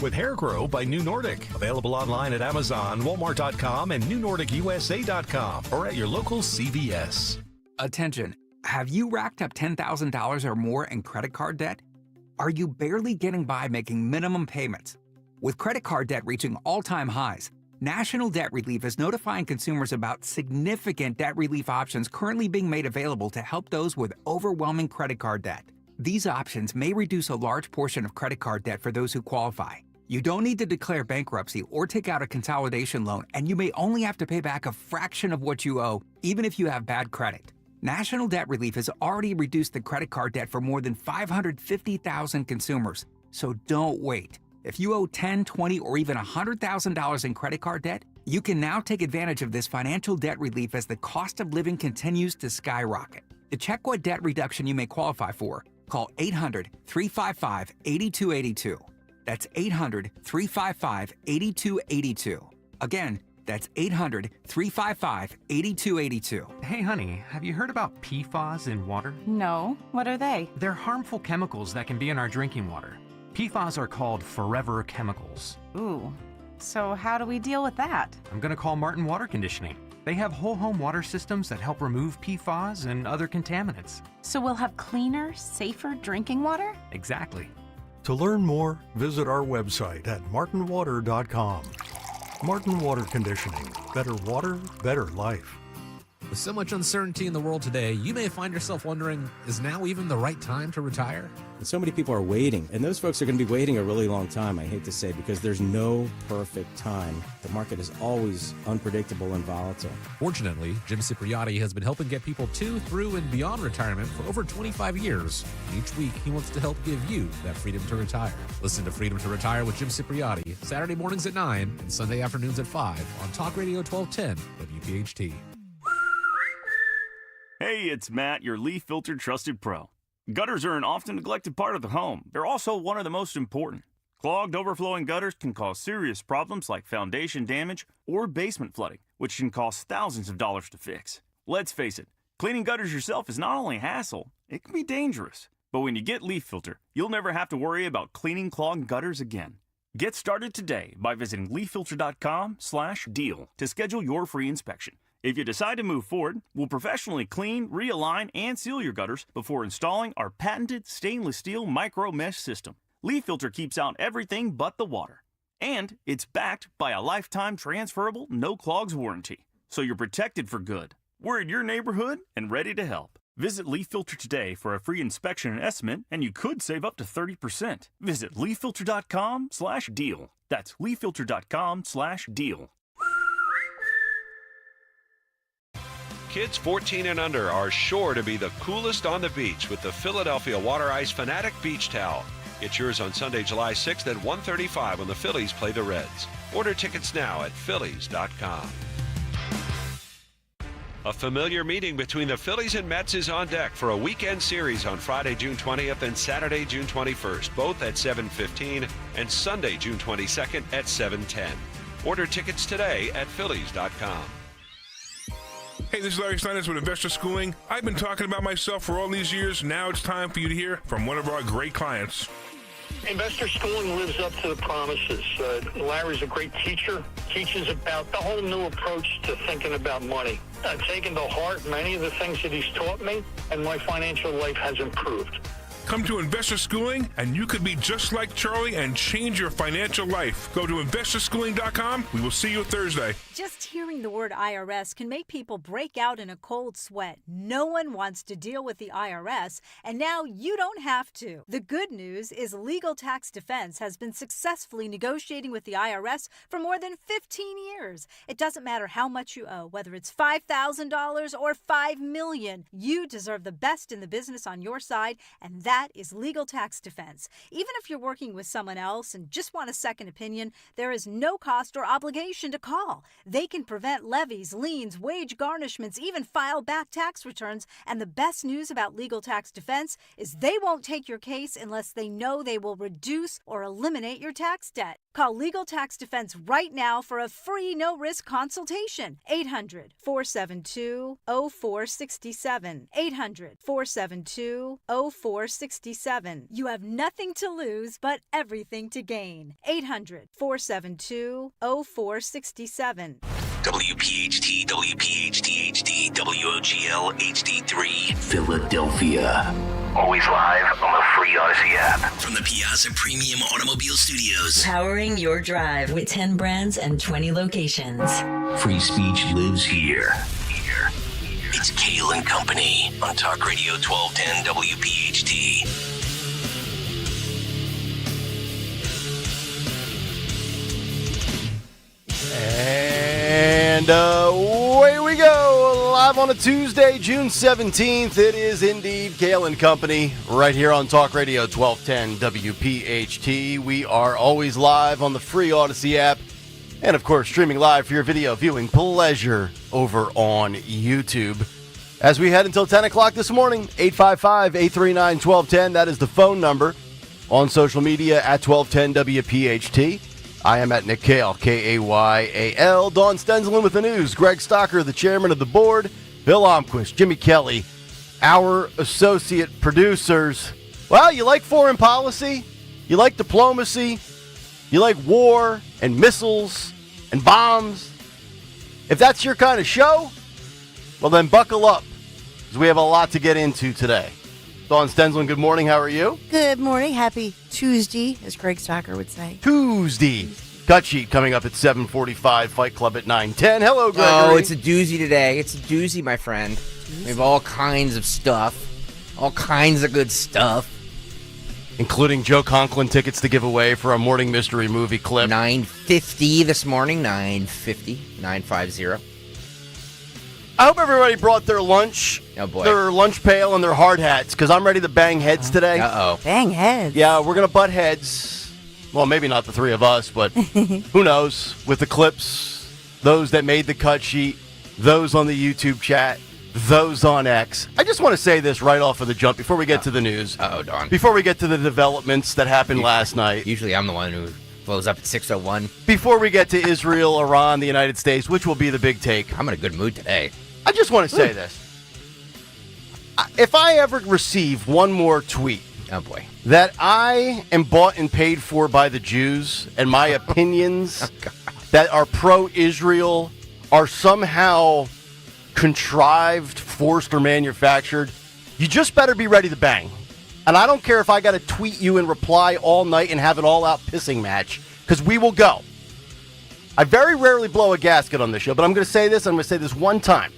With Hair Grow by New Nordic. Available online at Amazon, Walmart.com, and NewNordicUSA.com, or at your local CVS. Attention. Have you racked up $10,000 or more in credit card debt? Are you barely getting by making minimum payments? With credit card debt reaching all-time highs, National Debt Relief is notifying consumers about significant debt relief options currently being made available to help those with overwhelming credit card debt. These options may reduce a large portion of credit card debt for those who qualify. You don't need to declare bankruptcy or take out a consolidation loan, and you may only have to pay back a fraction of what you owe, even if you have bad credit. National Debt Relief has already reduced the credit card debt for more than 550,000 consumers, so don't wait. If you owe $10, $20, or even $100,000 in credit card debt, you can now take advantage of this financial debt relief as the cost of living continues to skyrocket. To check what debt reduction you may qualify for, call 800-355-8282. That's 800-355-8282. Again, that's 800-355-8282. Hey, honey, have you heard about PFAS in water? No. What are they? They're harmful chemicals that can be in our drinking water. PFAS are called forever chemicals. Ooh. So how do we deal with that? I'm going to call Martin Water Conditioning. They have whole home water systems that help remove PFAS and other contaminants. So we'll have cleaner, safer drinking water? Exactly. To learn more, visit our website at martinwater.com. Martin Water Conditioning. Better water, better life. With so much uncertainty in the world today, you may find yourself wondering, is now even the right time to retire? And so many people are waiting, and those folks are going to be waiting a really long time, I hate to say, because there's no perfect time. The market is always unpredictable and volatile. Fortunately, Jim Cipriotti has been helping get people to, through, and beyond retirement for over 25 years. Each week, he wants to help give you that freedom to retire. Listen to Freedom to Retire with Jim Cipriotti, Saturday mornings at 9 and Sunday afternoons at 5 on Talk Radio 1210 WPHT. Hey, it's Matt, your leaf filter trusted pro. Gutters are an often neglected part of the home. They're also one of the most important. Clogged, overflowing gutters can cause serious problems like foundation damage or basement flooding, which can cost thousands of dollars to fix. Let's face it, cleaning gutters yourself is not only a hassle, it can be dangerous. But when you get Leaf Filter, you'll never have to worry about cleaning clogged gutters again. Get started today by visiting leaffilter.com/deal to schedule your free inspection. If you decide to move forward, we'll professionally clean, realign, and seal your gutters before installing our patented stainless steel micro mesh system. Leaf Filter keeps out everything but the water. And it's backed by a lifetime transferable no clogs warranty. So you're protected for good. We're in your neighborhood and ready to help. Visit Leaf Filter today for a free inspection and estimate, and you could save up to 30%. Visit leaffilter.com/deal. That's leaffilter.com/deal. Kids 14 and under are sure to be the coolest on the beach with the Philadelphia Water Ice Fanatic Beach Towel. Get yours on Sunday, July 6th at 1:35 when the Phillies play the Reds. Order tickets now at phillies.com. A familiar meeting between the Phillies and Mets is on deck for a weekend series on Friday, June 20th and Saturday, June 21st, both at 7:15, and Sunday, June 22nd at 7:10. Order tickets today at phillies.com. Hey, this is Larry Steinitz with Investor Schooling. I've been talking about myself for all these years. Now it's time for you to hear from one of our great clients. Investor Schooling lives up to the promises. Larry's a great teacher, teaches about the whole new approach to thinking about money. I've taken to heart many of the things that he's taught me, and my financial life has improved. Come to Investor Schooling, and you could be just like Charlie and change your financial life. Go to investorschooling.com. We will see you Thursday. Just hearing the word IRS can make people break out in a cold sweat. No one wants to deal with the IRS, and now you don't have to. The good news is Legal Tax Defense has been successfully negotiating with the IRS for more than 15 years. It doesn't matter how much you owe, whether it's $5,000 or $5 million. You deserve the best in the business on your side, and that is Legal Tax Defense. Even if you're working with someone else and just want a second opinion, there is no cost or obligation to call. They can prevent levies, liens, wage garnishments, even file back tax returns. And the best news about Legal Tax Defense is they won't take your case unless they know they will reduce or eliminate your tax debt. Call Legal Tax Defense right now for a free no-risk consultation. 800-472-0467. 800-472-0467. 0467. You have nothing to lose, but everything to gain. 800-472-0467. WPHT, WPHT HD, WOGL HD3, Philadelphia. Always live on the free Odyssey app. From the Piazza Premium Automobile Studios. Powering your drive with 10 brands and 20 locations. Free speech lives here. It's Kayal and Company on Talk Radio 1210 WPHT. And away we go, live on a Tuesday, June 17th. It is indeed Kayal and Company, right here on Talk Radio 1210 WPHT. We are always live on the free Odyssey app, and of course, streaming live for your video viewing pleasure over on YouTube. As we head until 10 o'clock this morning, 855-839-1210. That is the phone number. On social media at 1210 WPHT. I am at Nick Kayal, K-A-Y-A-L. Dawn Stenzelin with the news. Greg Stocker, the chairman of the board. Bill Omquist, Jimmy Kelly, our associate producers. Well, you like foreign policy? You like diplomacy? You like war and missiles and bombs? If that's your kind of show, well then buckle up, because we have a lot to get into today. Dawn Stenzelin, good morning. How are you? Good morning. Happy Tuesday, as Greg Stocker would say. Tuesday. Cut sheet coming up at 7:45. Fight Club at 9:10. Hello, Gregory. Oh, it's a doozy today. It's a doozy, my friend. We have all kinds of stuff. All kinds of good stuff. Including Joe Conklin tickets to give away for a morning mystery movie clip. 9:50 this morning. 9:50. I hope everybody brought their lunch, their lunch pail, and their hard hats, because I'm ready to bang heads today. Uh-oh. Bang heads. Yeah, we're going to butt heads. Well, maybe not the three of us, but who knows? With the clips, those that made the cut sheet, those on the YouTube chat, those on X. I just want to say this right off of the jump before we get to the news. Uh-oh, Dawn. Before we get to the developments that happened last night. Usually I'm the one who blows up at 6:01. Before we get to Israel, Iran, the United States, which will be the big take. I'm in a good mood today. I just want to say this. If I ever receive one more tweet that I am bought and paid for by the Jews and my opinions that are pro-Israel are somehow contrived, forced, or manufactured, you just better be ready to bang. And I don't care if I got to tweet you and reply all night and have an all-out pissing match, because we will go. I very rarely blow a gasket on this show, but I'm going to say this, I'm going to say this one time.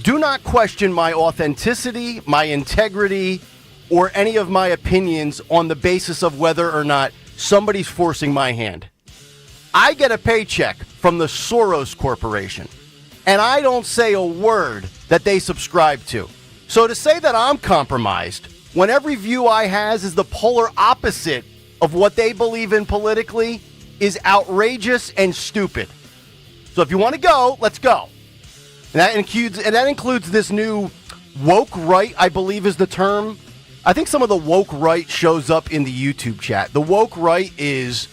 Do not question my authenticity, my integrity, or any of my opinions on the basis of whether or not somebody's forcing my hand. I get a paycheck from the Soros Corporation, and I don't say a word that they subscribe to. So to say that I'm compromised when every view I has is the polar opposite of what they believe in politically is outrageous and stupid. So if you want to go, let's go. And that includes this new woke right, I believe is the term. I think some of the woke right shows up in the YouTube chat. The woke right is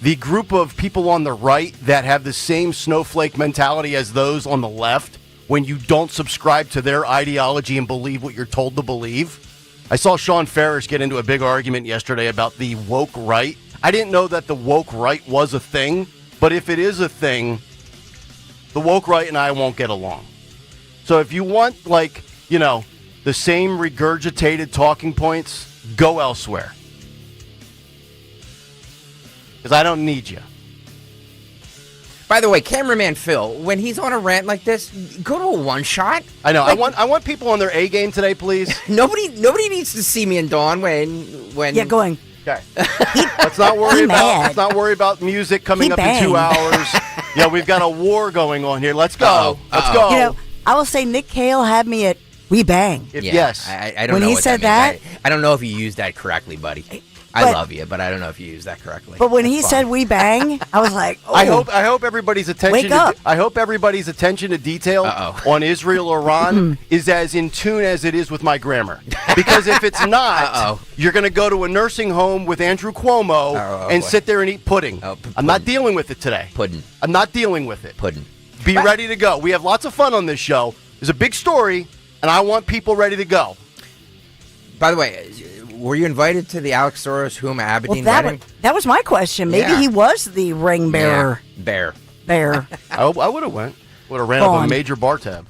the group of people on the right that have the same snowflake mentality as those on the left when you don't subscribe to their ideology and believe what you're told to believe. I saw Sean Ferris get into a big argument yesterday about the woke right. I didn't know that the woke right was a thing, but if it is a thing, the woke right and I won't get along. So if you want, the same regurgitated talking points, go elsewhere. Because I don't need you. By the way, cameraman Phil, when he's on a rant like this, go to a one-shot. I know. I want people on their A game today, please. Nobody needs to see me and Dawn when. Yeah, going. Okay. Let's not worry about music coming up in 2 hours. Yeah, we've got a war going on here. Let's go. Let's go. You know, I will say Nick Kayal had me at we bang. Yes. I don't when know he what said that means. that. I don't know if you used that correctly, buddy. I love you, but I don't know if you used that correctly. But when he said we bang, I was like, oh. I hope everybody's attention. Wake up. I hope everybody's attention to detail on Israel Iran is as in tune as it is with my grammar. Because if it's not, you're going to go to a nursing home with Andrew Cuomo and sit there and eat pudding. I'm not dealing with it today. Pudding. I'm not dealing with it. Pudding. Be ready to go. We have lots of fun on this show. There's a big story, and I want people ready to go. By the way, were you invited to the Alex Soros Huma Abedin wedding? That was my question. Maybe he was the ring bearer. Yeah. Bear. I would have went. Would have ran up a major bar tab.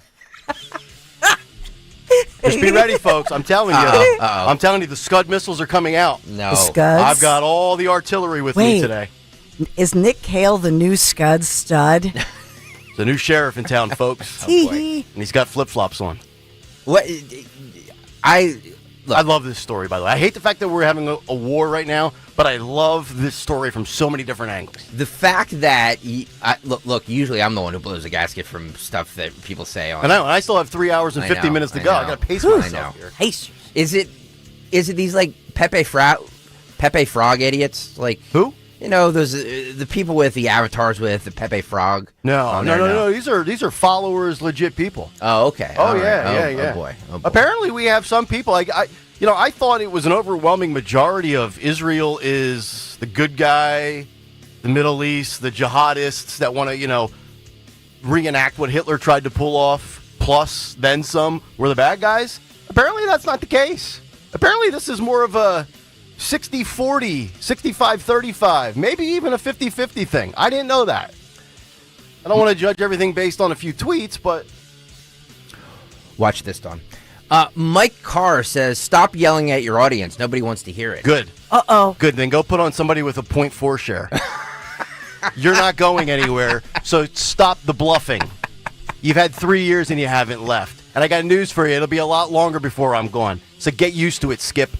Just be ready, folks. I'm telling you. I'm telling you, the Scud missiles are coming out. No. The Scuds? I've got all the artillery with me today. Is Nick Kayal the new Scud stud? The new sheriff in town, folks. Oh, boy. And he's got flip-flops on. What? I love this story, by the way. I hate the fact that we're having a war right now, but I love this story from so many different angles. The fact that look, usually I'm the one who blows a gasket from stuff that people say on. I know, and I still have 3 hours and 50 minutes to go. I got to pace myself here. Is it these like Pepe Frog idiots? Like who? You know, those the people with the avatars with the Pepe Frog. No. These are followers, legit people. Oh, okay. Oh, All yeah, right. yeah. Oh boy. Apparently, we have some people. I thought it was an overwhelming majority of Israel is the good guy, the Middle East, the jihadists that want to, reenact what Hitler tried to pull off, plus then some, were the bad guys. Apparently, that's not the case. Apparently, this is more of a 60-40, 65-35, maybe even a 50-50 thing. I didn't know that. I don't want to judge everything based on a few tweets, but... Watch this, Don. Mike Carr says, stop yelling at your audience. Nobody wants to hear it. Good. Uh-oh. Good. Then go put on somebody with a 0.4 share. You're not going anywhere, so stop the bluffing. You've had 3 years and you haven't left. And I got news for you. It'll be a lot longer before I'm gone. So get used to it, Skip.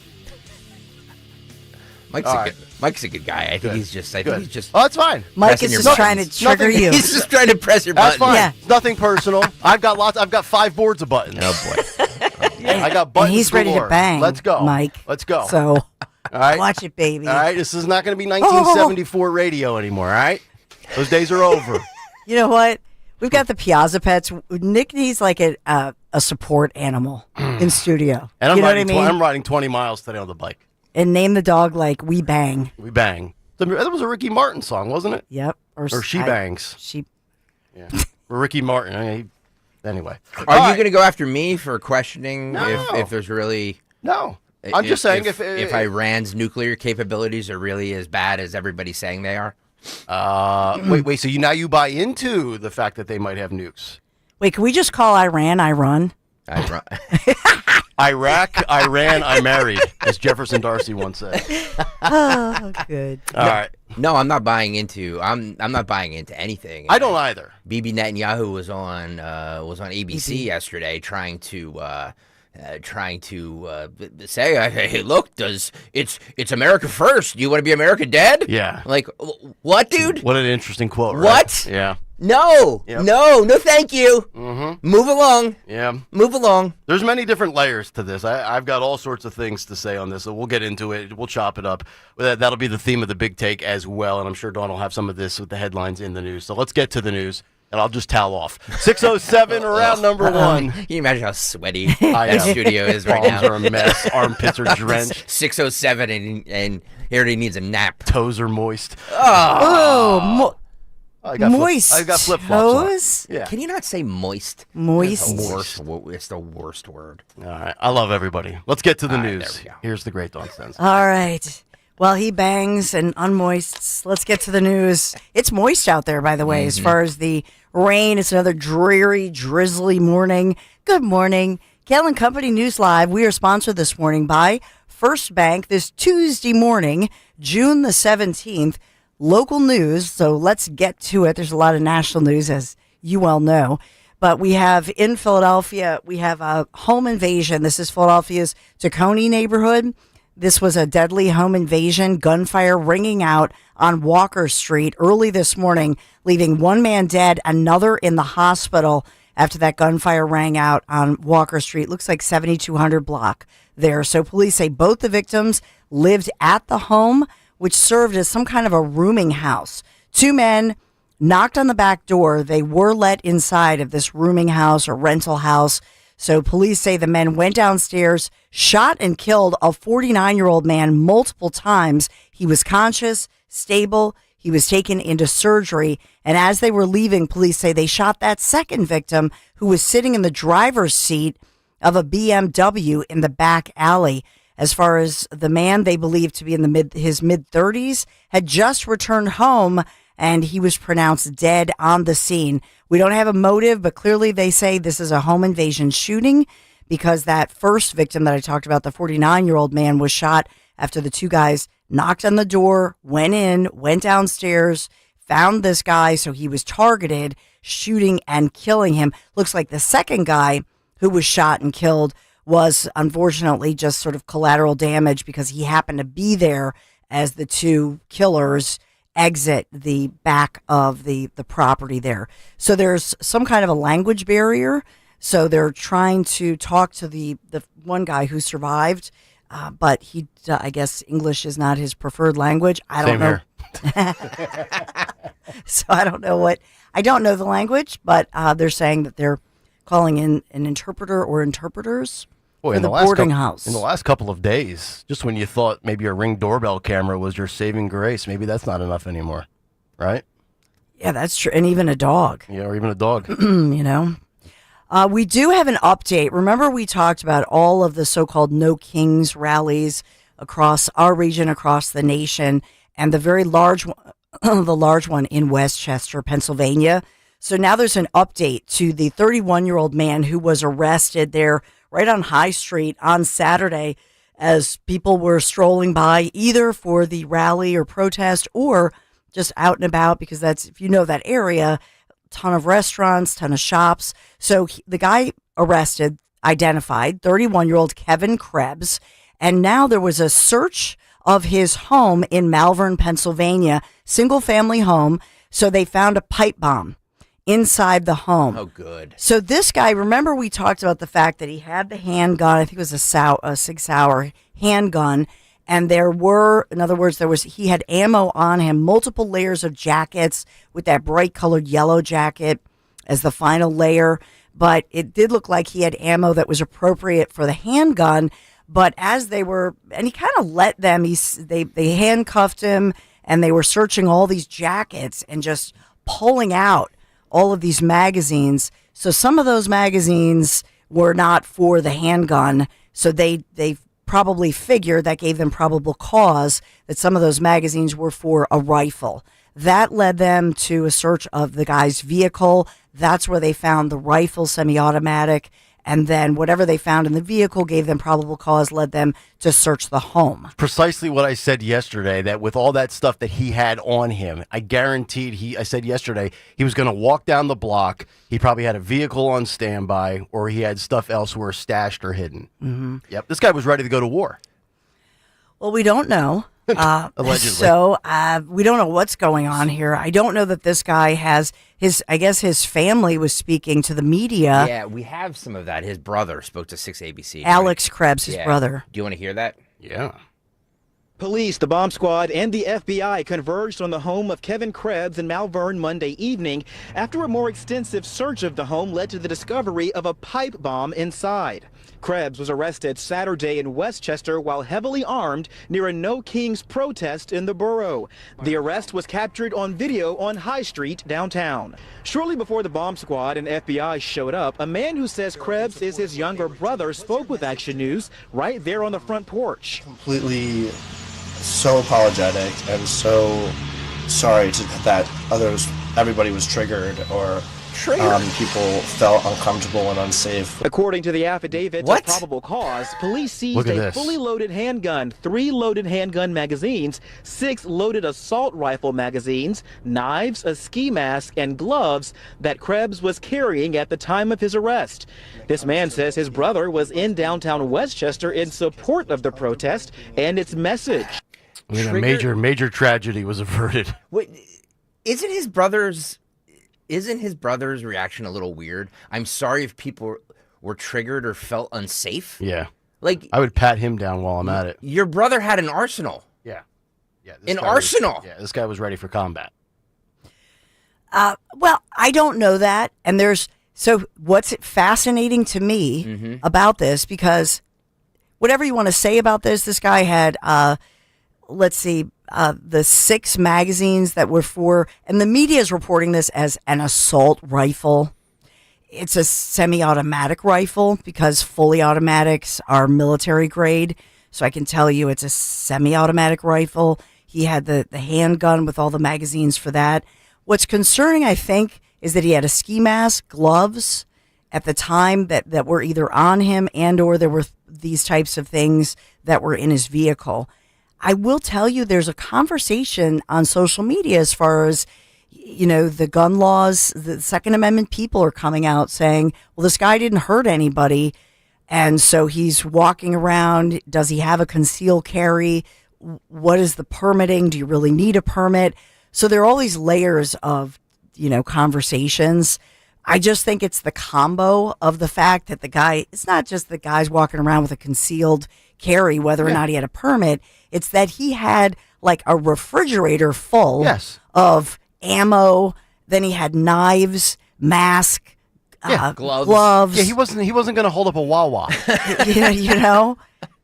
Mike's a good guy. I think he's just. Oh, that's fine. Mike is just trying to trigger you. He's just trying to press your button. That's fine. Yeah. It's nothing personal. I've got 5 boards of buttons. Oh boy. I got buttons. And he's ready to galore. bang. Let's go, Mike. Let's go. So, all right. watch it, baby. All right. This is not going to be 1974 radio anymore. All right. Those days are over. You know what? We've got the Piazza Pets. Nick needs like a support animal in studio. And I'm you know riding. what I mean? I'm riding 20 miles today on the bike. And name the dog like We Bang. We Bang. That was a Ricky Martin song, wasn't it? Yep. Or She Bangs. Yeah. Or Ricky Martin. Anyway. Are you going to go after me for questioning if there's really... No. I'm just saying if Iran's nuclear capabilities are really as bad as everybody's saying they are? Wait. So now you buy into the fact that they might have nukes? Wait, can we just call Iran Iran? Iraq, Iran, I married, as Jefferson Darcy once said. Oh, good. All right. No, I'm not buying into. I'm not buying into anything. I don't either. Bibi Netanyahu was on ABC yesterday trying to say, hey, look, it's America first. Do you want to be America dead? Yeah. Like, what, dude? What an interesting quote. Right? What? Yeah. No, Yep. no, thank you. Mm-hmm. Move along. Yeah. Move along. There's many different layers to this. I've got all sorts of things to say on this, so we'll get into it. We'll chop it up. That'll be the theme of the big take as well, and I'm sure Dawn will have some of this with the headlines in the news. So let's get to the news, and I'll just towel off. 6:07, round number one. Can you imagine how sweaty that studio is right now? Palms are a mess. Armpits are drenched. 6:07, and he already needs a nap. Toes are moist. I got flip-flops on. Yeah. Can you not say moist? Moist. It's the worst word. All right. I love everybody. Let's get to the news. Here's the great Dawn Stenson. All right. Well, he bangs and unmoists. Let's get to the news. It's moist out there, by the way, as far as the rain. It's another dreary, drizzly morning. Good morning. Kayal and Company News Live. We are sponsored this morning by First Bank this Tuesday morning, June the 17th. Local news, so let's get to it. There's a lot of national news, as you well know. But we have in Philadelphia, we have a home invasion. This is Philadelphia's Tacony neighborhood. This was a deadly home invasion, gunfire ringing out on Walker Street early this morning, leaving one man dead, another in the hospital after that gunfire rang out on Walker Street. Looks like 7200 block there. So police say both the victims lived at the home, which served as some kind of a rooming house. Two men knocked on the back door. They were let inside of this rooming house or rental house. So police say the men went downstairs, shot and killed a 49-year-old man multiple times. He was conscious, stable. He was taken into surgery. And as they were leaving, police say they shot that second victim who was sitting in the driver's seat of a BMW in the back alley. As far as the man, they believe to be in his mid-30s, had just returned home, and he was pronounced dead on the scene. We don't have a motive, but clearly they say this is a home invasion shooting because that first victim that I talked about, the 49-year-old man, was shot after the two guys knocked on the door, went in, went downstairs, found this guy, so he was targeted, shooting and killing him. Looks like the second guy who was shot and killed was unfortunately just sort of collateral damage because he happened to be there as the two killers exit the back of the property there. So there's some kind of a language barrier. So they're trying to talk to the one guy who survived, but he, I guess English is not his preferred language. I don't know. So I don't know the language, but they're saying that they're calling in an interpreter or interpreters for the boarding house. In the last couple of days, just when you thought maybe a Ring doorbell camera was your saving grace, maybe that's not enough anymore, right? Yeah, that's true. And even a dog. Yeah, or even a dog. You know? We do have an update. Remember we talked about all of the so-called No Kings rallies across our region, across the nation, and the very large one, the large one in Westchester, Pennsylvania. So now there's an update to the 31-year-old man who was arrested there right on High Street on Saturday as people were strolling by either for the rally or protest or just out and about because that's, if you know that area, ton of restaurants, ton of shops. So the guy arrested, identified, 31-year-old Kevin Krebs, and now there was a search of his home in Malvern, Pennsylvania, single-family home. So they found a pipe bomb inside the home. Oh, good. So this guy, remember we talked about the fact that he had the handgun. I think it was a Sig Sauer handgun. And there were, in other words, he had ammo on him, multiple layers of jackets with that bright colored yellow jacket as the final layer. But it did look like he had ammo that was appropriate for the handgun. But as they were, and he kind of let them, they handcuffed him and they were searching all these jackets and just pulling out all of these magazines. So some of those magazines were not for the handgun. So they probably figured that gave them probable cause that some of those magazines were for a rifle. That led them to a search of the guy's vehicle. That's where they found the rifle, semi-automatic. And then whatever they found in the vehicle gave them probable cause, led them to search the home. Precisely what I said yesterday, that with all that stuff that he had on him, I guaranteed I said yesterday, he was going to walk down the block. He probably had a vehicle on standby or he had stuff elsewhere stashed or hidden. Mm-hmm. Yep. This guy was ready to go to war. Well, we don't know. Allegedly. So we don't know what's going on here. I don't know that this guy has I guess his family was speaking to the media. Yeah, we have some of that. His brother spoke to 6ABC. Alex Krebs, his brother. Do you want to hear that? Yeah. Police, the bomb squad, and the FBI converged on the home of Kevin Krebs in Malvern Monday evening after a more extensive search of the home led to the discovery of a pipe bomb inside. Krebs was arrested Saturday in Westchester while heavily armed near a No Kings protest in the borough. The arrest was captured on video on High Street downtown. Shortly before the bomb squad and FBI showed up, a man who says Krebs is his younger brother spoke with Action News right there on the front porch. Completely so apologetic and so sorry that everybody was triggered or people felt uncomfortable and unsafe. According to the affidavit of probable cause, police seized a fully loaded handgun, 3 loaded handgun magazines, 6 loaded assault rifle magazines, knives, a ski mask, and gloves that Krebs was carrying at the time of his arrest. This man says his brother was in downtown Westchester in support of the protest and its message. I mean, a major tragedy was averted. Wait, isn't his brother's reaction a little weird? I'm sorry if people were triggered or felt unsafe. Yeah. Like, I would pat him down while I'm at it. Your brother had an arsenal. Yeah. Yeah. An arsenal. This guy was ready for combat. Well, I don't know that. And so what's fascinating to me about this, because whatever you want to say about this guy had, the 6 magazines that were for, and the media is reporting this as an assault rifle. It's a semi-automatic rifle because fully automatics are military grade. so I can tell you it's a semi-automatic rifle. He had the handgun with all the magazines for that. What's concerning, I think, is that he had a ski mask, gloves at the time that were either on him and or there were these types of things that were in his vehicle. I will tell you there's a conversation on social media as far as, the gun laws, the Second Amendment people are coming out saying, well, this guy didn't hurt anybody. And so he's walking around. Does he have a concealed carry? What is the permitting? Do you really need a permit? So there are all these layers of, conversations. I just think it's the combo of the fact that it's not just the guy's walking around with a concealed carry, whether or not he had a permit. It's that he had like a refrigerator full of ammo. Then he had knives, mask, gloves. Yeah, he wasn't going to hold up a Wawa.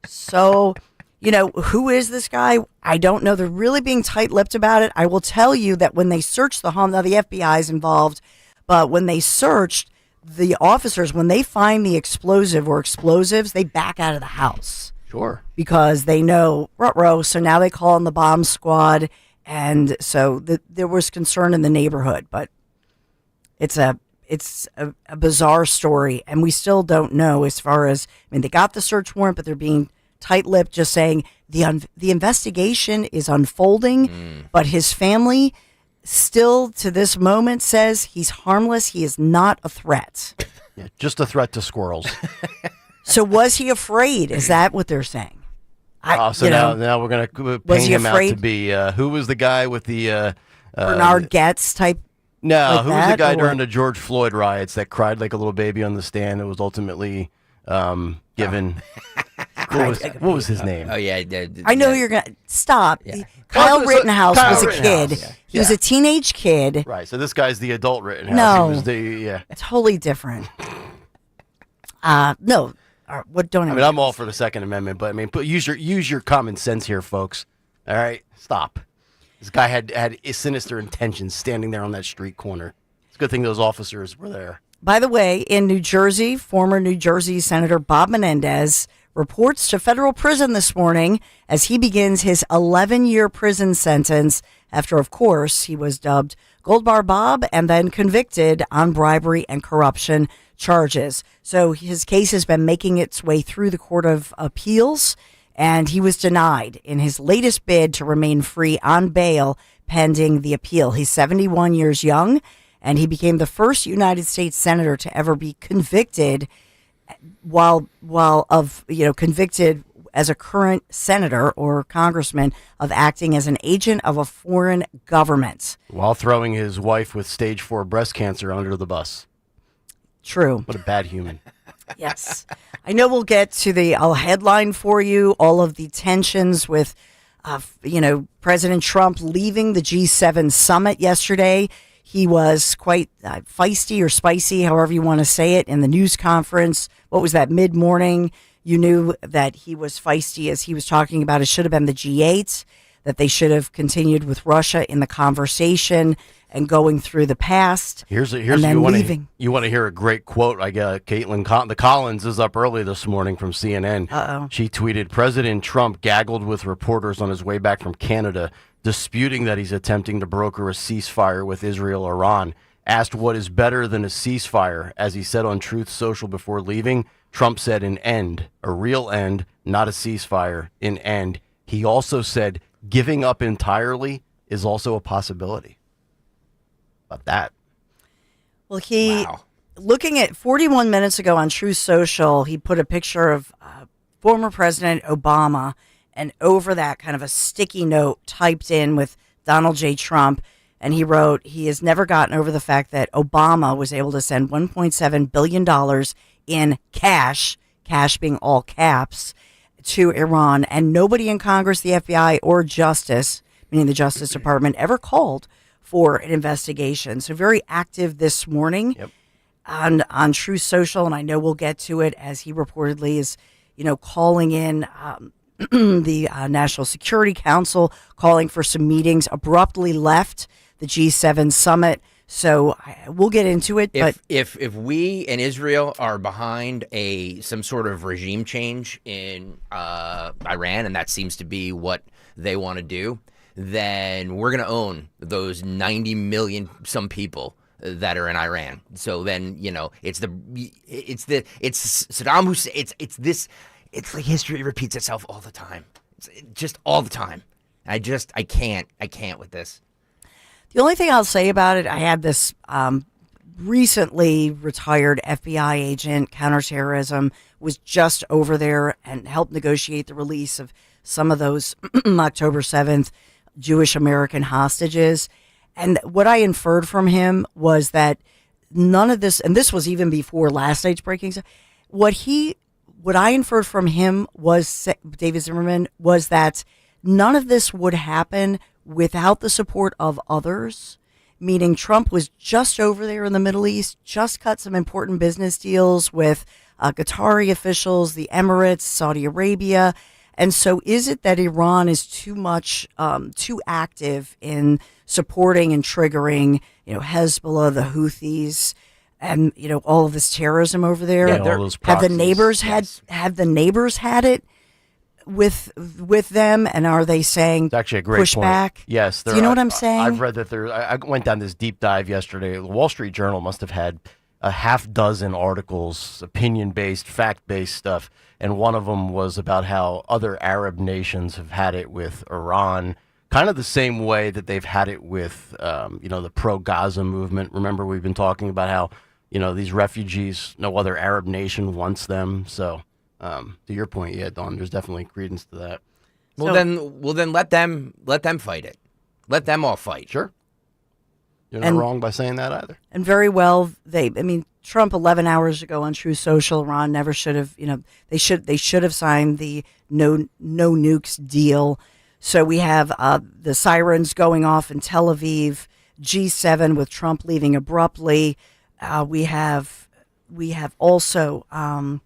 So, who is this guy? I don't know. They're really being tight-lipped about it. I will tell you that when they searched the home, now the FBI is involved, but when they searched, the officers, when they find the explosive or explosives, they back out of the house. Sure. Because they know, ruh-roh, so now they call in the bomb squad, and so there was concern in the neighborhood, but it's a bizarre story, and we still don't know as far as, they got the search warrant, but they're being tight-lipped, just saying the investigation is unfolding, but his family still to this moment says he's harmless. He is not a threat. Yeah, just a threat to squirrels. So was he afraid? Is that what they're saying? Now we're going to paint him out to be, who was the guy with the... Bernard Getz type? No, like who was the guy during the George Floyd riots that cried like a little baby on the stand and was ultimately given... What was his name? Oh, yeah. I know you're going to... Stop. Yeah. Kyle Rittenhouse was a kid. Yeah. He was a teenage kid. Right, so this guy's the adult Rittenhouse. No. He was the, totally different. No. What don't I'm all for the Second Amendment, but use your common sense here, folks. All right? Stop. This guy had sinister intentions standing there on that street corner. It's a good thing those officers were there. By the way, in New Jersey, former New Jersey Senator Bob Menendez reports to federal prison this morning as he begins his 11-year prison sentence after, of course, he was dubbed Gold Bar Bob and then convicted on bribery and corruption charges. So his case has been making its way through the Court of Appeals, and he was denied in his latest bid to remain free on bail pending the appeal. He's 71 years young, and he became the first United States senator to ever be convicted convicted as a current senator or congressman of acting as an agent of a foreign government. While throwing his wife with stage 4 breast cancer under the bus. True. What a bad human. Yes. I know we'll get to I'll headline for you all of the tensions with, President Trump leaving the G7 summit yesterday. He was quite feisty or spicy, however you want to say it, in the news conference. What was that, mid-morning? You knew that he was feisty as he was talking about it should have been the G8, that they should have continued with Russia in the conversation and going through the past. Here's and then leaving. You want to hear a great quote? I got the Collins is up early this morning from CNN. Uh-oh. She tweeted, President Trump gaggled with reporters on his way back from Canada, disputing that he's attempting to broker a ceasefire with Israel-Iran. Asked what is better than a ceasefire, as he said on Truth Social before leaving, Trump said an end, a real end, not a ceasefire, an end. He also said giving up entirely is also a possibility. About that. Well, looking at 41 minutes ago on Truth Social, he put a picture of former President Obama, and over that kind of a sticky note typed in with Donald J. Trump. And he wrote, he has never gotten over the fact that Obama was able to send $1.7 billion in cash being all caps, to Iran. And nobody in Congress, the FBI, or Justice, meaning the Justice Department, ever called for an investigation. So very active this morning on Truth Social. And I know we'll get to it as he reportedly is, calling in the National Security Council, calling for some meetings, abruptly left the G7 summit So we'll get into it. But If we and Israel are behind some sort of regime change in Iran, and that seems to be what they want to do, then we're going to own those 90 million some people that are in Iran. So then, it's Saddam Hussein. It's like history repeats itself all the time. It's just all the time. I can't with this. The only thing I'll say about it, I had this recently retired FBI agent, counterterrorism, was just over there and helped negotiate the release of some of those October 7th Jewish American hostages. And what I inferred from him was that none of this, and this was even before last night's breaking, what I inferred from him was, David Zimmerman, was that none of this would happen without the support of others, meaning Trump was just over there in the Middle East, just cut some important business deals with Qatari officials, the Emirates, Saudi Arabia. And so is it that Iran is too active in supporting and triggering, Hezbollah, the Houthis, and, all of this terrorism over there? Yeah, all those have the proxies. neighbors had it with them, and are they saying It's actually a great push point. back? Yes. Do you know what I'm saying? I've read that I went down this deep dive yesterday. The Wall Street Journal must have had a half dozen articles, opinion-based, fact-based stuff, and one of them was about how other Arab nations have had it with Iran, kind of the same way that they've had it with, the pro-Gaza movement. Remember, we've been talking about how, these refugees, no other Arab nation wants them. So, to your point, yeah, Dawn, there's definitely credence to that. Well, then let them fight it. Let them all fight. Sure. You're not wrong by saying that either. And very well, Trump 11 hours ago on True Social, Iran never should have, they should have signed the no nukes deal. So we have the sirens going off in Tel Aviv, G7 with Trump leaving abruptly. We have also. You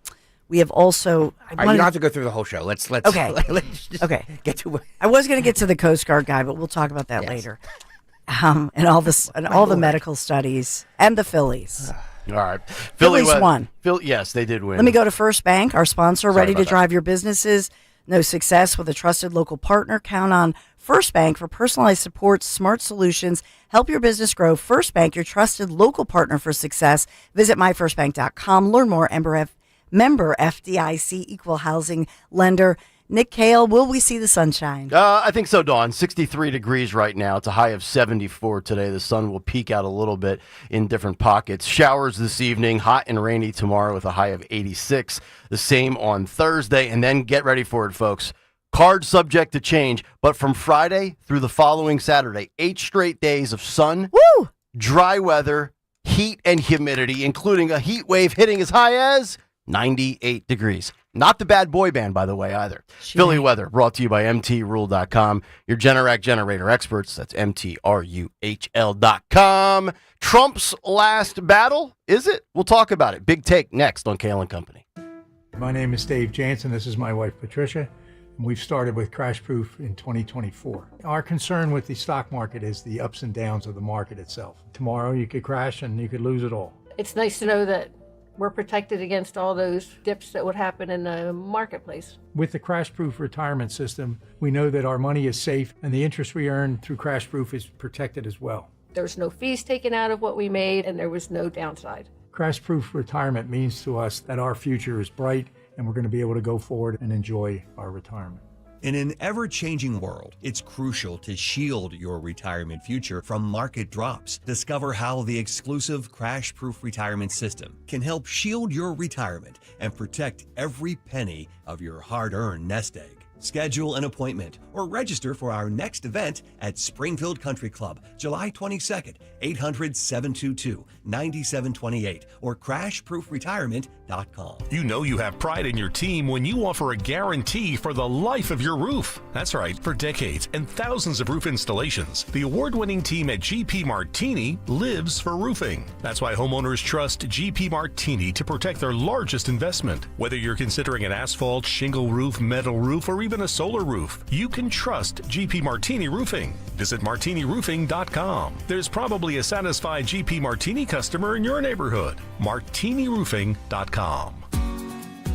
don't have to go through the whole show. Let's okay. Let's just okay. Get to it. I was going to get to the Coast Guard guy, but we'll talk about that later. And all the medical studies and the Phillies. All right, Phillies won. Yes, they did win. Let me go to First Bank, our sponsor, Sorry ready to about drive your businesses. No success with a trusted local partner. Count on First Bank for personalized support, smart solutions. Help your business grow. First Bank, your trusted local partner for success. Visit myfirstbank.com. Learn more. Member FDIC, equal housing lender. Nick Kayal, will we see the sunshine? I think so, Dawn. 63 degrees right now. It's a high of 74 today. The sun will peek out a little bit in different pockets. Showers this evening, hot and rainy tomorrow with a high of 86. The same on Thursday. And then get ready for it, folks. Card subject to change, but from Friday through the following Saturday, 8 straight days of sun, dry weather, heat and humidity, including a heat wave hitting as high as 98 degrees. Not the bad boy band, by the way, either. Sure. Philly weather brought to you by MTRule.com. Your Generac generator experts. That's MTRUHL.com. Trump's last battle, is it? We'll talk about it. Big take next on Kayal and Company. My name is Dave Jansen. This is my wife, Patricia. We've started with Crash Proof in 2024. Our concern with the stock market is the ups and downs of the market itself. Tomorrow you could crash and you could lose it all. It's nice to know that we're protected against all those dips that would happen in the marketplace. With the Crash Proof retirement system, we know that our money is safe and the interest we earn through Crash Proof is protected as well. There's no fees taken out of what we made and there was no downside. Crash Proof retirement means to us that our future is bright and we're going to be able to go forward and enjoy our retirement. In an ever-changing world, it's crucial to shield your retirement future from market drops. Discover how the exclusive Crash Proof retirement system can help shield your retirement and protect every penny of your hard-earned nest egg. Schedule an appointment or register for our next event at Springfield Country Club, July 22nd, 800-722-9728 or crashproofretirement.com. You know you have pride in your team when you offer a guarantee for the life of your roof. That's right. For decades and thousands of roof installations, the award-winning team at GP Martini lives for roofing. That's why homeowners trust GP Martini to protect their largest investment. Whether you're considering an asphalt, shingle roof, metal roof, or even a solar roof, you can trust GP Martini Roofing. Visit martiniroofing.com. There's probably a satisfied GP Martini customer in your neighborhood. martiniroofing.com.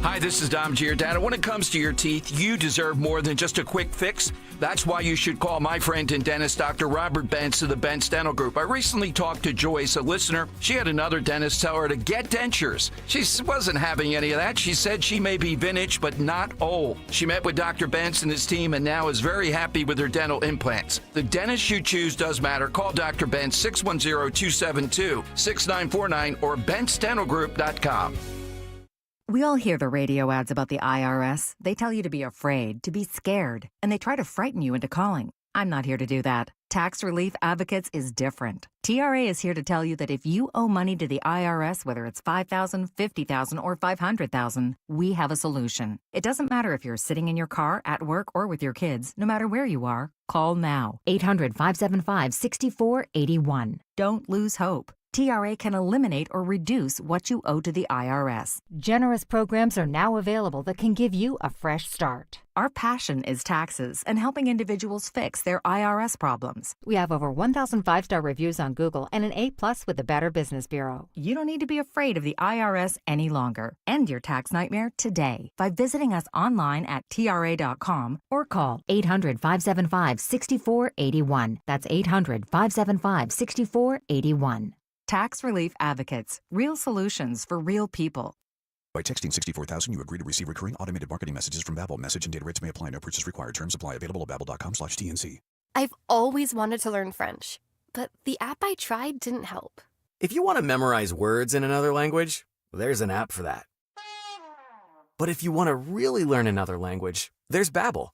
Hi, this is Dom Giordano. When it comes to your teeth, you deserve more than just a quick fix. That's why you should call my friend and dentist, Dr. Robert Bentz of the Bentz Dental Group. I recently talked to Joyce, a listener. She had another dentist tell her to get dentures. She wasn't having any of that. She said she may be vintage, but not old. She met with Dr. Bentz and his team and now is very happy with her dental implants. The dentist you choose does matter. Call Dr. Bentz, 610-272-6949 or BentzDentalGroup.com. We all hear the radio ads about the IRS. They tell you to be afraid, to be scared, and they try to frighten you into calling. I'm not here to do that. Tax Relief Advocates is different. TRA is here to tell you that if you owe money to the IRS, whether it's $5,000, $50,000, or $500,000, we have a solution. It doesn't matter if you're sitting in your car, at work, or with your kids. No matter where you are, call now. 800-575-6481. Don't lose hope. TRA can eliminate or reduce what you owe to the IRS. Generous programs are now available that can give you a fresh start. Our passion is taxes and helping individuals fix their IRS problems. We have over 1,000 5-star reviews on Google and an A+ with the Better Business Bureau. You don't need to be afraid of the IRS any longer. End your tax nightmare today by visiting us online at TRA.com or call 800-575-6481. That's 800-575-6481. Tax Relief Advocates. Real solutions for real people. By texting 64,000, you agree to receive recurring automated marketing messages from Babbel. Message and data rates may apply. No purchase required. Terms apply. Available at babbel.com/TNC. I've always wanted to learn French, but the app I tried didn't help. If you want to memorize words in another language, there's an app for that. But if you want to really learn another language, there's Babbel.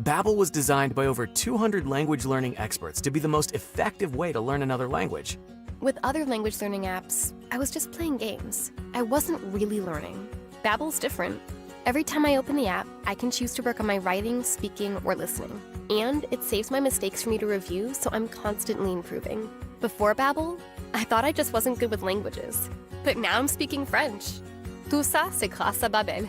Babbel was designed by over 200 language learning experts to be the most effective way to learn another language. With other language learning apps, I was just playing games. I wasn't really learning. Babbel's different. Every time I open the app, I can choose to work on my writing, speaking, or listening. And it saves my mistakes for me to review, so I'm constantly improving. Before Babbel, I thought I just wasn't good with languages. But now I'm speaking French. Tout ça, c'est grâce à Babbel.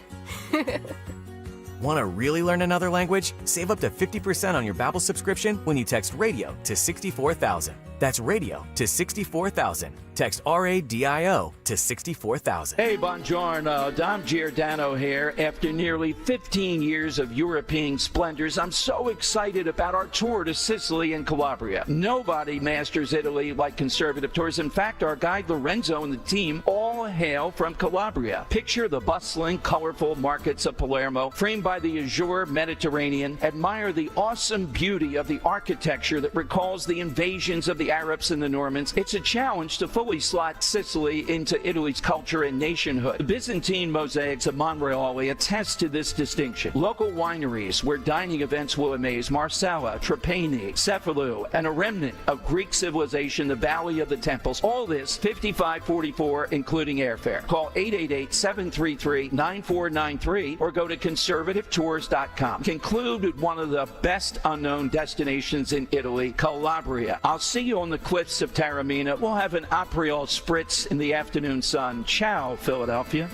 Want to really learn another language? Save up to 50% on your Babbel subscription when you text RADIO to 64,000. That's RADIO to 64,000. Text RADIO to 64,000. Hey, buongiorno. Dom Giordano here. After nearly 15 years of European splendors, I'm so excited about our tour to Sicily and Calabria. Nobody masters Italy like Conservative Tours. In fact, our guide Lorenzo and the team all hail from Calabria. Picture the bustling, colorful markets of Palermo, framed by the azure Mediterranean. Admire the awesome beauty of the architecture that recalls the invasions of the Arabs and the Normans. It's a challenge to fully slot Sicily into Italy's culture and nationhood. The Byzantine mosaics of Monreale attest to this distinction. Local wineries where dining events will amaze: Marsala, Trapani, Cefalù, and a remnant of Greek civilization, the Valley of the Temples. All this $55.44, including airfare. Call 888-733-9493 or go to conservativetours.com. Conclude with one of the best unknown destinations in Italy, Calabria. I'll see you on the cliffs of Taormina. We'll have an Aperol spritz in the afternoon sun. Ciao, Philadelphia.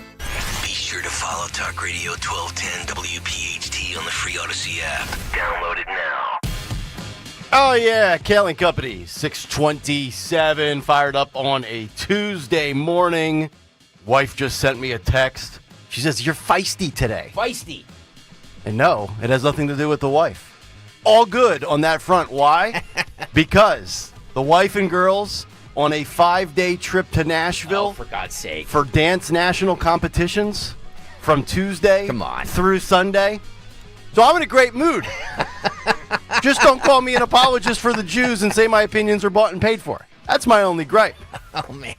Be sure to follow Talk Radio 1210 WPHT on the free Odyssey app. Download it now. Oh, yeah. Kayal and Company, 627, fired up on a Tuesday morning. Wife just sent me a text. She says, "You're feisty today." Feisty. And no, it has nothing to do with the wife. All good on that front. Why? Because the wife and girls on a 5-day trip to Nashville, for God's sake, for dance national competitions from Tuesday through Sunday. So I'm in a great mood. Just don't call me an apologist for the Jews and say my opinions are bought and paid for. That's my only gripe. Oh, man.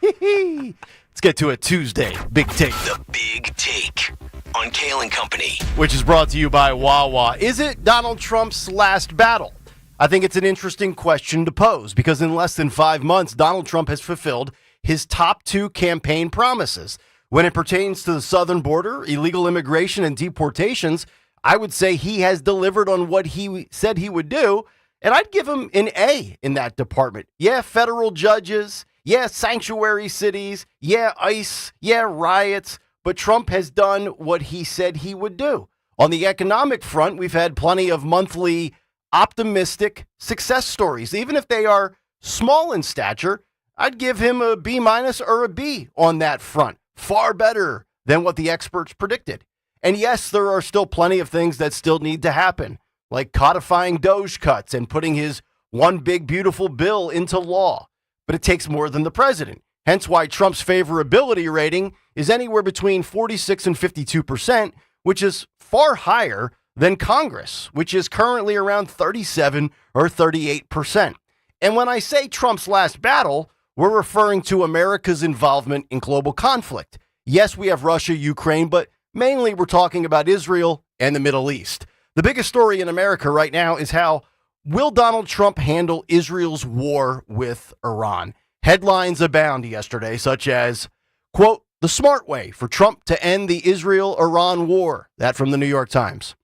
Let's get to a Tuesday Big Take. The Big Take on Kayal and Company. Which is brought to you by Wawa. Is it Donald Trump's last battle? I think it's an interesting question to pose because in less than 5 months, Donald Trump has fulfilled his top 2 campaign promises, When it pertains to the southern border, illegal immigration, and deportations, I would say he has delivered on what he said he would do, and I'd give him an A in that department. Yeah, federal judges. Yeah, sanctuary cities. Yeah, ICE. Yeah, riots. But Trump has done what he said he would do. On the economic front, we've had plenty of monthly optimistic success stories. Even if they are small in stature, I'd give him a B- or a B on that front. Far better than what the experts predicted. And yes, there are still plenty of things that still need to happen, like codifying Doge cuts and putting his one big beautiful bill into law. But it takes more than the president. Hence why Trump's favorability rating is anywhere between 46 and 52%, which is far higher than Congress, which is currently around 37 or 38%. And when I say Trump's last battle, we're referring to America's involvement in global conflict. Yes, we have Russia, Ukraine, but mainly we're talking about Israel and the Middle East. The biggest story in America right now is how will Donald Trump handle Israel's war with Iran? Headlines abound yesterday, such as, quote, the smart way for Trump to end the Israel-Iran war. That from the New York Times.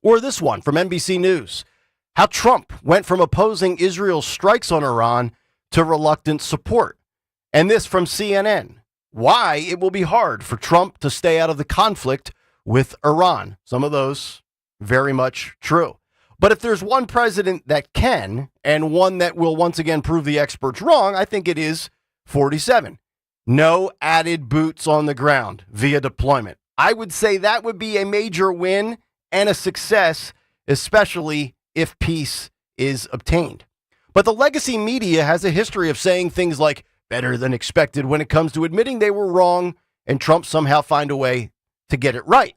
Or this one from NBC News. How Trump went from opposing Israel's strikes on Iran to reluctant support. And this from CNN. Why it will be hard for Trump to stay out of the conflict with Iran. Some of those very much true. But if there's one president that can, and one that will once again prove the experts wrong, I think it is 47. No added boots on the ground via deployment. I would say that would be a major win and a success, especially if peace is obtained. But the legacy media has a history of saying things like better than expected when it comes to admitting they were wrong and Trump somehow find a way to get it right.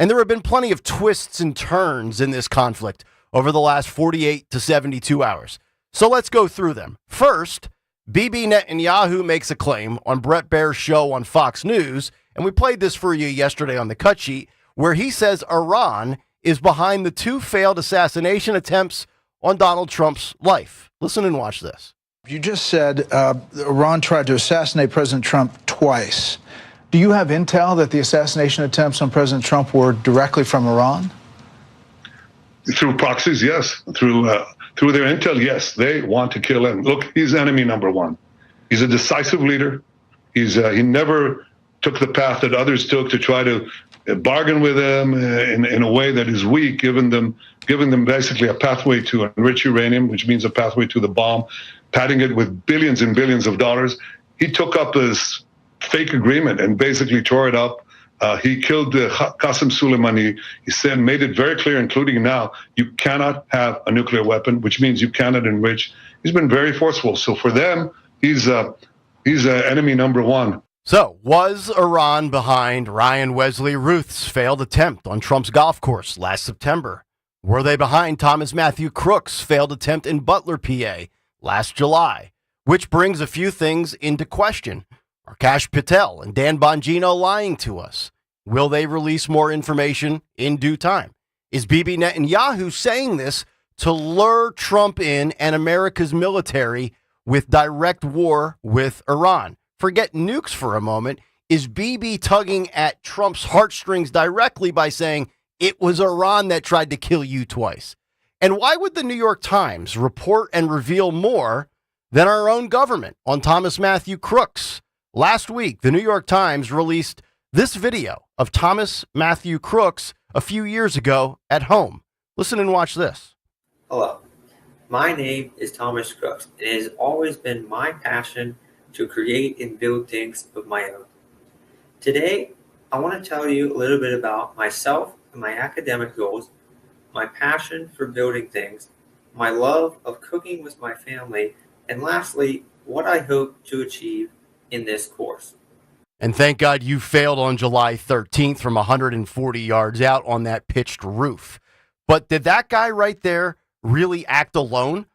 And there have been plenty of twists and turns in this conflict over the last 48 to 72 hours. So let's go through them. First, Bibi Netanyahu makes a claim on Bret Baier's show on Fox News, and we played this for you yesterday on the cut sheet, where he says Iran is behind the two failed assassination attempts on Donald Trump's life. Listen and watch this. You just said Iran tried to assassinate President Trump twice. Do you have intel that the assassination attempts on President Trump were directly from Iran? Through proxies, yes. Through their intel, yes. They want to kill him. Look, he's enemy number one. He's a decisive leader. He never took the path that others took to try to bargain with him in a way that is weak, giving them basically a pathway to enrich uranium, which means a pathway to the bomb, padding it with billions and billions of dollars. He took up this fake agreement and basically tore it up. He killed Qasem Soleimani. He said, made it very clear, including now, you cannot have a nuclear weapon, which means you cannot enrich. He's been very forceful. So for them, he's enemy number one. So, was Iran behind Ryan Wesley Ruth's failed attempt on Trump's golf course last September? Were they behind Thomas Matthew Crook's failed attempt in Butler, PA last July? Which brings a few things into question. Are Kash Patel and Dan Bongino lying to us? Will they release more information in due time? Is Bibi Netanyahu saying this to lure Trump in and America's military with direct war with Iran? Forget nukes for a moment. Is Bibi tugging at Trump's heartstrings directly by saying it was Iran that tried to kill you twice? And why would the New York Times report and reveal more than our own government on Thomas Matthew Crooks? Last week, the New York Times released this video of Thomas Matthew Crooks a few years ago at home. Listen and watch this. Hello, my name is Thomas Crooks, and it has always been my passion to create and build things of my own. Today, I want to tell you a little bit about myself and my academic goals, my passion for building things, my love of cooking with my family, and lastly, what I hope to achieve in this course. And thank God you failed on July 13th from 140 yards out on that pitched roof. But did that guy right there really act alone?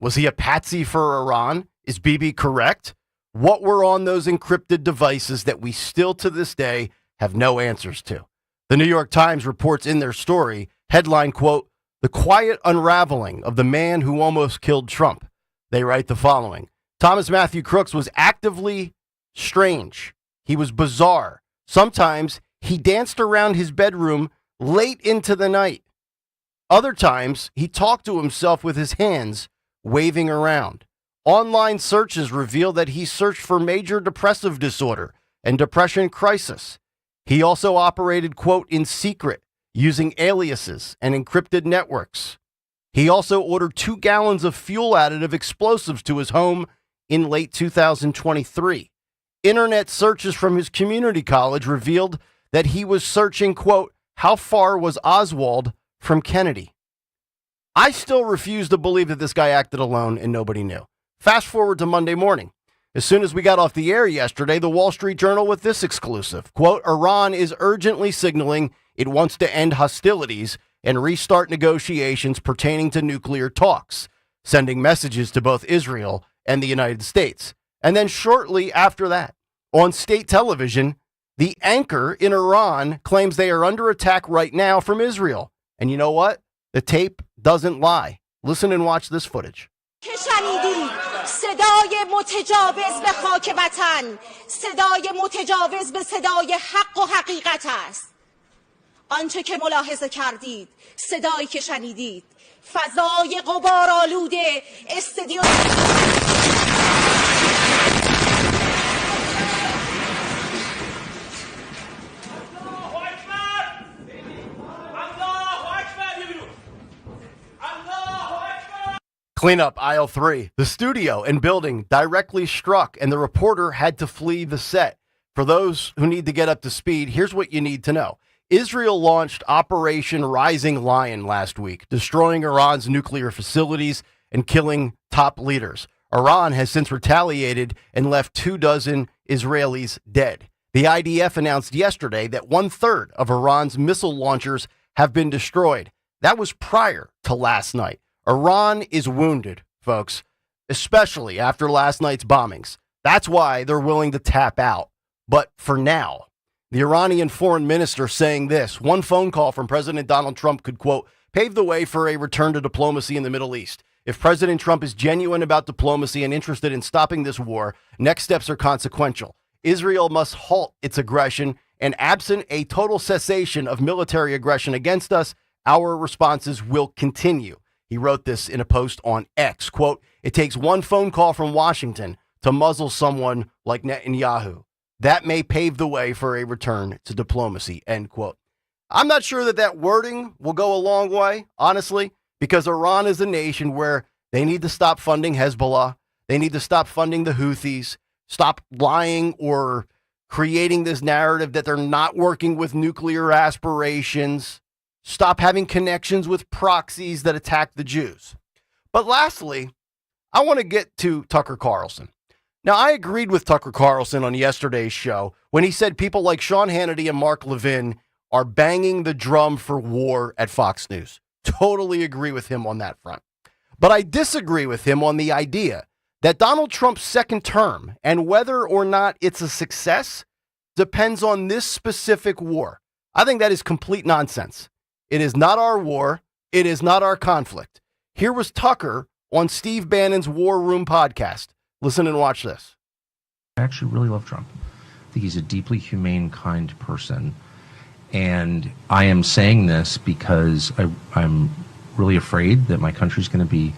Was he a patsy for Iran? Is Bibi correct? What were on those encrypted devices that we still to this day have no answers to? The New York Times reports in their story, headline, quote, the quiet unraveling of the man who almost killed Trump. They write the following. Thomas Matthew Crooks was actively strange. He was bizarre. Sometimes he danced around his bedroom late into the night. Other times, he talked to himself with his hands waving around. Online searches reveal that he searched for major depressive disorder and depression crisis. He also operated, quote, in secret, using aliases and encrypted networks. He also ordered 2 gallons of fuel additive explosives to his home in late 2023. Internet searches from his community college revealed that he was searching, quote, how far was Oswald from Kennedy? I still refuse to believe that this guy acted alone and nobody knew. Fast forward to Monday morning. As soon as we got off the air yesterday, the Wall Street Journal with this exclusive. Quote, Iran is urgently signaling it wants to end hostilities and restart negotiations pertaining to nuclear talks, sending messages to both Israel and the United States. And then shortly after that, on state television, the anchor in Iran claims they are under attack right now from Israel. And you know what? The tape doesn't lie. Listen and watch this footage. صدای متجاوز به خاک وطن، صدای متجاوز به صدای حق و حقیقت است. آنچه که ملاحظه کردید، صدایی که شنیدید، فضای غبارآلود استادیوم Clean up aisle 3. The studio and building directly struck, and the reporter had to flee the set. For those who need to get up to speed, here's what you need to know. Israel launched Operation Rising Lion last week, destroying Iran's nuclear facilities and killing top leaders. Iran has since retaliated and left 24 Israelis dead. The IDF announced yesterday that 1/3 of Iran's missile launchers have been destroyed. That was prior to last night. Iran is wounded, folks, especially after last night's bombings. That's why they're willing to tap out. But for now, the Iranian foreign minister saying this, one phone call from President Donald Trump could, quote, pave the way for a return to diplomacy in the Middle East. If President Trump is genuine about diplomacy and interested in stopping this war, next steps are consequential. Israel must halt its aggression, and absent a total cessation of military aggression against us, our responses will continue. He wrote this in a post on X, quote, it takes one phone call from Washington to muzzle someone like Netanyahu. That may pave the way for a return to diplomacy, end quote. I'm not sure that wording will go a long way, honestly, because Iran is a nation where they need to stop funding Hezbollah. They need to stop funding the Houthis, stop lying or creating this narrative that they're not working with nuclear aspirations. Stop having connections with proxies that attack the Jews. But lastly, I want to get to Tucker Carlson. Now, I agreed with Tucker Carlson on yesterday's show when he said people like Sean Hannity and Mark Levin are banging the drum for war at Fox News. Totally agree with him on that front. But I disagree with him on the idea that Donald Trump's second term and whether or not it's a success depends on this specific war. I think that is complete nonsense. It is not our war. It is not our conflict. Here was Tucker on Steve Bannon's War Room podcast. Listen and watch this. I actually really love Trump. I think he's a deeply humane, kind person. And I am saying this because I'm really afraid that my country's going to be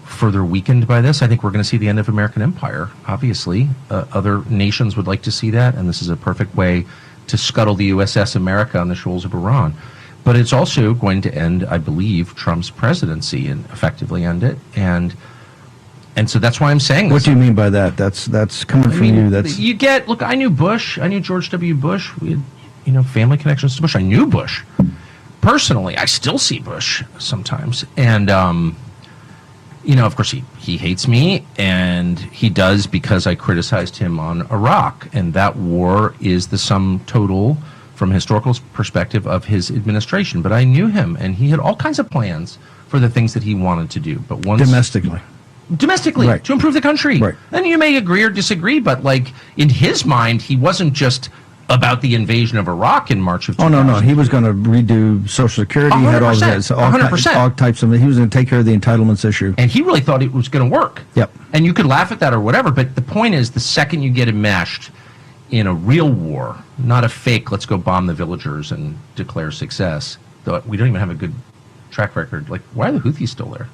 further weakened by this. I think we're going to see the end of American empire, obviously. Other nations would like to see that, and this is a perfect way to scuttle the USS America on the shoals of Iran. But it's also going to end, I believe, Trump's presidency and effectively end it. And so that's why I'm saying this. What do you mean by that? That's coming from you. That's you get. Look, I knew Bush. I knew George W. Bush. We had, family connections to Bush. I knew Bush personally. I still see Bush sometimes, and of course, he hates me, and he does because I criticized him on Iraq, and that war is the sum total, from a historical perspective, of his administration. But I knew him, and he had all kinds of plans for the things that he wanted to do. But once domestically, right, to improve the country. Right. And you may agree or disagree, but in his mind, he wasn't just about the invasion of Iraq in March of 2000. Oh, no. He was going to redo Social Security. 100%, He had all this, all types of. He was going to take care of the entitlements issue. And he really thought it was going to work. Yep. And you could laugh at that or whatever, but the point is, the second you get enmeshed in a real war, not a fake, let's go bomb the villagers and declare success, though we don't even have a good track record. Like, why are the Houthis still there?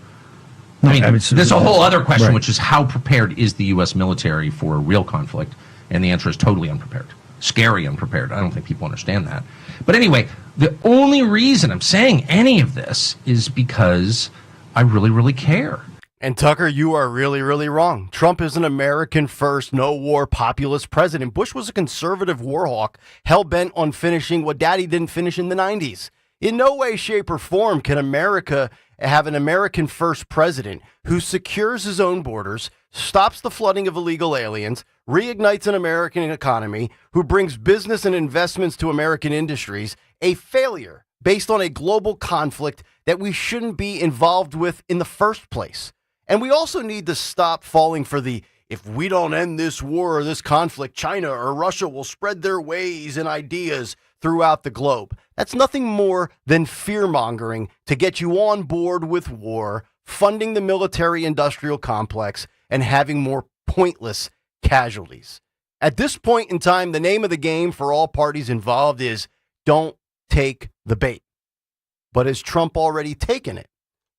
There's a whole other question, which is how prepared is the U.S. military for a real conflict? And the answer is totally unprepared. Scary unprepared. I don't think people understand that. But anyway, the only reason I'm saying any of this is because I really, really care. And Tucker, you are really, really wrong. Trump is an American first, no war populist president. Bush was a conservative war hawk, hell-bent on finishing what Daddy didn't finish in the 90s. In no way, shape, or form can America have an American first president who secures his own borders, stops the flooding of illegal aliens, reignites an American economy, who brings business and investments to American industries, a failure based on a global conflict that we shouldn't be involved with in the first place. And we also need to stop falling for the, if we don't end this war or this conflict, China or Russia will spread their ways and ideas throughout the globe. That's nothing more than fear-mongering to get you on board with war, funding the military-industrial complex, and having more pointless casualties. At this point in time, the name of the game for all parties involved is don't take the bait. But has Trump already taken it?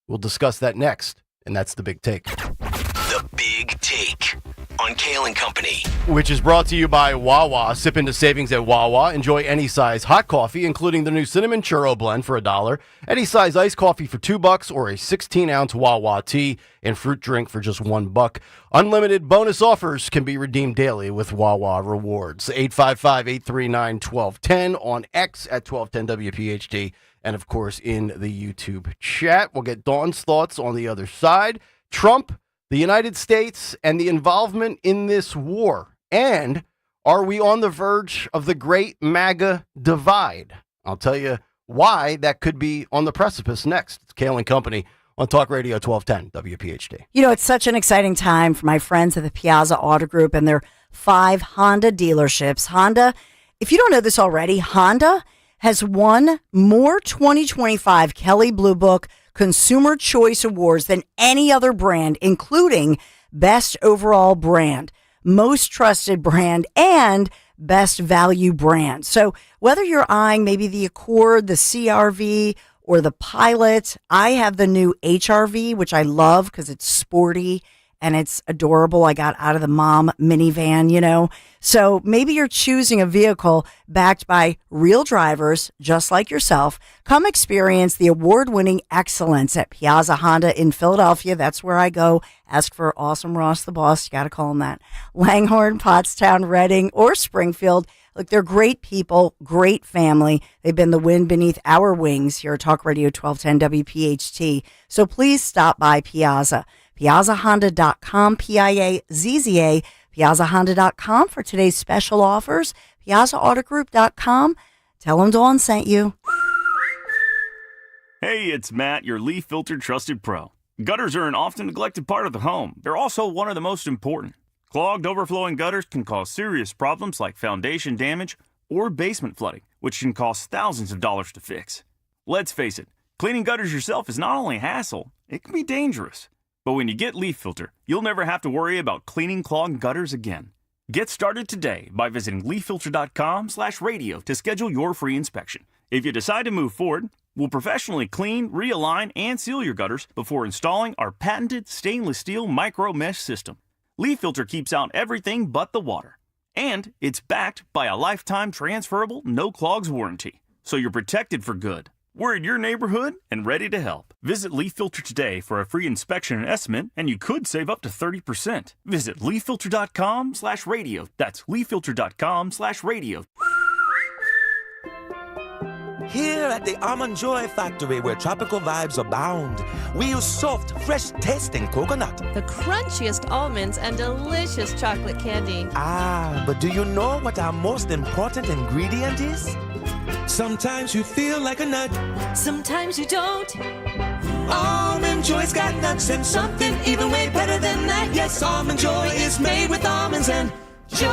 We'll discuss that next, and that's the big take. The Big Take on Kayal and Company. Which is brought to you by Wawa. Sip into savings at Wawa. Enjoy any size hot coffee, including the new cinnamon churro blend for $1, any size iced coffee for $2, or a 16-ounce Wawa tea and fruit drink for just $1. Unlimited bonus offers can be redeemed daily with Wawa Rewards. 855-839-1210 on X at 1210 WPHT, and of course in the YouTube chat. We'll get Dawn's thoughts on the other side. Trump, the United States, and the involvement in this war. And are we on the verge of the great MAGA divide? I'll tell you why that could be on the precipice next. It's Kayal and Company on Talk Radio 1210 WPHT. You know, it's such an exciting time for my friends at the Piazza Auto Group and their 5 Honda dealerships. Honda, if you don't know this already, Honda has won more 2025 Kelley Blue Book Consumer Choice Awards than any other brand, including Best Overall Brand, Most Trusted Brand, and Best Value Brand. So whether you're eyeing maybe the Accord, the CRV, or the Pilot, I have the new HRV, which I love because it's sporty and it's adorable. I got out of the mom minivan, you know. So maybe you're choosing a vehicle backed by real drivers just like yourself. Come experience the award-winning excellence at Piazza Honda in Philadelphia. That's where I go. Ask for Awesome Ross the boss. You got to call him that. Langhorne, Pottstown, Reading, or Springfield. Look, they're great people, great family. They've been the wind beneath our wings here at Talk Radio 1210 WPHT. So please stop by Piazza. PiazzaHonda.com, Piazza, PiazzaHonda.com for today's special offers. PiazzaAutogroup.com. Tell them Dawn sent you. Hey, it's Matt, your leaf filter trusted pro. Gutters are an often neglected part of the home. They're also one of the most important. Clogged, overflowing gutters can cause serious problems like foundation damage or basement flooding, which can cost thousands of dollars to fix. Let's face it, cleaning gutters yourself is not only a hassle, it can be dangerous. But when you get Leaf Filter, you'll never have to worry about cleaning clogged gutters again. Get started today by visiting leaffilter.com/radio to schedule your free inspection. If you decide to move forward, we'll professionally clean, realign, and seal your gutters before installing our patented stainless steel micro mesh system. Leaf Filter keeps out everything but the water. And it's backed by a lifetime transferable no clogs warranty. So you're protected for good. We're in your neighborhood and ready to help. Visit Leaf Filter today for a free inspection and estimate, and you could save up to 30%. Visit leaffilter.com/radio. That's leaffilter.com/radio. Here at the Almond Joy Factory, where tropical vibes abound, we use soft, fresh-tasting coconut. The crunchiest almonds and delicious chocolate candy. Ah, but do you know what our most important ingredient is? Sometimes you feel like a nut. Sometimes you don't. Almond Joy's got nuts and something even way better than that. Yes, Almond Joy is made with almonds and joy.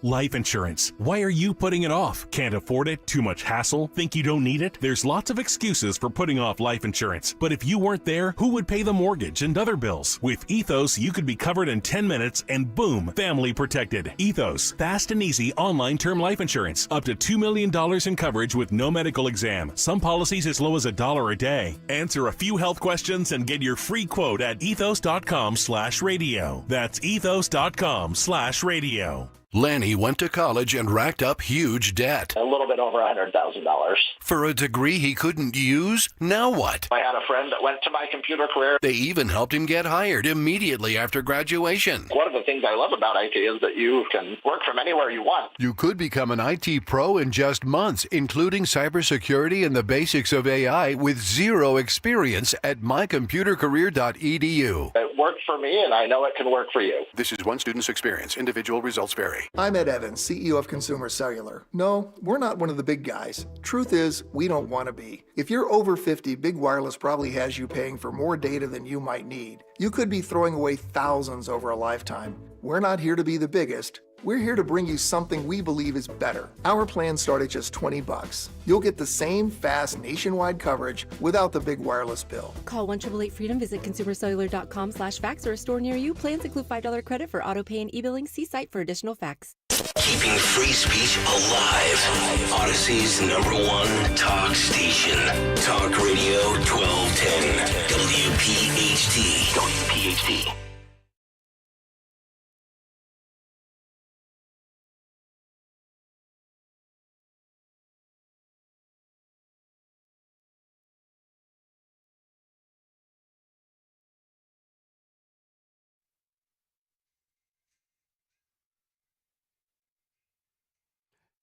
Life insurance. Why are you putting it off? Can't afford it? Too much hassle? Think you don't need it? There's lots of excuses for putting off life insurance. But if you weren't there, who would pay the mortgage and other bills? With Ethos, you could be covered in 10 minutes and boom, family protected. Ethos, fast and easy online term life insurance. Up to $2 million in coverage with no medical exam. Some policies as low as $1 a day. Answer a few health questions and get your free quote at ethos.com/radio. That's ethos.com/radio. Lanny went to college and racked up huge debt. A little bit over $100,000. For a degree he couldn't use? Now what? I had a friend that went to my computer career. They even helped him get hired immediately after graduation. One of the things I love about IT is that you can work from anywhere you want. You could become an IT pro in just months, including cybersecurity and the basics of AI with zero experience at mycomputercareer.edu. It worked for me, and I know it can work for you. This is one student's experience. Individual results vary. I'm Ed Evans, CEO of Consumer Cellular. No, we're not one of the big guys. Truth is, we don't want to be. If you're over 50, Big Wireless probably has you paying for more data than you might need. You could be throwing away thousands over a lifetime. We're not here to be the biggest. We're here to bring you something we believe is better. Our plans start at just $20. You'll get the same fast nationwide coverage without the big wireless bill. Call 1-888-FREEDOM, visit consumercellular.com/fax or a store near you. Plans include $5 credit for auto pay and e-billing. See site for additional facts. Keeping free speech alive. Odyssey's #1 talk station. Talk Radio 1210. WPHT. WPHT.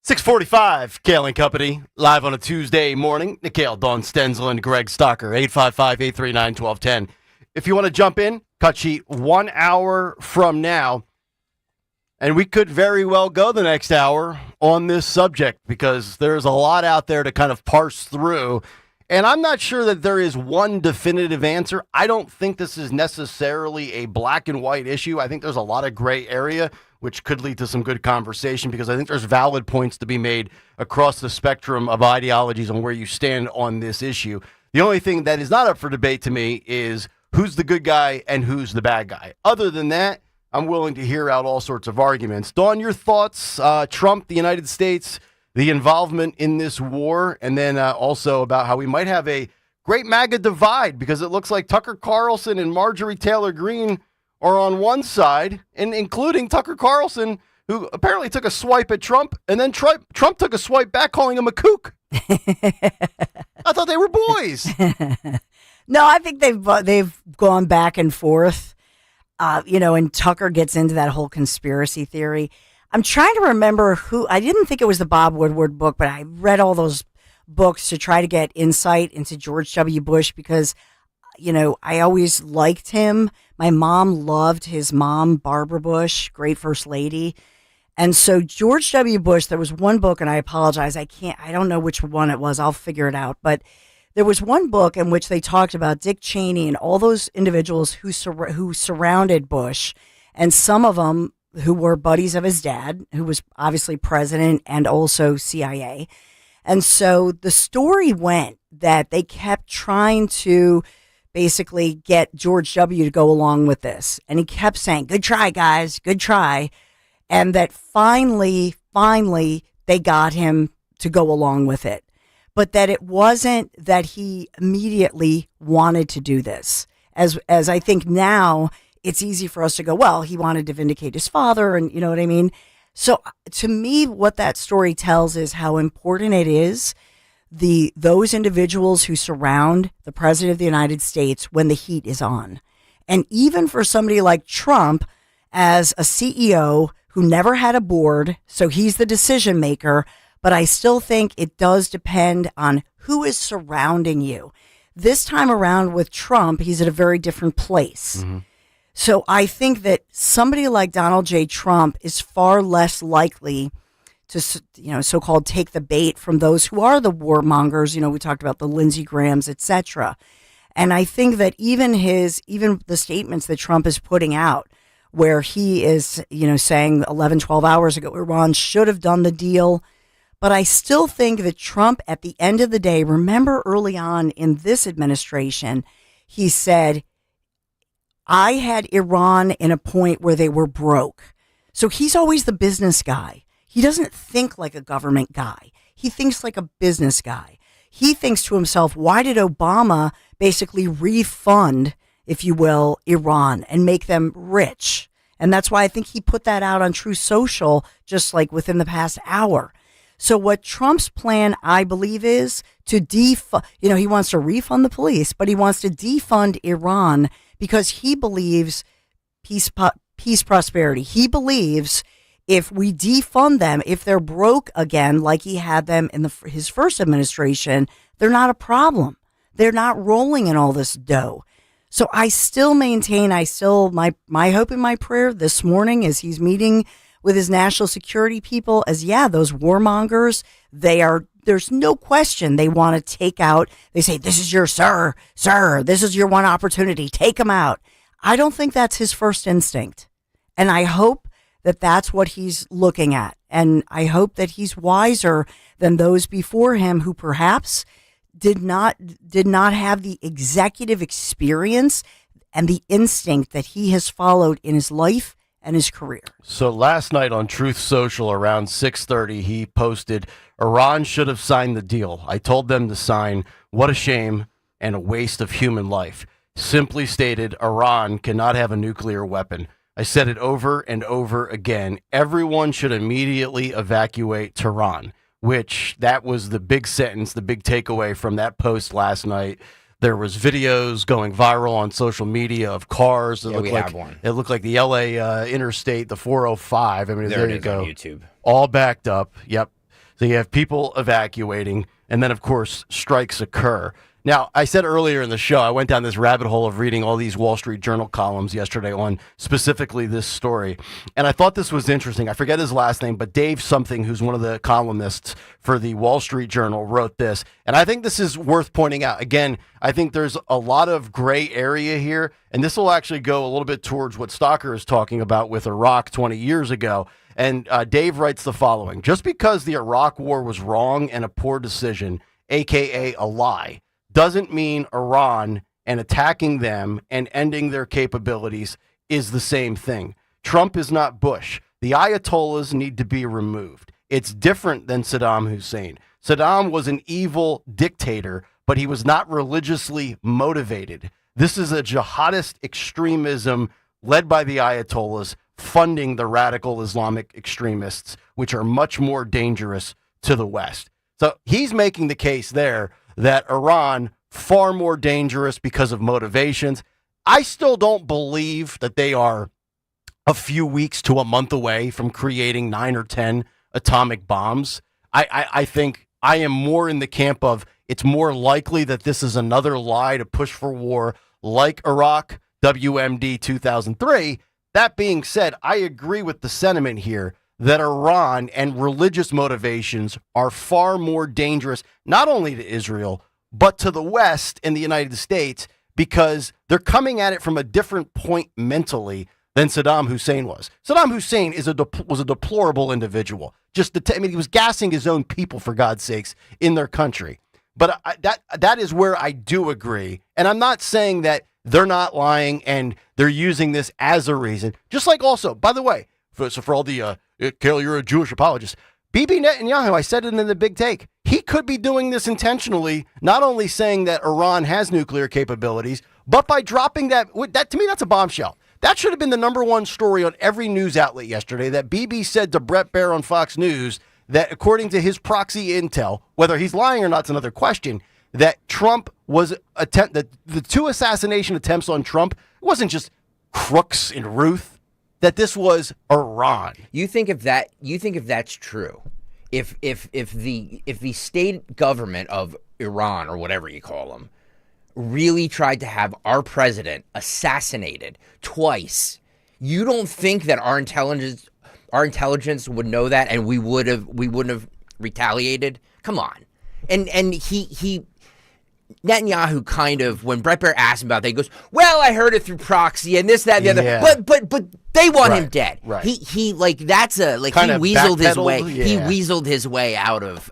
.645, Kayal and Company, live on a Tuesday morning. Kayal, Dawn Stenzel, and Greg Stocker, 855-839-1210. If you want to jump in, cut sheet 1 hour from now, and we could very well go the next hour on this subject because there's a lot out there to kind of parse through, and I'm not sure that there is one definitive answer. I don't think this is necessarily a black and white issue. I think there's a lot of gray area, which could lead to some good conversation because I think there's valid points to be made across the spectrum of ideologies on where you stand on this issue. The only thing that is not up for debate to me is who's the good guy and who's the bad guy. Other than that, I'm willing to hear out all sorts of arguments. Dawn, your thoughts, Trump, the United States, the involvement in this war, and then also about how we might have a great MAGA divide because it looks like Tucker Carlson and Marjorie Taylor Greene are on one side, and including Tucker Carlson, who apparently took a swipe at Trump, and then Trump took a swipe back, calling him a kook. I thought they were boys. No, I think they've gone back and forth, and Tucker gets into that whole conspiracy theory. I'm trying to remember who, I didn't think it was the Bob Woodward book, but I read all those books to try to get insight into George W. Bush because I always liked him. My mom loved his mom, Barbara Bush, great first lady. And so George W. Bush, there was one book, and I apologize, I don't know which one it was. I'll figure it out. But there was one book in which they talked about Dick Cheney and all those individuals who surrounded Bush, and some of them who were buddies of his dad, who was obviously president and also CIA. And so the story went that they kept trying to basically get George W. to go along with this. And he kept saying, good try, guys, good try. And that finally, they got him to go along with it. But that it wasn't that he immediately wanted to do this. As I think now, it's easy for us to go, well, he wanted to vindicate his father, and you know what I mean? So to me, what that story tells is how important it is those individuals who surround the president of the United States when the heat is on. And even for somebody like Trump, as a CEO who never had a board, so he's the decision maker, but I still think it does depend on who is surrounding you. This time around with Trump, he's at a very different place. Mm-hmm. So I think that somebody like Donald J. Trump is far less likely to, so-called take the bait from those who are the warmongers. We talked about the Lindsey Grahams, etc. And I think that even the statements that Trump is putting out, where he is, saying 11, 12 hours ago, Iran should have done the deal. But I still think that Trump, at the end of the day, remember early on in this administration, he said, I had Iran in a point where they were broke. So he's always the business guy. He doesn't think like a government guy. He thinks like a business guy. He thinks to himself, why did Obama basically refund, if you will, Iran and make them rich? And that's why I think he put that out on True Social just like within the past hour. So what Trump's plan, I believe, is to defund, he wants to refund the police, but he wants to defund Iran because he believes peace, prosperity. He believes if we defund them, if they're broke again, like he had them in his first administration, they're not a problem. They're not rolling in all this dough. So I still maintain, my hope and my prayer this morning as he's meeting with his national security people as, those warmongers, there's no question they want to take out, they say, this is your sir, this is your one opportunity, take him out. I don't think that's his first instinct. And I hope that that's what he's looking at. And I hope that he's wiser than those before him who perhaps did not have the executive experience and the instinct that he has followed in his life and his career. So last night on Truth Social around 6:30, he posted, Iran should have signed the deal. I told them to sign. What a shame and a waste of human life. Simply stated, Iran cannot have a nuclear weapon. I said it over and over again. Everyone should immediately evacuate Tehran, which that was the big sentence, the big takeaway from that post last night. There was videos going viral on social media of cars. We have one. It looked like the LA interstate, the 405. I mean, there you go. On YouTube. All backed up. Yep. So you have people evacuating, and then, of course, strikes occur. Now, I said earlier in the show, I went down this rabbit hole of reading all these Wall Street Journal columns yesterday on specifically this story. And I thought this was interesting. I forget his last name, but Dave something, who's one of the columnists for the Wall Street Journal, wrote this. And I think this is worth pointing out. Again, I think there's a lot of gray area here. And this will actually go a little bit towards what Stalker is talking about with Iraq 20 years ago. And Dave writes the following. Just because the Iraq war was wrong and a poor decision, a.k.a. a lie, doesn't mean Iran and attacking them and ending their capabilities is the same thing. Trump is not Bush. The Ayatollahs need to be removed. It's different than Saddam Hussein. Saddam was an evil dictator, but he was not religiously motivated. This is a jihadist extremism led by the Ayatollahs, funding the radical Islamic extremists, which are much more dangerous to the West. So he's making the case there that Iran, far more dangerous because of motivations. I still don't believe that they are a few weeks to a month away from creating 9 or 10 atomic bombs. I think I am more in the camp of it's more likely that this is another lie to push for war like Iraq, WMD 2003. That being said, I agree with the sentiment here that Iran and religious motivations are far more dangerous, not only to Israel, but to the West and the United States, because they're coming at it from a different point mentally than Saddam Hussein was. Saddam Hussein was a deplorable individual. He was gassing his own people, for God's sakes, in their country. But that is where I do agree. And I'm not saying that they're not lying and they're using this as a reason. Just like also, by the way, for all the Kayal, you're a Jewish apologist. Bibi Netanyahu, I said it in the big take. He could be doing this intentionally, not only saying that Iran has nuclear capabilities, but by dropping that to me, that's a bombshell. That should have been the number one story on every news outlet yesterday, that Bibi said to Brett Baer on Fox News that according to his proxy intel, whether he's lying or not is another question, that Trump was that the 2 assassination attempts on Trump wasn't just crooks in Ruth. That this was Iran. You think if that's true, if the state government of Iran or whatever you call them really tried to have our president assassinated twice, you don't think that our intelligence would know that and we wouldn't have retaliated? Come on. And he Netanyahu kind of, when Brett Baier asked him about that, he goes, "Well, I heard it through proxy and this, that, and the other." Yeah. But they want him Right, dead. right. He like that's a like Kind he of weaseled his way. backpedaled, He yeah. weaseled his way out of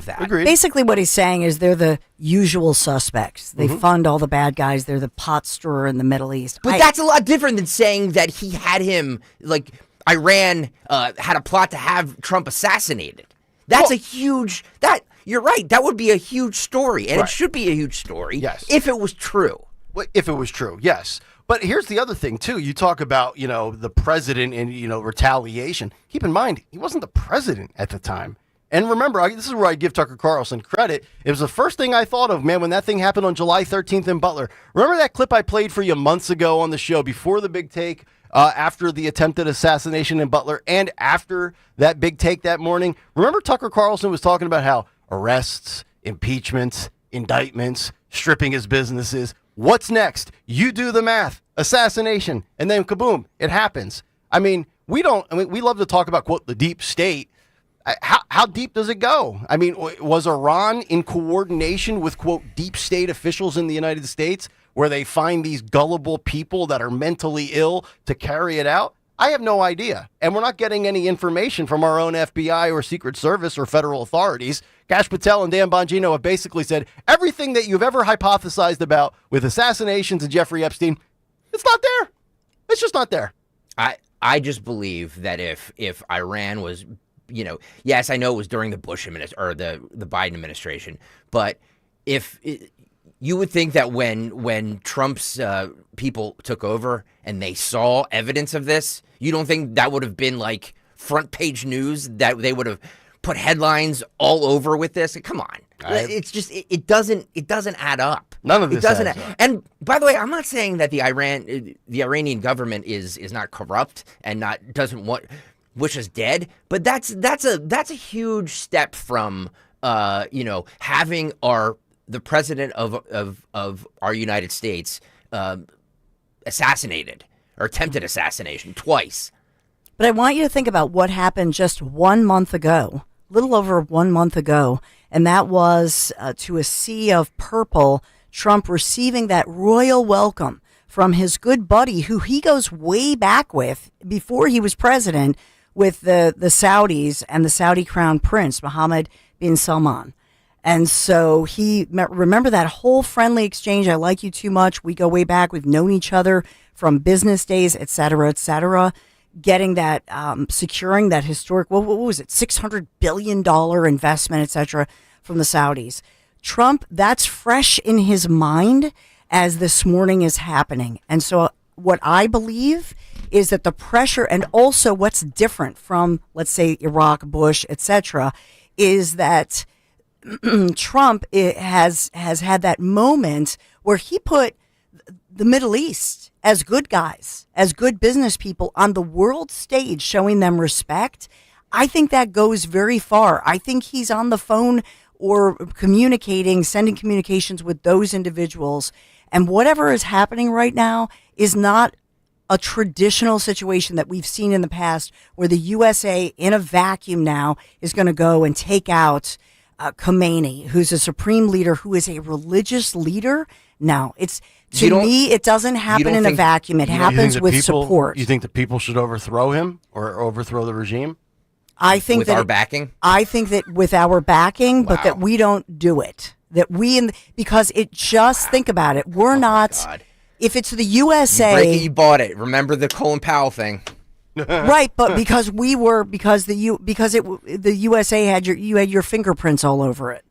that. Agreed. Basically, what he's saying is they're the usual suspects. They fund all the bad guys. They're the pot stirrer in the Middle East. But that's a lot different than saying that he had him, like, Iran had a plot to have Trump assassinated. That's a huge, you're right, that would be a huge story, and Right. it should be a huge story Yes. if it was true. Well, if it was true, yes. But here's the other thing, too. You talk about, the president and, retaliation. Keep in mind, he wasn't the president at the time. And remember, this is where I give Tucker Carlson credit. It was the first thing I thought of, man, when that thing happened on July 13th in Butler. Remember that clip I played for you months ago on the show before the big take, after the attempted assassination in Butler and after that big take that morning? Remember Tucker Carlson was talking about how arrests, impeachments, indictments, stripping his businesses. What's next? You do the math. Assassination. And then kaboom, it happens. I mean, we love to talk about, quote, the deep state. How deep does it go? I mean, was Iran in coordination with, quote, deep state officials in the United States where they find these gullible people that are mentally ill to carry it out? I have no idea. And we're not getting any information from our own FBI or Secret Service or federal authorities. Kash Patel and Dan Bongino have basically said everything that you've ever hypothesized about with assassinations and Jeffrey Epstein, it's not there. It's just not there. I just believe that if Iran was, yes, I know it was during the Bush or the Biden administration, but you would think that when Trump's people took over and they saw evidence of this, you don't think that would have been like front page news, that they would have put headlines all over with this? Come on. It's just it doesn't add up. None of this doesn't adds up. And by the way, I'm not saying that the Iranian government is not corrupt and doesn't want wish us dead, but that's a huge step from having the president of our United States assassinated or attempted assassination twice. But I want you to think about what happened just 1 month ago, a little over 1 month ago, and that was to a sea of purple, Trump receiving that royal welcome from his good buddy, who he goes way back with before he was president, with the Saudis and the Saudi crown prince, Mohammed bin Salman. And so remember that whole friendly exchange, I like you too much, we go way back, we've known each other from business days, et cetera, getting that, securing that historic, what was it, $600 billion investment, et cetera, from the Saudis. Trump, that's fresh in his mind as this morning is happening. And so what I believe is that the pressure, and also what's different from, let's say, Iraq, Bush, et cetera, is that Trump has had that moment where he put the Middle East as good guys, as good business people on the world stage, showing them respect. I think that goes very far. I think he's on the phone or sending communications with those individuals. And whatever is happening right now is not a traditional situation that we've seen in the past, where the USA in a vacuum now is going to go and take out Khomeini, who's a supreme leader, who is a religious leader. No, to me, it doesn't happen in a vacuum. It happens with support. You think the people should overthrow him or overthrow the regime? I think with our backing? I think that with our backing, but that we don't do it. Because it just, think about it. We're not, if it's the USA. You bought it. Remember the Colin Powell thing. Right, but because the USA had your fingerprints all over it.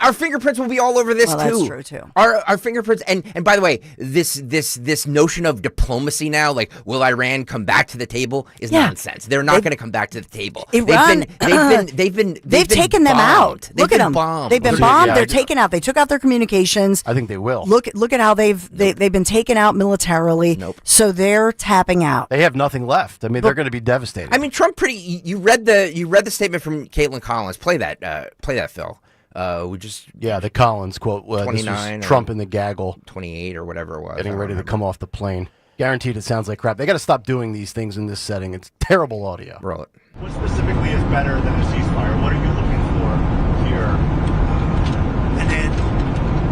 Our fingerprints will be all over this too. That's true too. Our fingerprints, and by the way, this notion of diplomacy now, like, will Iran come back to the table, is nonsense. They're not going to come back to the table. Iran, they've taken them out. Look at them. Bombed. They've been bombed. They're taken out. They took out their communications. I think they will. Look at how they've been taken out militarily. Nope. So they're tapping out. They have nothing left. I mean, they're going to be devastated. I mean, Trump you read the statement from Caitlin Collins. Play that, Phil. The Collins quote. 29, Trump in the gaggle. 28 or whatever it was. Getting ready to come off the plane. Guaranteed it sounds like crap. They got to stop doing these things in this setting. It's terrible audio. Roll it. What specifically is better than a ceasefire? What are you looking for here? And then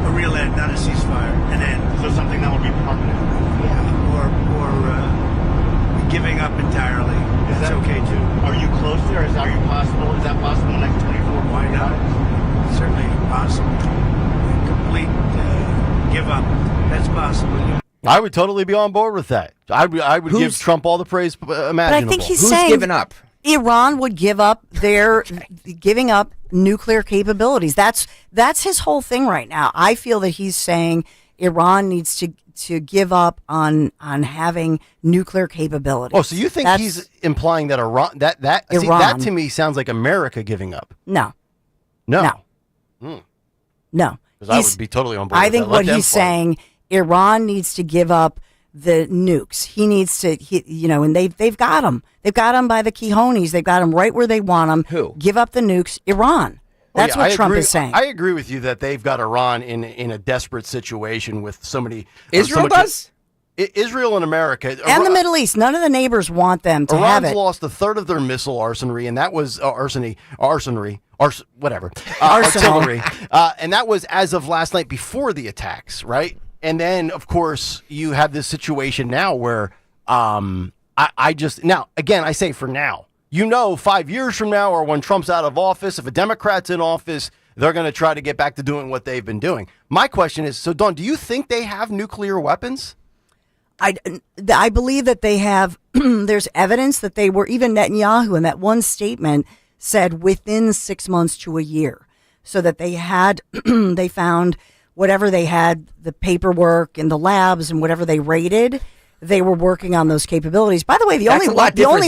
a real not a ceasefire, and then so something that will be permanent. Yeah, or giving up entirely. Is that okay too? Are you close there? Is that possible? Is that possible in the next 24? Why not? Certainly possible. Complete give up. That's possible. I would totally be on board with that. I would give Trump all the praise imaginable. But I think he's Who's saying giving up? Iran would give up giving up nuclear capabilities. That's his whole thing right now. I feel that he's saying Iran needs to give up on having nuclear capabilities. Oh, so you think he's implying that Iran that to me sounds like America giving up? No. No. No. Because I would be totally on board. I with think that. what Let he's them fight. saying, Iran needs to give up the nukes. He needs to, and they've got them. They've got them by the Kihonis. They've got them right where they want them. Who? Give up the nukes. Iran. That's what Trump is saying. I agree with you that they've got Iran in a desperate situation with so many. Israel does? Israel and America. And the Middle East. None of the neighbors want them to have Iran's it. lost a third of their missile arsenal, and that was artillery. And that was as of last night before the attacks, right? And then, of course, you have this situation now where I say for now, 5 years from now or when Trump's out of office, if a Democrat's in office, they're going to try to get back to doing what they've been doing. My question is, so Dawn, do you think they have nuclear weapons? I believe that they have. There's evidence that they were, even Netanyahu in that one statement said within 6 months to a year, so that they had, they found whatever they had, the paperwork and the labs and whatever they rated, they were working on those capabilities. By the way, the only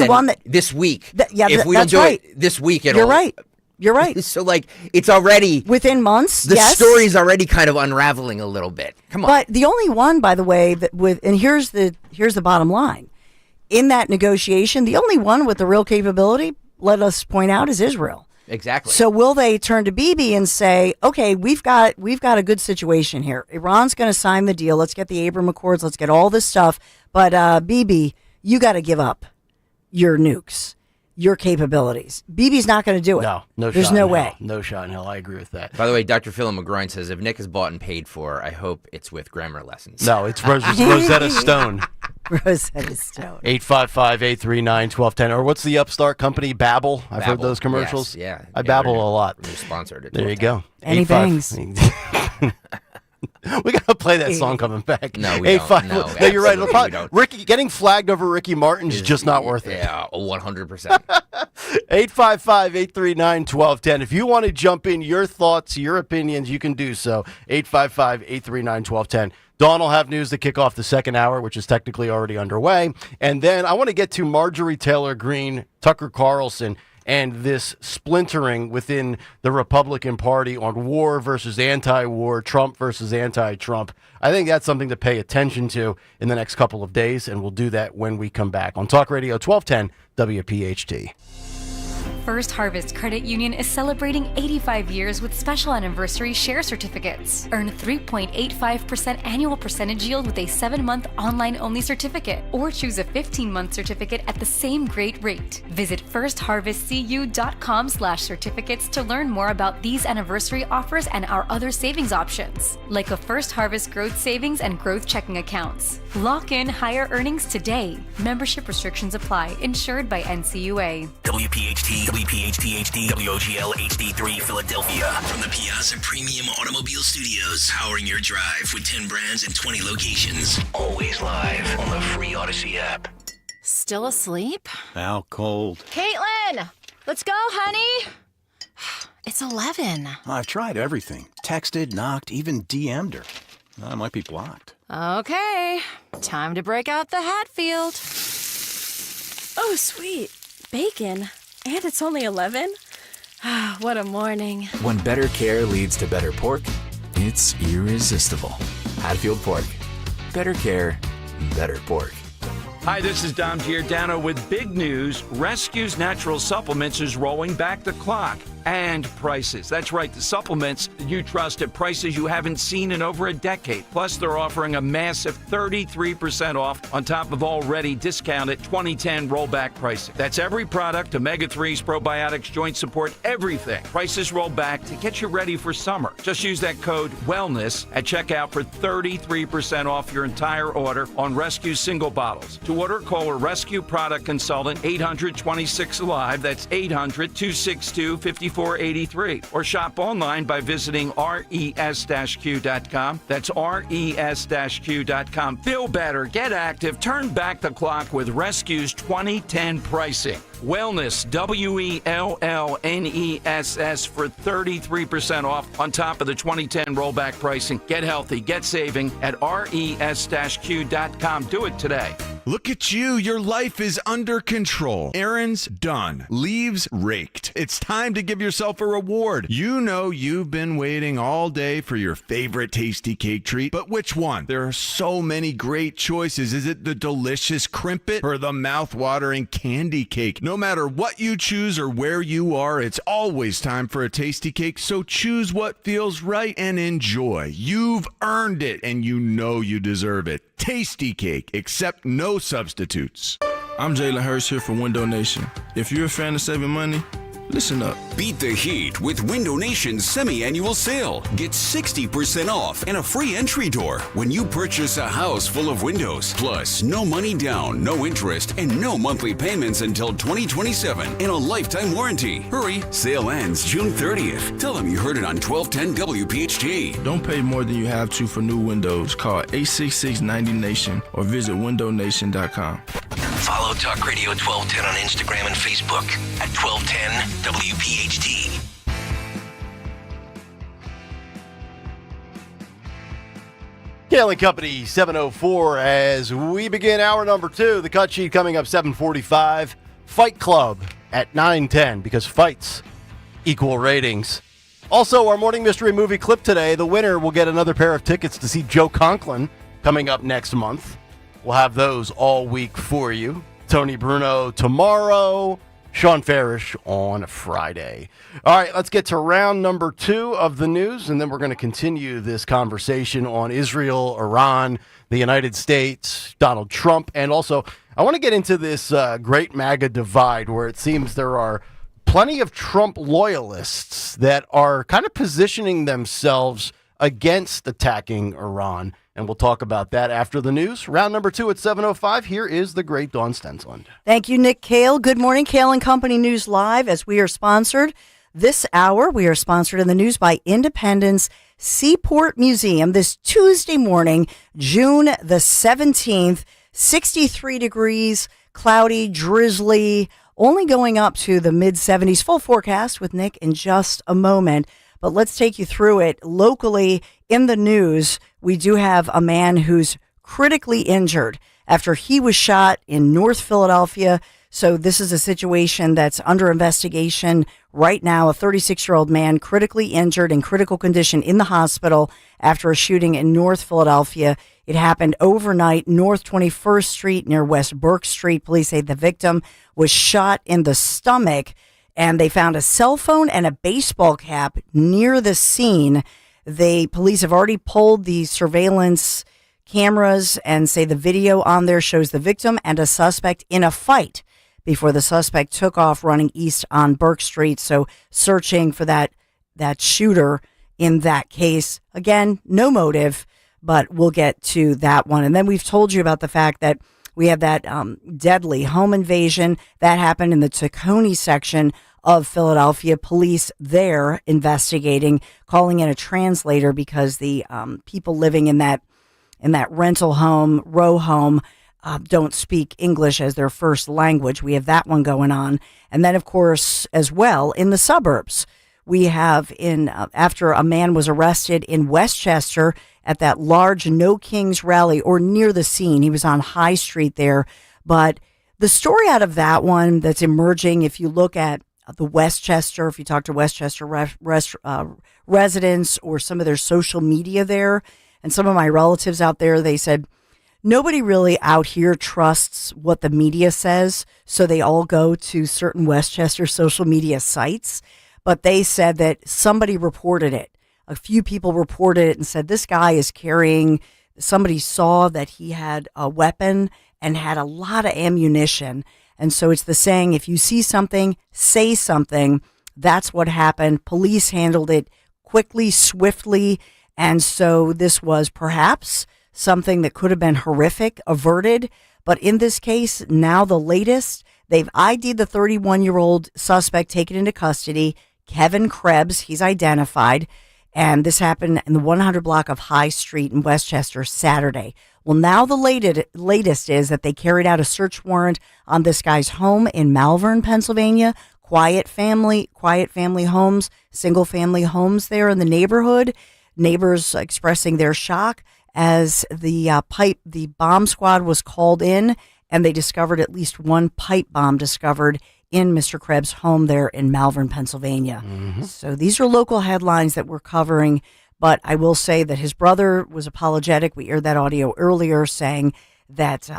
one that this week. If we don't do it this week, You're right. You're right. So it's already within months. The story's already kind of unraveling a little bit. Come on. But the only one, by the way, and here's the bottom line. In that negotiation, the only one with the real capability, let us point out, is Israel. Exactly. So will they turn to Bibi and say, okay, we've got a good situation here. Iran's going to sign the deal. Let's get the Abraham Accords. Let's get all this stuff. But Bibi, you got to give up your nukes, your capabilities. Bibi's not going to do it. No, There's shot no in way. hell. No shot in hell. I agree with that. By the way, Dr. Phil McGroin says, if Nick is bought and paid for, I hope it's with grammar lessons. No, it's Rosetta Stone. Rosetta Stone. 855-839-1210. Or what's the upstart company? Babbel. I've heard those commercials. Yes, I babble a lot. We're sponsored at There you go. And he bangs. We got to play that song coming back. No, we don't. No, you're right. we don't. Ricky getting flagged over Ricky Martin's just not worth it. Yeah, 100%. 855-839-1210. If you want to jump in your thoughts, your opinions, you can do so. 855-839-1210. Dawn will have news to kick off the second hour, which is technically already underway. And then I want to get to Marjorie Taylor Greene, Tucker Carlson, and this splintering within the Republican Party on war versus anti-war, Trump versus anti-Trump. I think that's something to pay attention to in the next couple of days, and we'll do that when we come back on Talk Radio 1210 WPHT. First Harvest Credit Union is celebrating 85 years with special anniversary share certificates. Earn 3.85% annual percentage yield with a 7-month online-only certificate, or choose a 15-month certificate at the same great rate. Visit firstharvestcu.com/certificates to learn more about these anniversary offers and our other savings options, like a First Harvest Growth Savings and Growth Checking accounts. Lock in higher earnings today. Membership restrictions apply. Insured by NCUA. WPHT, WPHT HD, WOGL HD3 Philadelphia. From the Piazza Premium Automobile Studios, powering your drive with 10 brands and 20 locations. Always live on the free Odyssey app. Still asleep? How cold. Caitlin! Let's go, honey! It's 11. I've tried everything. Texted, knocked, even DM'd her. I might be blocked. Okay, time to break out the Hatfield. Oh, sweet. Bacon. And it's only 11? What a morning. When better care leads to better pork, it's irresistible. Hatfield Pork. Better care, better pork. Hi, this is Dom Giordano with big news. Rescue's Natural Supplements is rolling back the clock. and prices. That's right, the supplements you trust at prices you haven't seen in over a decade. Plus, they're offering a massive 33% off on top of already discounted 2010 rollback pricing. That's every product, omega-3s, probiotics, joint support, everything. Prices roll back to get you ready for summer. Just use that code WELLNESS at checkout for 33% off your entire order on Rescue single bottles. To order, call a Rescue product consultant 800-26-ALIVE. That's 800-262-5483. Or shop online by visiting res-q.com. That's res-q.com. Feel better, get active, turn back the clock with Rescue's 2010 pricing. Wellness, WELLNESS, for 33% off on top of the 2010 rollback pricing. Get healthy, get saving at res-q.com. Do it today. Look at you. Your life is under control. Errands done. Leaves raked. It's time to give yourself a reward. You know you've been waiting all day for your favorite tasty cake treat, but which one? There are so many great choices. Is it the delicious crimpet or the mouth-watering candy cake? No matter what you choose or where you are, it's always time for a tasty cake, so choose what feels right and enjoy. You've earned it, and you know you deserve it. Tasty cake, accept no substitutes. I'm Jalen Hurst here for Window Nation. If you're a fan of saving money, listen up. Beat the heat with Window Nation's semi-annual sale. Get 60% off and a free entry door when you purchase a house full of windows. Plus, no money down, no interest, and no monthly payments until 2027 and a lifetime warranty. Hurry, sale ends June 30th. Tell them you heard it on 1210 WPHT. Don't pay more than you have to for new windows. Call 866-90-NATION or visit windownation.com. Follow Talk Radio 1210 on Instagram and Facebook at 1210 WPHT. Kayal and Company, 7:04 as we begin hour number 2. The cut sheet coming up 7:45. Fight Club at 9:10 because fights equal ratings. Also, our morning mystery movie clip today. The winner will get another pair of tickets to see Joe Conklin coming up next month. We'll have those all week for you. Tony Bruno tomorrow. Sean Farish on Friday. All right, let's get to round number 2 of the news, and then we're going to continue this conversation on Israel, Iran, the United States, Donald Trump, and also I want to get into this great MAGA divide where it seems there are plenty of Trump loyalists that are kind of positioning themselves against attacking Iran. And we'll talk about that after the news. Round number 2 at 7:05. Here is the great Dawn Stensland. Thank you, Nick Kayal. Good morning, Kayal and Company News Live. As we are sponsored this hour, we are sponsored in the news by Independence Seaport Museum this Tuesday morning, June the 17th, 63 degrees, cloudy, drizzly, only going up to the mid-70s. Full forecast with Nick in just a moment. But let's take you through it. Locally in the news, we do have a man who's critically injured after he was shot in North Philadelphia. So this is a situation that's under investigation right now. A 36-year-old man critically injured in critical condition in the hospital after a shooting in North Philadelphia. It happened overnight, North 21st Street near West Burke Street. Police say the victim was shot in the stomach, and they found a cell phone and a baseball cap near the scene. Police have already pulled the surveillance cameras and say the video on there shows the victim and a suspect in a fight before the suspect took off running east on Burke Street. So searching for that shooter in that case. Again, no motive, but we'll get to that one. And then we've told you about the fact that we have that deadly home invasion that happened in the Tacony section of Philadelphia. Police there investigating, calling in a translator because the people living in that rental home, row home, don't speak English as their first language. We have that one going on. And then, of course, as well, in the suburbs, we have after a man was arrested in Westchester at that large No Kings rally or near the scene. He was on High Street there. But the story out of that one that's emerging, if you look at the Westchester, if you talk to Westchester residents or some of their social media there, and some of my relatives out there, they said, nobody really out here trusts what the media says, so they all go to certain Westchester social media sites. but they said that somebody reported it. A few people reported it and said this guy is carrying, somebody saw that he had a weapon and had a lot of ammunition. And so it's the saying, if you see something, say something. That's what happened. Police handled it quickly, swiftly. And so this was perhaps something that could have been horrific, averted. But in this case, now the latest, they've ID'd the 31-year-old suspect taken into custody, Kevin Krebs. He's identified. And this happened in the 100 block of High Street in Westchester Saturday. Well, now the latest is that they carried out a search warrant on this guy's home in Malvern, Pennsylvania. Quiet family homes, single family homes there in the neighborhood. Neighbors expressing their shock as the bomb squad was called in, and they discovered at least one pipe bomb discovered in Mr. Krebs' home there in Malvern, Pennsylvania. So these are local headlines that we're covering, but I will say that his brother was apologetic. We aired that audio earlier saying that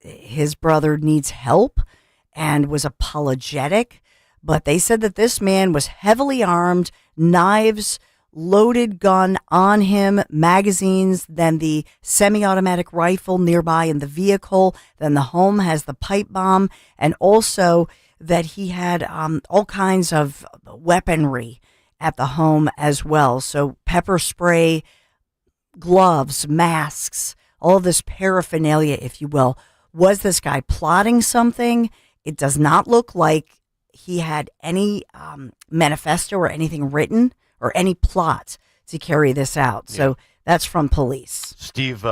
his brother needs help and was apologetic, but they said that this man was heavily armed, knives, loaded gun on him, magazines, then the semi-automatic rifle nearby in the vehicle, then the home has the pipe bomb, and also that he had all kinds of weaponry at the home as well. So pepper spray, gloves, masks, all of this paraphernalia, if you will. Was this guy plotting something? It does not look like he had any manifesto or anything written or any plot to carry this out. So that's from police. Steve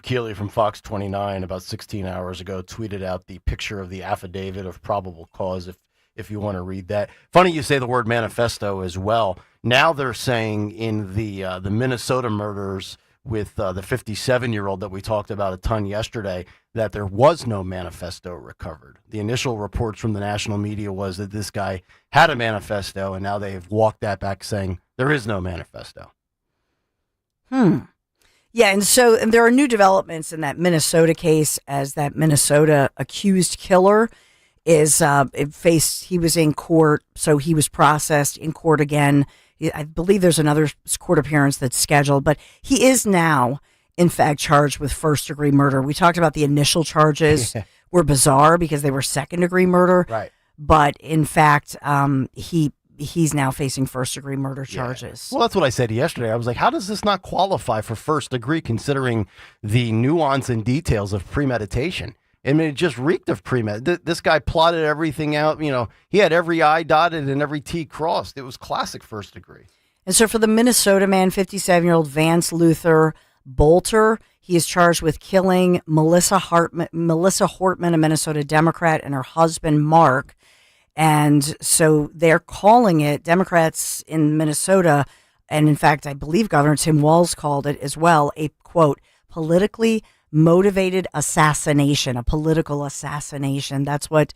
Keeley from Fox 29 about 16 hours ago tweeted out the picture of the affidavit of probable cause if you want to read that. Funny you say the word manifesto as well. Now they're saying in the Minnesota murders with the 57-year-old that we talked about a ton yesterday, that there was no manifesto recovered. The initial reports from the national media was that this guy had a manifesto, and now they've walked that back saying there is no manifesto. Yeah, and there are new developments in that Minnesota case as that Minnesota accused killer is he was in court, so he was processed in court again. I believe there's another court appearance that's scheduled, but he is now, in fact, charged with first-degree murder. We talked about the initial charges were bizarre because they were second-degree murder. Right. But, in fact, he's now facing first-degree murder charges. Well, that's what I said yesterday. I was like, how does this not qualify for first degree considering the nuance and details of premeditation? I mean, it just reeked of This guy plotted everything out. You know, he had every I dotted and every T crossed. It was classic first degree. And so for the Minnesota man, 57-year-old Vance Luther Bolter, he is charged with killing Melissa Hortman, a Minnesota Democrat, and her husband, Mark. And so they're calling it, Democrats in Minnesota, and in fact, I believe Governor Tim Walz called it as well, a, quote, politically motivated assassination, a political assassination. That's what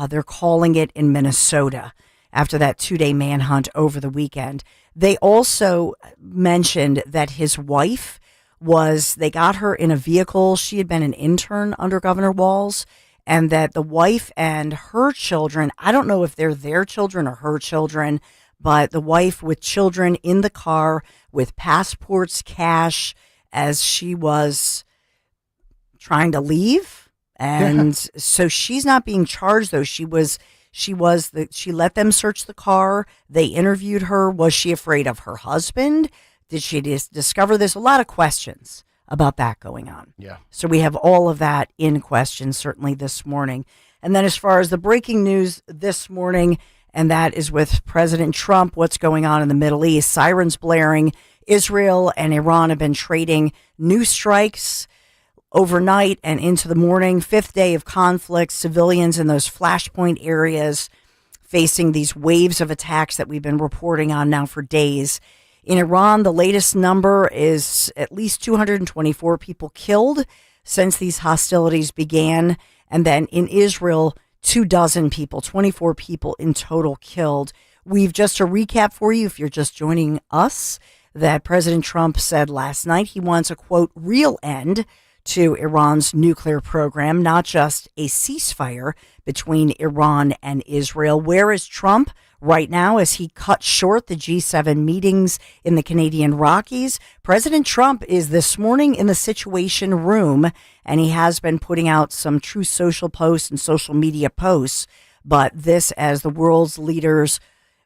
they're calling it in Minnesota after that 2-day manhunt over the weekend. They also mentioned that his wife they got her in a vehicle. She had been an intern under Governor Walz, and that the wife and her children, I don't know if they're their children or her children, but the wife with children in the car with passports, cash, as she was trying to leave. And so she's not being charged, though. She let them search the car. They interviewed her. Was she afraid of her husband? Did she discover this? A lot of questions about that going on. Yeah. So we have all of that in question, certainly this morning. And then as far as the breaking news this morning, and that is with President Trump, what's going on in the Middle East, sirens blaring. Israel and Iran have been trading new strikes overnight and into the morning. 5th day of conflict, civilians in those flashpoint areas facing these waves of attacks that we've been reporting on now for days. In Iran, the latest number is at least 224 people killed since these hostilities began. And then in Israel, 24 people, 24 people in total killed. We've just a recap for you, if you're just joining us, that President Trump said last night he wants a, quote, real end to Iran's nuclear program, not just a ceasefire between Iran and Israel. Where is Trump right now as he cut short the G7 meetings in the Canadian Rockies. President Trump is this morning in the Situation Room, and he has been putting out some Truth Social posts and social media posts. But this as the world's leaders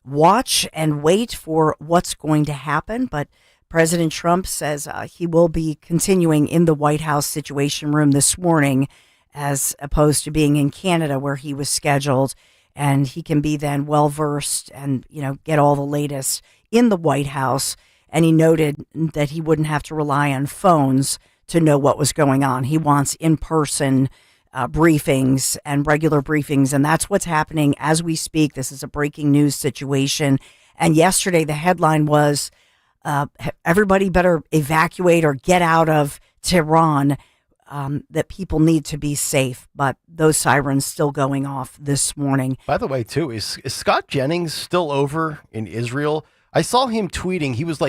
watch and wait for what's going to happen. But President Trump says he will be continuing in the White House Situation Room this morning, as opposed to being in Canada where he was scheduled. And he can be then well-versed and, get all the latest in the White House. And he noted that he wouldn't have to rely on phones to know what was going on. He wants in-person briefings and regular briefings. And that's what's happening as we speak. This is a breaking news situation. And yesterday the headline was, everybody better evacuate or get out of Tehran, that people need to be safe. But those sirens still going off this morning. By the way, too, is Scott Jennings still over in Israel? I saw him tweeting. He was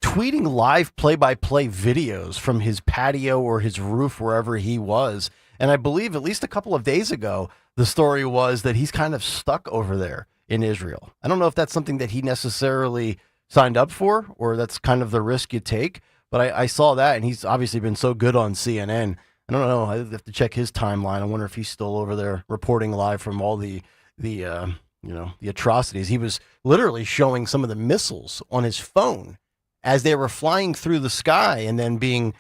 tweeting live play-by-play videos from his patio or his roof, wherever he was. And I believe at least a couple of days ago, the story was that he's kind of stuck over there in Israel. I don't know if that's something that he necessarily signed up for, or that's kind of the risk you take. But I saw that, and he's obviously been so good on CNN. I don't know. I have to check his timeline. I wonder if he's still over there reporting live from all the atrocities. He was literally showing some of the missiles on his phone as they were flying through the sky and then being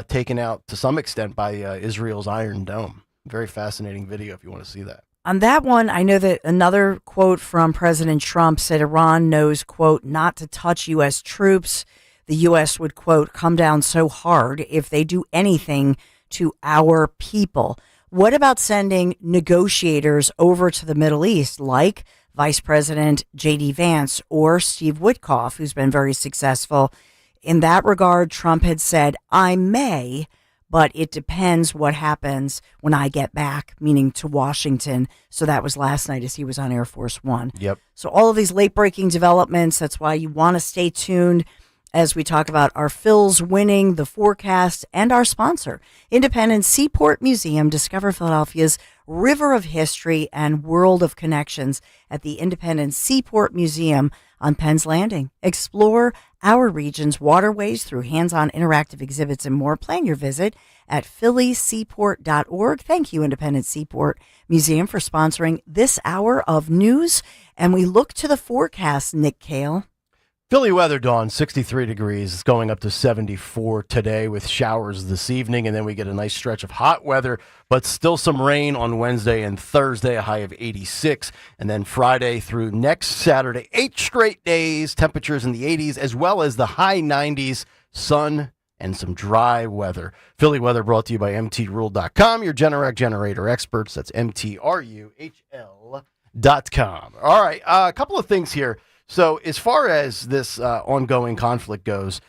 taken out to some extent by Israel's Iron Dome. Very fascinating video if you want to see that. On that one, I know that another quote from President Trump said Iran knows, quote, not to touch U.S. troops. The U.S. would, quote, come down so hard if they do anything to our people. What about sending negotiators over to the Middle East, like Vice President J.D. Vance or Steve Witkoff, who's been very successful? In that regard, Trump had said, I may, but it depends what happens when I get back, meaning to Washington. So that was last night as he was on Air Force One. Yep. So all of these late-breaking developments, that's why you want to stay tuned as we talk about our Phil's winning, the forecast, and our sponsor, Independent Seaport Museum. Discover Philadelphia's river of history and world of connections at the Independent Seaport Museum on Penn's Landing. Explore our region's waterways through hands-on interactive exhibits and more. Plan your visit at phillyseaport.org. Thank you, Independent Seaport Museum, for sponsoring this hour of news. And we look to the forecast, Nick Kayal. Philly weather, Dawn, 63 degrees. It's going up to 74 today with showers this evening, and then we get a nice stretch of hot weather, but still some rain on Wednesday and Thursday, a high of 86. And then Friday through next Saturday, 8 straight days, temperatures in the 80s, as well as the high 90s, sun and some dry weather. Philly weather brought to you by MTRule.com, your Generac generator experts. That's MTRUHL.com. All right, a couple of things here. So as far as this ongoing conflict goes,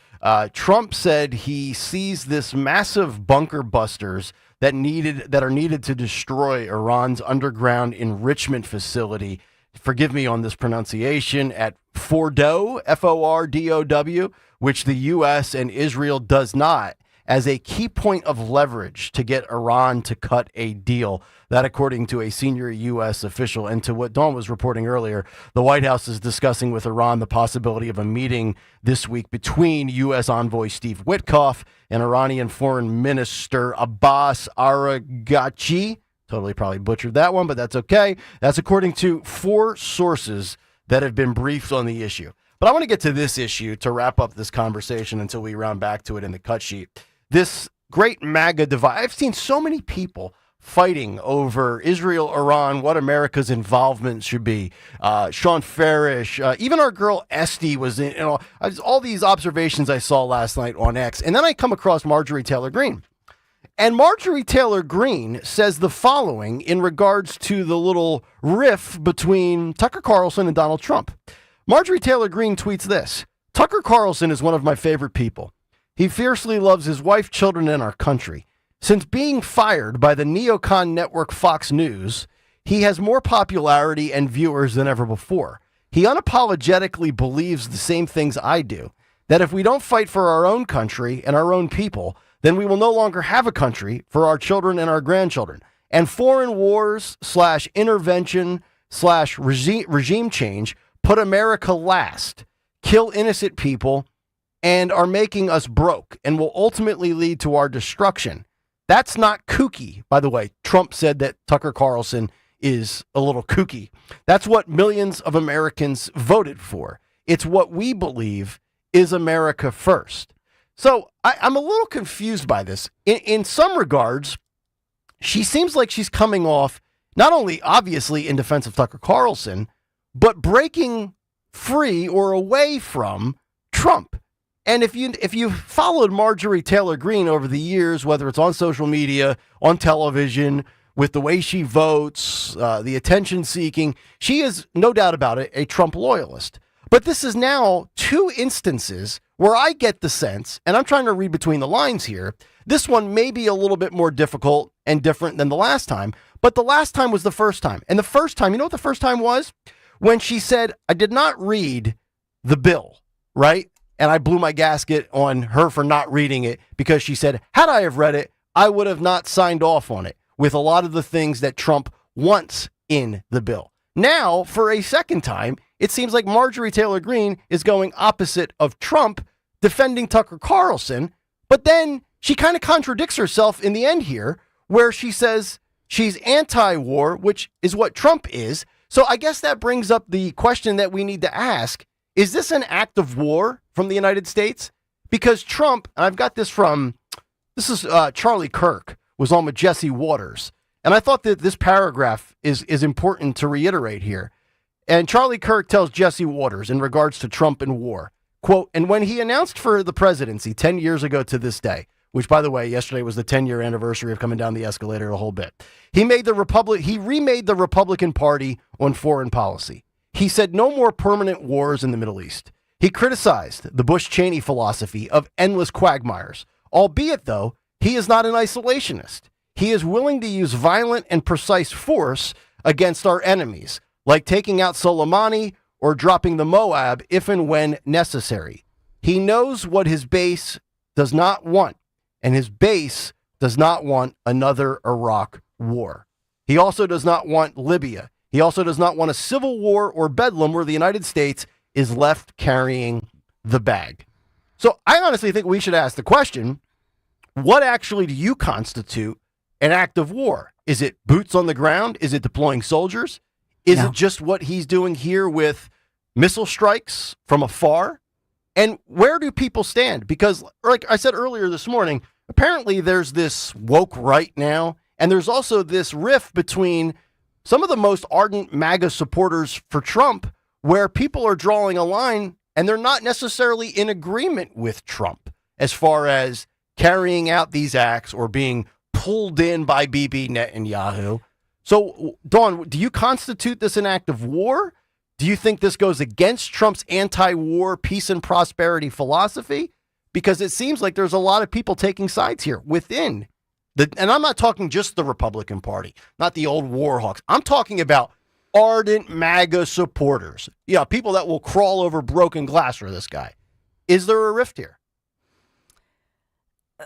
Trump said he sees this massive bunker busters that are needed to destroy Iran's underground enrichment facility. Forgive me on this pronunciation, at Fordow, Fordow, which the U.S. and Israel does not, as a key point of leverage to get Iran to cut a deal. That, according to a senior U.S. official. And to what Dawn was reporting earlier, the White House is discussing with Iran the possibility of a meeting this week between U.S. envoy Steve Witkoff and Iranian Foreign Minister Abbas Araghchi. Totally probably butchered that one, but that's okay. That's according to 4 sources that have been briefed on the issue. But I want to get to this issue to wrap up this conversation until we round back to it in the cut sheet. This great MAGA divide. I've seen so many people fighting over Israel, Iran, what America's involvement should be. Sean Farish, even our girl Esty was in, all these observations I saw last night on X. And then I come across Marjorie Taylor Greene. And Marjorie Taylor Greene says the following in regards to the little riff between Tucker Carlson and Donald Trump. Marjorie Taylor Greene tweets this: Tucker Carlson is one of my favorite people. He fiercely loves his wife, children, and our country. Since being fired by the neocon network Fox News, he has more popularity and viewers than ever before. He unapologetically believes the same things I do, that if we don't fight for our own country and our own people, then we will no longer have a country for our children and our grandchildren. And foreign wars / intervention / regime change put America last, kill innocent people, and are making us broke and will ultimately lead to our destruction. That's not kooky, by the way. Trump said that Tucker Carlson is a little kooky. That's what millions of Americans voted for. It's what we believe is America first. So I'm a little confused by this. In some regards, she seems like she's coming off not only obviously in defense of Tucker Carlson, but breaking free or away from Trump. And if you've followed Marjorie Taylor Greene over the years, whether it's on social media, on television, with the way she votes, the attention seeking, she is, no doubt about it, a Trump loyalist. But this is now two instances where I get the sense, and I'm trying to read between the lines here, this one may be a little bit more difficult and different than the last time, but the last time was the first time. And the first time, you know what the first time was? When she said, I did not read the bill, right? And I blew my gasket on her for not reading it because she said, had I have read it, I would have not signed off on it with a lot of the things that Trump wants in the bill. Now, for a second time, it seems like Marjorie Taylor Greene is going opposite of Trump, defending Tucker Carlson, but then she kind of contradicts herself in the end here, where she says she's anti-war, which is what Trump is. So I guess that brings up the question that we need to ask. Is this an act of war from the United States? Because Trump, and I've got this from, this is Charlie Kirk, was on with Jesse Waters. And I thought that this paragraph is important to reiterate here. And Charlie Kirk tells Jesse Waters in regards to Trump and war, quote, and when he announced for the presidency 10 years ago to this day, which, by the way, yesterday was the 10-year anniversary of coming down the escalator a whole bit, he remade the Republican Party on foreign policy. He said no more permanent wars in the Middle East. He criticized the Bush-Cheney philosophy of endless quagmires, albeit, though, he is not an isolationist. He is willing to use violent and precise force against our enemies, like taking out Soleimani or dropping the Moab if and when necessary. He knows what his base does not want, and his base does not want another Iraq war. He also does not want Libya. He also does not want a civil war or bedlam where the United States is left carrying the bag. So I honestly think we should ask the question, what actually do you constitute an act of war? Is it boots on the ground? Is it deploying soldiers? Is it just what he's doing here with missile strikes from afar? And where do people stand? Because like I said earlier this morning, apparently there's this woke right now, and there's also this rift between some of the most ardent MAGA supporters for Trump, where people are drawing a line and they're not necessarily in agreement with Trump as far as carrying out these acts or being pulled in by Bibi Netanyahu. So, Dawn, do you constitute this an act of war? Do you think this goes against Trump's anti-war peace and prosperity philosophy? Because it seems like there's a lot of people taking sides here within and I'm not talking just the Republican Party, not the old war hawks. I'm talking about ardent MAGA supporters. Yeah, people that will crawl over broken glass for this guy. Is there a rift here?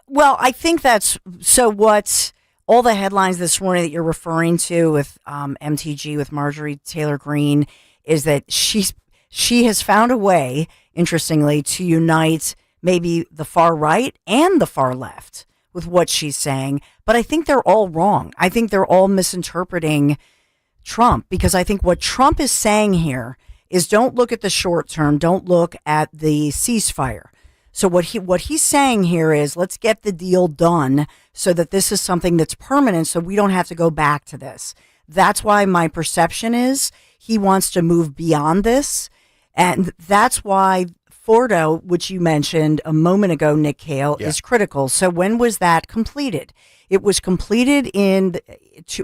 Well, I think that's so. What all the headlines this morning that you're referring to with MTG with Marjorie Taylor Greene is that she has found a way, interestingly, to unite maybe the far right and the far left with what she's saying. But I think they're all wrong. I think they're all misinterpreting Trump, because I think what Trump is saying here is don't look at the short term, don't look at the ceasefire. So what he's saying here is let's get the deal done so that this is something that's permanent, so we don't have to go back to this. That's why my perception is he wants to move beyond this. And that's why Fordo, which you mentioned a moment ago, Nick Kayal, is critical. So when was that completed? It was completed in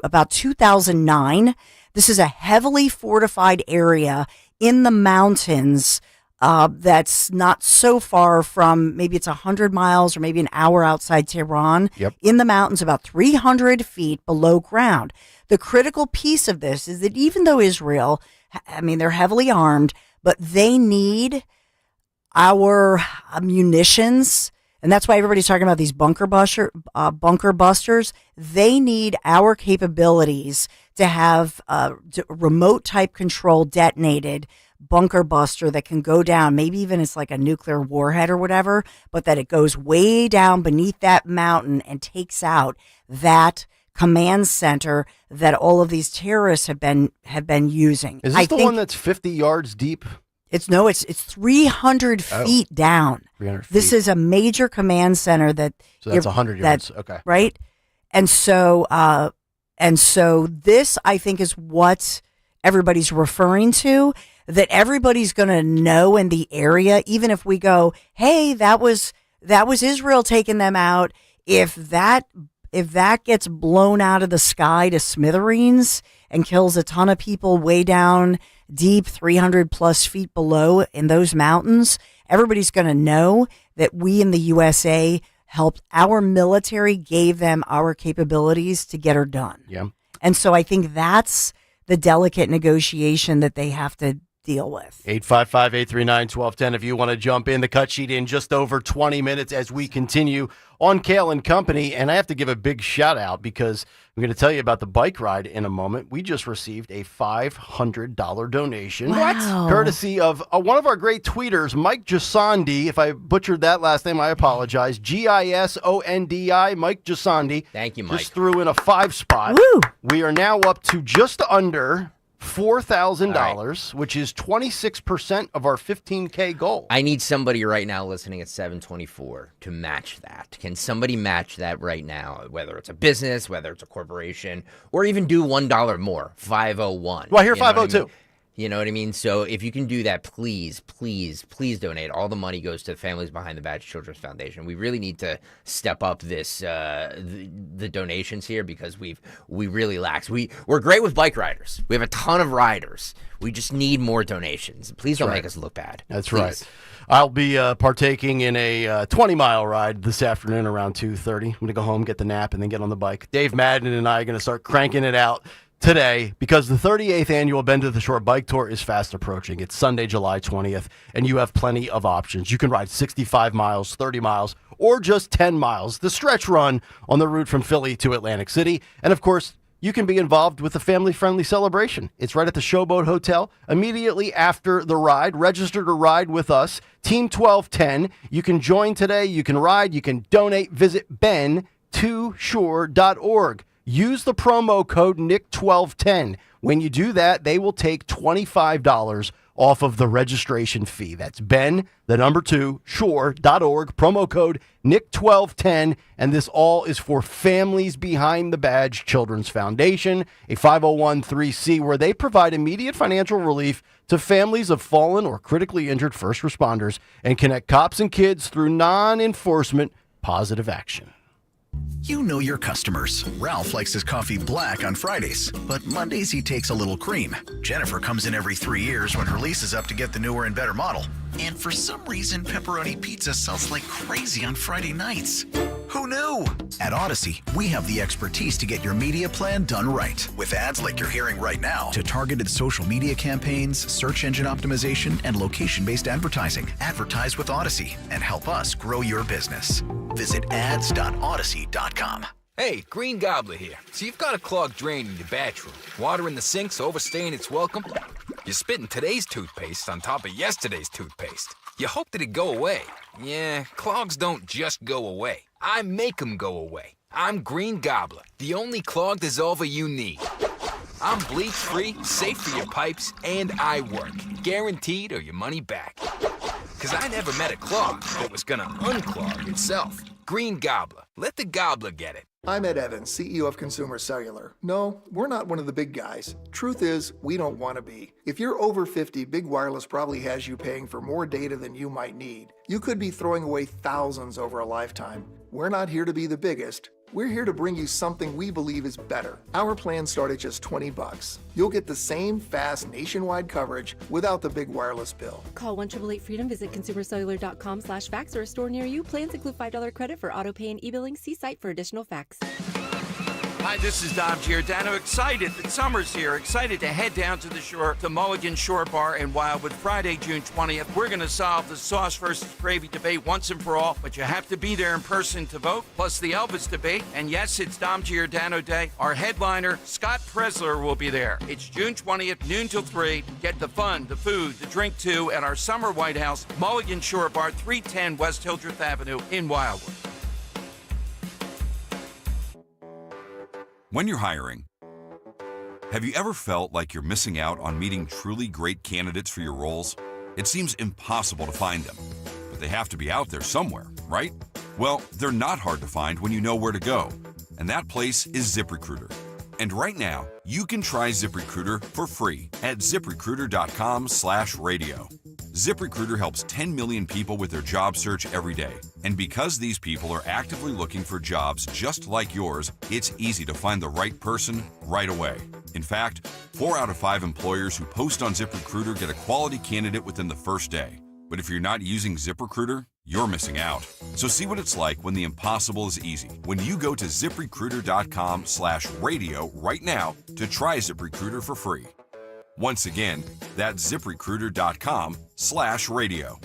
about 2009. This is a heavily fortified area in the mountains that's not so far from, maybe it's 100 miles or maybe an hour outside Tehran. In the mountains, about 300 feet below ground. The critical piece of this is that even though Israel, I mean, they're heavily armed, but they need our munitions, and that's why everybody's talking about these bunker busters. They need our capabilities to have remote type control detonated bunker buster that can go down, maybe even it's like a nuclear warhead or whatever, but that it goes way down beneath that mountain and takes out that command center that all of these terrorists have been using. Is this the one that's 50 yards deep? It's 300 feet down. 300 feet. This is a major command center that. So that's 100 yards. Okay. Right. And so this, I think, is what everybody's referring to, that everybody's going to know in the area, even if we go, hey, that was Israel taking them out. If that gets blown out of the sky to smithereens and kills a ton of people way down deep, 300 plus feet below in those mountains, everybody's going to know that we in the USA helped. Our military gave them our capabilities to get her done. Yeah. And so I think that's the delicate negotiation that they have to deal with. 855-839-1210 if you want to jump in. The cut sheet in just over 20 minutes as we continue on Kayal and Company. And I have to give a big shout out because I'm going to tell you about the bike ride in a moment. We just received a $500 donation. Wow. Courtesy of one of our great tweeters, Mike Gisondi. If I butchered that last name, I apologize. Gisondi, Mike Gisondi. Thank you, Mike. Just threw in a 5 spot. Woo. We are now up to just under $4,000, which is 26% of our 15K goal. I need somebody right now listening at 724 to match that. Can somebody match that right now? Whether it's a business, whether it's a corporation, or even do $1 more, 501. Well, here 502. You know what I mean? So if you can do that, please, please, please donate. All the money goes to the Families Behind the Badge Children's Foundation. We really need to step up this the donations here because we really lax. We're great with bike riders. We have a ton of riders. We just need more donations. Please don't make us look bad. That's Please. right. I'll be partaking in a 20-mile ride this afternoon around 2:30. I'm going to go home, get the nap, and then get on the bike. Dave Madden and I are going to start cranking it out today because the 38th annual Bend to the Shore Bike Tour is fast approaching. It's Sunday, July 20th, and you have plenty of options. You can ride 65 miles, 30 miles, or just 10 miles, the stretch run on the route from Philly to Atlantic City. And, of course, you can be involved with a family-friendly celebration. It's right at the Showboat Hotel immediately after the ride. Register to ride with us, Team 1210. You can join today. You can ride. You can donate. Visit ben2shore.org. Use the promo code NICK1210. When you do that, they will take $25 off of the registration fee. That's ben2shore.org, promo code NICK1210. And this all is for Families Behind the Badge Children's Foundation, a 501(c)(3) where they provide immediate financial relief to families of fallen or critically injured first responders and connect cops and kids through non-enforcement positive action. You know your customers. Ralph likes his coffee black on Fridays, but Mondays he takes a little cream. Jennifer comes in every 3 years when her lease is up to get the newer and better model. And for some reason, pepperoni pizza sells like crazy on Friday nights. Who knew? At Odyssey, we have the expertise to get your media plan done right. With ads like you're hearing right now, to targeted social media campaigns, search engine optimization, and location-based advertising. Advertise with Odyssey and help us grow your business. Visit ads.odyssey.com. Hey, Green Gobbler here. So you've got a clogged drain in your bathroom. Water in the sink's overstaying its welcome. You're spitting today's toothpaste on top of yesterday's toothpaste. You hope that it go away. Yeah, clogs don't just go away. I make them go away. I'm Green Gobbler, the only clog dissolver you need. I'm bleach-free, safe for your pipes, and I work. Guaranteed or your money back. Because I never met a clog that was gonna unclog itself. Green Gobbler. Let the gobbler get it. I'm Ed Evans, CEO of Consumer Cellular. No, we're not one of the big guys. Truth is, we don't want to be. If you're over 50, Big Wireless probably has you paying for more data than you might need. You could be throwing away thousands over a lifetime. We're not here to be the biggest. We're here to bring you something we believe is better. Our plans start at just $20. You'll get the same fast nationwide coverage without the big wireless bill. Call 1-888-FREEDOM, visit consumercellular.com/facts or a store near you. Plans include $5 credit for auto pay and e-billing. See site for additional facts. Hi, this is Dom Giordano. Excited that summer's here. Excited to head down to the shore to Mulligan Shore Bar in Wildwood Friday, June 20th. We're going to solve the sauce versus gravy debate once and for all, but you have to be there in person to vote, plus the Elvis debate. And yes, it's Dom Giordano Day. Our headliner, Scott Presler, will be there. It's June 20th, noon till 3. Get the fun, the food, the drink too at our summer White House, Mulligan Shore Bar, 310 West Hildreth Avenue in Wildwood. When you're hiring, have you ever felt like you're missing out on meeting truly great candidates for your roles? It seems impossible to find them, but they have to be out there somewhere, right? Well, they're not hard to find when you know where to go, and that place is ZipRecruiter. And right now, you can try ZipRecruiter for free at ZipRecruiter.com/radio. ZipRecruiter helps 10 million people with their job search every day. And because these people are actively looking for jobs just like yours, it's easy to find the right person right away. In fact, 4 out of 5 employers who post on ZipRecruiter get a quality candidate within the first day. But if you're not using ZipRecruiter, you're missing out. So see what it's like when the impossible is easy. When you go to ZipRecruiter.com/radio right now to try ZipRecruiter for free. Once again, that's ZipRecruiter.com/radio.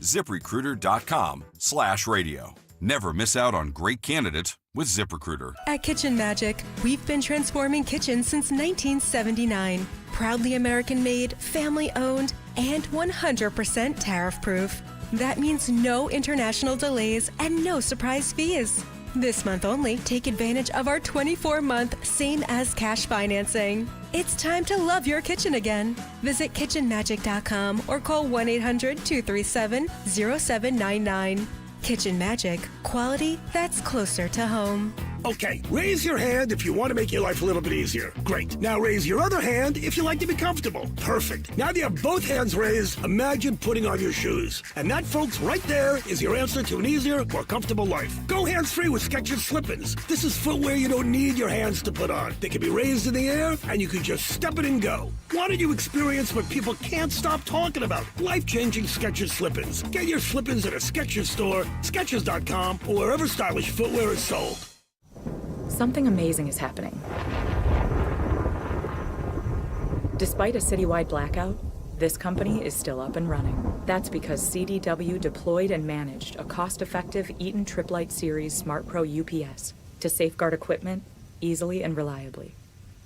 ZipRecruiter.com/radio. Never miss out on great candidates with ZipRecruiter. At Kitchen Magic, we've been transforming kitchens since 1979. Proudly American-made, family-owned, and 100% tariff-proof. That means no international delays and no surprise fees. This month only, take advantage of our 24-month same-as-cash financing. It's time to love your kitchen again. Visit kitchenmagic.com or call 1-800-237-0799. Kitchen Magic, quality that's closer to home. Okay, raise your hand if you want to make your life a little bit easier. Great. Now raise your other hand if you like to be comfortable. Perfect. Now that you have both hands raised, imagine putting on your shoes. And that, folks, right there is your answer to an easier, more comfortable life. Go hands-free with Skechers Slip-ins. This is footwear you don't need your hands to put on. They can be raised in the air, and you can just step it and go. Why don't you experience what people can't stop talking about? Life-changing Skechers Slip-ins. Get your Slip-ins at a Skechers store, Skechers.com, or wherever stylish footwear is sold. Something amazing is happening. Despite a citywide blackout, this company is still up and running. That's because CDW deployed and managed a cost-effective Eaton Triplite Series Smart Pro UPS to safeguard equipment easily and reliably.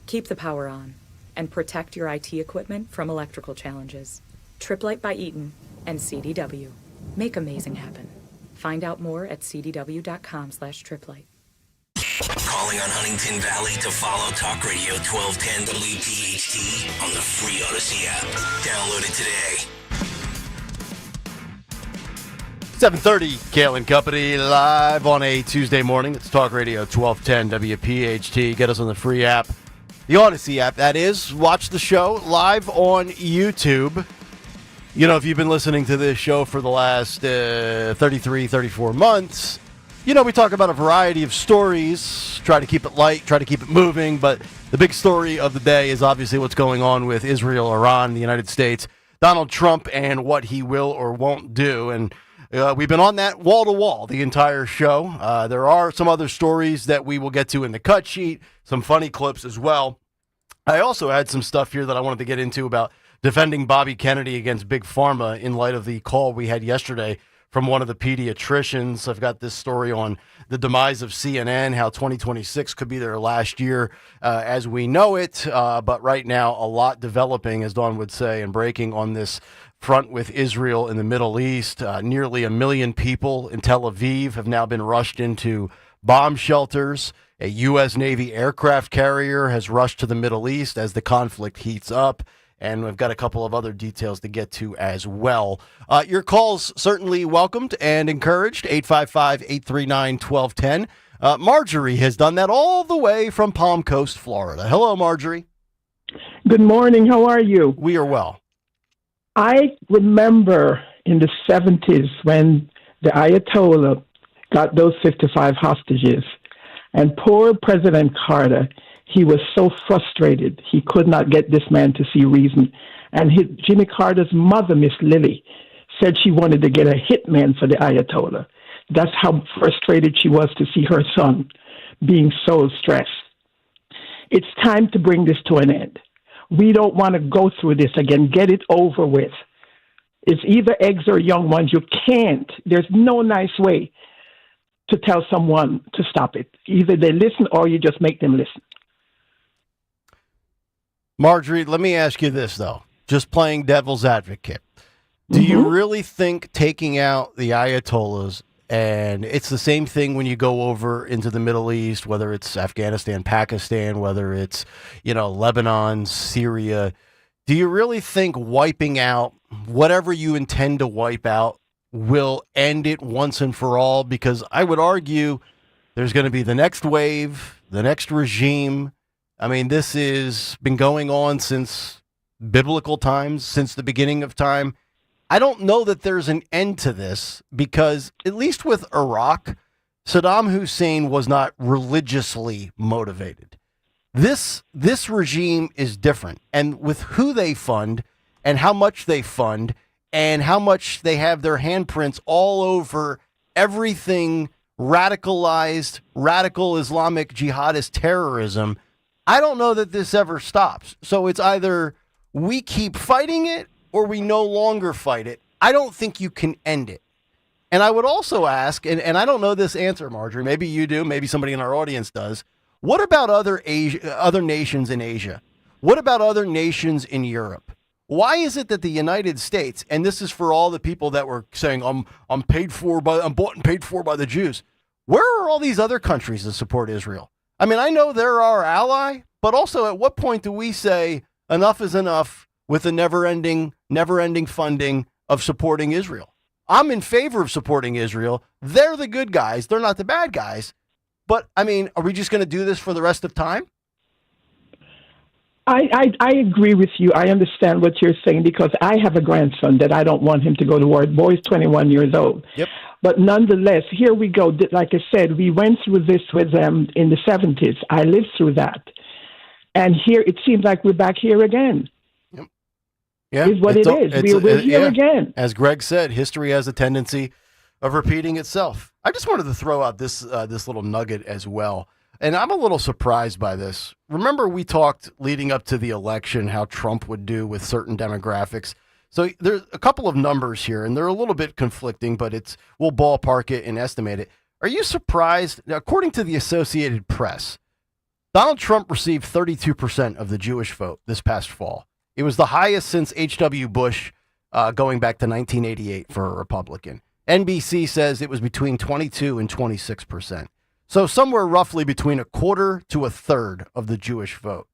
Keep the power on and protect your IT equipment from electrical challenges. Triplite by Eaton and CDW. Make amazing happen. Find out more at cdw.com/triplite. Calling on Huntington Valley to follow Talk Radio 1210 WPHT on the free Odyssey app. Download it today. 7:30, Kayal and Company, live on a Tuesday morning. It's Talk Radio 1210 WPHT. Get us on the free app, the Odyssey app, that is. Watch the show live on YouTube. You know, if you've been listening to this show for the last 33, 34 months, you know, we talk about a variety of stories, try to keep it light, try to keep it moving, but the big story of the day is obviously what's going on with Israel, Iran, the United States, Donald Trump, and what he will or won't do. And we've been on that wall-to-wall the entire show. There are some other stories that we will get to in the cut sheet, some funny clips as well. I also had some stuff here that I wanted to get into about defending Bobby Kennedy against Big Pharma in light of the call we had yesterday from one of the pediatricians. I've got this story on the demise of CNN, how 2026 could be their last year as we know it. But right now, a lot developing, as Dawn would say, and breaking on this front with Israel in the Middle East. Nearly 1 million people in Tel Aviv have now been rushed into bomb shelters. A U.S. Navy aircraft carrier has rushed to the Middle East as the conflict heats up. And we've got a couple of other details to get to as well. Your calls certainly welcomed and encouraged. 855-839-1210. Marjorie has done that all the way from Palm Coast, Florida. Hello, Marjorie. Good morning. How are you? We are well. I remember in the 70s when the Ayatollah got those 55 hostages, and poor President Carter, he was so frustrated. He could not get this man to see reason. And Jimmy Carter's mother, Miss Lily, said she wanted to get a hitman for the Ayatollah. That's how frustrated she was to see her son being so stressed. It's time to bring this to an end. We don't want to go through this again. Get it over with. It's either eggs or young ones. You can't. There's no nice way to tell someone to stop it. Either they listen or you just make them listen. Marjorie, let me ask you this, though. Just playing devil's advocate. Do you really think taking out the Ayatollahs, and it's the same thing when you go over into the Middle East, whether it's Afghanistan, Pakistan, whether it's, Lebanon, Syria, do you really think wiping out whatever you intend to wipe out will end it once and for all? Because I would argue there's going to be the next wave, the next regime. I mean, this has been going on since biblical times, since the beginning of time. I don't know that there's an end to this because, at least with Iraq, Saddam Hussein was not religiously motivated. This regime is different. And with who they fund and how much they fund and how much they have their handprints all over everything radicalized, radical Islamic jihadist terrorism, I don't know that this ever stops. So it's either we keep fighting it or we no longer fight it. I don't think you can end it. And I would also ask, and I don't know this answer, Marjorie, maybe you do, maybe somebody in our audience does, what about other nations in Asia? What about other nations in Europe? Why is it that the United States, and this is for all the people that were saying, I'm bought and paid for by the Jews. Where are all these other countries that support Israel? I mean, I know they're our ally, but also at what point do we say enough is enough with the never-ending funding of supporting Israel? I'm in favor of supporting Israel. They're the good guys. They're not the bad guys. But, I mean, are we just going to do this for the rest of time? I agree with you. I understand what you're saying because I have a grandson that I don't want him to go to war. The boy's 21 years old. Yep. But nonetheless, here we go. Like I said, we went through this with them in the 70s. I lived through that. And here it seems like we're back here again. Yep. Yeah, is what it is. We're here again. As Greg said, history has a tendency of repeating itself. I just wanted to throw out this little nugget as well. And I'm a little surprised by this. Remember, we talked leading up to the election how Trump would do with certain demographics. So there's a couple of numbers here, and they're a little bit conflicting, but we'll ballpark it and estimate it. Are you surprised? Now, according to the Associated Press, Donald Trump received 32% of the Jewish vote this past fall. It was the highest since H.W. Bush going back to 1988 for a Republican. NBC says it was between 22 and 26%. So somewhere roughly between a quarter to a third of the Jewish vote.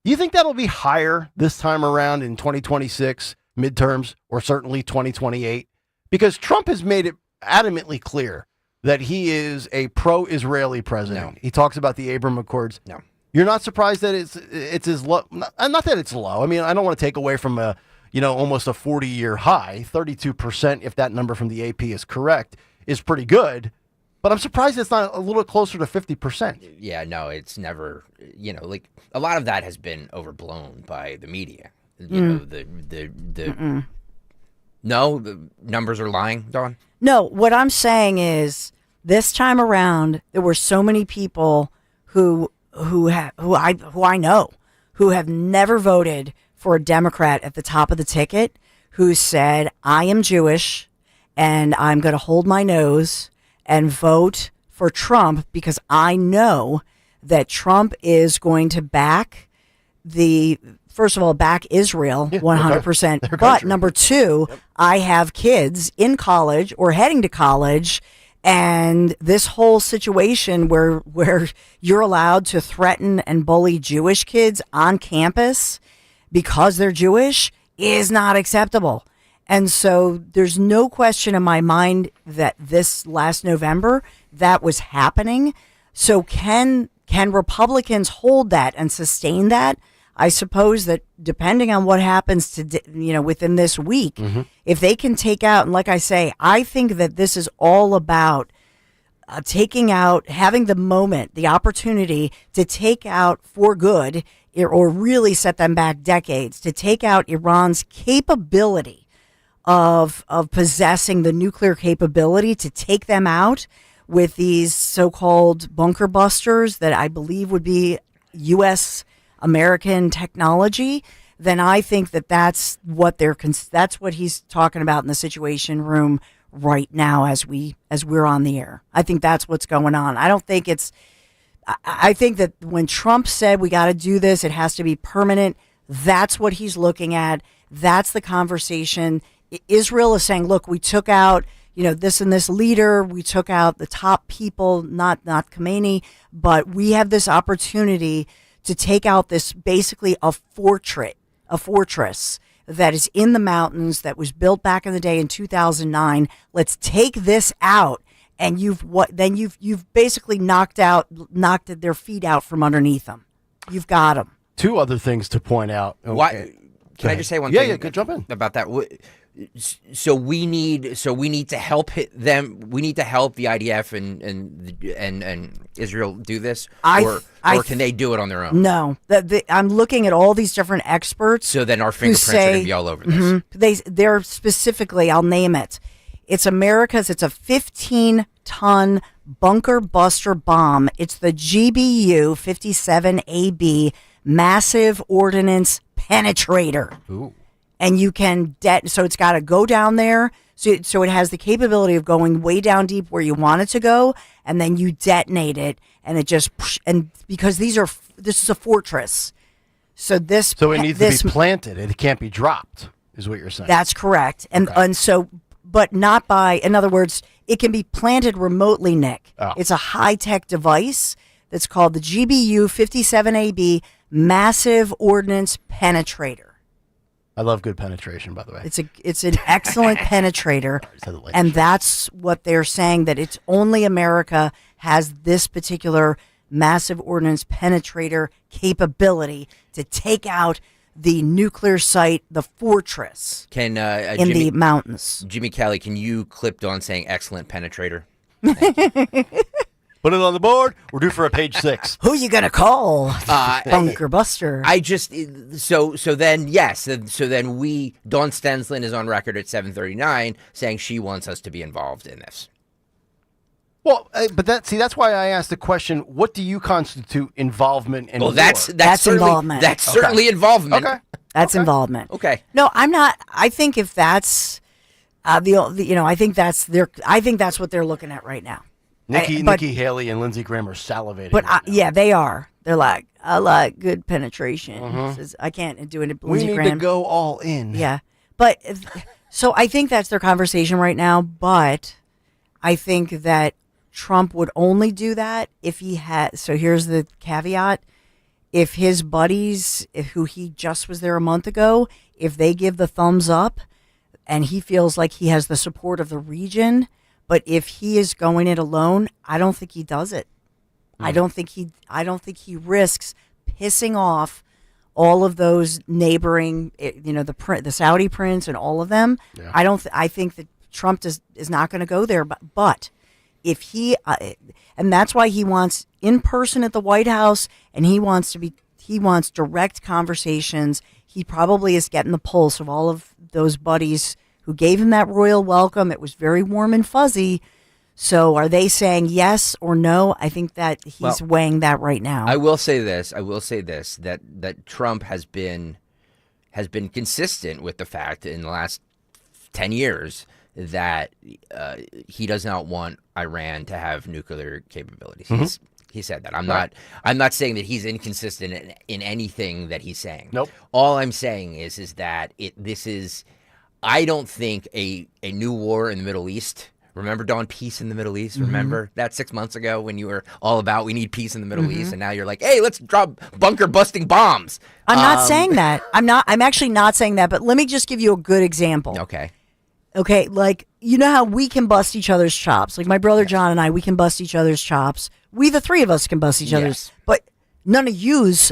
Do you think that'll be higher this time around in 2026 midterms or certainly 2028? Because Trump has made it adamantly clear that he is a pro-Israeli president. No. He talks about the Abraham Accords. No. You're not surprised that it's as low? Not that it's low. I mean, I don't want to take away from almost a 40-year high. 32%, if that number from the AP is correct, is pretty good. But I'm surprised it's not a little closer to 50%. Yeah, no, it's never, like a lot of that has been overblown by the media. No, the numbers are lying, Dawn. No, what I'm saying is this time around, there were so many people who I know who have never voted for a Democrat at the top of the ticket who said, I am Jewish and I'm going to hold my nose and vote for Trump because I know that Trump is going to back first of all, back Israel 100%. But number two, I have kids in college or heading to college. And this whole situation where you're allowed to threaten and bully Jewish kids on campus because they're Jewish is not acceptable. And so there's no question in my mind that this last November that was happening. So can Republicans hold that and sustain that? I suppose that depending on what happens within this week, if they can take out, and like I say, I think that this is all about taking out, having the moment, the opportunity to take out for good, or really set them back decades, to take out Iran's capability of possessing the nuclear capability, to take them out with these so-called bunker busters that I believe would be U.S. American technology, then I think that's what that's what he's talking about in the Situation Room right now as we're on the air. I think that's what's going on. I don't think I think that when Trump said we got to do this, it has to be permanent. That's what he's looking at. That's the conversation. Israel is saying, look, we took out, this and this leader. We took out the top people, not Khomeini, but we have this opportunity to take out this basically a fortress that is in the mountains that was built back in the day in 2009. Let's take this out. And you've basically knocked their feet out from underneath them. You've got them. Two other things to point out. Why? Can I just say one thing? Yeah, good. Jump in about that. So we need to help them. We need to help the IDF and Israel do this, or can they do it on their own? No, I'm looking at all these different experts. So then our fingerprints are going to be all over this. They're specifically, I'll name it. It's America's. It's a 15-ton bunker buster bomb. It's the GBU 57AB massive ordnance penetrator. Ooh. And you can so it's got to go down there. So it has the capability of going way down deep where you want it to go, and then you detonate it, and it just because this is a fortress. So it needs to be planted. It can't be dropped. Is what you're saying? That's correct. And so. But not by, in other words, it can be planted remotely, Nick. Oh. It's a high-tech device that's called the GBU 57AB Massive Ordnance Penetrator. I love good penetration, by the way. It's an excellent penetrator, and that's what they're saying, that it's only America has this particular massive ordnance penetrator capability to take out the nuclear site, the fortress in the mountains. Jimmy Kelly, can you clip on saying excellent penetrator? Put it on the board. We're due for a page 6. Who you gonna call? Bunker Buster. So then Dawn Stenslin is on record at 7:39 saying she wants us to be involved in this. Well, but that's why I asked the question: what do you constitute involvement in? Well, war? that's involvement. That's certainly involvement. Okay, that's involvement. Okay. No, I'm not. I think if that's I think that's what they're looking at right now. Nikki Haley and Lindsey Graham are salivating. But yeah, they are. They're like, I like good penetration. Says, I can't do it. We need to go all in. Yeah, but so I think that's their conversation right now. But I think that Trump would only do that if he had. So here's the caveat: if his buddies, who he just was there a month ago, if they give the thumbs up, and he feels like he has the support of the region. But if he is going it alone, I don't think he does it. I don't think he risks pissing off all of those neighboring, the Saudi prince and all of them. Yeah. I think that Trump is not going to go there. But if he, and that's why he wants in person at the White House, and he wants direct conversations. He probably is getting the pulse of all of those buddies who gave him that royal welcome. It was very warm and fuzzy. So are they saying yes or no? I think that he's weighing that right now. I will say this, that Trump has been consistent with the fact in the last 10 years that he does not want Iran to have nuclear capabilities. Mm-hmm. He said that. I'm not saying that he's inconsistent in anything that he's saying. Nope. All I'm saying is that this is I don't think a new war in the Middle East. Remember, Dawn, peace in the Middle East? Remember that 6 months ago when you were all about we need peace in the Middle East, and now you're like, hey, let's drop bunker busting bombs. I'm not saying that. I'm actually not saying that. But let me just give you a good example. Okay. Okay, like you know how we can bust each other's chops. Like my brother John and I, we can bust each other's chops. We the three of us can bust each other's, but none of yous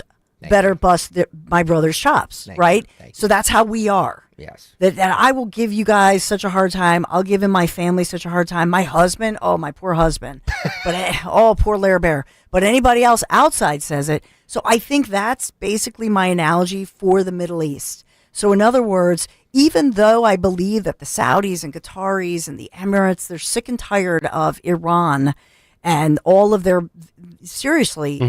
better bust my brother's chops, right? So that's how we are. Yes. That I will give you guys such a hard time. I'll give him my family such a hard time. My husband, oh, my poor husband. But poor Lair Bear. But anybody else outside says it. So I think that's basically my analogy for the Middle East. So in other words, even though I believe that the Saudis and Qataris and the Emirates, they're sick and tired of Iran and all of their, seriously,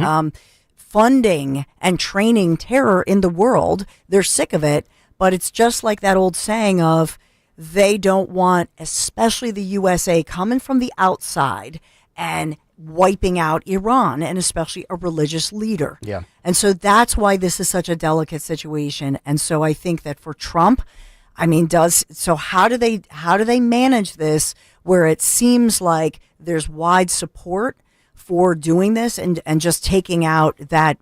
funding and training terror in the world. They're sick of it, but it's just like that old saying of they don't want, especially the USA, coming from the outside and wiping out Iran, and especially a religious leader. Yeah. And so that's why this is such a delicate situation. And so I think that for Trump, I mean, how do they manage this where it seems like there's wide support for doing this and just taking out that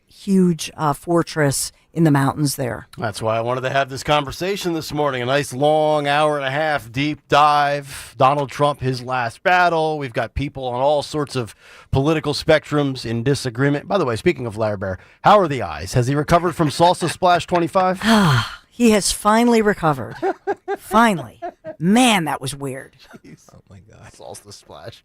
huge fortress in the mountains there? That's why I wanted to have this conversation this morning. A nice long hour and a half deep dive. Donald Trump, his last battle. We've got people on all sorts of political spectrums in disagreement. By the way, speaking of Larry Bear, how are the eyes? Has he recovered from Salsa Splash 25? He has finally recovered. Finally. Man, that was weird. Jeez. Oh, my God. Salsa Splash.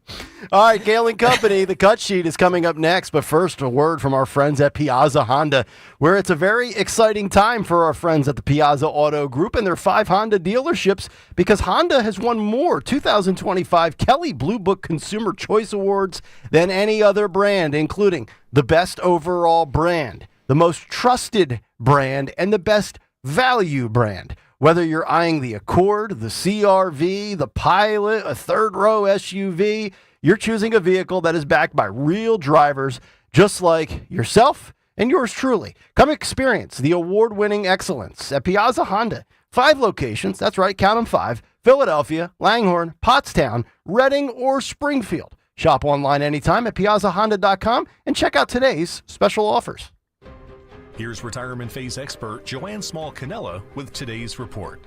All right, Kayal and Company, the cut sheet is coming up next. But first, a word from our friends at Piazza Honda, where it's a very exciting time for our friends at the Piazza Auto Group and their 5 Honda dealerships, because Honda has won more 2025 Kelley Blue Book Consumer Choice Awards than any other brand, including the best overall brand, the most trusted brand, and the best value brand. Whether you're eyeing the Accord, the CRV, the Pilot, a third-row SUV, you're choosing a vehicle that is backed by real drivers just like yourself and yours truly. Come experience the award-winning excellence at Piazza Honda. 5 locations, that's right, count them 5, Philadelphia, Langhorne, Pottstown, Reading, or Springfield. Shop online anytime at piazzahonda.com and check out today's special offers. Here's retirement phase expert Joanne Small-Canella with today's report.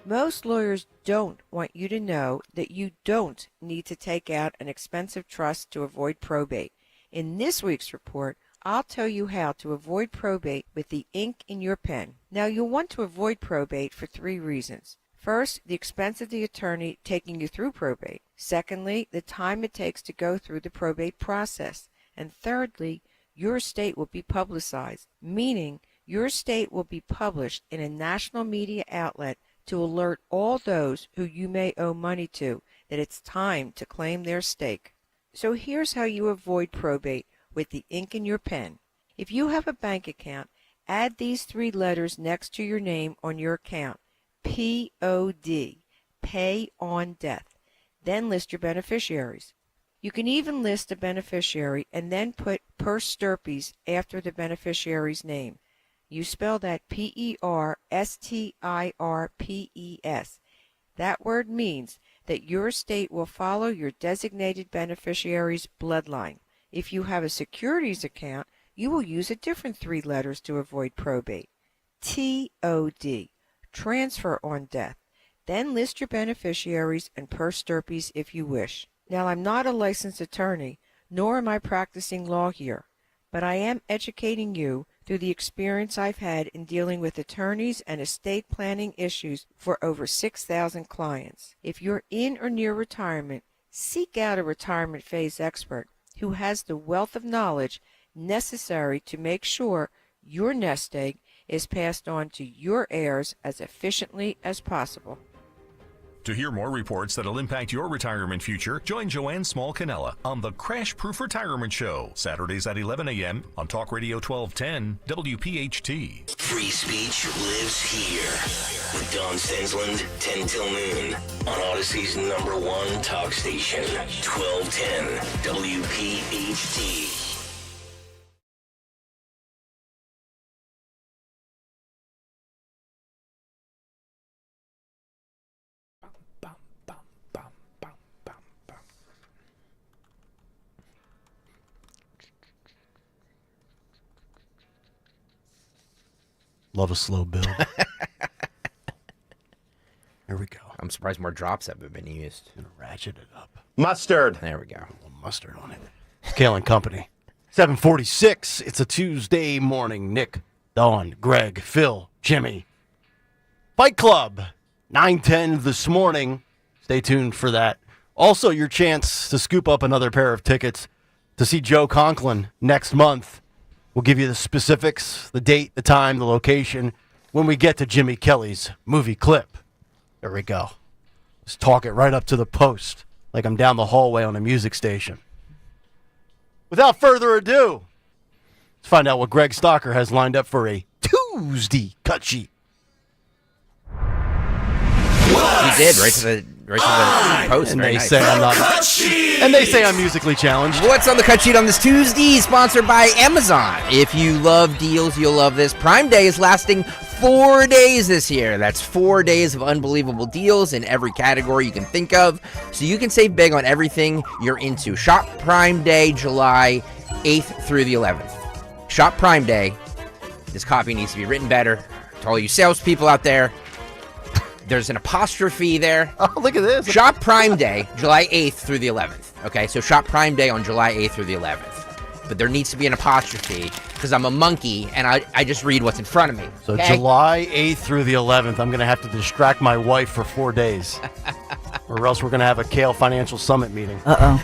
Most lawyers don't want you to know that you don't need to take out an expensive trust to avoid probate. In this week's report, I'll tell you how to avoid probate with the ink in your pen. Now, you'll want to avoid probate for 3 reasons. First, the expense of the attorney taking you through probate. Secondly, the time it takes to go through the probate process. And thirdly, your estate will be publicized, meaning your estate will be published in a national media outlet to alert all those who you may owe money to that it's time to claim their stake. So here's how you avoid probate with the ink in your pen. If you have a bank account, add these 3 letters next to your name on your account. P-O-D, pay on death. Then list your beneficiaries. You can even list a beneficiary and then put per stirpes after the beneficiary's name. You spell that P-E-R-S-T-I-R-P-E-S. That word means that your estate will follow your designated beneficiary's bloodline. If you have a securities account, you will use a different 3 letters to avoid probate. T-O-D, transfer on death. Then list your beneficiaries and per stirpes if you wish. Now, I'm not a licensed attorney, nor am I practicing law here, but I am educating you through the experience I've had in dealing with attorneys and estate planning issues for over 6,000 clients. If you're in or near retirement, seek out a retirement phase expert who has the wealth of knowledge necessary to make sure your nest egg is passed on to your heirs as efficiently as possible. To hear more reports that'll impact your retirement future, join Joanne Small-Canella on the Crash Proof Retirement Show, Saturdays at 11 a.m. on Talk Radio 1210 WPHT. Free speech lives here with Don Stensland, 10 till noon on Odyssey's #1 talk station, 1210 WPHT. Love a slow build. Here we go. I'm surprised more drops have been used. Gonna ratchet it up. Mustard. There we go. A little mustard on it. Kayal and Company. 7:46. It's a Tuesday morning. Nick, Dawn, Greg, Phil, Jimmy. Fight Club. 9:10 this morning. Stay tuned for that. Also, your chance to scoop up another pair of tickets to see Joe Conklin next month. We'll give you the specifics, the date, the time, the location, when we get to Jimmy Kelly's movie clip. There we go. Just talk it right up to the post, like I'm down the hallway on a music station. without further ado, let's find out what Greg Stocker has lined up for a Tuesday cut sheet. You did right to the post. And Very they nice. say I'm not. And they say I'm musically challenged. What's on the cut sheet on this Tuesday? Sponsored by Amazon. If you love deals, you'll love this. Prime Day is lasting 4 days this year. That's 4 days of unbelievable deals in every category you can think of. So you can save big on everything you're into. Shop Prime Day, July 8th through the 11th. Shop Prime Day. This copy needs to be written better. To all you salespeople out there, there's an apostrophe there. Oh, look at this. Shop Prime Day, July 8th through the 11th. Okay, so shop Prime Day on July 8th through the 11th. But there needs to be an apostrophe because I'm a monkey and I just read what's in front of me. So okay? July 8th through the 11th, I'm going to have to distract my wife for 4 days. Or else we're going to have a Kayal Financial Summit meeting. Uh-oh.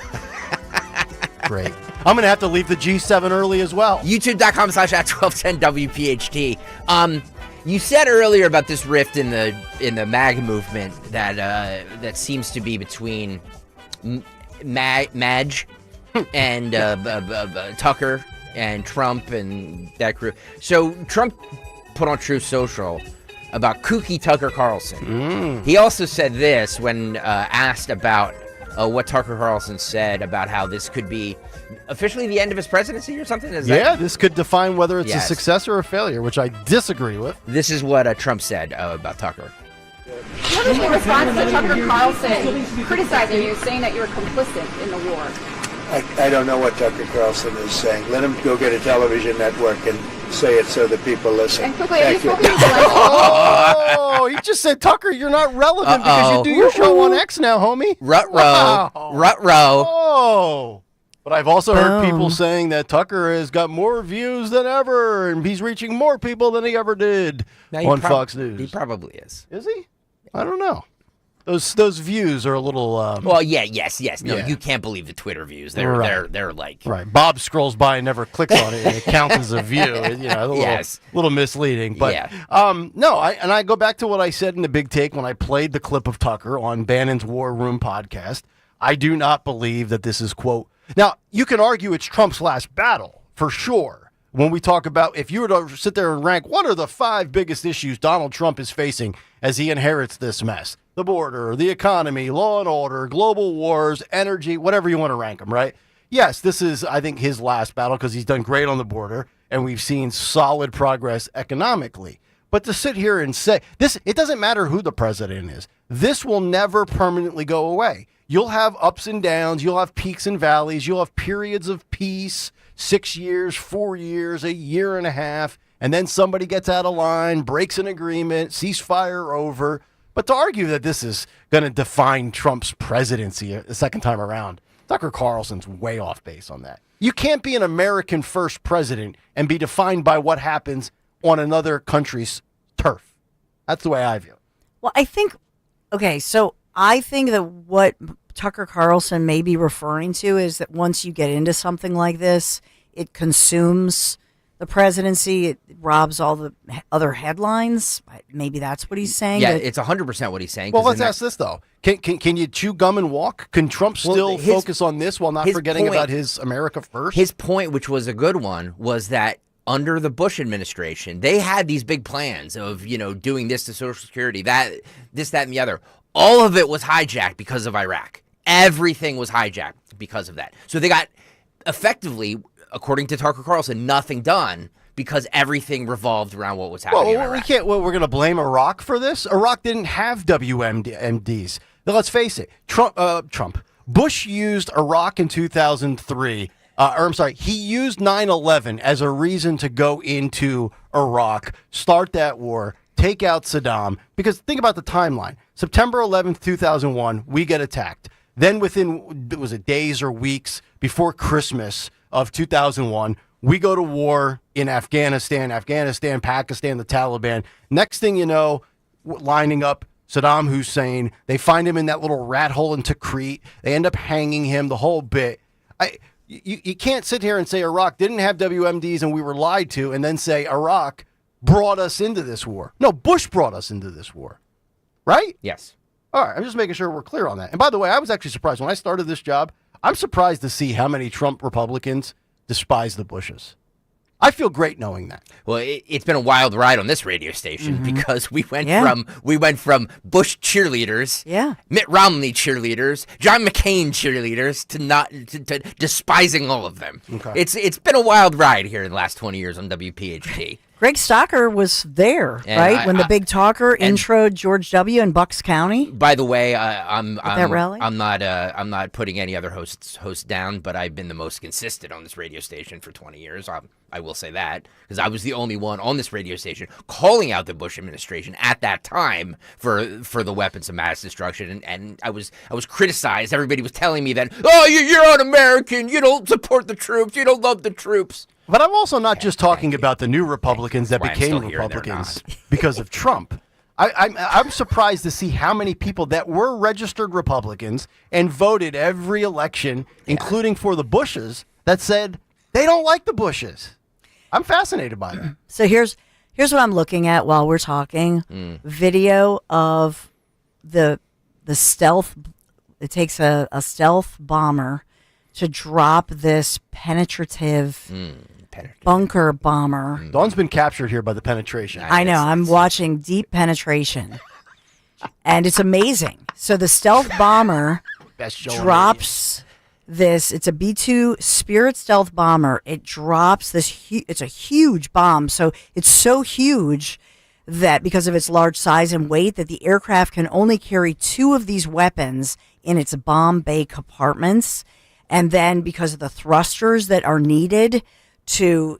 Great. I'm going to have to leave the G7 early as well. YouTube.com/@1210WPHT. You said earlier about this rift in the MAG movement that seems to be between Madge and Tucker and Trump and that group. So Trump put on Truth Social about kooky Tucker Carlson. He also said this when asked about what Tucker Carlson said about how this could be officially the end of his presidency or something? This could define whether it's a success or a failure, which I disagree with. This is what Trump said about Tucker. What is your response to Tucker Carlson criticizing you, saying that you're complicit in the war? I don't know what Tucker Carlson is saying. Let him go get a television network and say it so that people listen. And quickly, have you spoken to Oh, he just said, Tucker, you're not relevant because you do your show on X now, homie. Ruh-roh. Ruh-roh. Oh. But I've also heard people saying that Tucker has got more views than ever, and he's reaching more people than he ever did on Fox News. He probably is. Is he? I don't know. Those views are a little. Well, yes. No, yeah. You can't believe the Twitter views. They're like right. Bob scrolls by and never clicks on it, and it counts as a view. A little misleading. But no. I go back to what I said in the big take when I played the clip of Tucker on Bannon's War Room podcast. I do not believe that this is quote. Now you can argue it's Trump's last battle for sure. When we talk about if you were to sit there and rank what are the 5 biggest issues Donald Trump is facing as he inherits this mess. The border, the economy, law and order, global wars, energy, whatever you want to rank them, right? Yes, this is, I think, his last battle because he's done great on the border and we've seen solid progress economically. But to sit here and say this, it doesn't matter who the president is. This will never permanently go away. You'll have ups and downs. You'll have peaks and valleys. You'll have periods of peace, 6 years, 4 years, a year and a half. And then somebody gets out of line, breaks an agreement, ceasefire over. But to argue that this is going to define Trump's presidency a second time around, Tucker Carlson's way off base on that. You can't be an American first president and be defined by what happens on another country's turf. That's the way I view it. Well, I think that what Tucker Carlson may be referring to is that once you get into something like this, it consumes the presidency. It robs all the other headlines. Maybe that's what he's saying. Yeah, it's 100% what he's saying. Well, let's ask this, though. Can you chew gum and walk? Can Trump still focus on this while not forgetting about his America first? His point, which was a good one, was that under the Bush administration, they had these big plans of, doing this to Social Security, that, and the other. All of it was hijacked because of Iraq. Everything was hijacked because of that. So they got effectively, according to Tucker Carlson, nothing done because everything revolved around what was happening in Iraq. We're going to blame Iraq for this? Iraq didn't have WMDs. Now, let's face it. Bush used Iraq in 2003. He used 9/11 as a reason to go into Iraq, start that war, take out Saddam. Because think about the timeline. September 11th, 2001, we get attacked. Then within, was it days or weeks before Christmas of 2001, we go to war in Afghanistan, Pakistan, the Taliban. Next thing you know, lining up Saddam Hussein. They find him in that little rat hole in Tikrit. They end up hanging him, the whole bit. You can't sit here and say Iraq didn't have WMDs and we were lied to and then say Iraq brought us into this war. No, Bush brought us into this war. Right? Yes. All right, I'm just making sure we're clear on that. And by the way, I was actually surprised. When I started this job, I'm surprised to see how many Trump Republicans despise the Bushes. I feel great knowing that. Well, it's been a wild ride on this radio station Mm-hmm. because we went from Bush cheerleaders, Mitt Romney cheerleaders, John McCain cheerleaders to despising all of them. Okay. It's been a wild ride here in the last 20 years on WPHT. Greg Stocker was there, And right? When the big talker introed George W. in Bucks County. By the way, I'm that rally? I'm not putting any other hosts down, but I've been the most consistent on this radio station for 20 years. I will say that because I was the only one on this radio station calling out the Bush administration at that time for the weapons of mass destruction, and I was criticized. Everybody was telling me that, oh, you're un-American, you don't support the troops, you don't love the troops. But I'm also not just talking about the new Republicans that That's why I'm became still here and they're Republicans because of Trump. I'm surprised to see how many people that were registered Republicans and voted every election, including for the Bushes, that said they don't like the Bushes. I'm fascinated by that. So here's what I'm looking at while we're talking. Video of the stealth. It takes a stealth bomber to drop this penetrative bunker bomber. Dawn's been captured here by the penetration. I know. I'm watching Deep Penetration. And it's amazing. So the stealth bomber drops this. It's a B-2 Spirit stealth bomber. It drops this. It's a huge bomb. So it's so huge that because of its large size and weight that the aircraft can only carry 2 of these weapons in its bomb bay compartments. And then because of the thrusters that are needed to,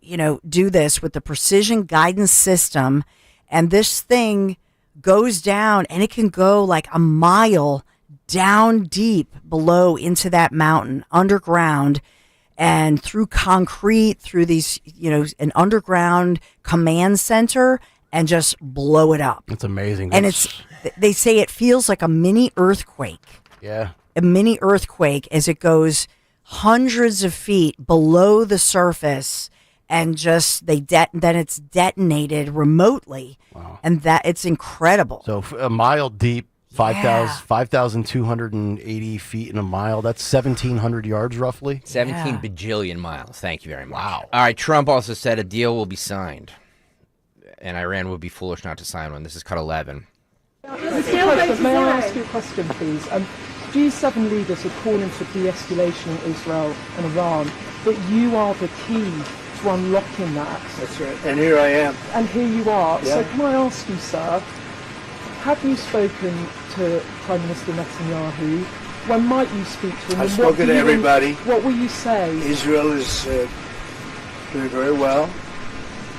do this with the precision guidance system, and this thing goes down, and it can go like a mile down deep below into that mountain, underground, and through concrete, through these, an underground command center, and just blow it up. It's amazing. And they say it feels like a mini earthquake. Yeah. A mini earthquake as it goes hundreds of feet below the surface, and just then it's detonated remotely. Wow. And that it's incredible. So a mile deep, 5,280 feet in a mile. That's 1,700 yards roughly. 17 bajillion miles. Thank you very much. Wow. All right. Trump also said a deal will be signed, and Iran would be foolish not to sign one. This is cut 11. May I ask you a question, please? G7 leaders are calling for de-escalation in Israel and Iran, but you are the key to unlocking that. That's right. And here I am. And here you are. Yeah. So can I ask you, sir, have you spoken to Prime Minister Netanyahu? When might you speak to him? I've spoken to everybody. What will you say? Israel is doing very well,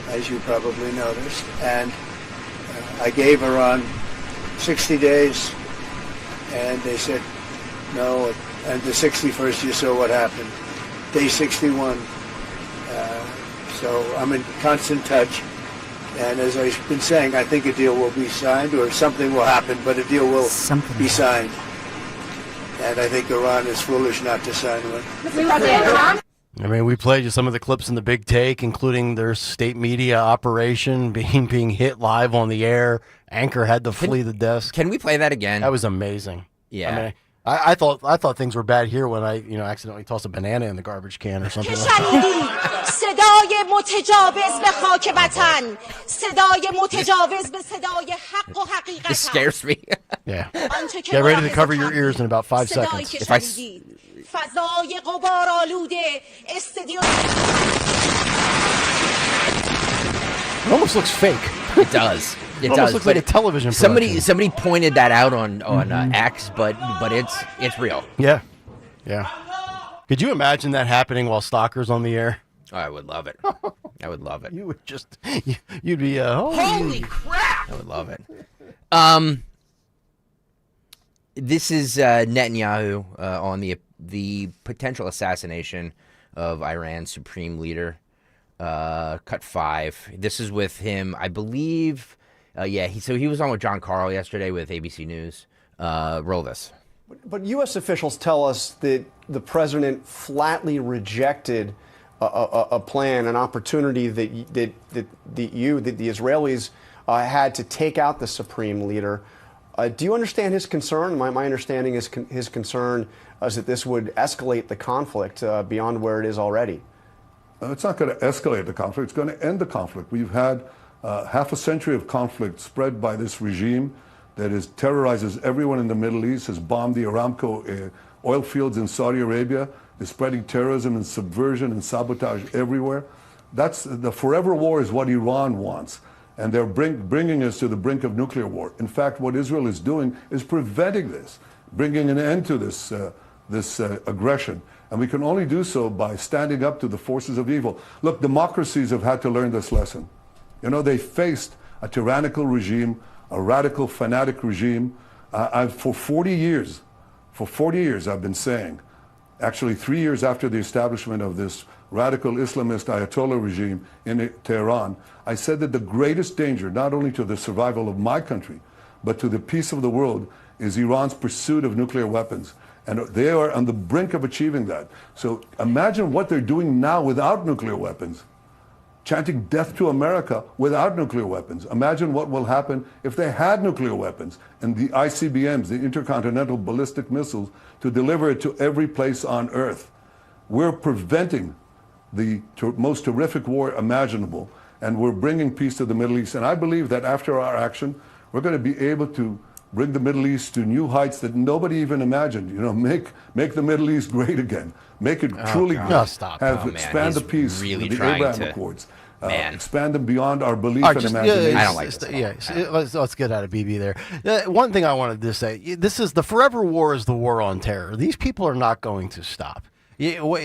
as you probably noticed, and I gave Iran 60 days, and they said no, and the 61st you saw what happened. Day 61. So I'm in constant touch, and as I've been saying, I think a deal will be signed, or something will happen, but a deal will be signed. And I think Iran is foolish not to sign one. I mean, we played you some of the clips in the Big Take, including their state media operation being hit live on the air. Anchor had to flee the desk. Can we play that again? That was amazing. Yeah. I mean, I thought things were bad here when I accidentally tossed a banana in the garbage can or something like that. صدای متجاوز به خاک وطن صدای متجاوز به صدای حق و حقیقت. This scares me. Yeah. Get ready to cover your ears in about 5 seconds. If فضای غبار آلوده استدیو. It almost looks fake. It does. It almost does. looks like a television Somebody pointed that out on X, but it's real. Yeah. Could you imagine that happening while Stalker's on the air? Oh, I would love it. I would love it. You would just, you'd be, holy crap! I would love it. This is Netanyahu on the potential assassination of Iran's supreme leader. Cut 5. This is with him, I believe. He was on with John Carl yesterday with ABC News. Roll this. But U.S. officials tell us that the president flatly rejected a plan, an opportunity that the Israelis had to take out the supreme leader. Do you understand his concern? My understanding is his concern is that this would escalate the conflict beyond where it is already. It's not going to escalate the conflict. It's going to end the conflict. We've had half a century of conflict spread by this regime that terrorizes everyone in the Middle East, has bombed the Aramco oil fields in Saudi Arabia, is spreading terrorism and subversion and sabotage everywhere. That's the forever war is what Iran wants. And they're bringing us to the brink of nuclear war. In fact, what Israel is doing is preventing this, bringing an end to this aggression. And we can only do so by standing up to the forces of evil. Look, democracies have had to learn this lesson. You know, they faced a tyrannical regime, a radical, fanatic regime. For 40 years, I've been saying, actually 3 years after the establishment of this radical Islamist Ayatollah regime in Tehran, I said that the greatest danger, not only to the survival of my country, but to the peace of the world, is Iran's pursuit of nuclear weapons. And they are on the brink of achieving that. So imagine what they're doing now without nuclear weapons, chanting death to America without nuclear weapons. Imagine what will happen if they had nuclear weapons and the ICBMs, the intercontinental ballistic missiles, to deliver it to every place on Earth. We're preventing the most terrific war imaginable, and we're bringing peace to the Middle East. And I believe that after our action, we're going to be able to bring the Middle East to new heights that nobody even imagined. You know, make the Middle East great again. Make it truly great. No, stop. Expand the peace really with the trying Abraham to- Accords. Man. Expand them beyond our belief All right, and just- imagination. I don't like this at all. Let's get out of BB there. One thing I wanted to say: this is the forever war is the war on terror. These people are not going to stop. If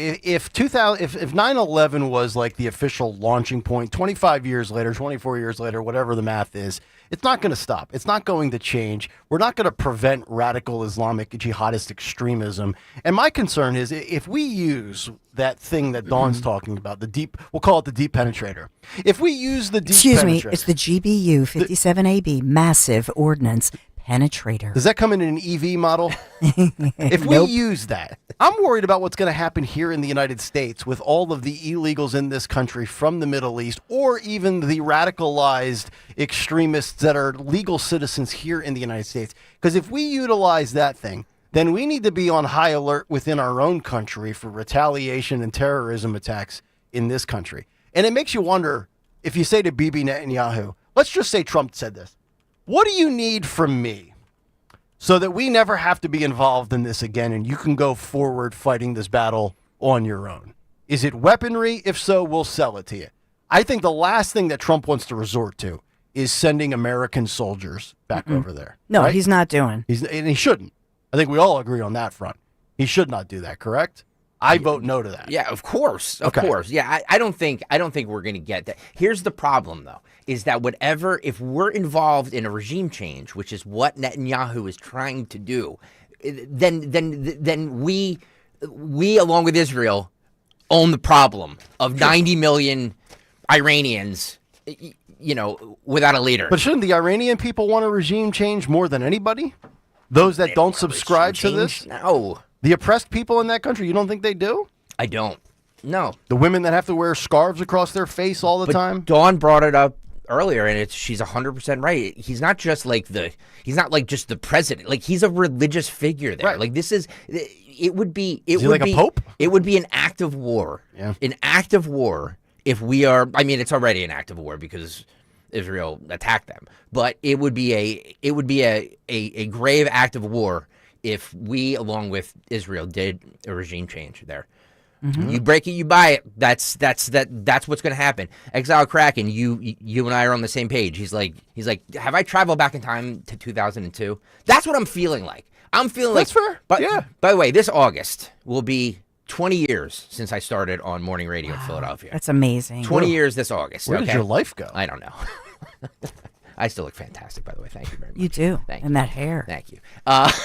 9/11 was like the official launching point, 25 years later, 24 years later, whatever the math is, it's not going to stop. It's not going to change. We're not going to prevent radical Islamic jihadist extremism. And my concern is if we use that thing that Dawn's talking about, the deep, we'll call it the deep penetrator. If we use the deep Excuse me, penetrator, it's the GBU 57AB Massive Ordnance Penetrator. does that come in an EV model? If we Nope. use that, I'm worried about what's going to happen here in the United States with all of the illegals in this country from the Middle East, or even the radicalized extremists that are legal citizens here in the United States. Because if we utilize that thing, then we need to be on high alert within our own country for retaliation and terrorism attacks in this country. And it makes you wonder, if you say to Bibi Netanyahu, let's just say Trump said this, what do you need from me so that we never have to be involved in this again and you can go forward fighting this battle on your own? Is it weaponry? If so, we'll sell it to you. I think the last thing that Trump wants to resort to is sending American soldiers back over there. No, right? he's not doing. And he shouldn't. I think we all agree on that front. He should not do that, correct? I vote no to that. Yeah, of course. Of Okay. course. Yeah, I don't think we're going to get that. Here's the problem though, is that if we're involved in a regime change, which is what Netanyahu is trying to do, then we along with Israel own the problem of 90 million Iranians, without a leader. But shouldn't the Iranian people want a regime change more than anybody? Those that don't subscribe to this? No. The oppressed people in that country, you don't think they do? I don't. No. The women that have to wear scarves across their face all the time? Dawn brought it up earlier, and she's 100% right. He's not just he's not like just the president. Like, he's a religious figure there. Right. Like, this is, it would be, Is he like a pope? It would be an act of war. Yeah. An act of war if we are, I mean, it's already an act of war because Israel attacked them. But it would be a grave act of war if we, along with Israel, did a regime change there. Mm-hmm. You break it, you buy it. That's what's going to happen. Exile Kraken, you and I are on the same page. He's like, have I traveled back in time to 2002? That's what I'm feeling like. I'm feeling That's like. fair. But Yeah. By the way, this August will be 20 years since I started on morning radio in Philadelphia. That's amazing. 20 years this August. Where okay? did your life go? I don't know. I still look fantastic, by the way. Thank you very much. You do. Thank and you. that hair. Thank you. Let's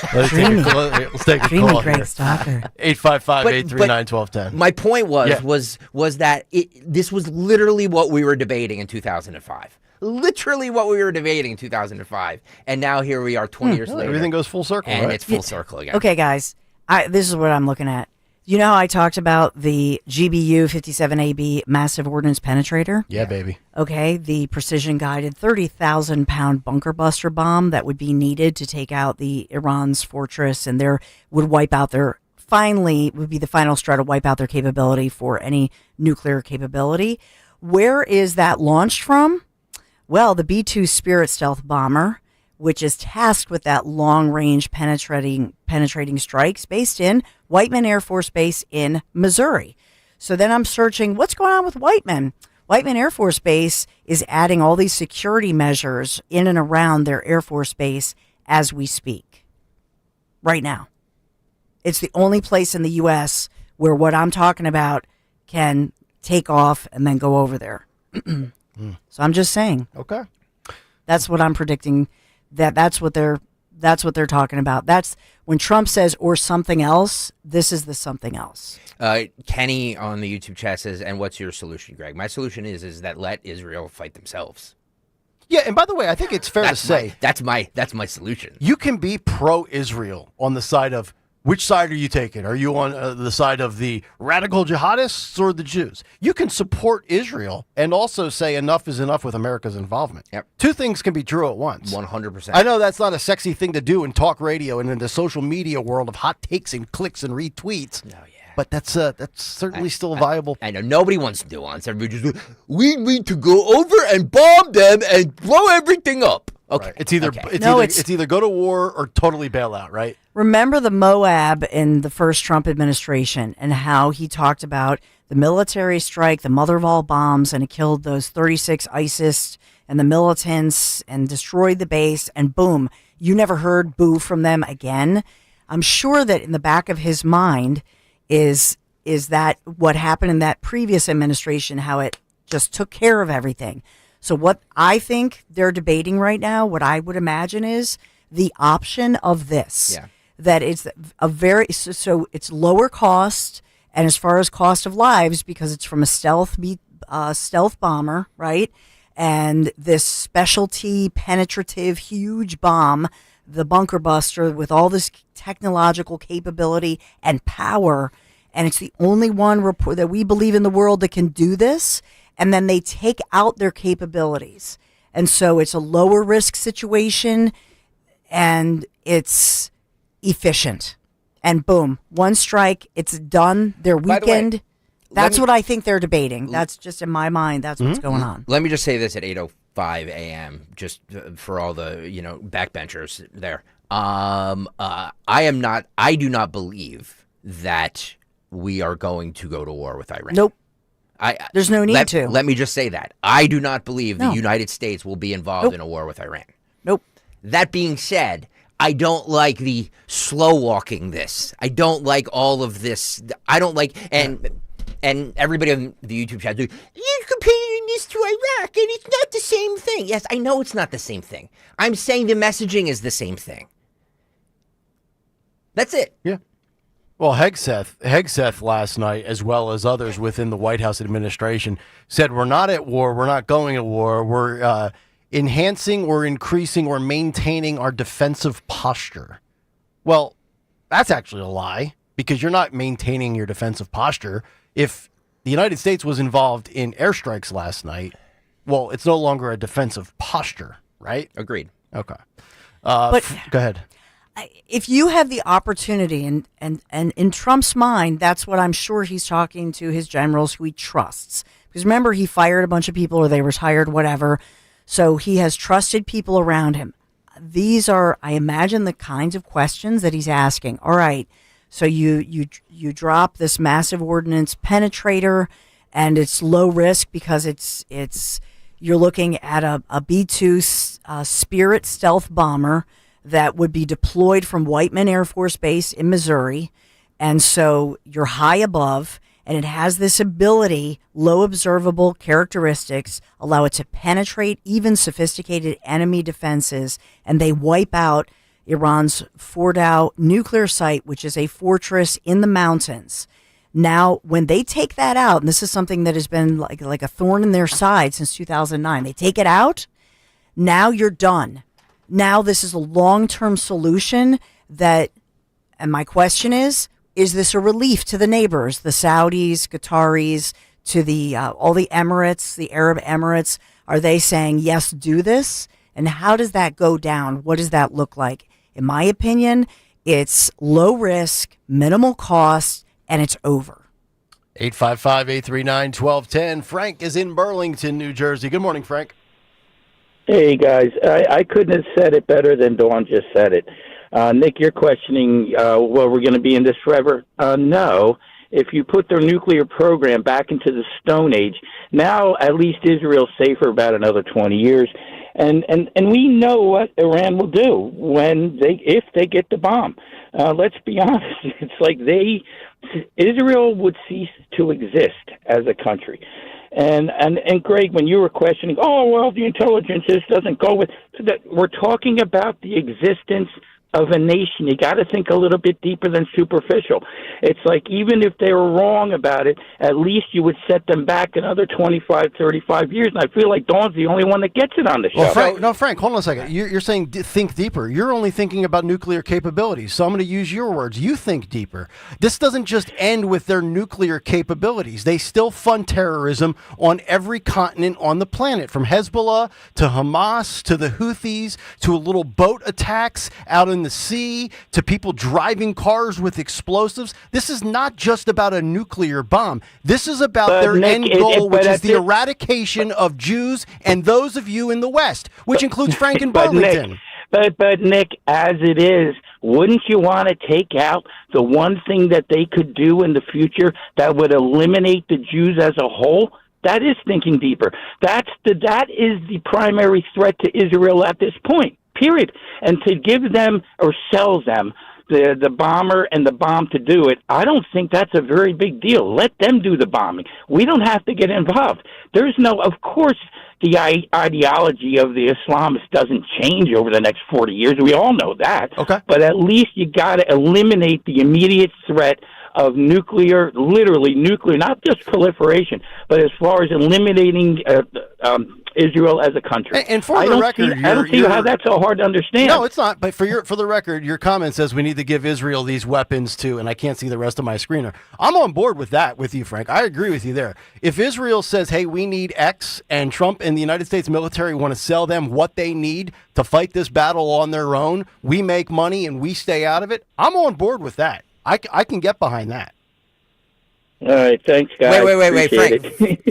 take a Dreamy call Greg here. Stalker. 855-839-1210. My point was Yeah. that this was literally what we were debating in 2005. Literally what we were debating in 2005. And now here we are 20 years later. Everything goes full circle, And right? it's full circle again. Okay, guys, this is what I'm looking at. You know how I talked about the GBU 57AB Massive Ordnance Penetrator? Yeah, baby. Okay, the precision-guided 30,000-pound bunker buster bomb that would be needed to take out the Iran's fortress, and would wipe out their finally would be the final straw to wipe out their capability for any nuclear capability. Where is that launched from? Well, the B-2 Spirit stealth bomber, which is tasked with that long-range penetrating strikes, based in Whiteman Air Force Base in Missouri. So then I'm searching, what's going on with Whiteman? Whiteman Air Force Base is adding all these security measures in and around their Air Force Base as we speak. Right now. It's the only place in the U.S. where what I'm talking about can take off and then go over there. So I'm just saying. Okay. That's what I'm predicting. That's what they're talking about. That's when Trump says or something else, this is the something else. Kenny on the YouTube chat says, and what's your solution, Greg? My solution is that let Israel fight themselves. Yeah, and by the way, I think it's fair to say that's my solution. You can be pro-Israel on the side of which side are you taking? Are you on the side of the radical jihadists or the Jews? You can support Israel and also say enough is enough with America's involvement. Yep. Two things can be true at once. 100%. I know that's not a sexy thing to do in talk radio and in the social media world of hot takes and clicks and retweets. No, yeah. But that's certainly still viable. I know nobody wants nuance. Everybody just we need to go over and bomb them and blow everything up. Okay, right. It's either go to war or totally bail out, right? Remember the Moab in the first Trump administration and how he talked about the military strike, the mother of all bombs, and it killed those 36 ISIS and the militants and destroyed the base, and boom, you never heard boo from them again. I'm sure that in the back of his mind is that what happened in that previous administration, how it just took care of everything. So what I think they're debating right now, what I would imagine is the option of this. Yeah. That it's so it's lower cost, and as far as cost of lives, because it's from a stealth bomber, right? And this specialty penetrative huge bomb, the bunker buster, with all this technological capability and power, and it's the only one that we believe in the world that can do this. And then they take out their capabilities. And so it's a lower risk situation and it's efficient. And boom, one strike, it's done. Their weekend. That's what I think they're debating. That's just in my mind. That's what's going on. Let me just say this at 8:05 a.m. just for all the backbenchers there. I do not believe that we are going to go to war with Iran. Nope. There's no need to. Let me just say that. I do not believe the United States will be involved in a war with Iran. Nope. That being said, I don't like the slow walking this. I don't like all of this. I don't like, and everybody on the YouTube chat, you're comparing this to Iraq, and it's not the same thing. Yes, I know it's not the same thing. I'm saying the messaging is the same thing. That's it. Yeah. Well, Hegseth last night, as well as others within the White House administration, said we're not at war, we're not going to war, we're enhancing or increasing or maintaining our defensive posture. Well, that's actually a lie, because you're not maintaining your defensive posture. If the United States was involved in airstrikes last night, well, it's no longer a defensive posture, right? Agreed. Okay. But go ahead. If you have the opportunity, and in Trump's mind, that's what I'm sure he's talking to his generals who he trusts. Because remember, he fired a bunch of people or they retired, whatever. So he has trusted people around him. These are, I imagine, the kinds of questions that he's asking. All right, so you drop this massive ordnance penetrator, and it's low risk because you're looking at a B-2 Spirit stealth bomber that would be deployed from Whiteman Air Force Base in Missouri. And so you're high above, and it has this ability, low observable characteristics, allow it to penetrate even sophisticated enemy defenses, and they wipe out Iran's Fordow nuclear site, which is a fortress in the mountains. Now, when they take that out, and this is something that has been like a thorn in their side since 2009, they take it out, now you're done. Now this is a long-term solution and my question is this a relief to the neighbors, the Saudis, Qataris, to the all the Emirates, the Arab Emirates? Are they saying, yes, do this? And how does that go down? What does that look like? In my opinion, It's low risk, minimal cost, and it's over. 855-839-1210. Frank is in Burlington, New Jersey. Good morning, Frank. Hey, guys. I couldn't have said it better than Dawn just said it. Nick, you're questioning, well, we're going to be in this forever. No. If you put their nuclear program back into the Stone Age, now at least Israel's safe for about another 20 years. And we know what Iran will do if they get the bomb. Let's be honest. It's like Israel would cease to exist as a country. And Greg, when you were questioning, the intelligence doesn't go with that. We're talking about the existence of a nation. You got to think a little bit deeper than superficial. It's like even if they were wrong about it, at least you would set them back another 25, 35 years. And I feel like Dawn's the only one that gets it on the show. Well, Frank, hold on a second. You're saying think deeper. You're only thinking about nuclear capabilities. So I'm going to use your words. You think deeper. This doesn't just end with their nuclear capabilities. They still fund terrorism on every continent on the planet, from Hezbollah to Hamas to the Houthis to little boat attacks out in the sea to people driving cars with explosives. This is not just about a nuclear bomb. This is about their end goal, which is the eradication of Jews and those of you in the West, which includes Frank and Burlington. But Nick, as it is, wouldn't you want to take out the one thing that they could do in the future that would eliminate the Jews as a whole? That is thinking deeper. That is the primary threat to Israel at this point. Period. And to give them or sell them the bomber and the bomb to do it, I don't think that's a very big deal. Let them do the bombing. We don't have to get involved. Of course, the ideology of the Islamists doesn't change over the next 40 years. We all know that. Okay. But at least you got to eliminate the immediate threat of nuclear, literally nuclear, not just proliferation, but as far as eliminating Israel as a country. And for the record, I don't see how that's so hard to understand. No, it's not. But for the record, your comment says we need to give Israel these weapons too, and I can't see the rest of my screener. I'm on board with that with you, Frank. I agree with you there. If Israel says, hey, we need X, and Trump and the United States military want to sell them what they need to fight this battle on their own, we make money and we stay out of it, I'm on board with that. I can get behind that. All right, thanks, guys. Wait,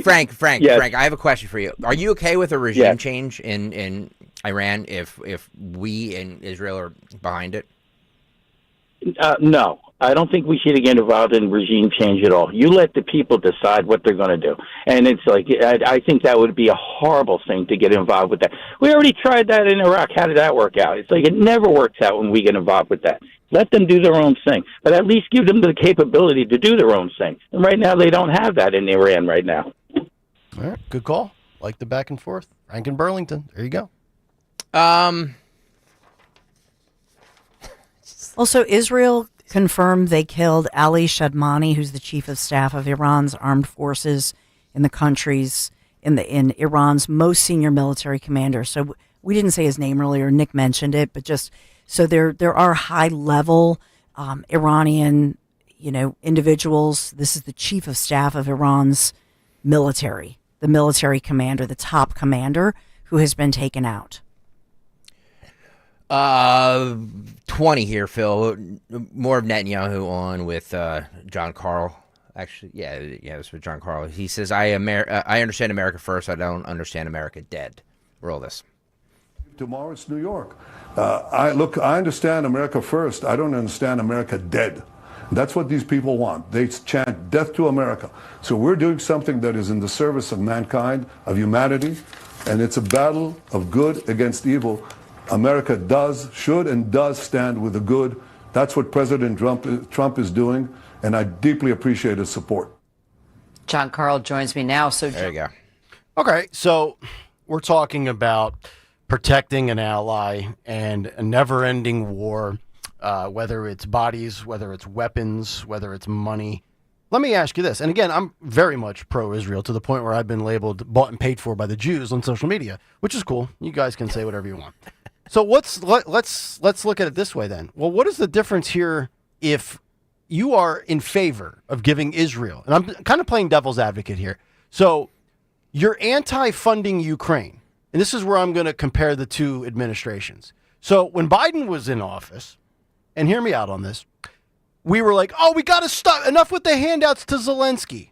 Frank. Yes. Frank, I have a question for you. Are you okay with a regime change in Iran if we in Israel are behind it? No, I don't think we should get involved in regime change at all. You let the people decide what they're going to do. And it's like, I think that would be a horrible thing to get involved with that. We already tried that in Iraq. How did that work out? It's like it never works out when we get involved with that. Let them do their own thing, but at least give them the capability to do their own thing. And right now, they don't have that in Iran right now. All right, good call. Like the back and forth. Frank and Burlington. There you go. Also, Israel confirmed they killed Ali Shadmani, who's the chief of staff of Iran's armed forces in the country's in Iran's most senior military commander. So we didn't say his name earlier. Nick mentioned it, but just so there are high level Iranian individuals. This is the chief of staff of Iran's military, the military commander, the top commander, who has been taken out. 20 here, Phil. More of Netanyahu on with John Carl. Actually, yeah, this was John Carl. He says, I understand America first. I don't understand America dead. Roll this. Tomorrow it's New York. I understand America first. I don't understand America dead. That's what these people want. They chant death to America. So we're doing something that is in the service of mankind, of humanity, and it's a battle of good against evil. America should and does stand with the good. That's what President Trump is doing, and I deeply appreciate his support. John Carl joins me now. So there you go. Okay, so we're talking about protecting an ally and a never-ending war, whether it's bodies, whether it's weapons, whether it's money. Let me ask you this, and again, I'm very much pro-Israel to the point where I've been labeled bought and paid for by the Jews on social media, which is cool. You guys can say whatever you want. So let's look at it this way then. Well, what is the difference here if you are in favor of giving Israel, and I'm kind of playing devil's advocate here. So you're anti-funding Ukraine, and this is where I'm going to compare the two administrations. So when Biden was in office, and hear me out on this, we were like, oh, we got to stop. Enough with the handouts to Zelensky.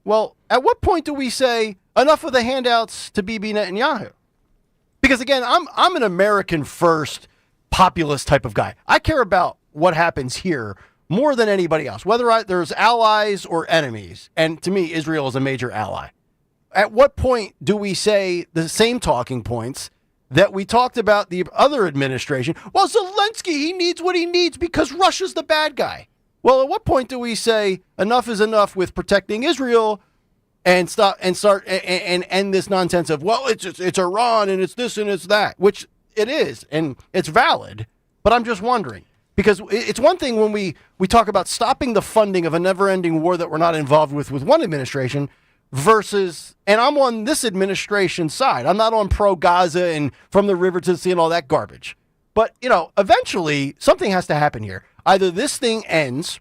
Well, at what point do we say enough with the handouts to Bibi Netanyahu? Because again, I'm an American first populist type of guy. I care about what happens here more than anybody else, whether there's allies or enemies. And to me, Israel is a major ally. At what point do we say the same talking points that we talked about the other administration? Well, Zelensky, he needs what he needs because Russia's the bad guy. Well, at what point do we say enough is enough with protecting Israel and start and end this nonsense of, well, it's Iran and it's this and it's that, which it is, and it's valid. But I'm just wondering, because it's one thing when we talk about stopping the funding of a never-ending war that we're not involved with one administration versus, and I'm on this administration's side. I'm not on pro-Gaza and from the river to the sea and all that garbage. But, eventually something has to happen here. Either this thing ends,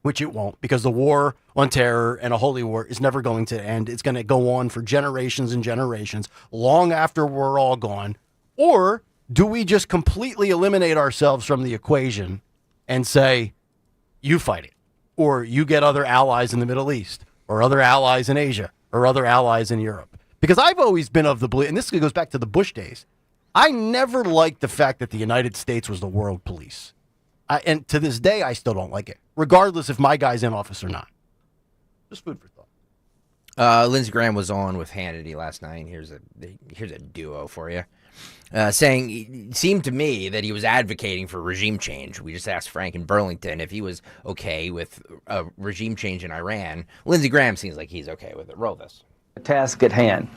which it won't, because the war on terror and a holy war is never going to end. It's going to go on for generations and generations, long after we're all gone. Or do we just completely eliminate ourselves from the equation and say, you fight it, or you get other allies in the Middle East, or other allies in Asia, or other allies in Europe? Because I've always been of the belief, and this goes back to the Bush days, I never liked the fact that the United States was the world police. And to this day, I still don't like it, regardless if my guy's in office or not. Just food for thought. Lindsey Graham was on with Hannity last night. Here's a duo for you. Saying it seemed to me that he was advocating for regime change. We just asked Frank in Burlington if he was okay with a regime change in Iran. Lindsey Graham seems like he's okay with it. Roll this. The task at hand.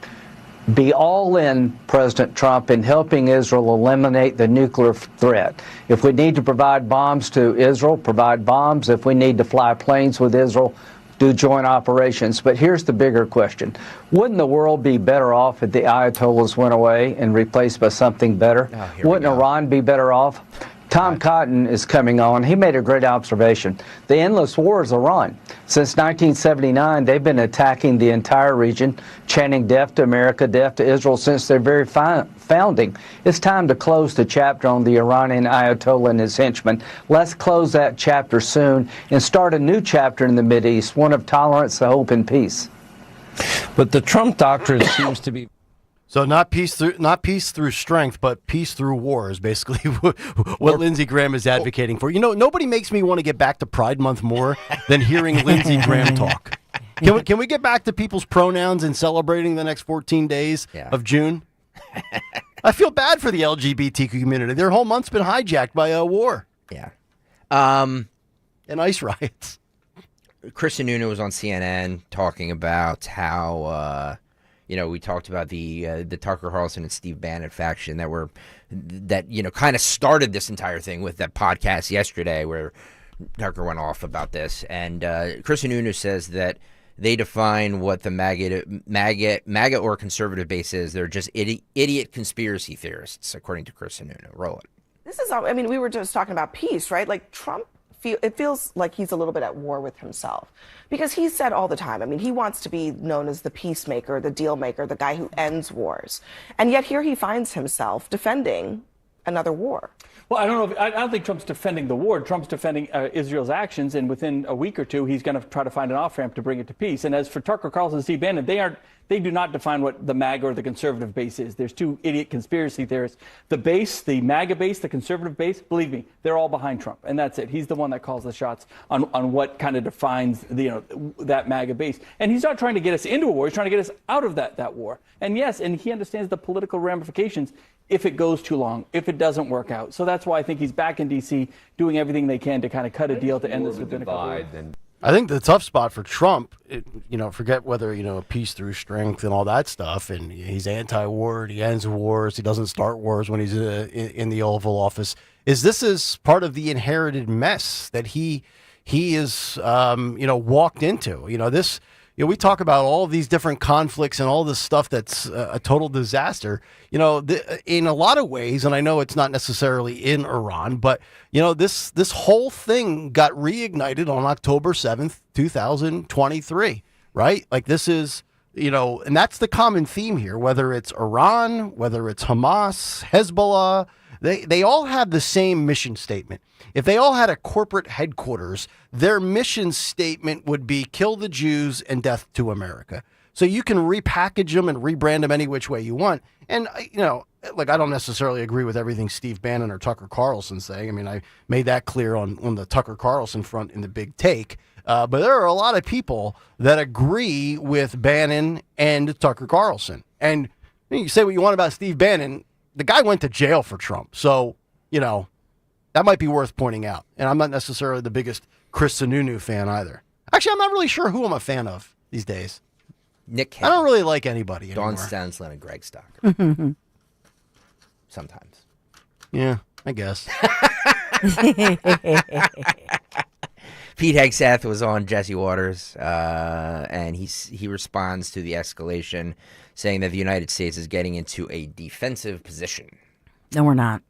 Be all in, President Trump, in helping Israel eliminate the nuclear threat. If we need to provide bombs to Israel, provide bombs. If we need to fly planes with Israel, do joint operations. But here's the bigger question. Wouldn't the world be better off if the Ayatollahs went away and replaced by something better? Wouldn't Iran be better off? Tom Cotton is coming on. He made a great observation. The endless wars are on. Since 1979, they've been attacking the entire region, chanting death to America, death to Israel since their very founding. It's time to close the chapter on the Iranian Ayatollah and his henchmen. Let's close that chapter soon and start a new chapter in the Mideast, one of tolerance, hope, and peace. But the Trump doctrine seems to be... So not peace through strength, but peace through war is basically what Lindsey Graham is advocating for. Nobody makes me want to get back to Pride Month more than hearing Lindsey Graham talk. Can we get back to people's pronouns and celebrating the next 14 days of June? I feel bad for the LGBT community. Their whole month's been hijacked by a war. Yeah. And ICE riots. Chris Sununu was on CNN talking about how... we talked about the Tucker Carlson and Steve Bannon faction that kind of started this entire thing with that podcast yesterday where Tucker went off about this. And Chris Sununu says that they define what the MAGA or conservative base is. They're just idiot conspiracy theorists, according to Chris Sununu. Roll it. This is, we were just talking about peace, right? Like Trump, it feels like he's a little bit at war with himself because he said all the time, he wants to be known as the peacemaker, the deal maker, the guy who ends wars. And yet here he finds himself defending another war. Well, I don't think Trump's defending the war. Trump's defending Israel's actions, and within a week or two, he's going to try to find an off-ramp to bring it to peace. And as for Tucker Carlson and Steve Bannon, they do not define what the MAGA or the conservative base is. There's two idiot conspiracy theorists. The base, the MAGA base, the conservative base, believe me, they're all behind Trump, and that's it. He's the one that calls the shots on what kind of defines that MAGA base. And he's not trying to get us into a war. He's trying to get us out of that war. And yes, and he understands the political ramifications if it goes too long, if it doesn't work out. So that's why I think he's back in D.C. doing everything they can to kind of cut a deal to end this within a couple of weeks. I think the tough spot for Trump, forget whether, peace through strength and all that stuff, and he's anti-war, he ends wars, he doesn't start wars when he's in the Oval Office, this is part of the inherited mess that he is, walked into. We talk about all these different conflicts and all this stuff that's a total disaster. In a lot of ways, and I know it's not necessarily in Iran, but this whole thing got reignited on October 7th, 2023, right? Like this is, and that's the common theme here, whether it's Iran, whether it's Hamas, Hezbollah, They all have the same mission statement. If they all had a corporate headquarters, their mission statement would be kill the Jews and death to America. So you can repackage them and rebrand them any which way you want. And, like, I don't necessarily agree with everything Steve Bannon or Tucker Carlson saying. I mean, I made that clear on the Tucker Carlson front in the Big Take. But there are a lot of people that agree with Bannon and Tucker Carlson. And you say what you want about Steve Bannon, the guy went to jail for Trump. So, that might be worth pointing out. And I'm not necessarily the biggest Chris Sununu fan either. Actually, I'm not really sure who I'm a fan of these days. Nick Kayal. I don't really like anybody anymore. Don Stanslin and Greg Stocker. Sometimes. Yeah, I guess. Pete Hegseth was on Jesse Waters, and he responds to the escalation, saying that the United States is getting into a defensive position. No, we're not.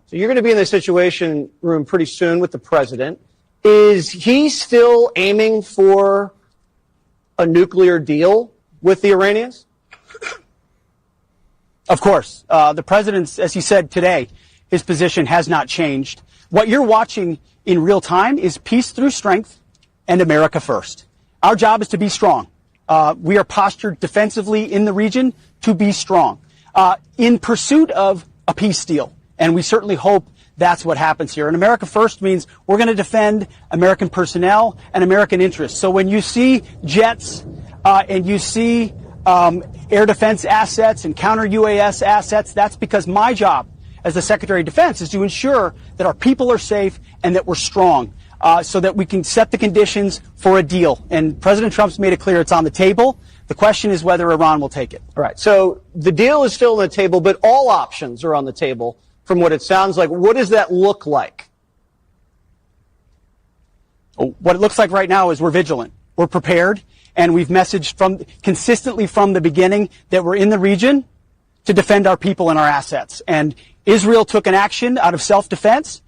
So you're going to be in the Situation Room pretty soon with the president. Is he still aiming for a nuclear deal with the Iranians? Of course. The president's, as he said today, his position has not changed. What you're watching in real time is peace through strength and America first. Our job is to be strong. We are postured defensively in the region to be strong in pursuit of a peace deal. And we certainly hope that's what happens here. And America first means we're going to defend American personnel and American interests. So when you see jets and you see air defense assets and counter UAS assets, that's because my job as the Secretary of Defense is to ensure that our people are safe and that we're strong so that we can set the conditions for a deal. And President Trump's made it clear it's on the table. The question is whether Iran will take it. All right. So the deal is still on the table, but all options are on the table from what it sounds like. What does that look like? What it looks like right now is we're vigilant. We're prepared. And we've messaged consistently from the beginning that we're in the region to defend our people and our assets. And Israel took an action out of self-defense.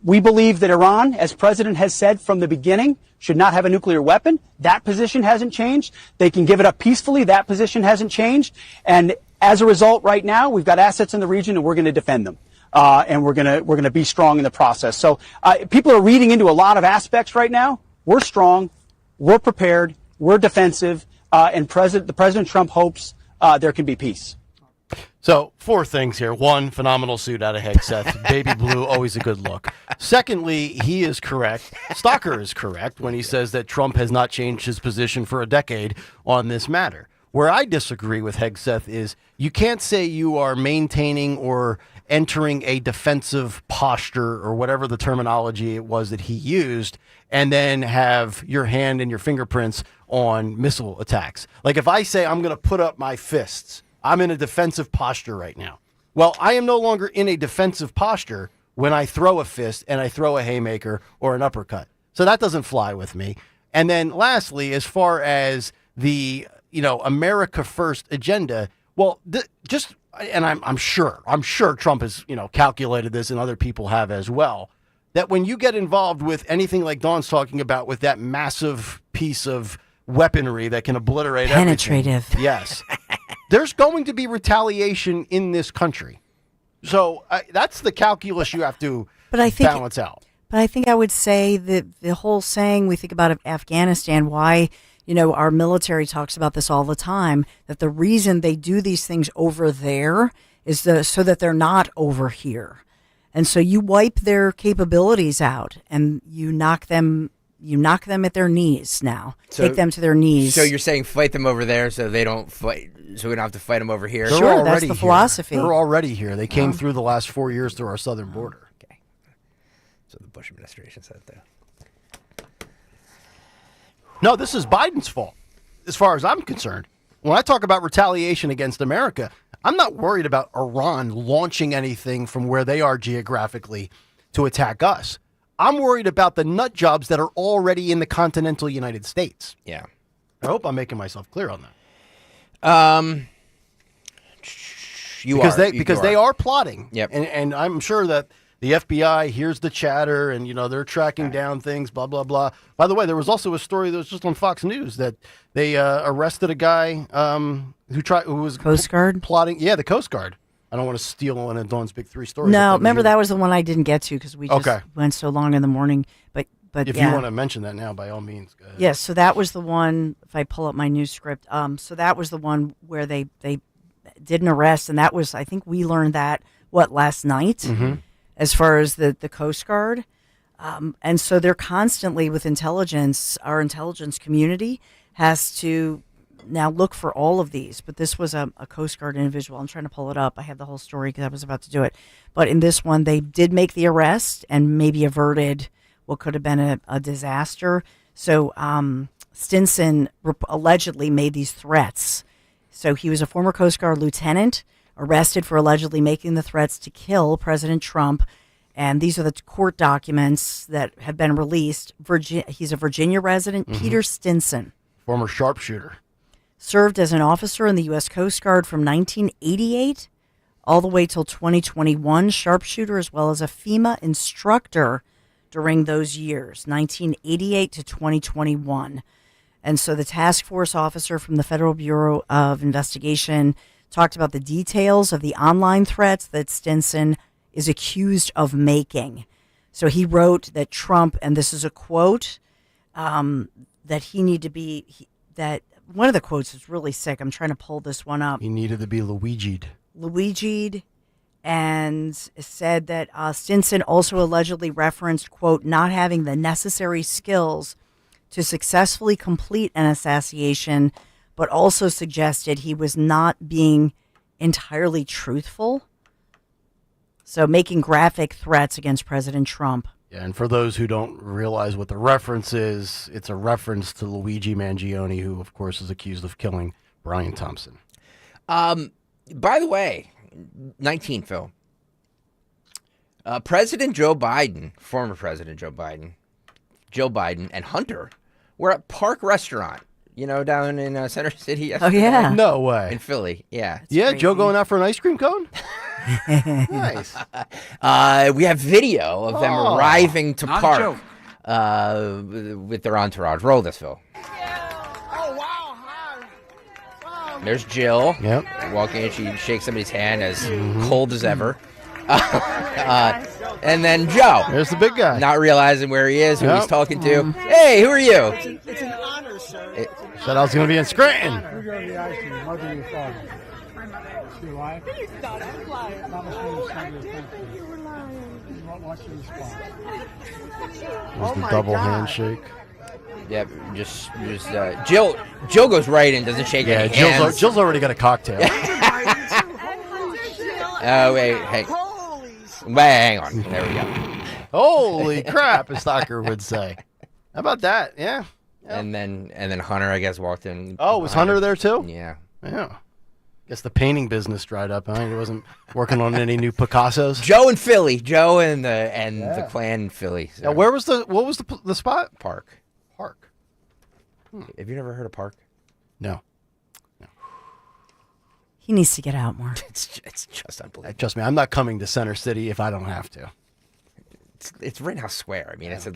We believe that Iran, as President has said from the beginning, should not have a nuclear weapon. That position hasn't changed. They can give it up peacefully. That position hasn't changed. And as a result, right now, we've got assets in the region and we're going to defend them. And we're going to be strong in the process. So people are reading into a lot of aspects right now. We're strong. We're prepared. We're defensive. And President Trump hopes there can be peace. So, 4 things here. 1, phenomenal suit out of Hegseth. Baby blue, always a good look. Secondly, he is correct. Stalker is correct when he says that Trump has not changed his position for a decade on this matter. Where I disagree with Hegseth is you can't say you are maintaining or entering a defensive posture or whatever the terminology it was that he used and then have your hand and your fingerprints on missile attacks. Like if I say I'm going to put up my fists, I'm in a defensive posture right now. Well, I am no longer in a defensive posture when I throw a fist and I throw a haymaker or an uppercut. So that doesn't fly with me. And then lastly, as far as the, America First agenda, well, I'm sure Trump has, calculated this and other people have as well, that when you get involved with anything like Dawn's talking about with that massive piece of weaponry that can obliterate penetrative. Everything. Yes. There's going to be retaliation in this country. So that's the calculus you have to balance out. But I think I would say that the whole saying we think about Afghanistan, why, our military talks about this all the time, that the reason they do these things over there is so that they're not over here. And so you wipe their capabilities out and you knock them at their knees now. Take them to their knees. So you're saying fight them over there so they don't fight, so we don't have to fight them over here? Sure, that's the philosophy. They're already here. They came through the last 4 years through our southern border. Okay. So the Bush administration said that. No, this is Biden's fault, as far as I'm concerned. When I talk about retaliation against America, I'm not worried about Iran launching anything from where they are geographically to attack us. I'm worried about the nut jobs that are already in the continental United States. Yeah. I hope I'm making myself clear on that. Because they are plotting. Yep. And I'm sure that the FBI hears the chatter and, they're tracking down things, blah, blah, blah. By the way, there was also a story that was just on Fox News that they arrested a guy who was Coast Guard plotting. Yeah, the Coast Guard. I don't want to steal one of Dawn's big 3 stories. No, remember that was the one I didn't get to because we just went so long in the morning. But if you want to mention that now, by all means, go ahead. Yes, so that was the one. If I pull up my news script, so that was the one where they did an arrest, and that was, I think we learned that last night, as far as the Coast Guard, and so they're constantly with intelligence. Our intelligence community has to now look for all of these, but this was a Coast Guard individual. I'm trying to pull it up. I have the whole story because I was about to do it, but in this one, they did make the arrest and maybe averted what could have been a disaster. So Stinson allegedly made these threats. So he was a former Coast Guard lieutenant arrested for allegedly making the threats to kill President Trump. And these are the court documents that have been released. He's a Virginia resident, Peter Stinson. Former sharpshooter. Served as an officer in the U.S. Coast Guard from 1988 all the way till 2021. Sharpshooter as well as a FEMA instructor during those years, 1988 to 2021. And so the task force officer from the Federal Bureau of Investigation talked about the details of the online threats that Stinson is accused of making. So he wrote that Trump, and this is a quote, that he needed to be, that one of the quotes is really sick. I'm trying to pull this one up. He needed to be Luigi'd. And said that Stinson also allegedly referenced, quote, not having the necessary skills to successfully complete an assassination, but also suggested he was not being entirely truthful. So making graphic threats against President Trump. Yeah, and for those who don't realize what the reference is, it's a reference to Luigi Mangione, who, of course, is accused of killing Brian Thompson. By the way, 19, Phil. President Joe Biden, former President Joe Biden, and Hunter were at Park Restaurant, down in Center City yesterday. Oh, yeah. No way. In Philly, yeah. Yeah, crazy. Joe going out for an ice cream cone? Nice. We have video of them arriving to Park with their entourage. Roll this, Phil. There's Jill. Yep. Walking in, she shakes somebody's hand as cold as ever. And then Joe. There's the big guy. Not realizing where he is, who he's talking to. Hey, who are you? It's an honor, sir. Said I was going to be in Scranton. Who drove the ice cream? Mother or your father? My mother. She alive? Please stop. I'm lying. Mama's going to send you a thank you. You were lying. What's your response? There's the double handshake. Yep, just Jill goes right in, doesn't shake any hands. Jill's already got a cocktail. Oh, wait, hey. Hang on. There we go. Holy crap, as Stocker would say. How about that? Yeah. And then Hunter, I guess, walked in. Oh, was Hunter there too? Yeah. Yeah. Guess the painting business dried up. He wasn't working on any new Picassos. Joe in Philly. Joe and the clan in Philly. So. Now, what was the spot? Park. Have you never heard of Park? No. He needs to get out more. It's just unbelievable. Trust me, I'm not coming to Center City if I don't have to. It's Rittenhouse Square. I mean, it's a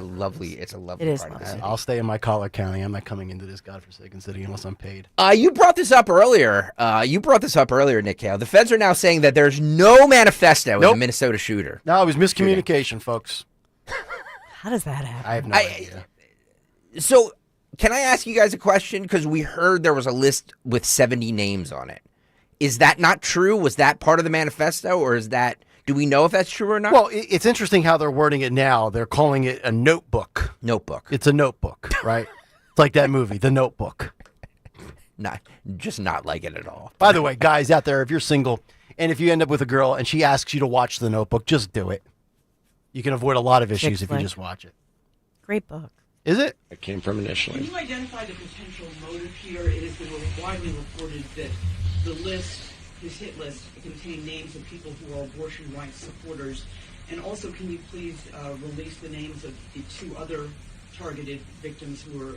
lovely part of the city. I'll stay in my collar county. I'm not coming into this godforsaken city unless I'm paid. You brought this up earlier. Nick Kayal. The feds are now saying that there's no manifesto in the Minnesota shooter. No, it was miscommunication, folks. How does that happen? I have no idea. So, can I ask you guys a question? Because we heard there was a list with 70 names on it. Is that not true? Was that part of the manifesto, or is that? Do we know if that's true or not? Well, it's interesting how they're wording it now. They're calling it a notebook. Notebook. It's a notebook, right? It's like that movie, The Notebook. Not like it at all. By the way, guys out there, if you're single and if you end up with a girl and she asks you to watch The Notebook, just do it. You can avoid a lot of issues if you just watch it. Great book. Is it? It came from initially. Can you identify the potential motive here? It has been widely reported that the list, his hit list, contained names of people who are abortion rights supporters. And also, can you please release the names of the two other targeted victims who were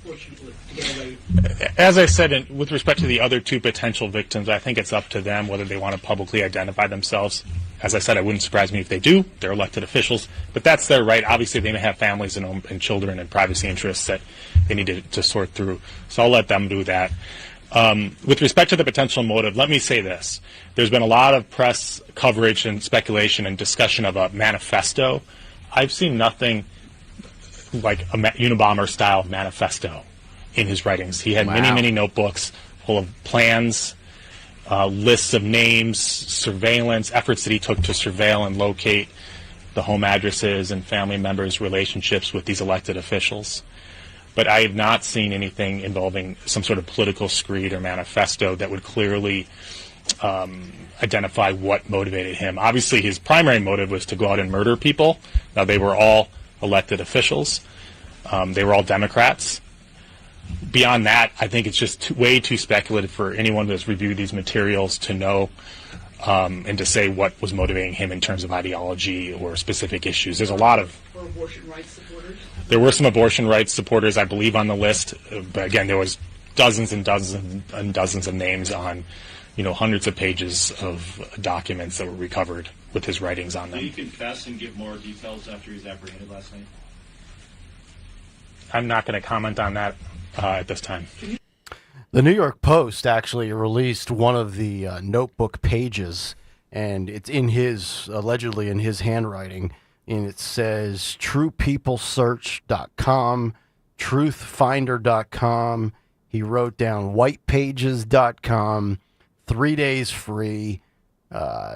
fortunate to get away? As I said, with respect to the other two potential victims, I think it's up to them whether they want to publicly identify themselves. As I said, it wouldn't surprise me if they do. They're elected officials, but that's their right. Obviously, they may have families and children and privacy interests that they need to sort through. So I'll let them do that. With respect to the potential motive, let me say this. There's been a lot of press coverage and speculation and discussion of a manifesto. I've seen nothing like a Unabomber-style manifesto in his writings. He had many notebooks full of plans, lists of names, surveillance, efforts that he took to surveil and locate the home addresses and family members' relationships with these elected officials. But I have not seen anything involving some sort of political screed or manifesto that would clearly identify what motivated him. Obviously, his primary motive was to go out and murder people. Now, they were all elected officials. They were all Democrats. Beyond that, I think it's just way too speculative for anyone who has reviewed these materials to know and to say what was motivating him in terms of ideology or specific issues. There's a lot of... For abortion rights supporters? There were some abortion rights supporters, I believe, on the list. But again, there was dozens and dozens and dozens of names on, hundreds of pages of documents that were recovered with his writings on them. Did he confess and give more details after he was apprehended last night? I'm not going to comment on that at this time. The New York Post actually released one of the notebook pages, and it's allegedly in his handwriting, and it says truepeoplesearch.com, truthfinder.com. He wrote down whitepages.com, 3 days free,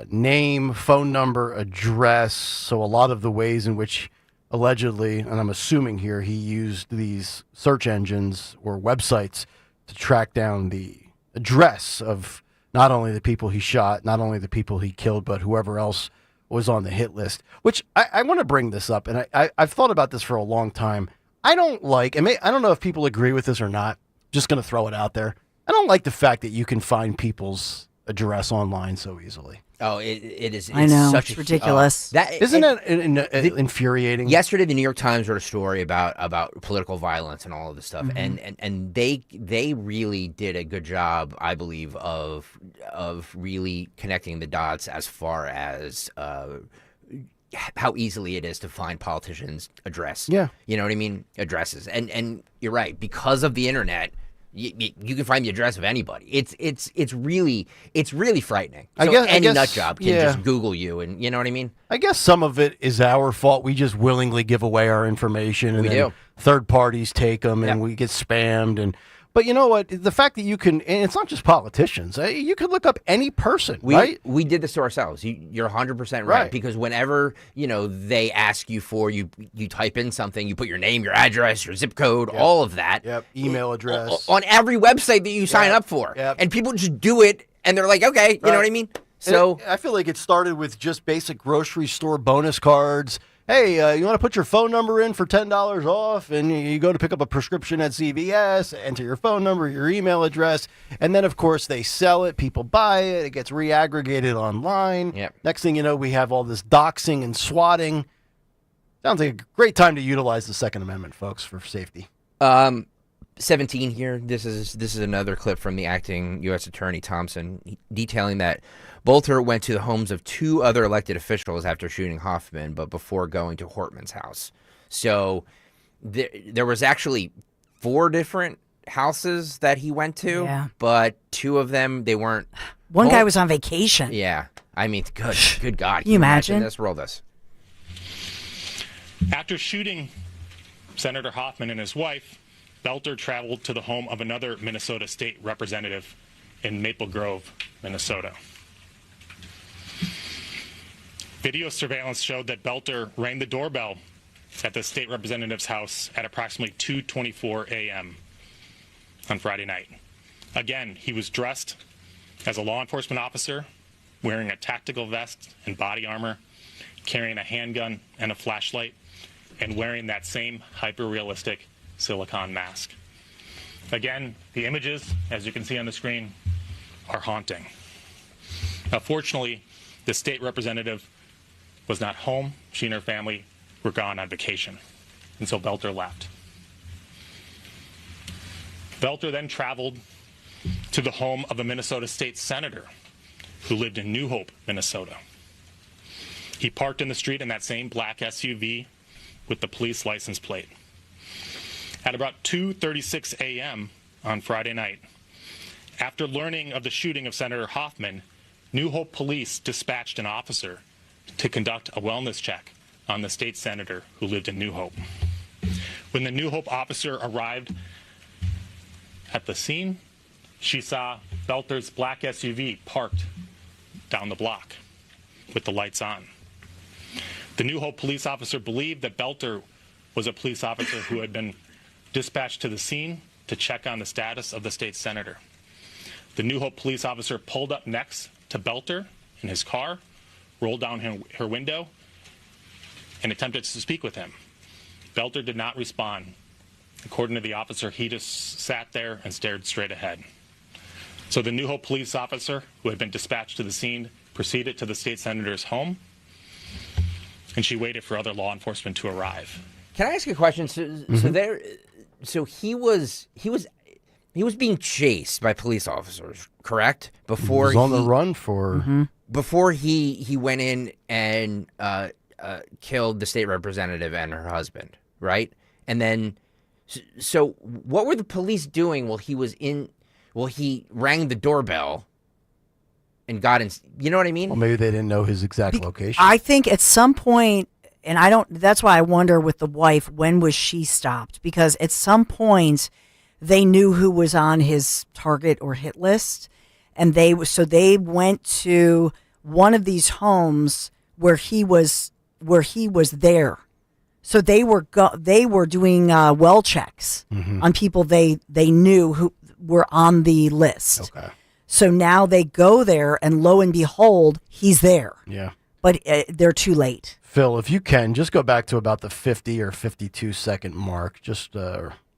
name, phone number, address. So a lot of the ways in which allegedly, and I'm assuming here, he used these search engines or websites to track down the address of not only the people he shot, not only the people he killed, but whoever else was on the hit list. Which I want to bring this up, and I've thought about this for a long time. I don't know if people agree with this or not. Just going to throw it out there. I don't like the fact that you can find people's address online so easily. Oh, it is. I know, such it's ridiculous. Isn't that infuriating? Yesterday, the New York Times wrote a story about political violence and all of this stuff, Mhm. and they really did a good job, I believe, of really connecting the dots as far as how easily it is to find politicians' address. Yeah, you know what I mean, addresses, and you're right, because of the internet. You can find the address of anybody. It's really frightening. So any nut job can just Google you, and you know what I mean. I guess some of it is our fault. We just willingly give away our information, and We then do. third parties take them, and we get spammed. But you know what? The fact that you can, and it's not just politicians. You can look up any person, right? We did this to ourselves. You're 100% right. Because whenever they ask you for you type in something, you put your name, your address, your zip code, all of that. Yep. Email address on every website that you sign up for, and people just do it, and they're like, okay, you know what I mean. So I feel like it started with just basic grocery store bonus cards. Hey, you want to put your phone number in for $10 off, and you go to pick up a prescription at CVS, enter your phone number, your email address, and then, of course, they sell it, people buy it, it gets reaggregated online. Next thing you know, we have all this doxing and swatting. Sounds like a great time to utilize the Second Amendment, folks, for safety. 17 here. This is another clip from the acting U.S. Attorney Thompson detailing that Bolter went to the homes of two other elected officials after shooting Hoffman, but before going to Hortman's house. So there was actually 4 different houses that he went to, but 2 of them, they weren't. One guy was on vacation. Yeah. I mean, good God. Can you imagine this? Roll this. After shooting Senator Hoffman and his wife, Belter traveled to the home of another Minnesota state representative in Maple Grove, Minnesota. Video surveillance showed that Belter rang the doorbell at the state representative's house at approximately 2:24 a.m. on Friday night. Again, he was dressed as a law enforcement officer, wearing a tactical vest and body armor, carrying a handgun and a flashlight, and wearing that same hyper-realistic silicone mask. Again, the images, as you can see on the screen, are haunting. Now, fortunately, the state representative was not home. She and her family were gone on vacation, and so Belter left. Belter then traveled to the home of a Minnesota state senator who lived in New Hope, Minnesota. He parked in the street in that same black SUV with the police license plate. At about 2:36 a.m. on Friday night, After learning of the shooting of Senator Hoffman, New Hope police dispatched an officer to conduct a wellness check on the state senator who lived in New Hope. When the New Hope officer arrived at the scene, she saw Belter's black SUV parked down the block with the lights on. The New Hope police officer believed that Belter was a police officer who had been dispatched to the scene to check on the status of the state senator. The New Hope police officer pulled up next to Belter in his car, rolled down her window, and attempted to speak with him. Belter did not respond. According to the officer, he just sat there and stared straight ahead. So the New Hope police officer, who had been dispatched to the scene, proceeded to the state senator's home, and she waited for other law enforcement to arrive. Can I ask you a question? So he was being chased by police officers, correct? Before he was on the run for before he went in and killed the state representative and her husband, right? And then, so what were the police doing while he was in? Well, he rang the doorbell and got in. You know what I mean? Well, maybe they didn't know his exact location. I think at some point, and I don't, that's why I wonder with the wife, when was she stopped? Because at some point they knew who was on his target or hit list. And they went to one of these homes where he was there. So they were doing well checks on people they knew who were on the list. Okay. So now they go there, and lo and behold, he's there. Yeah. But they're too late. Phil, if you can, just go back to about the 50 or 52 second mark. Just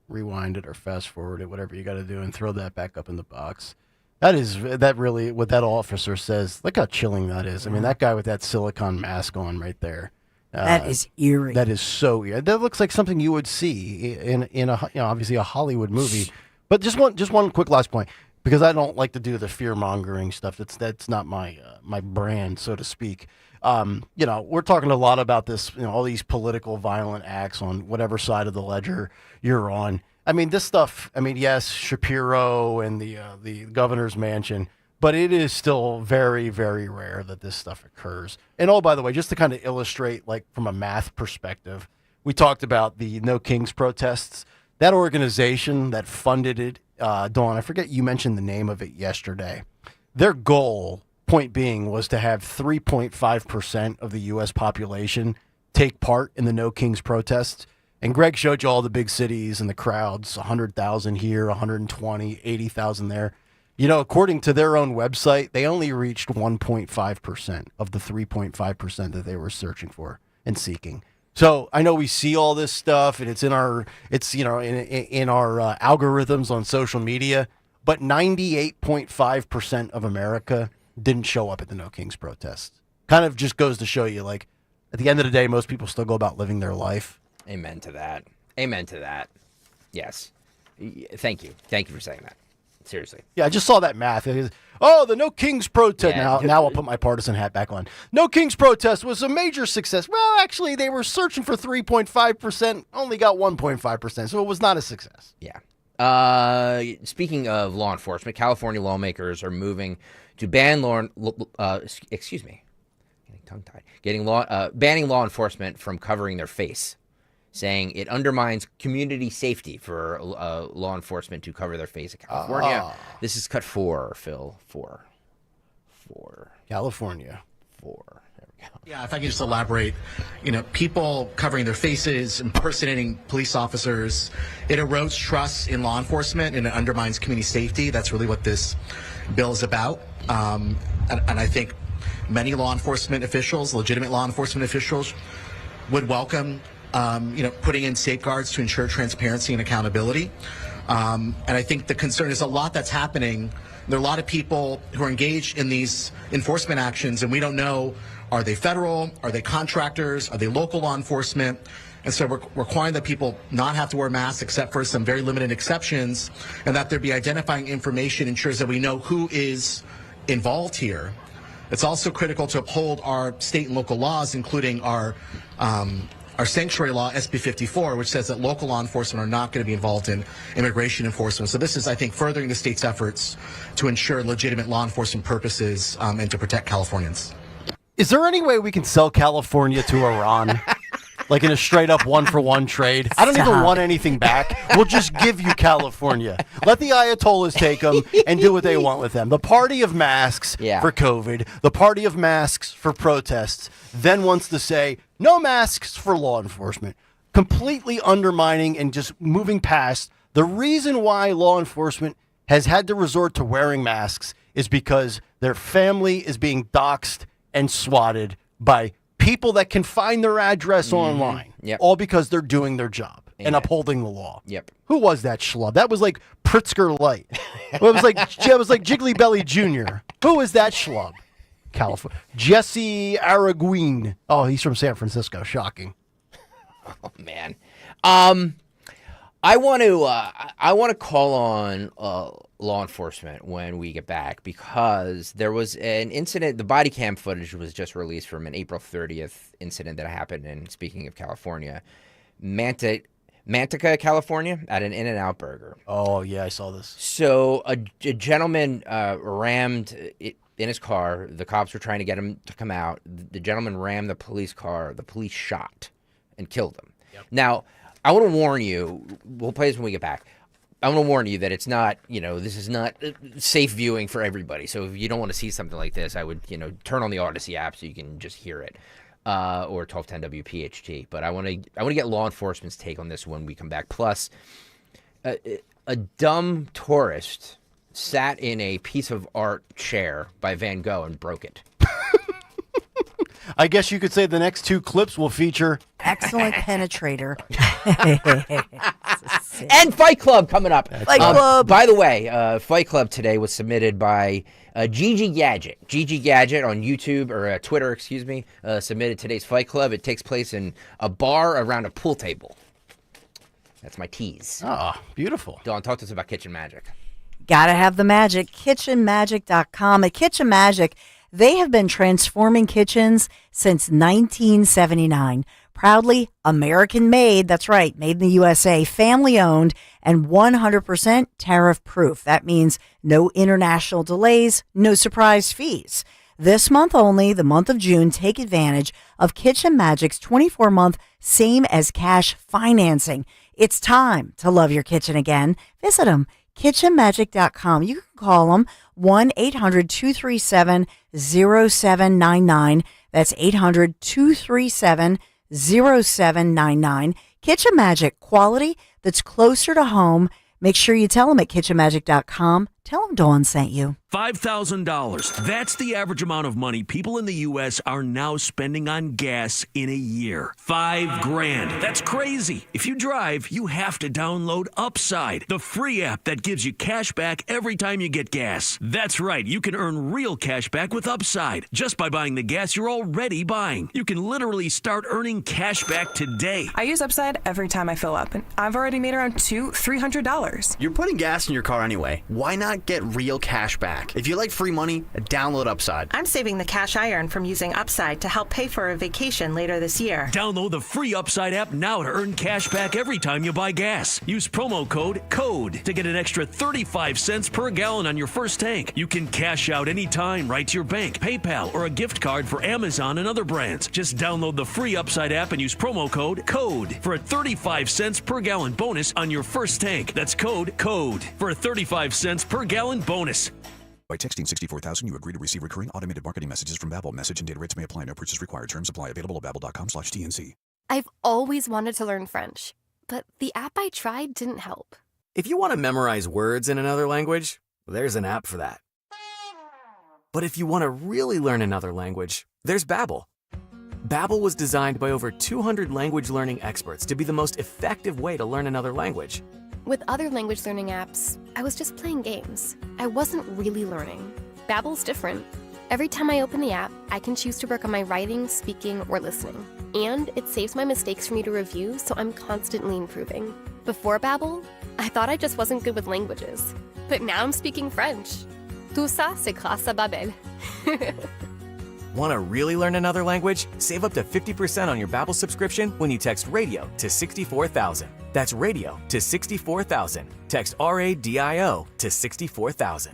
rewind it or fast forward it, whatever you got to do, and throw that back up in the box. That really, what that officer says, look how chilling that is. I mean, that guy with that silicone mask on right there. That is eerie. That is so eerie. That looks like something you would see in a, obviously a Hollywood movie. But just one quick last point, because I don't like to do the fear mongering stuff. That's not my my brand, so to speak. We're talking a lot about this, all these political violent acts on whatever side of the ledger you're on. I mean, this stuff, yes, Shapiro and the governor's mansion, but it is still very, very rare that this stuff occurs. And by the way, just to kind of illustrate, like from a math perspective, we talked about the No Kings protests. That organization that funded it, Dawn, I forget you mentioned the name of it yesterday. Their goal, point being, was to have 3.5% of the U.S. population take part in the No Kings protests. And Greg showed you all the big cities and the crowds, 100,000 here, 120, 80,000 there. According to their own website, they only reached 1.5% of the 3.5% that they were searching for and seeking. So I know we see all this stuff, and it's in our algorithms on social media, but 98.5% of America didn't show up at the No Kings protest. Kind of just goes to show you, like, at the end of the day, most people still go about living their life. Amen to that. Amen to that. Yes. Thank you. Thank you for saying that. Seriously. Yeah, I just saw that math. The No Kings protest. Yeah. Now I'll put my partisan hat back on. No Kings protest was a major success. Well, actually, they were searching for 3.5%, only got 1.5%, so it was not a success. Yeah. Speaking of law enforcement, California lawmakers are moving to ban banning law enforcement from covering their face, saying it undermines community safety for law enforcement to cover their face in California. This is cut 4, Phil. 4. California. 4. There we go. Yeah, if I can just elaborate, people covering their faces, impersonating police officers, it erodes trust in law enforcement and it undermines community safety. That's really what this bill is about. And I think many law enforcement officials, legitimate law enforcement officials, would welcome putting in safeguards to ensure transparency and accountability. And I think the concern is a lot that's happening. There are a lot of people who are engaged in these enforcement actions, and we don't know, are they federal? Are they contractors? Are they local law enforcement? And so we're requiring that people not have to wear masks except for some very limited exceptions, and that there be identifying information ensures that we know who is involved here. It's also critical to uphold our state and local laws, including our our sanctuary law, SB 54, which says that local law enforcement are not going to be involved in immigration enforcement. So this is, I think, furthering the state's efforts to ensure legitimate law enforcement purposes and to protect Californians. Is there any way we can sell California to Iran? Like in a straight up 1-for-1 trade? I don't even want anything back. We'll just give you California. Let the Ayatollahs take them and do what they want with them. The party of masks for COVID, the party of masks for protests, then wants to say no masks for law enforcement. Completely undermining and just moving past the reason why law enforcement has had to resort to wearing masks is because their family is being doxxed and swatted by people that can find their address online, all because they're doing their job and upholding the law. Who was that schlub? That was like Pritzker Light. It was like Jiggly Belly Jr. Who was that schlub? California. Jesse Araguin. Oh, he's from San Francisco. Shocking. Oh man. I want to call on law enforcement when we get back because there was an incident. The body cam footage was just released from an April 30th incident that happened in, speaking of California, Manteca, California, at an In-N-Out Burger. Oh, yeah, I saw this. So a gentleman rammed it in his car. The cops were trying to get him to come out. The gentleman rammed the police car. The police shot and killed him. Now, I want to warn you, we'll play this when we get back. I want to warn you that it's not, this is not safe viewing for everybody. So if you don't want to see something like this, I would, turn on the Odyssey app so you can just hear it, or 1210 WPHT. But I want to get law enforcement's take on this when we come back. Plus, a dumb tourist sat in a piece of art chair by Van Gogh and broke it. I guess you could say the next two clips will feature excellent penetrator. And Fight Club coming up. Fight Club. By the way, Fight Club today was submitted by Gigi Gadget. Gigi Gadget on YouTube, or Twitter, excuse me, submitted today's Fight Club. It takes place in a bar around a pool table. That's my tease. Oh, beautiful. Dawn, talk to us about Kitchen Magic. Gotta have the magic. KitchenMagic.com. At Kitchen Magic, they have been transforming kitchens since 1979. Proudly American made, that's right, made in the USA, family owned, and 100% tariff proof. That means no international delays, no surprise fees. This month only, the month of June, take advantage of Kitchen Magic's 24-month same as cash financing. It's time to love your kitchen again. Visit them, kitchenmagic.com. You can call them 1-800-237-0799. That's 800-237-0799. Kitchen Magic, quality that's closer to home. Make sure you tell them at kitchenmagic.com. Tell them Dawn sent you. $5,000. That's the average amount of money people in the U.S. are now spending on gas in a year. $5,000. That's crazy. If you drive, you have to download Upside, the free app that gives you cash back every time you get gas. That's right. You can earn real cash back with Upside just by buying the gas you're already buying. You can literally start earning cash back today. I use Upside every time I fill up, and I've already made around $300. You're putting gas in your car anyway. Why not get real cash back? If you like free money, download Upside. I'm saving the cash I earn from using Upside to help pay for a vacation later this year. Download the free Upside app now to earn cash back every time you buy gas. Use promo code CODE to get an extra 35 cents per gallon on your first tank. You can cash out anytime right to your bank, PayPal, or a gift card for Amazon and other brands. Just download the free Upside app and use promo code CODE for a 35 cents per gallon bonus on your first tank. That's code CODE for a 35 cents per gallon bonus. By texting 64,000, you agree to receive recurring automated marketing messages from Babbel. Message and data rates may apply. No purchase required. Terms apply. Available at babbel.com/TNC. I've always wanted to learn French, but the app I tried didn't help. If you want to memorize words in another language, there's an app for that. But if you want to really learn another language, there's Babbel. Babbel was designed by over 200 language learning experts to be the most effective way to learn another language. With other language learning apps, I was just playing games. I wasn't really learning. Babbel's different. Every time I open the app, I can choose to work on my writing, speaking, or listening. And it saves my mistakes for me to review, so I'm constantly improving. Before Babbel, I thought I just wasn't good with languages. But now I'm speaking French. Tout ça, c'est grâce à Babbel. Want to really learn another language? Save up to 50% on your Babbel subscription when you text radio to 64,000. That's radio to 64,000. Text RADIO to 64,000.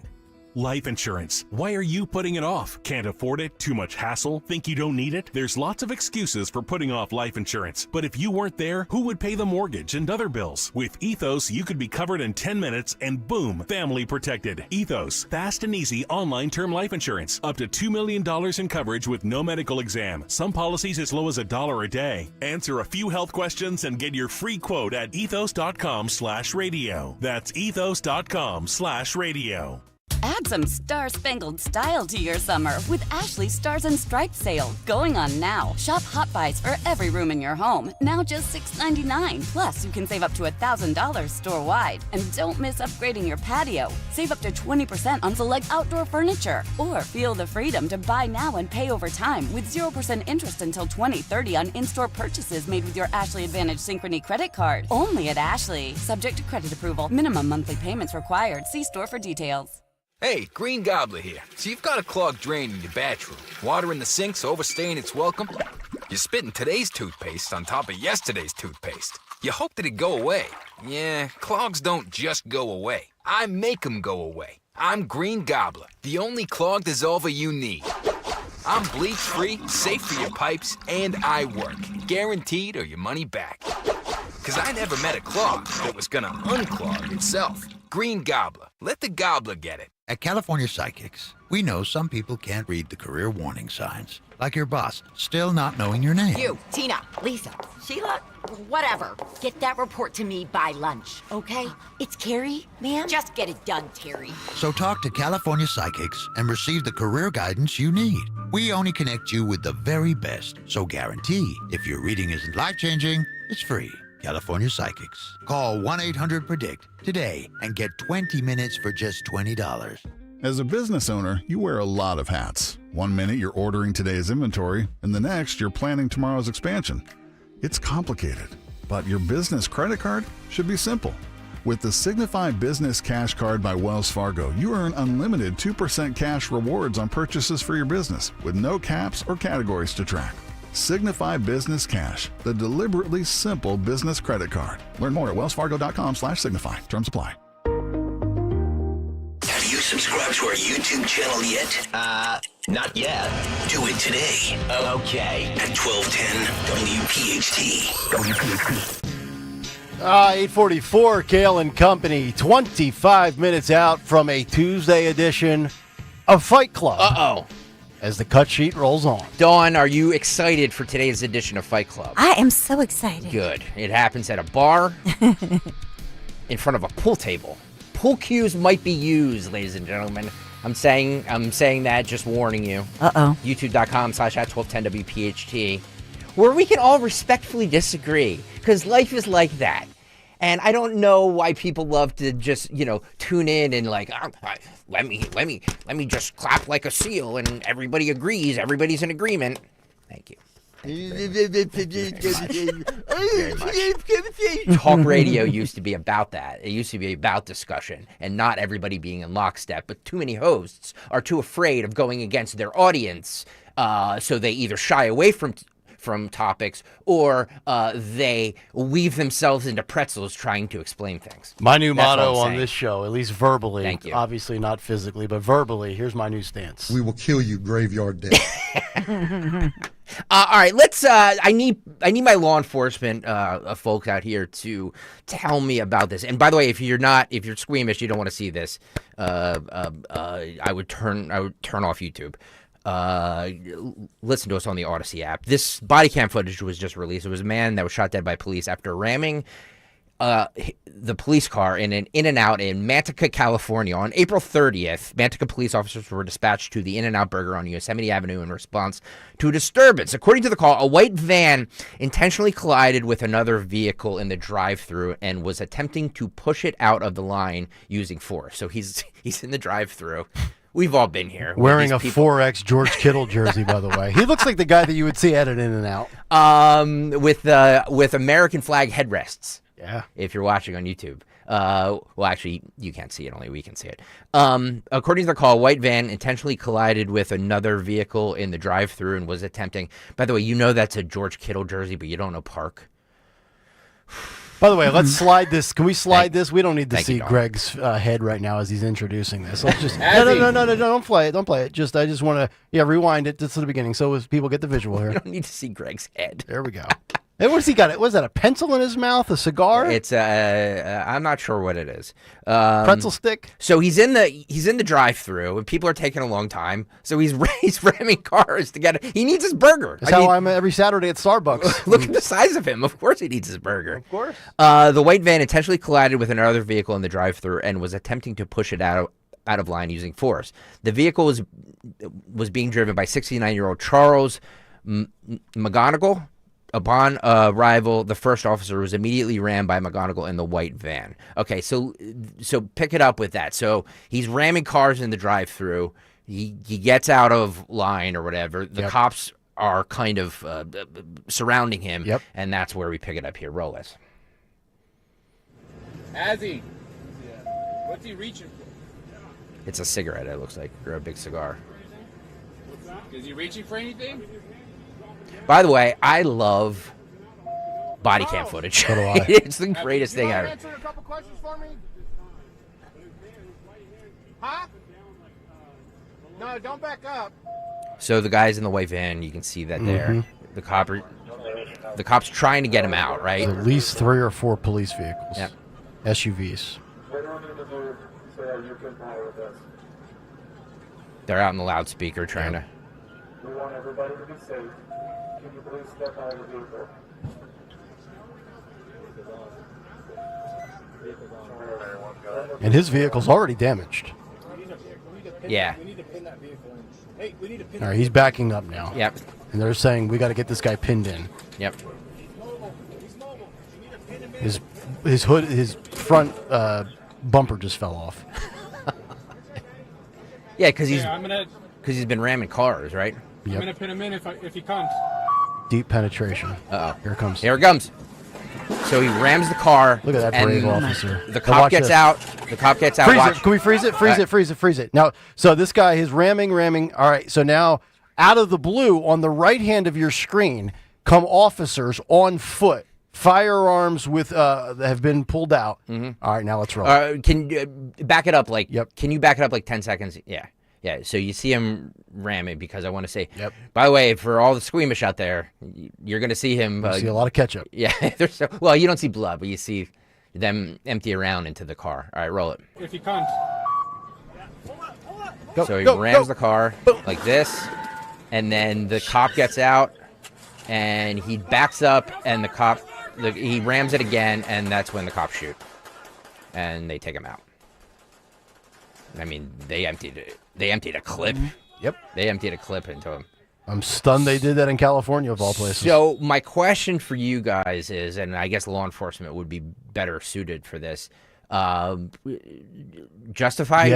Life insurance. Why are you putting it off? Can't afford it? Too much hassle? Think you don't need it? There's lots of excuses for putting off life insurance. But if you weren't there, who would pay the mortgage and other bills? With Ethos, you could be covered in 10 minutes and boom, family protected. Ethos, fast and easy online term life insurance. Up to $2 million in coverage with no medical exam. Some policies as low as $1 a day. Answer a few health questions and get your free quote at ethos.com/radio. That's ethos.com/radio. Add some star-spangled style to your summer with Ashley's Stars and Stripes sale going on now. Shop Hot Buys for every room in your home, now just $6.99. Plus, you can save up to $1,000 store-wide. And don't miss upgrading your patio. Save up to 20% on select outdoor furniture. Or feel the freedom to buy now and pay over time with 0% interest until 2030 on in-store purchases made with your Ashley Advantage Synchrony credit card. Only at Ashley. Subject to credit approval. Minimum monthly payments required. See store for details. Hey, Green Gobbler here. So you've got a clogged drain in your bathroom. Water in the sink's overstaying its welcome. You're spitting today's toothpaste on top of yesterday's toothpaste. You hope that it'd go away. Yeah, clogs don't just go away. I make them go away. I'm Green Gobbler, the only clog dissolver you need. I'm bleach-free, safe for your pipes, and I work. Guaranteed or your money back. Because I never met a clog that was gonna unclog itself. Green Gobbler. Let the gobbler get it. At California Psychics, we know some people can't read the career warning signs. Like your boss, still not knowing your name. You, Tina, Lisa, Sheila, whatever. Get that report to me by lunch, okay? It's Carrie, ma'am? Just get it done, Terry. So talk to California Psychics and receive the career guidance you need. We only connect you with the very best. So guarantee, if your reading isn't life-changing, it's free. California Psychics. Call 1-800-PREDICT today and get 20 minutes for just $20. As a business owner, you wear a lot of hats. One minute you're ordering today's inventory, and the next you're planning tomorrow's expansion. It's complicated, but your business credit card should be simple. With the Signify Business Cash Card by Wells Fargo, you earn unlimited 2% cash rewards on purchases for your business with no caps or categories to track. Signify Business Cash, the deliberately simple business credit card. Learn more at wellsfargo.com/signify. Terms apply. Have you subscribed to our YouTube channel yet? Not yet. Do it today. Okay. At 1210 WPHT. 8:44, Kayal and Company, 25 minutes out from a Tuesday edition of Fight Club. Uh-oh. As the cut sheet rolls on. Dawn, are you excited for today's edition of Fight Club? I am so excited. Good. It happens at a bar in front of a pool table. Pool cues might be used, ladies and gentlemen. I'm saying that, just warning you. Uh-oh. YouTube.com/@1210WPHT, where we can all respectfully disagree, because life is like that. And I don't know why people love to just, tune in and like, let me just clap like a seal and everybody agrees, everybody's in agreement. Thank you. Talk radio used to be about that. It used to be about discussion and not everybody being in lockstep. But too many hosts are too afraid of going against their audience, so they either shy away from topics or they weave themselves into pretzels trying to explain things. My new That's motto what I'm on saying. this show, at least verbally, Thank you. obviously not physically, but verbally, here's my new stance. We will kill you, graveyard day. All right, let's. I need my law enforcement folks out here to tell me about this. And by the way, if you're squeamish, you don't want to see this. I would turn off YouTube. Listen to us on the Odyssey app. This body cam footage was just released. It was a man that was shot dead by police after ramming the police car in an In-N-Out in Manteca, California. On April 30th, Manteca police officers were dispatched to the In-N-Out Burger on Yosemite Avenue in response to a disturbance. According to the call, a white van intentionally collided with another vehicle in the drive-thru and was attempting to push it out of the line using force. So he's in the drive-thru. We've all been here. Wearing a 4X George Kittle jersey, by the way. He looks like the guy that you would see at an In-N-Out. With American flag headrests. Yeah. If you're watching on YouTube. Well, actually, you can't see it. Only we can see it. According to the call, a white van intentionally collided with another vehicle in the drive-thru and was attempting. By the way, you know that's a George Kittle jersey, but you don't know Park. By the way, let's slide this. Can we slide this? We don't need to see Greg's head right now as he's introducing this. Let's just no. Don't play it. Don't play it. I just want to rewind it just to the beginning so as people get the visual here. You don't need to see Greg's head. There we go. Hey, what's he got? Was that a pencil in his mouth? A cigar? It's I'm not sure what it is. Pretzel stick. So he's in the drive-thru, and people are taking a long time. So he's ramming cars to get it. He needs his burger. That's how I'm every Saturday at Starbucks. Look at the size of him. Of course he needs his burger. Of course. The white van intentionally collided with another vehicle in the drive-thru and was attempting to push it out of line using force. The vehicle was being driven by 69-year-old Charles McGonigal. Upon arrival, the first officer was immediately rammed by McGonigal in the white van. Okay, so pick it up with that. So he's ramming cars in the drive-thru. He gets out of line or whatever. The cops are kind of surrounding him, and that's where we pick it up here. Roll this. Azzy, what's he reaching for? It's a cigarette, it looks like, or a big cigar. Is he reaching for anything? By the way, I love body cam footage. So do I. It's the greatest thing ever. Answer a couple questions for me? Huh? No, don't back up. So the guy's in the white van, you can see that there. The cop's trying to get him out, right? There's at least 3 or 4 police vehicles. Yep. SUVs. They're out in the loudspeaker trying to. We want everybody to be safe. Can you please step out of the vehicle? And his vehicle's already damaged. Yeah. All right, he's backing up now. Yep. And they're saying we got to get this guy pinned in. Yep. His hood, his front bumper just fell off. Yeah, because he's been ramming cars, right? I'm gonna pin him in if he comes. Deep penetration. Uh-oh. Here it comes. Here it comes. So he rams the car. Look at that brave officer. The cop gets out. The cop gets out. Freeze it. Can we freeze it? Freeze it. Now, so this guy is ramming. All right. So now, out of the blue, on the right hand of your screen, come officers on foot. Firearms have been pulled out. All right. Now let's roll. Can you back it up? Can you back it up like 10 seconds? Yeah. Yeah, so you see him ramming because I want to say, by the way, for all the squeamish out there, you're going to see him. You see a lot of ketchup. Yeah, well, you don't see blood, but you see them empty around into the car. All right, roll it. If he comes. So he rams the car like this, and then the cop gets out, and he backs up, and he rams it again, and that's when the cops shoot, and they take him out. I mean, they emptied a clip. Yep. They emptied a clip into him. I'm stunned they did that in California, of all places. So my question for you guys is, and I guess law enforcement would be better suited for this, justified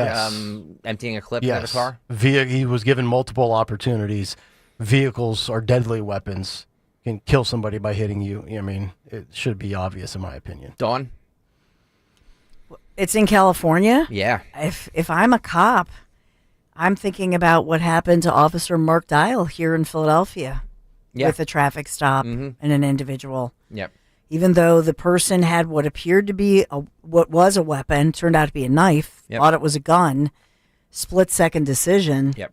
emptying a clip in the car? He was given multiple opportunities. Vehicles are deadly weapons. Can kill somebody by hitting you. I mean, it should be obvious, in my opinion. Dawn? It's in California? Yeah. If I'm a cop, I'm thinking about what happened to Officer Mark Dial here in Philadelphia with a traffic stop and an individual. Yep. Even though the person had what appeared to be what was a weapon, turned out to be a knife, thought it was a gun, split-second decision. Yep.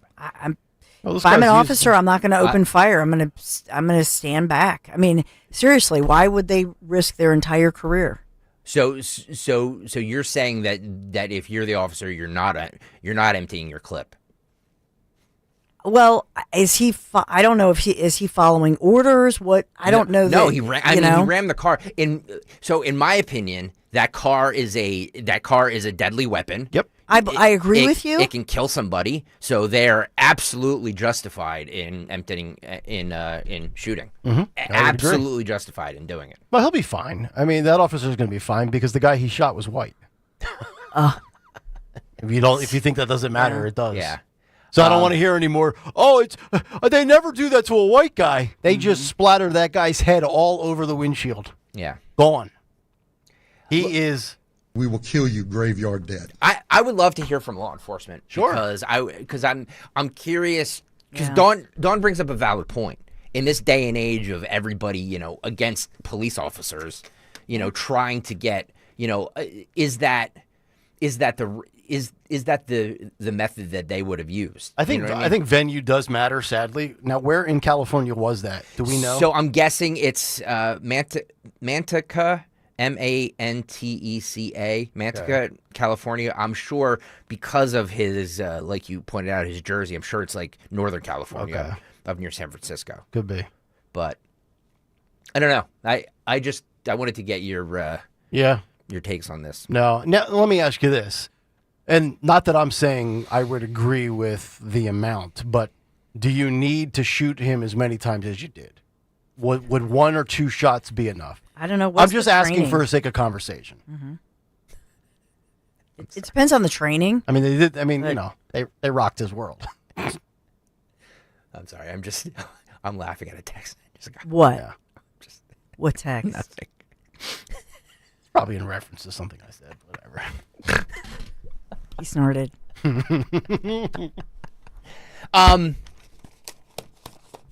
If I'm an officer, I'm not going to open fire. I'm going to stand back. I mean, seriously, why would they risk their entire career? So you're saying that if you're the officer, you're not emptying your clip. Well, is he? I don't know if is he following orders? What I don't know. No, he rammed the car. In my opinion, that car is a deadly weapon. Yep. I agree with you. It can kill somebody, so they're absolutely justified in emptying in shooting. Absolutely justified in doing it. Well, he'll be fine. I mean, that officer's going to be fine because the guy he shot was white. If you think that doesn't matter, it does. Yeah. So I don't want to hear anymore. Oh, they never do that to a white guy. They just splatter that guy's head all over the windshield. Yeah. Gone. He is We will kill you graveyard dead. I would love to hear from law enforcement. Sure. Because I'm curious, because Yeah. Dawn brings up a valid point. In this day and age of everybody, against police officers, trying to get, is that the method that they would have used? I think You know what I think venue does matter. Sadly, now where in California was that? Do we know? So I'm guessing it's Manteca, Manteca, Manteca, California. I'm sure because of his, like you pointed out, his jersey. I'm sure it's like Northern California, up near San Francisco. Could be, but I don't know. I wanted to get your your takes on this. No. Now let me ask you this, and not that I'm saying I would agree with the amount, but do you need to shoot him as many times as you did? Would 1 or 2 shots be enough? I don't know. I'm just asking for the sake of conversation. Mm-hmm. It depends on the training. I mean, they did. I mean, they rocked his world. I'm sorry. I'm laughing at a text. Just like, What? Yeah. What text? Nothing. It's probably in reference to something I said. Whatever. He snorted.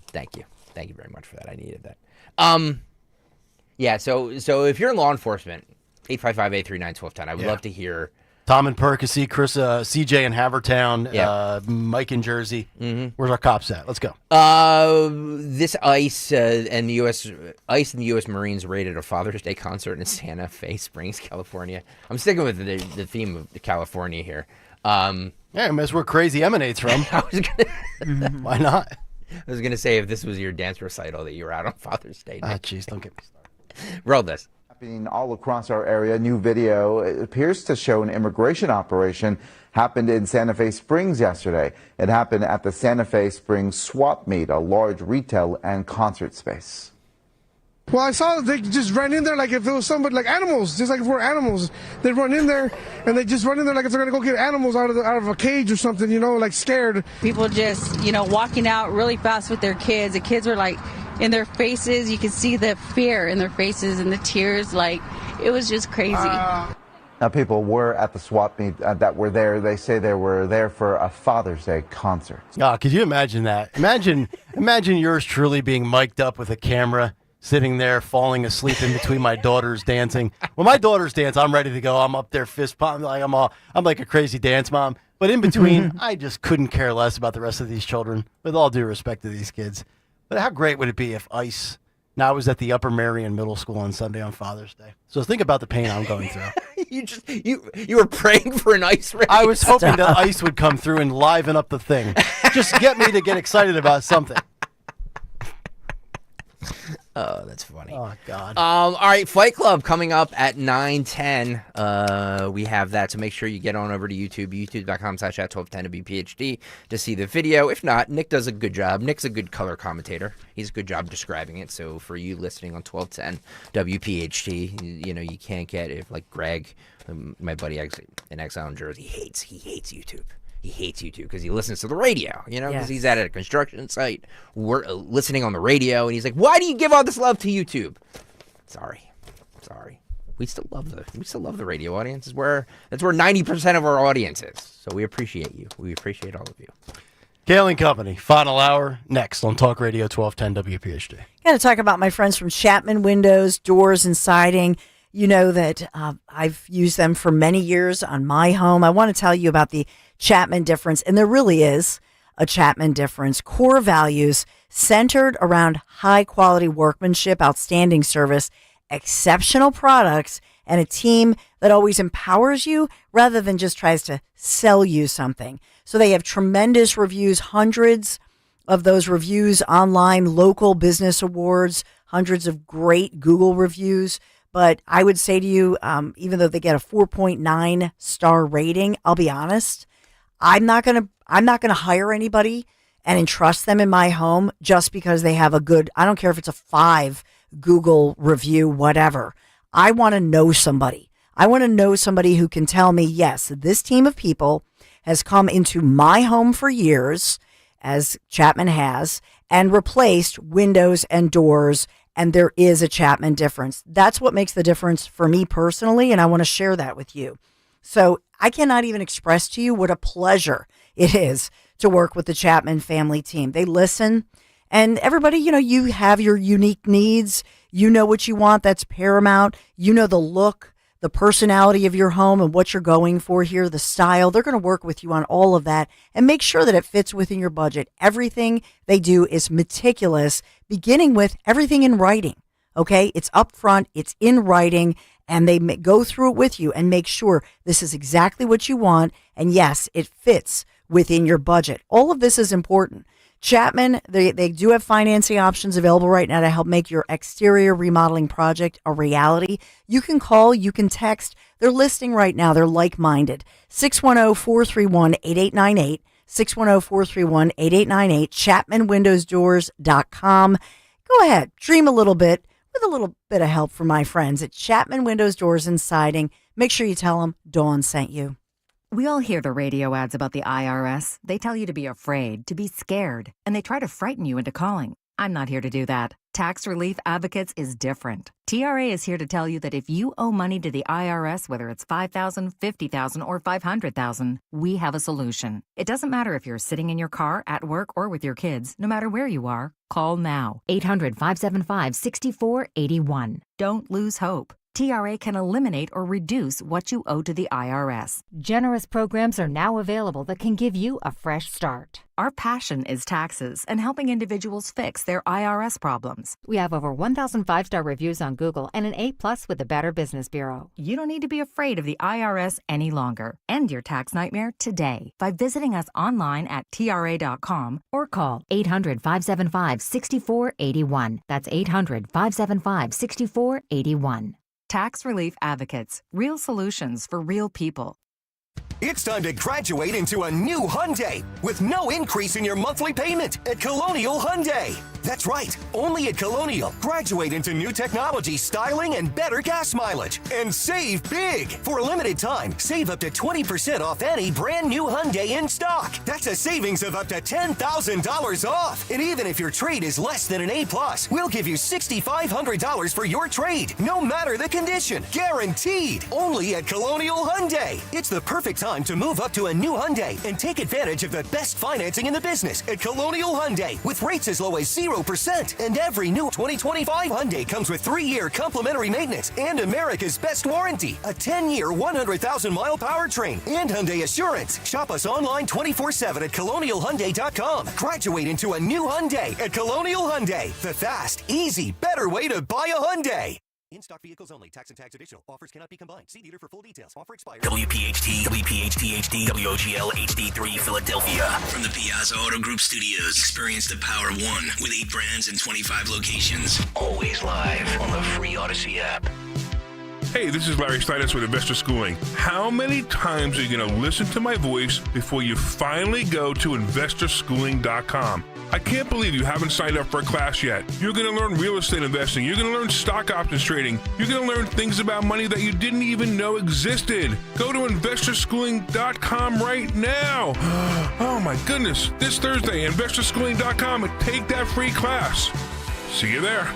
Thank you. Thank you very much for that. I needed that. Yeah, so if you're in law enforcement, 855-839-1210, I would love to hear. Tom in Percy, Chris, CJ in Havertown, Mike in Jersey. Mm-hmm. Where's our cops at? Let's go. This ICE and the U.S. Marines raided a Father's Day concert in Santa Fe Springs, California. I'm sticking with the theme of California here. Yeah, that's where crazy emanates from. I was gonna. Why not? I was gonna say if this was your dance recital that you were out on Father's Day. Ah, jeez, don't get me started. Roll this. Happening all across our area. New video appears to show an immigration operation happened in Santa Fe Springs yesterday. It happened at the Santa Fe Springs swap meet, a large retail and concert space. Well, I saw they just ran in there like if it was somebody, like animals, just like if we're animals. They run in there and they just run in there like if they're going to go get animals out of a cage or something, like scared. People just, walking out really fast with their kids. The kids were like in their faces. You could see the fear in their faces and the tears. Like, it was just crazy. Now, people were at the swap meet that were there. They say they were there for a Father's Day concert. Oh, could you imagine that? Imagine yours truly being mic'd up with a camera, sitting there falling asleep in between my daughters dancing. When my daughters dance, I'm ready to go. I'm up there fist pumping like I'm like a crazy dance mom. But in between, I just couldn't care less about the rest of these children, with all due respect to these kids. But how great would it be if ICE, now I was at the Upper Marion Middle School on Sunday on Father's Day. So think about the pain I'm going through. You were praying for an ICE raid. I was hoping that ICE would come through and liven up the thing. Just get me to get excited about something. Oh, that's funny. Oh, God. All right, Fight Club coming up at 9:10. We have that, so make sure you get on over to YouTube, youtube.com/@1210WPHT to see the video. If not, Nick does a good job. Nick's a good color commentator. He's a good job describing it. So for you listening on 1210 WPHT, you can't get it. Like Greg, my buddy in Exile in Jersey, he hates YouTube. He hates YouTube because he listens to the radio, because he's at a construction site, listening on the radio, and he's like, "Why do you give all this love to YouTube?" Sorry. We still love the radio audience. That's where 90% of our audience is. So we appreciate you. We appreciate all of you. Kayal and Company, final hour next on Talk Radio 1210 WPHT. Got to talk about my friends from Chapman Windows, Doors, and Siding. You know that I've used them for many years on my home. I want to tell you about the Chapman difference, and there really is a Chapman difference. Core values centered around high-quality workmanship, outstanding service, exceptional products, and a team that always empowers you rather than just tries to sell you something. So they have tremendous reviews, hundreds of those reviews online, local business awards, hundreds of great Google reviews. But I would say to you, even though they get a 4.9 star rating, I'll be honest, I'm not gonna hire anybody and entrust them in my home just because they have a good, I don't care if it's a 5 Google review, whatever. I want to know somebody. I want to know somebody who can tell me, yes, this team of people has come into my home for years, as Chapman has, and replaced windows and doors and there is a Chapman difference. That's what makes the difference for me personally, and I want to share that with you. So I cannot even express to you what a pleasure it is to work with the Chapman family team. They listen, and everybody, you have your unique needs. You know what you want. That's paramount. You know the look, the personality of your home and what you're going for here, the style. They're going to work with you on all of that and make sure that it fits within your budget. Everything they do is meticulous, beginning with everything in writing. Okay? It's upfront, it's in writing, and they go through it with you and make sure this is exactly what you want. And yes, it fits within your budget. All of this is important. Chapman, they do have financing options available right now to help make your exterior remodeling project a reality. You can call, you can text. They're listing right now. They're like-minded. 610-431-8898. 610-431-8898. ChapmanWindowsDoors.com. Go ahead, dream a little bit with a little bit of help from my friends at Chapman Windows, Doors, and Siding. Make sure you tell them Dawn sent you. We all hear the radio ads about the IRS. They tell you to be afraid, to be scared, and they try to frighten you into calling. I'm not here to do that. Tax Relief Advocates is different. TRA is here to tell you that if you owe money to the IRS, whether it's $5,000, $50,000, or $500,000, we have a solution. It doesn't matter if you're sitting in your car, at work, or with your kids. No matter where you are, call now. 800-575-6481. Don't lose hope. TRA can eliminate or reduce what you owe to the IRS. Generous programs are now available that can give you a fresh start. Our passion is taxes and helping individuals fix their IRS problems. We have over 1,000 5-star reviews on Google and an A+ with the Better Business Bureau. You don't need to be afraid of the IRS any longer. End your tax nightmare today by visiting us online at TRA.com or call 800-575-6481. That's 800-575-6481. Tax Relief Advocates. Real solutions for real people. It's time to graduate into a new Hyundai with no increase in your monthly payment at Colonial Hyundai. That's right, only at Colonial. Graduate into new technology, styling, and better gas mileage. And save big! For a limited time, save up to 20% off any brand new Hyundai in stock. That's a savings of up to $10,000 off. And even if your trade is less than an A+, we'll give you $6,500 for your trade, no matter the condition. Guaranteed! Only at Colonial Hyundai. It's the perfect time to move up to a new Hyundai and take advantage of the best financing in the business at Colonial Hyundai with rates as low as 0%. And every new 2025 Hyundai comes with 3-year complimentary maintenance and America's best warranty, a 10-year 100,000-mile powertrain, and Hyundai Assurance. Shop us online 24/7 at ColonialHyundai.com. Graduate into a new Hyundai at Colonial Hyundai. The fast, easy, better way to buy a Hyundai. In-stock vehicles only. Tax and tax additional. Offers cannot be combined. See dealer for full details. Offer expired. WPHT, WPHT HD, WOGL HD3 Philadelphia. From the Piazza Auto Group Studios, experience the power of one with 8 brands and 25 locations. Always live on the free Odyssey app. Hey, this is Larry Steinitz with Investor Schooling. How many times are you going to listen to my voice before you finally go to investorschooling.com? I can't believe you haven't signed up for a class yet. You're going to learn real estate investing. You're going to learn stock options trading. You're going to learn things about money that you didn't even know existed. Go to investorschooling.com right now. Oh my goodness. This Thursday, investorschooling.com, and take that free class. See you there.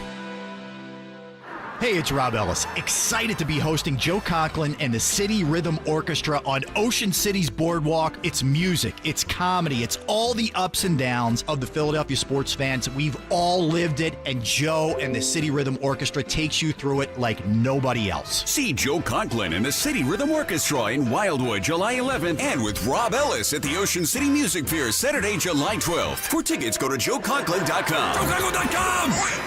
Hey, it's Rob Ellis. Excited to be hosting Joe Conklin and the City Rhythm Orchestra on Ocean City's Boardwalk. It's music, it's comedy, it's all the ups and downs of the Philadelphia sports fans. We've all lived it, and Joe and the City Rhythm Orchestra takes you through it like nobody else. See Joe Conklin and the City Rhythm Orchestra in Wildwood, July 11th, and with Rob Ellis at the Ocean City Music Fair, Saturday, July 12th. For tickets, go to joeconklin.com. JoeConklin.com!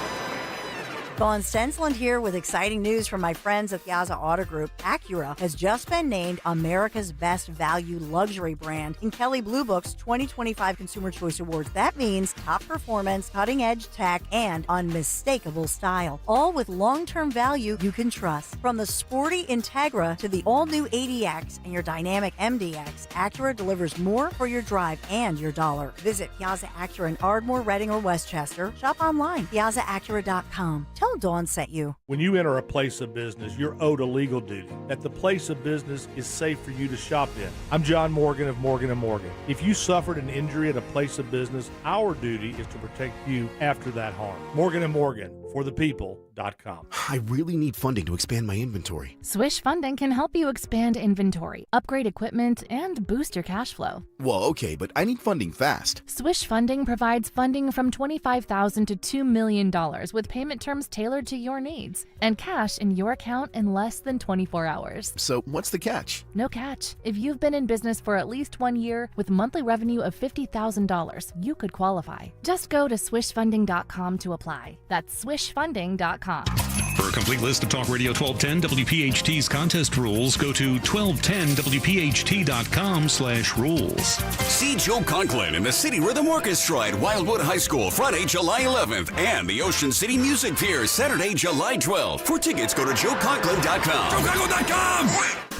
Dawn Stensland here with exciting news from my friends at Piazza Auto Group. Acura has just been named America's Best Value Luxury Brand in Kelley Blue Book's 2025 Consumer Choice Awards. That means top performance, cutting-edge tech, and unmistakable style. All with long-term value you can trust. From the sporty Integra to the all-new ADX and your dynamic MDX, Acura delivers more for your drive and your dollar. Visit Piazza Acura in Ardmore, Reading, or Westchester. Shop online, piazzaacura.com. Tell Dawn sent you. When you enter a place of business, you're owed a legal duty that the place of business is safe for you to shop in. I'm John Morgan of Morgan & Morgan. If you suffered an injury at a place of business, our duty is to protect you after that harm. Morgan & Morgan, forthepeople.com. I really need funding to expand my inventory. Swish Funding can help you expand inventory, upgrade equipment, and boost your cash flow. Well, okay, but I need funding fast. Swish Funding provides funding from $25,000 to $2 million with payment terms tailored to your needs and cash in your account in less than 24 hours. So what's the catch? No catch. If you've been in business for at least 1 year with monthly revenue of $50,000, you could qualify. Just go to swishfunding.com to apply. That's swishfunding.com. For a complete list of Talk Radio 1210 WPHT's contest rules, go to 1210WPHT.com/rules. See Joe Conklin and the City Rhythm Orchestra at Wildwood High School Friday, July 11th, and the Ocean City Music Pier Saturday, July 12th. For tickets, go to joeconklin.com. joeconklin.com!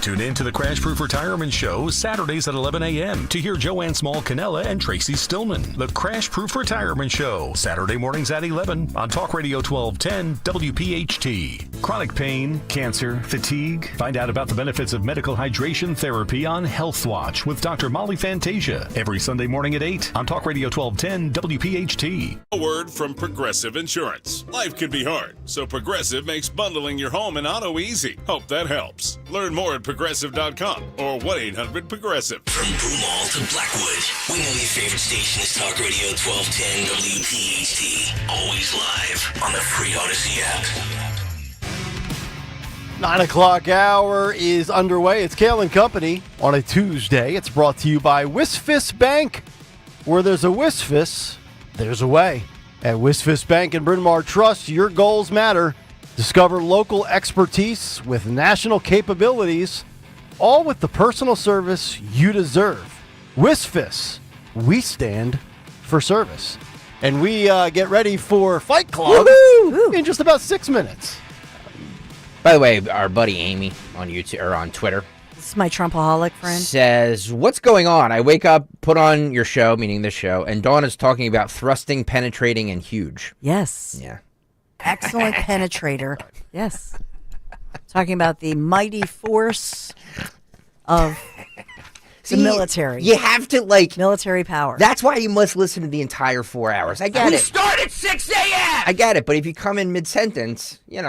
Tune in to the Crash Proof Retirement Show Saturdays at 11 a.m. to hear Joanne Small-Canella and Tracy Stillman. The Crash Proof Retirement Show, Saturday mornings at 11 on Talk Radio 1210 WPHT. Chronic pain, cancer, fatigue. Find out about the benefits of medical hydration therapy on Health Watch with Dr. Molly Fantasia every Sunday morning at 8 on Talk Radio 1210 WPHT. A word from Progressive Insurance. Life can be hard, so Progressive makes bundling your home and auto easy. Hope that helps. Learn more at Progressive.com or 1-800-PROGRESSIVE. From Broomall to Blackwood, we know your favorite station is Talk Radio 1210 WPHT. Always live on the free Odyssey app. 9 o'clock hour is underway. It's Kayal and Company on a Tuesday. It's brought to you by Wisfis Bank. Where there's a Wisfis, there's a way. At Wisfis Bank and Bryn Mawr Trust, your goals matter. Discover local expertise with national capabilities, all with the personal service you deserve. Wisfis, we stand for service. And we get ready for Fight Club in just about 6 minutes. By the way, our buddy Amy on YouTube or on Twitter, this is my Trumpaholic friend, says, "What's going on? I wake up, put on your show, meaning this show, and Dawn is talking about thrusting, penetrating, and huge." Yes. Yeah. Excellent penetrator. Yes. Talking about the mighty force of the military. You have to, military power. That's why you must listen to the entire 4 hours. I get it. We start at 6 a.m. I get it, but if you come in mid-sentence, we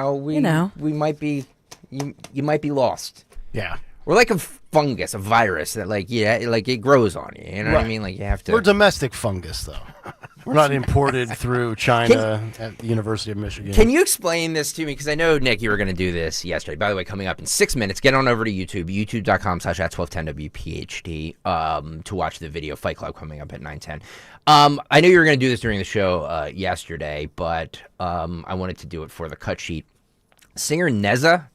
might be, you might be lost. Yeah. We're like a fungus, a virus that it grows on you. You know what I mean? Like you have to. We're domestic fungus, though. We're not imported through China at the University of Michigan. Can you explain this to me? Because I know, Nick, you were going to do this yesterday. By the way, coming up in 6 minutes, get on over to YouTube, youtube.com/@1210WPHT to watch the video Fight Club coming up at 9:10. I knew you were going to do this during the show yesterday, but I wanted to do it for the cut sheet. Singer Neza,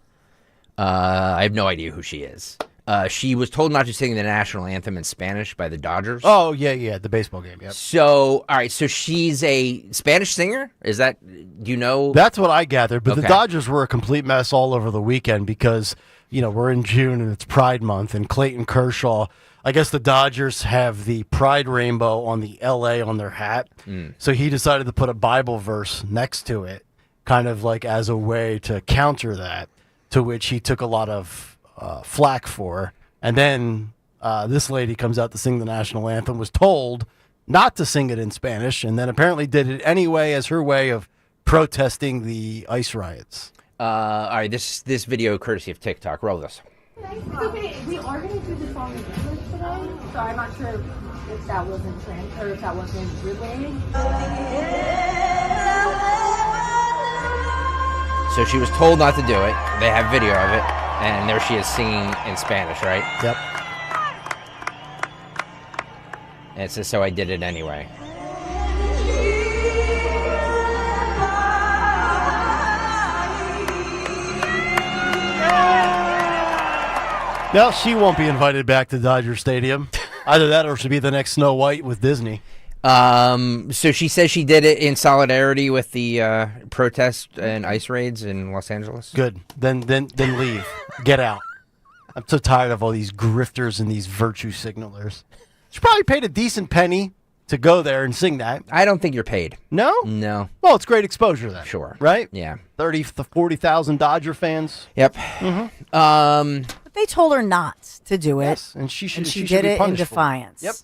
I have no idea who she is. She was told not to sing the national anthem in Spanish by the Dodgers. Oh, yeah, the baseball game, yep. So, all right, so she's a Spanish singer? Is that, do you know? That's what I gathered, but Okay. the Dodgers were a complete mess all over the weekend because, we're in June and it's Pride Month, and Clayton Kershaw, I guess the Dodgers have the Pride rainbow on the LA on their hat, so he decided to put a Bible verse next to it, kind of like as a way to counter that, to which he took a lot of flack for. And then this lady comes out to sing the national anthem, was told not to sing it in Spanish, and then apparently did it anyway as her way of protesting the ICE riots. All right, this video courtesy of TikTok. Roll this. It's okay. We are going to do the song in English today, so I'm not sure if that wasn't or if that wasn't relayed. So she was told not to do it. They have video of it, and there she is singing in Spanish, right? Yep. And it says, so I did it anyway. Now she won't be invited back to Dodger Stadium. Either that or she'll be the next Snow White with Disney. So she says she did it in solidarity with the protests and ICE raids in Los Angeles. Good. Then leave. Get out. I'm so tired of all these grifters and these virtue signalers. She probably paid a decent penny to go there and sing that. I don't think you're paid. No? No. Well, it's great exposure then. Sure. Right? Yeah. 30,000 to 40,000 Dodger fans. Yep. Mm-hmm. But they told her not to do it. Yes, and she did should it be in punished for it. defiance. Yep.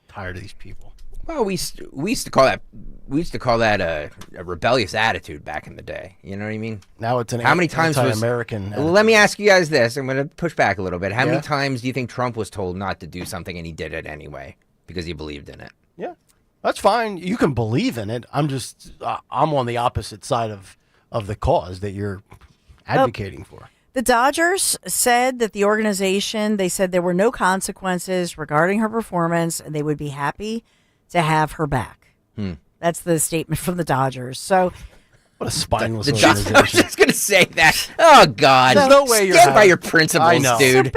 Tired of these people. Well, we used to call that a rebellious attitude back in the day. You know what I mean? Now it's an how many times anti-American. Let me ask you guys this. I'm going to push back a little bit. How Yeah. many times do you think Trump was told not to do something and he did it anyway because he believed in it? Yeah, that's fine. You can believe in it. I'm just I'm on the opposite side of the cause that you're advocating for. The Dodgers said that the organization, they said there were no consequences regarding her performance and they would be happy to have her back. That's the statement from the Dodgers. So, what a spineless organization. I was just going to say that. Oh, God. There's no way you're Stand by your principles, I know. dude. So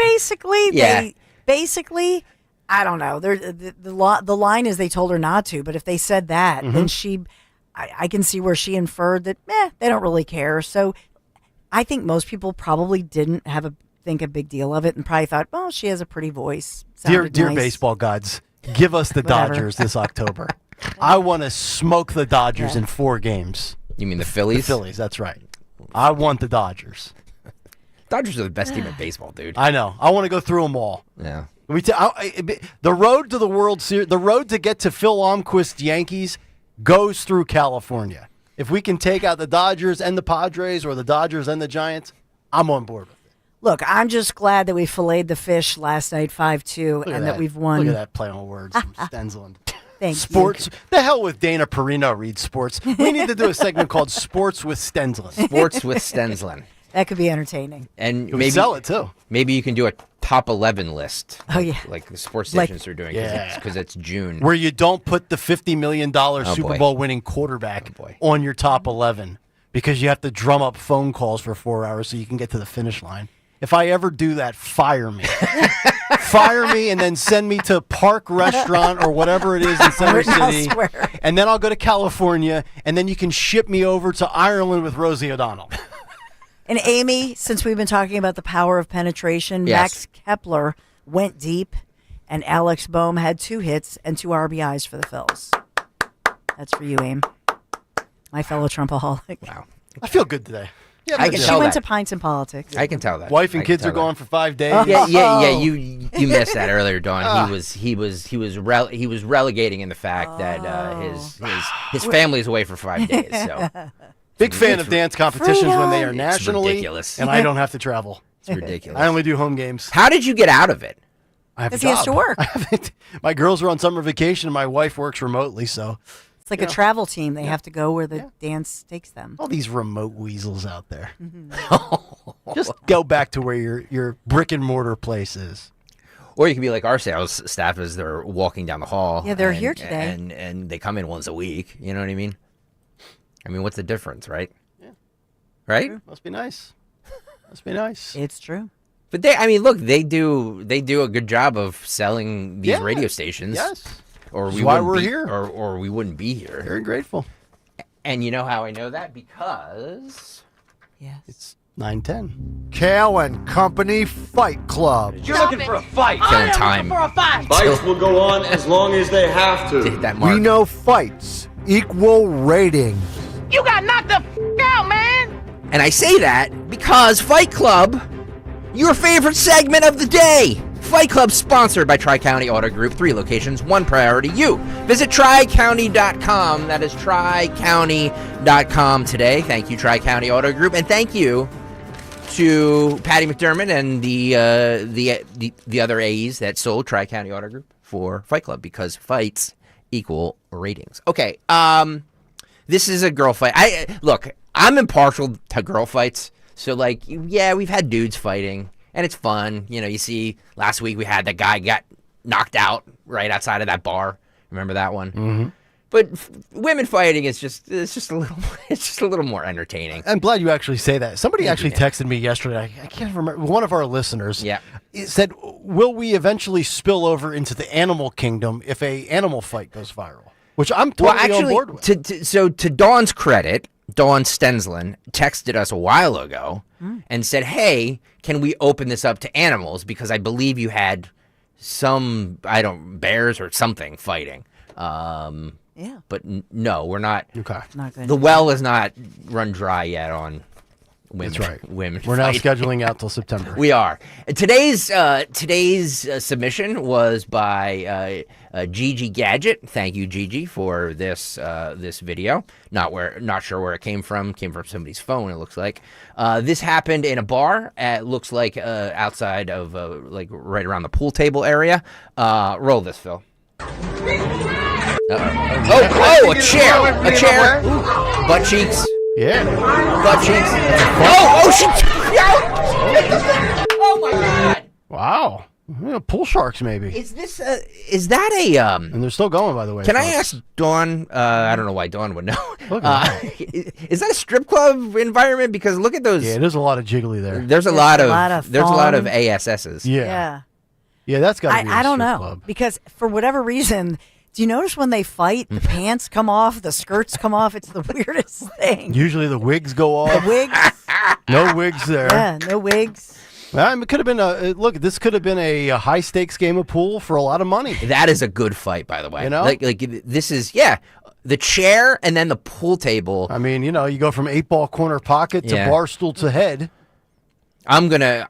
basically, I don't know. The line is they told her not to, but if they said that, then I can see where she inferred that, they don't really care. So I think most people probably didn't think a big deal of it and probably thought, well, she has a pretty voice. Dear Sounded nice. baseball gods, give us the Whatever. Dodgers this October. I want to smoke the Dodgers in 4 games. You mean the Phillies? The Phillies, that's right. I want the Dodgers. Dodgers are the best team in baseball, dude. I know. I want to go through them all. Yeah. The road to the World Series, the road to get to Phil Almquist's Yankees goes through California. If we can take out the Dodgers and the Padres or the Dodgers and the Giants, I'm on board with it. Look, I'm just glad that we filleted the fish last night 5-2 and that we've won. Look at that play on words from Stensland. Thank Sports. The hell with Dana Perino reads sports. We need to do a segment called Sports with Stensland. Sports with Stensland. That could be entertaining. And We maybe sell it, too. Maybe you can do a top 11 list. Oh, yeah. Like the sports Like- stations are doing Yeah. because it's June. Where you don't put the $50 million Super boy. Bowl winning quarterback on your top 11 because you have to drum up phone calls for 4 hours so you can get to the finish line. If I ever do that, fire me. Fire me and then send me to Park Restaurant or whatever it is in Center City. And then I'll go to California and then you can ship me over to Ireland with Rosie O'Donnell. And Amy, since we've been talking about the power of penetration, Yes. Max Kepler went deep, and Alex Boehm had 2 hits and 2 RBIs for the Phils. That's for you, Aim. My fellow Trumpaholic. Wow. I feel good today. Yeah, I can She tell went that. to Pints and Politics. I can tell that. Wife and I can kids are tell that. gone for 5 days. Yeah. You missed that earlier, Dawn. He was relegating in the fact that his family is away for 5 days. So Big fan of dance competitions when they are It's nationally, ridiculous. and I don't have to travel. It's ridiculous. I only do home games. How did you get out of it? I have a 'Cause he has job. to work. I haven't. My girls are on summer vacation, and my wife works remotely, so It's like a travel team. They have to go where the dance takes them. all these remote weasels out there. Just go back to where your brick and mortar place is. Or you can be like our sales staff as they're walking down the hall. Yeah, they're and- here today. and they come in once a week. You know what I mean? I mean, what's the difference, right? Yeah. Right? Must be nice. Must be nice. It's true. But they do a good job of selling these radio stations. Yes. Or That's we why wouldn't we're be- here. Or we wouldn't be here. Very grateful. And you know how I know that? Because It's 9:10. Kayal and Company Fight Club. You're looking for a fight. Killing time. For a fight. Fights will go on as long as they have to. Hit that mark. We know fights equal ratings. You got knocked the out, man. And I say that because Fight Club, your favorite segment of the day. Fight Club sponsored by Tri-County Auto Group. 3 locations, 1 priority, you. Visit TriCounty.com. That is TriCounty.com today. Thank you, Tri-County Auto Group. And thank you to Patty McDermott and the other AEs that sold Tri-County Auto Group for Fight Club because fights equal ratings. Okay, this is a girl fight. Look, I'm impartial to girl fights. So, like, yeah, we've had dudes fighting, and it's fun. You know, you see, last week we had that guy got knocked out right outside of that bar. Remember that one? Mm-hmm. But women fighting is just a little more entertaining. I'm glad you actually say that. Somebody Thank you, actually texted me yesterday. I can't remember. One of our listeners Yeah. said, will we eventually spill over into the animal kingdom if a animal fight goes viral? Which I'm totally on board with. So to Dawn's credit, Dawn Stensland texted us a while ago and said, hey, can we open this up to animals? Because I believe you had some, bears or something fighting. Yeah. But no, we're not. Okay. Not good. The well is not run dry yet on That's right. Women. We're now fight. scheduling out till September. We are. Today's submission was by Gigi Gadget. Thank you, Gigi, for this this video. Not sure where it came from. Came from somebody's phone. It looks like this happened in a bar. It looks like outside of like right around the pool table area. Roll this, Phil. Oh, a chair. Ooh. Butt cheeks. Yeah. Butt cheeks. She. Oh my God. Wow. Yeah, pool sharks, maybe. Is that a And they're still going, by the way. Can I folks. ask Dawn? I don't know why Dawn would know. Look at Is that a strip club environment? Because look at those. Yeah, there's a lot of jiggly there. There's a lot of ASSs. Yeah. Yeah, that's got to be a I don't strip know. club. Because for whatever reason, do you notice when they fight, the pants come off, the skirts come off? It's the weirdest thing. Usually the wigs go off. The wigs? No wigs there. Yeah, no wigs. It could have been look. This could have been a high stakes game of pool for a lot of money. That is a good fight, by the way. You know, like this is the chair and then the pool table. I mean, you go from 8-ball corner pocket to bar stool to head. I'm gonna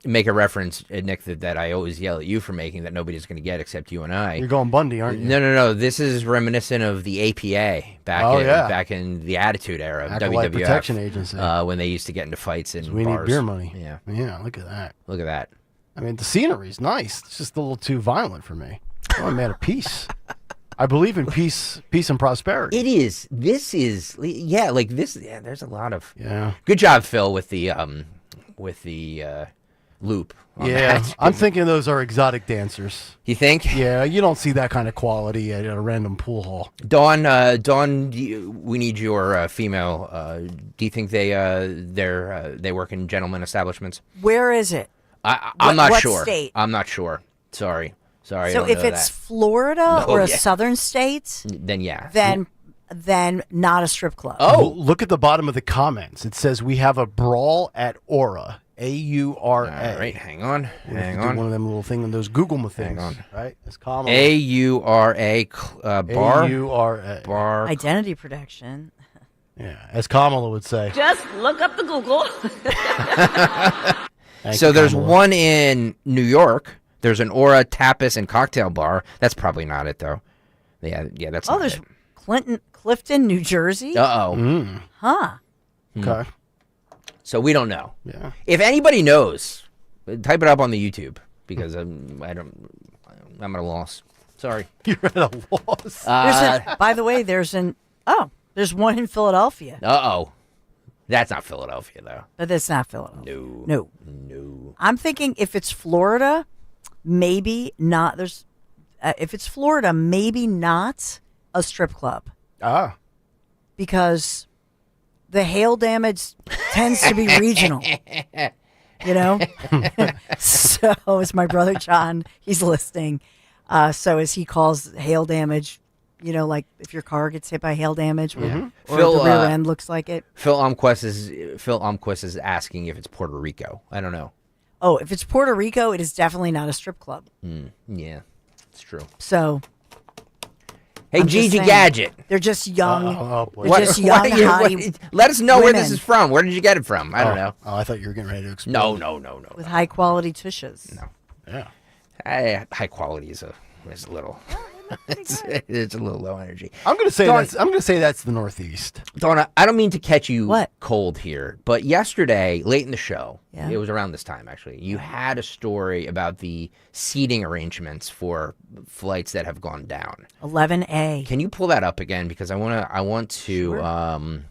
make a reference, Nick, that I always yell at you for making that nobody's gonna get except you and I. You're going Bundy, aren't you? No. This is reminiscent of the APA back in the Attitude Era of Acolyte WWF Protection Agency. when they used to get into fights in We bars. need beer money. Yeah. Look at that. Look at that. I mean, the scenery's nice. It's just a little too violent for me. Oh, I'm man of peace. I believe in peace and prosperity. It is. This is. Like this. Yeah. There's a lot of. Yeah. Good job, Phil, with the loop. That. I'm thinking those are exotic dancers. You think? Yeah, you don't see that kind of quality at a random pool hall. Dawn, we need your female. Do you think they work in gentlemen establishments? Where is it? I'm not what sure. State? I'm not sure. Sorry. So I don't if know it's that. Florida or a southern state, then yeah. Then not a strip club. Oh, look at the bottom of the comments. It says we have a brawl at Aura. AURA. All right, hang on. One of them little things, those Google things. Hang on. Right? It's common. AURA bar. AURA. Bar. Identity protection. Yeah, as Kamala would say. Just look up the Google. So there's one in New York. There's an Aura tapas and cocktail bar. That's probably not it though. Yeah, that's. Oh, not there's it. Clifton, New Jersey. Huh. Okay. So we don't know. Yeah. If anybody knows, type it up on the YouTube because I'm at a loss. Sorry. You're at a loss. By the way, there's one in Philadelphia. That's not Philadelphia though. But that's not Philadelphia. No. I'm thinking if it's Florida, maybe not. If it's Florida, maybe not a strip club. Because the hail damage tends to be regional. So as my brother John, he's listening. So as he calls hail damage, like if your car gets hit by hail damage, or the rear end looks like it. Phil Umquist is asking if it's Puerto Rico. I don't know. Oh, if it's Puerto Rico, it is definitely not a strip club. Yeah, it's true. So. Hey, Gigi Gadget. They're just young. Boy. They're just young, hottie let us know where this women is from. Where did you get it from? I don't know. Oh, I thought you were getting ready to explain. No. With high quality tushes. No. Yeah. High quality is a little. It's a little low energy. I'm gonna say that's the Northeast. Donna, I don't mean to catch you cold here, but yesterday, late in the show, it was around this time actually, you had a story about the seating arrangements for flights that have gone down. 11A. Can you pull that up again? Because I want to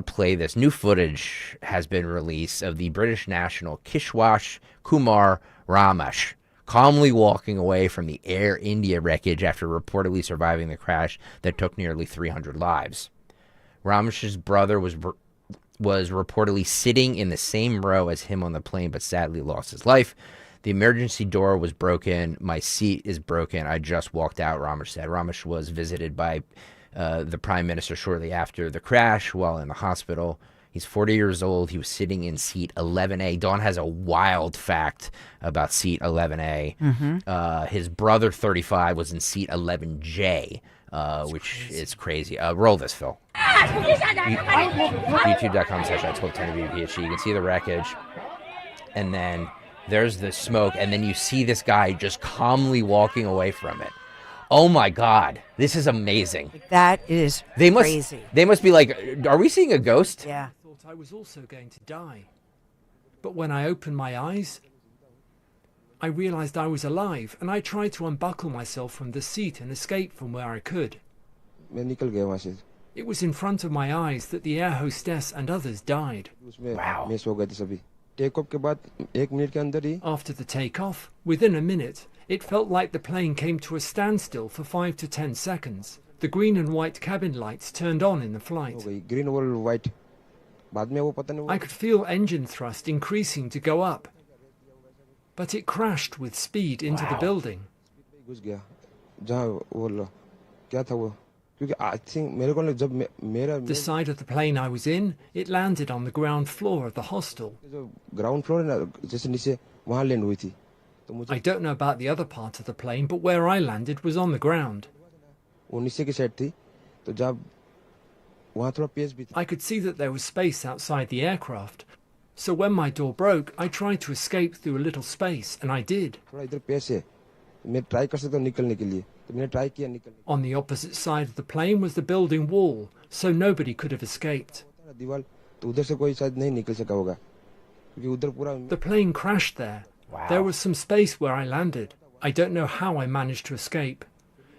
play this. New footage has been released of the British national Kishwash Kumar Ramesh calmly walking away from the Air India wreckage after reportedly surviving the crash that took nearly 300 lives. Ramesh's brother was reportedly sitting in the same row as him on the plane, but sadly lost his life. The emergency door was broken. My seat is broken. I just walked out, Ramesh said. Ramesh was visited by the Prime Minister shortly after the crash while in the hospital. He's 40 years old. He was sitting in seat 11A. Dawn has a wild fact about seat 11A. Mm-hmm. His brother, 35, was in seat 11J, which is crazy. Roll this, Phil. YouTube.com/at1210WPHT. You can see the wreckage, and then there's the smoke, and then you see this guy just calmly walking away from it. Oh my God, this is amazing. That is crazy. They must be like, are we seeing a ghost? Yeah. I thought I was also going to die. But when I opened my eyes, I realized I was alive, and I tried to unbuckle myself from the seat and escape from where I could. It was in front of my eyes that the air hostess and others died. Wow. After the takeoff, within a minute, it felt like the plane came to a standstill for 5 to 10 seconds. The green and white cabin lights turned on in the flight. I could feel engine thrust increasing to go up, but it crashed with speed into the building. The side of the plane I was in, it landed on the ground floor of the hostel. I don't know about the other part of the plane, but where I landed was on the ground. I could see that there was space outside the aircraft. So when my door broke, I tried to escape through a little space, and I did. On the opposite side of the plane was the building wall, so nobody could have escaped. The plane crashed there. Wow. There was some space where I landed. I don't know how I managed to escape.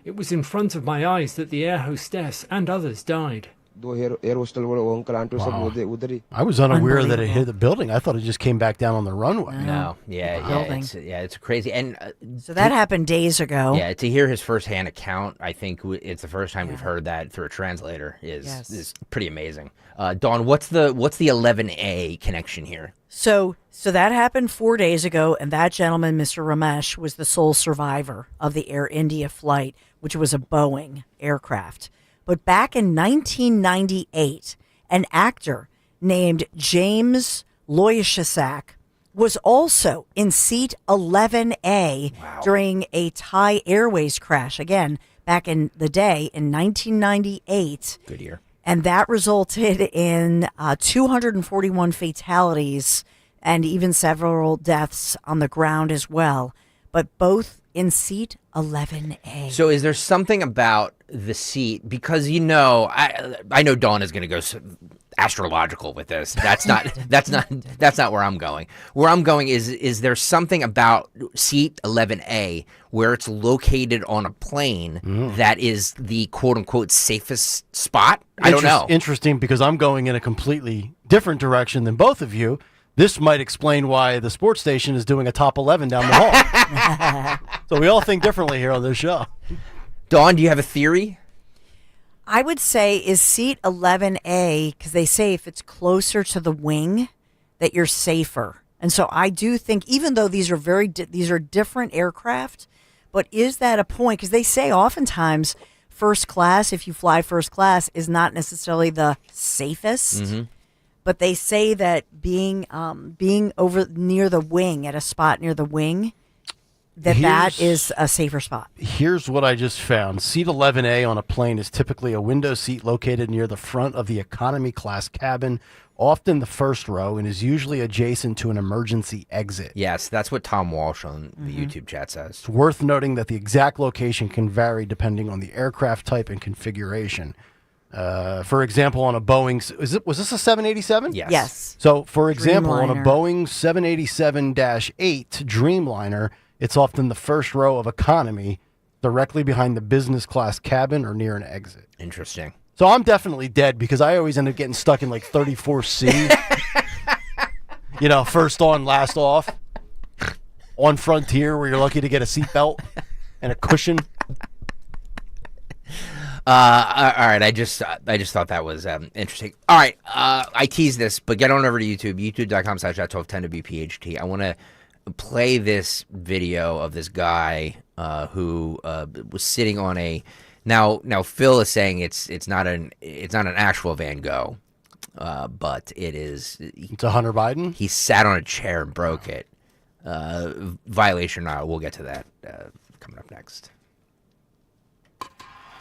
It was in front of my eyes that the air hostess and others died. I was unaware that it hit the building. I thought it just came back down on the runway. No, it's crazy. And so that happened days ago. Yeah, to hear his firsthand account, I think it's the first time we've heard that through a translator is pretty amazing. Dawn, what's the 11A connection here? So that happened 4 days ago, and that gentleman, Mr. Ramesh, was the sole survivor of the Air India flight, which was a Boeing aircraft. But back in 1998, an actor named James Loyashasak was also in seat 11A during a Thai Airways crash. Again, back in the day in 1998. Good year. And that resulted in 241 fatalities and even several deaths on the ground as well. But both in seat 11A. So is there something about the seat? Because, I know Dawn is going to go astrological with this. That's not where I'm going. Where I'm going is there something about seat 11A where it's located on a plane that is the quote unquote safest spot? I don't know. Interesting, because I'm going in a completely different direction than both of you. This might explain why the sports station is doing a top 11 down the hall. So we all think differently here on this show. Dawn, do you have a theory? I would say is seat 11A, because they say if it's closer to the wing, that you're safer. And so I do think, even though these are different aircraft, but is that a point? Because they say oftentimes first class, if you fly first class, is not necessarily the safest. Mm-hmm. But they say that being over near the wing, at a spot near the wing, that is a safer spot. Here's what I just found. Seat 11A on a plane is typically a window seat located near the front of the economy class cabin, often the first row, and is usually adjacent to an emergency exit. Yes, that's what Tom Walsh on the YouTube chat says. It's worth noting that the exact location can vary depending on the aircraft type and configuration. For example, on a Boeing, was this a 787? Yes. So, for example, on a Dreamliner. Boeing 787-8 Dreamliner, it's often the first row of economy, directly behind the business class cabin or near an exit. Interesting. So I'm definitely dead, because I always end up getting stuck in like 34C. First on, last off. On Frontier, where you're lucky to get a seatbelt and a cushion. All right. I just thought that was interesting. All right. I teased this, but get on over to YouTube, youtube.com/at1210WPHT. I want to play this video of this guy who was sitting on a. Now Phil is saying it's not an actual Van Gogh, but it is. It's a Hunter Biden. He sat on a chair and broke it. Violation or not, we'll get to that coming up next.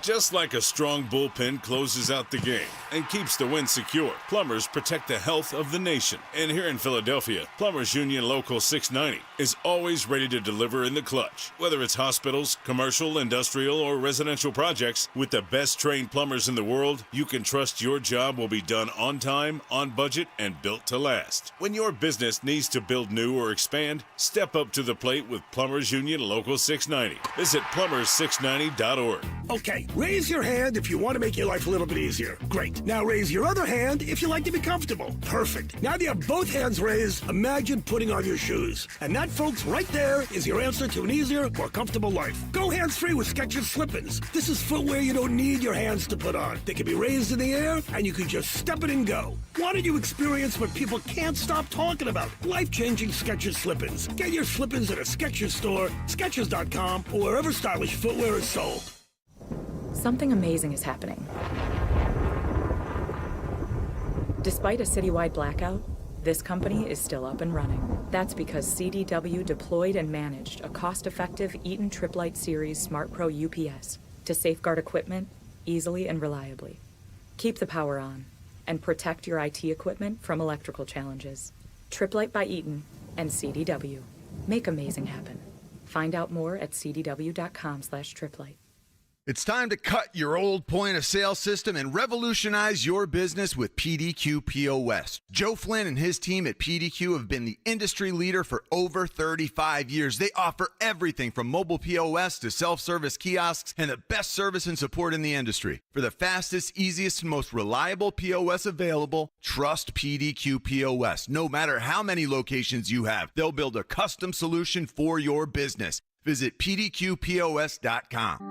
Just like a strong bullpen closes out the game, and keeps the wind secure. Plumbers protect the health of the nation. And here in Philadelphia, Plumbers Union Local 690 is always ready to deliver in the clutch. Whether it's hospitals, commercial, industrial, or residential projects, with the best trained plumbers in the world, you can trust your job will be done on time, on budget, and built to last. When your business needs to build new or expand, step up to the plate with Plumbers Union Local 690. Visit plumber690.org. Okay, raise your hand if you want to make your life a little bit easier. Great. Now raise your other hand if you like to be comfortable. Perfect. Now that you have both hands raised, imagine putting on your shoes. And that, folks, right there is your answer to an easier, more comfortable life. Go hands-free with Skechers Slip-ins. This is footwear you don't need your hands to put on. They can be raised in the air, and you can just step it and go. Why don't you experience what people can't stop talking about? Life-changing Skechers Slip-ins. Get your Slip-ins at a Skechers store, Skechers.com, or wherever stylish footwear is sold. Something amazing is happening. Despite a citywide blackout, this company is still up and running. That's because CDW deployed and managed a cost-effective Eaton Trip Light Series Smart Pro UPS to safeguard equipment easily and reliably. Keep the power on and protect your IT equipment from electrical challenges. Trip Light by Eaton and CDW. Make amazing happen. Find out more at cdw.com/triplight. It's time to cut your old point of sale system and revolutionize your business with PDQ POS. Joe Flynn and his team at PDQ have been the industry leader for over 35 years. They offer everything from mobile POS to self-service kiosks and the best service and support in the industry. For the fastest, easiest, and most reliable POS available, trust PDQ POS. No matter how many locations you have, they'll build a custom solution for your business. Visit pdqpos.com.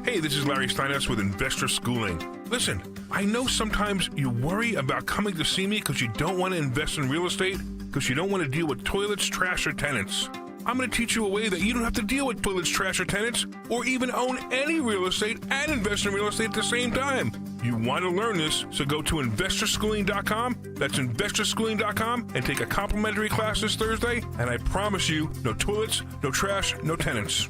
Hey, this is Larry Steinhaus with Investor Schooling. Listen, I know sometimes you worry about coming to see me because you don't want to invest in real estate, because you don't want to deal with toilets, trash, or tenants. I'm going to teach you a way that you don't have to deal with toilets, trash, or tenants, or even own any real estate and invest in real estate at the same time. You want to learn this, so go to investorschooling.com. That's investorschooling.com, and take a complimentary class this Thursday, and I promise you, no toilets, no trash, no tenants.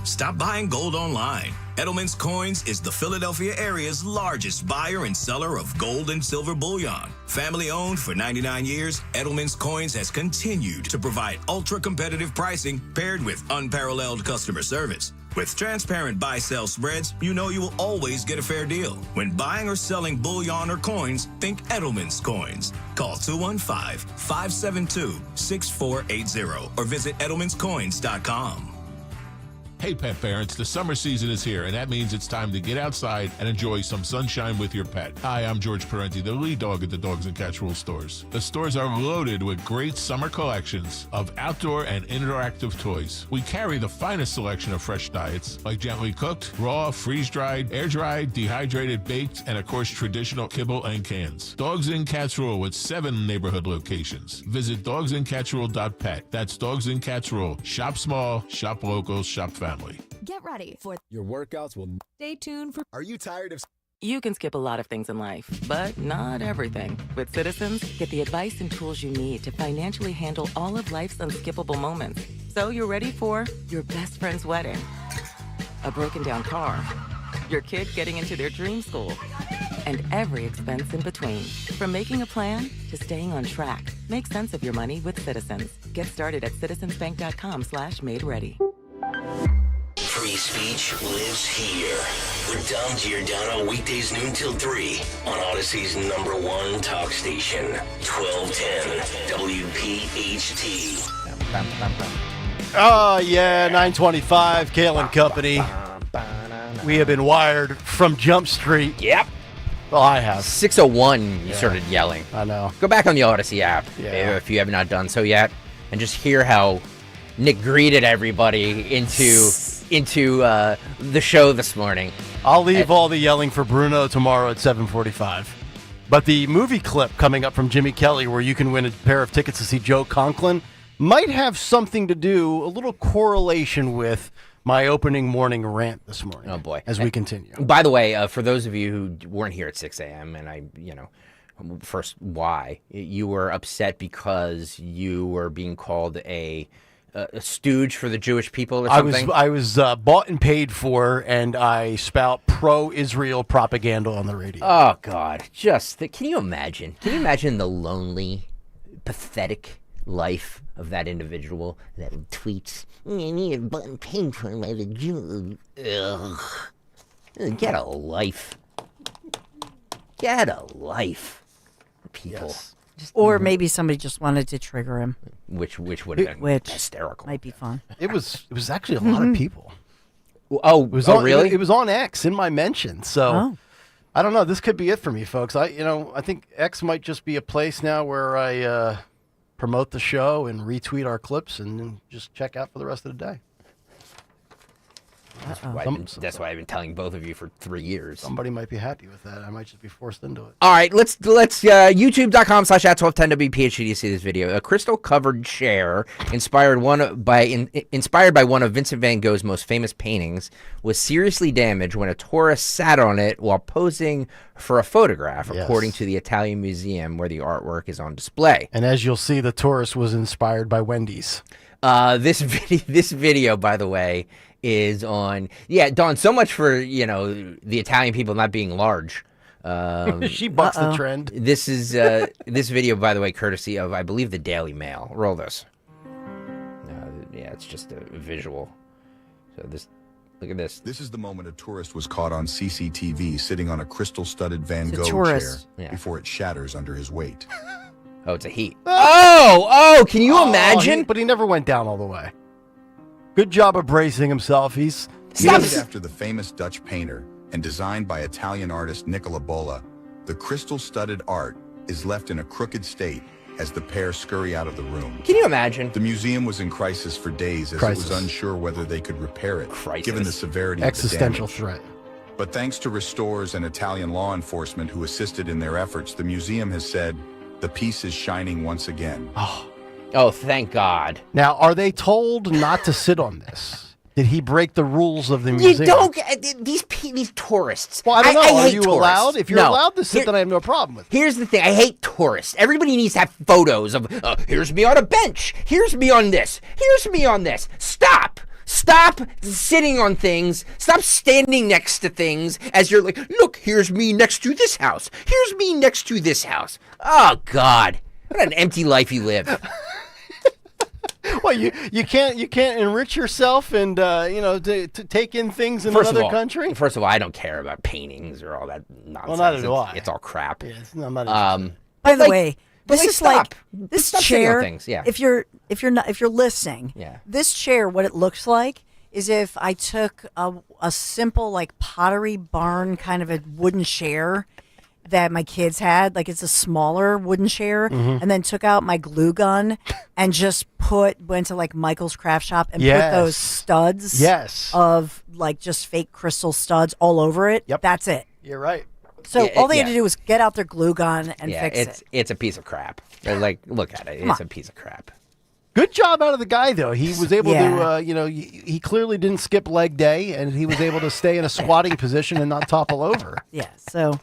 Stop buying gold online. Edelman's Coins is the Philadelphia area's largest buyer and seller of gold and silver bullion. Family owned for 99 years, Edelman's Coins has continued to provide ultra-competitive pricing paired with unparalleled customer service. With transparent buy-sell spreads, you know you will always get a fair deal. When buying or selling bullion or coins, think Edelman's Coins. Call 215-572-6480 or visit edelmanscoins.com. Hey pet parents, the summer season is here, and that means it's time to get outside and enjoy some sunshine with your pet. Hi, I'm George Parenti, the lead dog at the Dogs and Cats Rule stores. The stores are loaded with great summer collections of outdoor and interactive toys. We carry the finest selection of fresh diets, like gently cooked, raw, freeze-dried, air-dried, dehydrated, baked, and of course traditional kibble and cans. Dogs and Cats Rule with 7 neighborhood locations. Visit dogsandcatsrule.pet. That's Dogs and Cats Rule. Shop small, shop local, shop family. Get ready for your workouts will stay tuned for. Are you tired of? You can skip a lot of things in life, but not everything. With Citizens, get the advice and tools you need to financially handle all of life's unskippable moments. So you're ready for your best friend's wedding, a broken down car, your kid getting into their dream school, and every expense in between. From making a plan to staying on track, make sense of your money with Citizens. Get started at citizensbank.com/made-ready. Free speech lives here. With Dom Giordano, weekdays noon till 3 on Odyssey's #1 talk station, 1210 WPHT. Oh, yeah, 925, Kayal and Company. We have been wired from Jump Street. Yep. Well, I have. 6:01, you started yelling. I know. Go back on the Odyssey app if you have not done so yet, and just hear how Nick greeted everybody into the show this morning. I'll leave all the yelling for Bruno tomorrow at 7:45. But the movie clip coming up from Jimmy Kelly, where you can win a pair of tickets to see Joe Conklin, might have something to do, a little correlation with my opening morning rant this morning. Oh, boy. As we continue. By the way, for those of you who weren't here at 6 a.m., and first, why? You were upset because you were being called a a stooge for the Jewish people or something? I was bought and paid for, and I spout pro-Israel propaganda on the radio. Oh God! Can you imagine? Can you imagine the lonely, pathetic life of that individual that tweets, "I need a button paid for by the Jew." Ugh. Get a life. Get a life, people. Yes. Or maybe somebody just wanted to trigger him. Which would have been hysterical. Might be fun. It was actually a lot of people. Oh, It was really? It was on X in my mention. So Oh. I don't know. This could be it for me, folks. I think X might just be a place now where I promote the show and retweet our clips and then just check out for the rest of the day. That's why I've been telling both of you for 3 years. Somebody might be happy with that. I might just be forced into it. All right, let's youtube.com/@1210WPHT to see this video. A crystal-covered chair inspired by one of Vincent van Gogh's most famous paintings was seriously damaged when a tourist sat on it while posing for a photograph, according to the Italian museum where the artwork is on display. And as you'll see, the tourist was inspired by Wendy's. This video, by the way, is on. Yeah, Dawn. So much for the Italian people not being large. She bucks the trend. This is this video, by the way, courtesy of I believe the Daily Mail. Roll this. Yeah, it's just a visual. So look at this. This is the moment a tourist was caught on CCTV sitting on a crystal-studded Van It's a Gogh tourist. chair before it shatters under his weight. Oh, it's a heat. Oh! Can you imagine? But he never went down all the way. Good job of bracing himself. He's Named after the famous Dutch painter and designed by Italian artist Nicola Bolla, the crystal-studded art is left in a crooked state as the pair scurry out of the room. Can you imagine? The museum was in crisis for days as it was unsure whether they could repair it, given the severity existential of the damage. threat. But thanks to restorers and Italian law enforcement who assisted in their efforts, the museum has said the piece is shining once again. Oh, thank God. Now, are they told not to sit on this? Did he break the rules of the museum? You don't get these tourists. Well, I don't know. I Are hate you tourists. allowed? If you're No. allowed to sit, then I have no problem with it. Here's the thing. I hate tourists. Everybody needs to have photos of, here's me on a bench. Here's me on this. Here's me on this. Stop. Stop sitting on things. Stop standing next to things as you're like, look, here's me next to this house. Here's me next to this house. Oh, God. What an empty life you live. Well, you can't enrich yourself and to take in things in another country. First of all, I don't care about paintings or all that nonsense. Well, neither do I. It's all crap. I'm not interested. By the way, this is stop. like this Stop sitting on chair. things, yeah. If you're listening, this chair, what it looks like is if I took a simple like Pottery Barn kind of a wooden chair that my kids had, like it's a smaller wooden chair, and then took out my glue gun and just went to like Michael's craft shop and put those studs of like just fake crystal studs all over it. Yep. That's it. You're right. So all they had to do was get out their glue gun and fix it. It's a piece of crap. They're like, look at it. It's a piece of crap. Good job out of the guy, though. He was able to, he clearly didn't skip leg day, and he was able to stay in a squatting position and not topple over. Yeah, so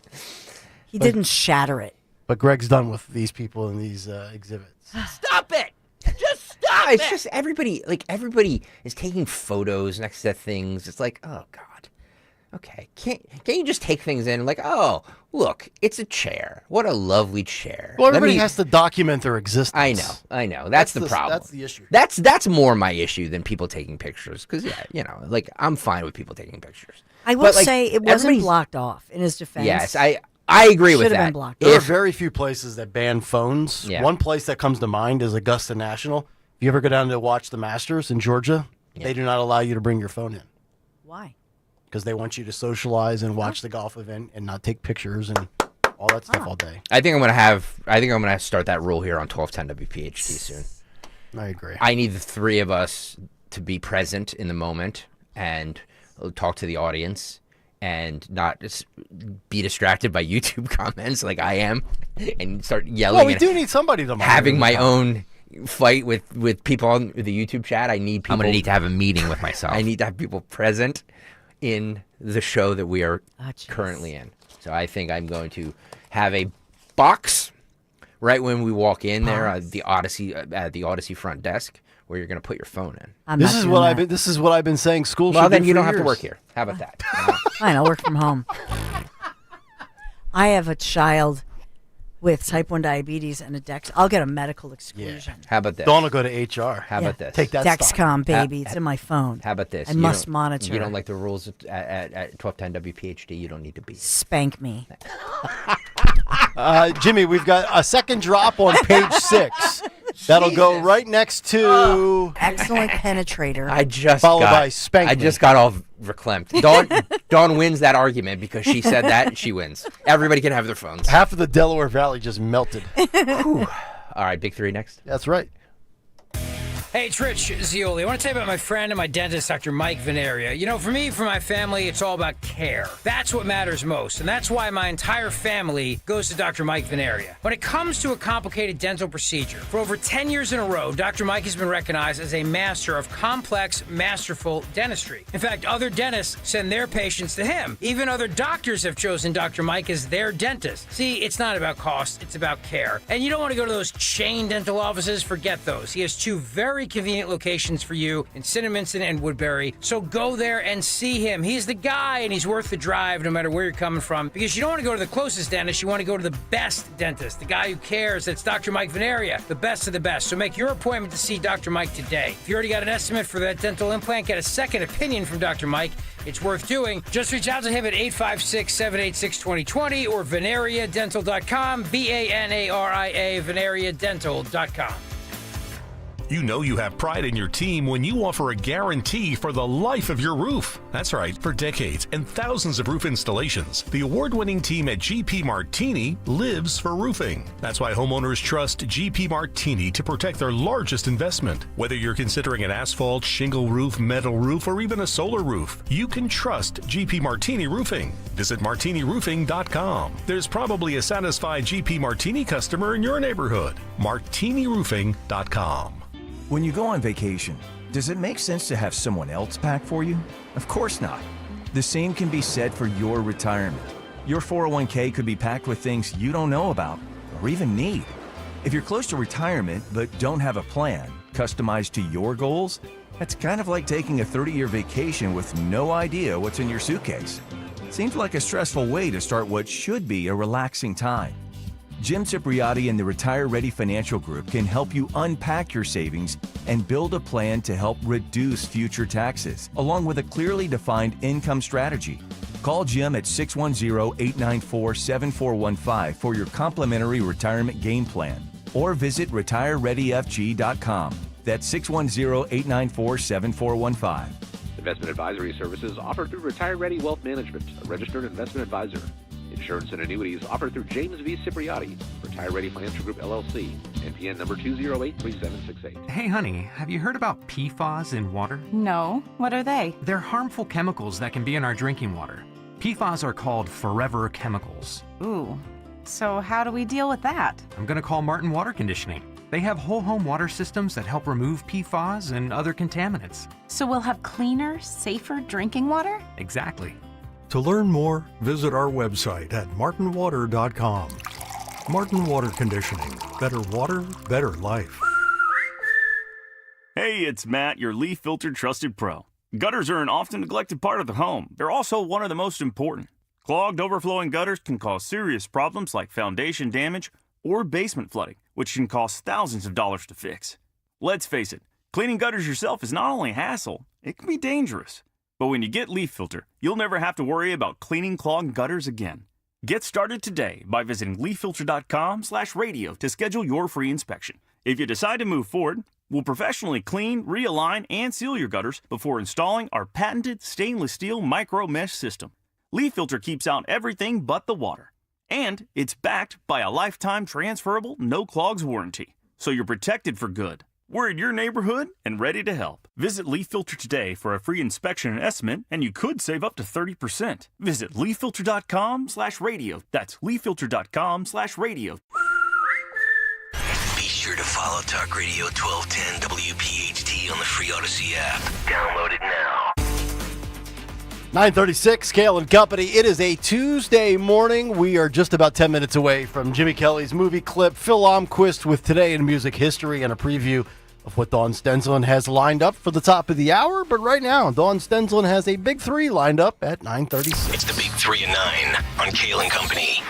he didn't shatter it. But Greg's done with these people in these exhibits. Stop it! Just stop it! It's just everybody is taking photos next to things. It's like, oh God. Okay, can't you just take things in like, oh, look, it's a chair. What a lovely chair. Well, everybody has to document their existence. I know. That's the problem. That's the issue. That's more my issue than people taking pictures. Because like I'm fine with people taking pictures. I will say it wasn't blocked off in his defense. Yes, I agree with Should have that. been blocked There are off. very few places that ban phones. Yeah. One place that comes to mind is Augusta National. If you ever go down to watch the Masters in Georgia, they do not allow you to bring your phone in. Why? Because they want you to socialize and watch the golf event and not take pictures and all that stuff all day. I think I'm gonna start that rule here on 1210 WPHT soon. I agree. I need the three of us to be present in the moment and talk to the audience and not just be distracted by YouTube comments like I am and start yelling. Well, we and do need somebody to having my own fight with people on the YouTube chat. I need people. I'm gonna need to have a meeting with myself. I need to have people present in the show that we are currently in. So I think I'm going to have a box right when we walk in there at the Odyssey front desk where you're going to put your phone in. This is what I've been saying. School. Well, should then do you for don't have to years. work here. How about that? Fine, I'll work from home. I have a child with type 1 diabetes and a Dex. I'll get a medical exclusion. How about this? Dawn will go to HR. How about this? Take that stock. Dexcom, baby. It's in my phone. How about this? I You must don't- monitor. You don't like the rules at 1210 WPHT. You don't need to be. Spank me. Jimmy, we've got a second drop on page 6. That'll go right next to excellent penetrator. I just followed got, by spank. I just got all verklempt. Dawn wins that argument because she said that. She wins. Everybody can have their phones. Half of the Delaware Valley just melted. All right, big three next. That's right. Hey, it's Rich Zioli. I want to tell you about my friend and my dentist, Dr. Mike Veneria. You know, for me, for my family, it's all about care. That's what matters most, and that's why my entire family goes to Dr. Mike Veneria. When it comes to a complicated dental procedure, for over 10 years in a row, Dr. Mike has been recognized as a master of complex, masterful dentistry. In fact, other dentists send their patients to him. Even other doctors have chosen Dr. Mike as their dentist. See, it's not about cost, it's about care. And you don't want to go to those chain dental offices, forget those. He has two very convenient locations for you in Cinnaminson and Woodbury. So go there and see him. He's the guy, and he's worth the drive no matter where you're coming from, because you don't want to go to the closest dentist. You want to go to the best dentist, the guy who cares. That's Dr. Mike Veneria, the best of the best. So make your appointment to see Dr. Mike today. If you already got an estimate for that dental implant, get a second opinion from Dr. Mike. It's worth doing. Just reach out to him at 856-786-2020 or veneriadental.com, VANARIA, veneriadental.com. You know you have pride in your team when you offer a guarantee for the life of your roof. That's right, for decades and thousands of roof installations, the award-winning team at GP Martini lives for roofing. That's why homeowners trust GP Martini to protect their largest investment. Whether you're considering an asphalt, shingle roof, metal roof, or even a solar roof, you can trust GP Martini Roofing. Visit martiniroofing.com. There's probably a satisfied GP Martini customer in your neighborhood. martiniroofing.com. When you go on vacation, does it make sense to have someone else pack for you? Of course not. The same can be said for your retirement. Your 401k could be packed with things you don't know about or even need. If you're close to retirement but don't have a plan customized to your goals, that's kind of like taking a 30-year vacation with no idea what's in your suitcase. Seems like a stressful way to start what should be a relaxing time. Jim Cipriotti and the Retire Ready Financial Group can help you unpack your savings and build a plan to help reduce future taxes, along with a clearly defined income strategy. Call Jim at 610-894-7415 for your complimentary retirement game plan, or visit retirereadyfg.com. That's 610-894-7415. Investment advisory services offered through Retire Ready Wealth Management, a registered investment advisor. Insurance and annuities offered through James V. Cipriotti, Retire Ready Financial Group, LLC, NPN number 2083768. Hey, honey, have you heard about PFAS in water? No. What are they? They're harmful chemicals that can be in our drinking water. PFAS are called forever chemicals. Ooh. So how do we deal with that? I'm going to call Martin Water Conditioning. They have whole home water systems that help remove PFAS and other contaminants. So we'll have cleaner, safer drinking water? Exactly. To learn more, visit our website at martinwater.com. Martin Water Conditioning. Better water, better life. Hey, it's Matt, your leaf filter trusted pro. Gutters are an often neglected part of the home. They're also one of the most important. Clogged, overflowing gutters can cause serious problems like foundation damage or basement flooding, which can cost thousands of dollars to fix. Let's face it, cleaning gutters yourself is not only a hassle, it can be dangerous. But when you get Leaf Filter, you'll never have to worry about cleaning clogged gutters again. Get started today by visiting leaffilter.com/radio to schedule your free inspection. If you decide to move forward, we'll professionally clean, realign, and seal your gutters before installing our patented stainless steel micro mesh system. Leaf Filter keeps out everything but the water. And it's backed by a lifetime transferable no clogs warranty. So you're protected for good. We're in your neighborhood and ready to help. Visit Leaf Filter today for a free inspection and estimate, and you could save up to 30%. Visit leaffilter.com/radio. That's leaffilter.com/radio. Be sure to follow Talk Radio 1210 WPHT on the free Odyssey app. Download it now. 9:36, Kayal and Company. It is a Tuesday morning. We are just about 10 minutes away from Jimmy Kelly's movie clip. Phil Almquist with Today in Music History and a preview of what Dawn Stenzlin has lined up for the top of the hour. But right now, Dawn Stenzlin has a big three lined up at 9:36. It's the Big 3 at 9 on Kayal and Company.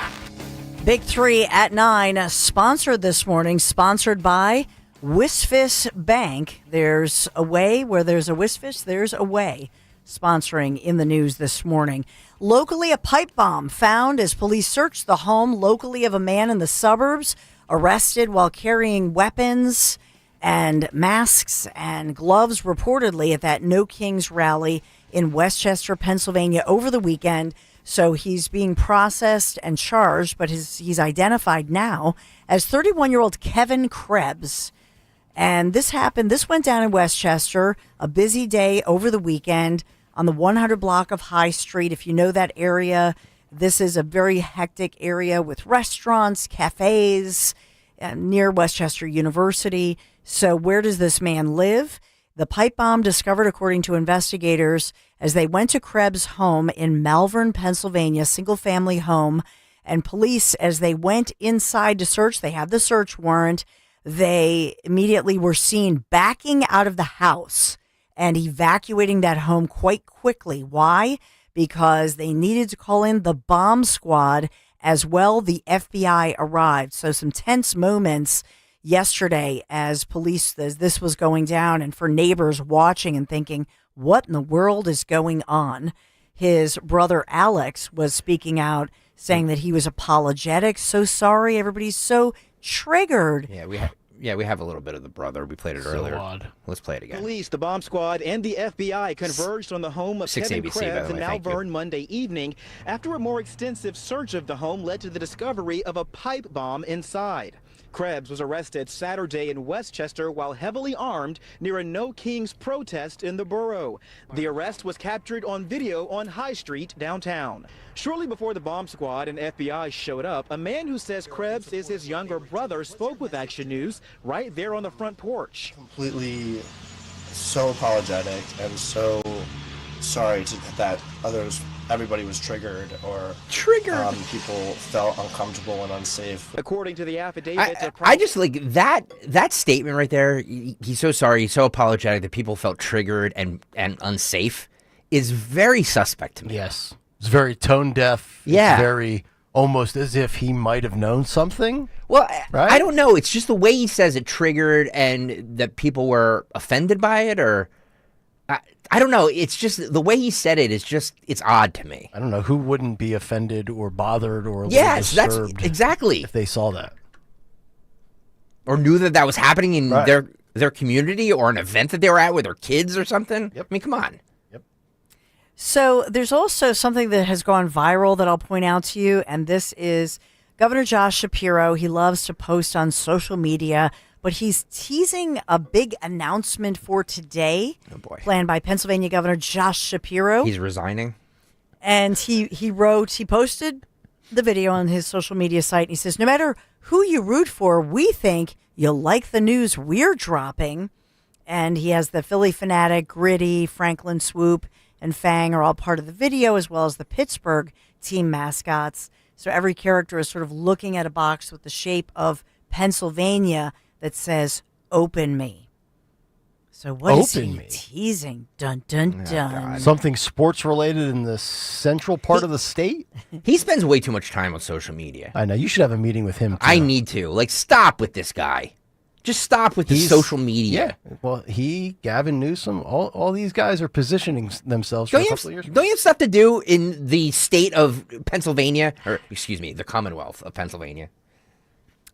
Big 3 at 9, sponsored this morning, sponsored by Wisfis Bank. There's a way where there's a Wisfis, there's a way. Sponsoring in the news this morning. Locally, a pipe bomb found as police searched the home locally of a man in the suburbs, arrested while carrying weapons and masks and gloves reportedly at that No Kings rally in Westchester, Pennsylvania over the weekend. So he's being processed and charged, but he's identified now as 31-year-old Kevin Krebs. And this went down in Westchester, a busy day over the weekend on the 100 block of High Street. If you know that area, this is a very hectic area with restaurants, cafes, near Westchester University. So where does this man live? The pipe bomb discovered, according to investigators, as they went to Krebs' home in Malvern, Pennsylvania, single-family home, and police, as they went inside to search, they have the search warrant, they immediately were seen backing out of the house and evacuating that home quite quickly. Why? Because they needed to call in the bomb squad as well. The FBI arrived. So some tense moments yesterday as this was going down, and for neighbors watching and thinking, what in the world is going on? His brother Alex was speaking out, saying that he was apologetic. So sorry, everybody's so triggered. Yeah, we have a little bit of the brother. We played it earlier. Odd. Let's play it again. Police, the bomb squad, and the FBI converged on the home of 6 Kevin ABC, by Krebs the in way. Thank you. Malvern Monday evening after a more extensive search of the home led to the discovery of a pipe bomb inside. Krebs was arrested Saturday in Westchester while heavily armed near a No Kings protest in the borough. The arrest was captured on video on High Street downtown. Shortly before the bomb squad and FBI showed up, a man who says Krebs is his younger brother spoke with Action News right there on the front porch. Completely so apologetic and so sorry that everybody was triggered or people felt uncomfortable and unsafe. According to the affidavit, I just like that statement right there. He's so sorry, he's so apologetic that people felt triggered and unsafe is very suspect to me. Yes. It's very tone deaf. Yeah. It's very almost as if he might have known something. Well, right? I don't know. It's just the way he says it triggered and that people were offended by it, or I don't know. It's just the way he said it is just, it's odd to me. I don't know who wouldn't be offended or bothered or yes, that's disturbed exactly if they saw that or knew that was happening in their community or an event that they were at with their kids or something. Yep. I mean, come on. So there's also something that has gone viral that I'll point out to you, and this is Governor Josh Shapiro. He loves to post on social media, but he's teasing a big announcement for today. Oh boy. Planned by Pennsylvania Governor Josh Shapiro. He's resigning. And he posted the video on his social media site, and he says, no matter who you root for, we think you'll like the news we're dropping. And he has the Philly Fanatic, Gritty, Franklin Swoop, and Fang are all part of the video, as well as the Pittsburgh team mascots. So every character is sort of looking at a box with the shape of Pennsylvania that says, open me. So what is he teasing? Dun, dun, dun. Something sports related in the central part of the state? He spends way too much time on social media. I know. You should have a meeting with him, too. I need to. Like, stop with this guy. Just stop with the social media. Yeah. Well, Gavin Newsom, all these guys are positioning themselves for a couple of years. Don't you have stuff to do in the state of Pennsylvania? Or, excuse me, the Commonwealth of Pennsylvania.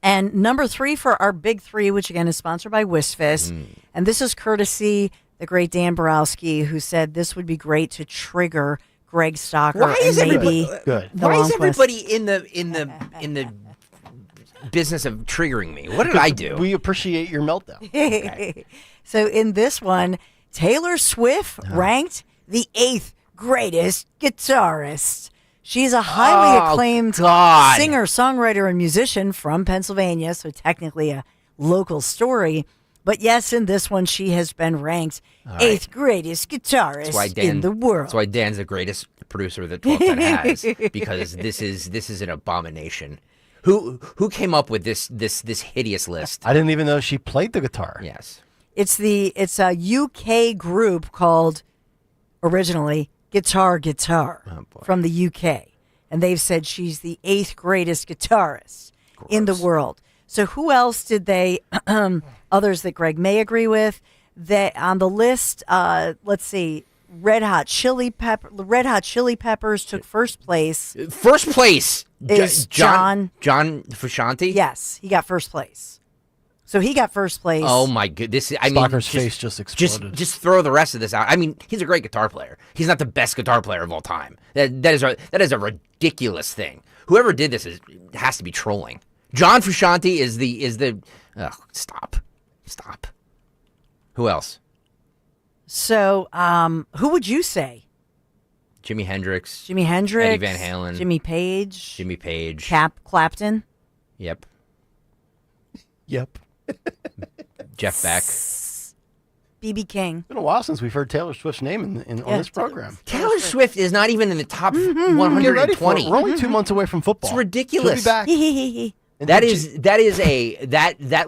And number 3 for our big 3, which again is sponsored by Wisfis. And this is courtesy the great Dan Borowski, who said this would be great to trigger Greg Stocker. Why is everybody in the business of triggering me? What did I do? We appreciate your meltdown. Okay. So in this one, Taylor Swift ranked the 8th greatest guitarist. She's a highly acclaimed singer, songwriter, and musician from Pennsylvania, so technically a local story. But yes, in this one, she has been ranked 8th greatest guitarist in the world. That's why Dan's the greatest producer that 1210 has, because this is an abomination. Who came up with this hideous list? I didn't even know she played the guitar. Yes. It's a UK group called originally Guitar from the UK, and they've said she's the 8th greatest guitarist in the world. So who else did they? Others that Greg may agree with. That on the list. Let's see. Red Hot Chili Peppers took first place. First place is John Frusciante? Yes, he got first place. So he got first place. Oh my goodness! Stalker's face just exploded. Just throw the rest of this out. I mean, he's a great guitar player. He's not the best guitar player of all time. That is a ridiculous thing. Whoever did this has to be trolling. John Frusciante is the. Stop. Who else? So, who would you say? Jimi Hendrix. Eddie Van Halen. Jimmy Page. Clapton. Yep. Jeff Beck. B.B. King. It's been a while since we've heard Taylor Swift's name on this program. Taylor Swift is not even in the top 120. Get ready for it. We're only 2 months away from football. It's ridiculous. She'll be back. That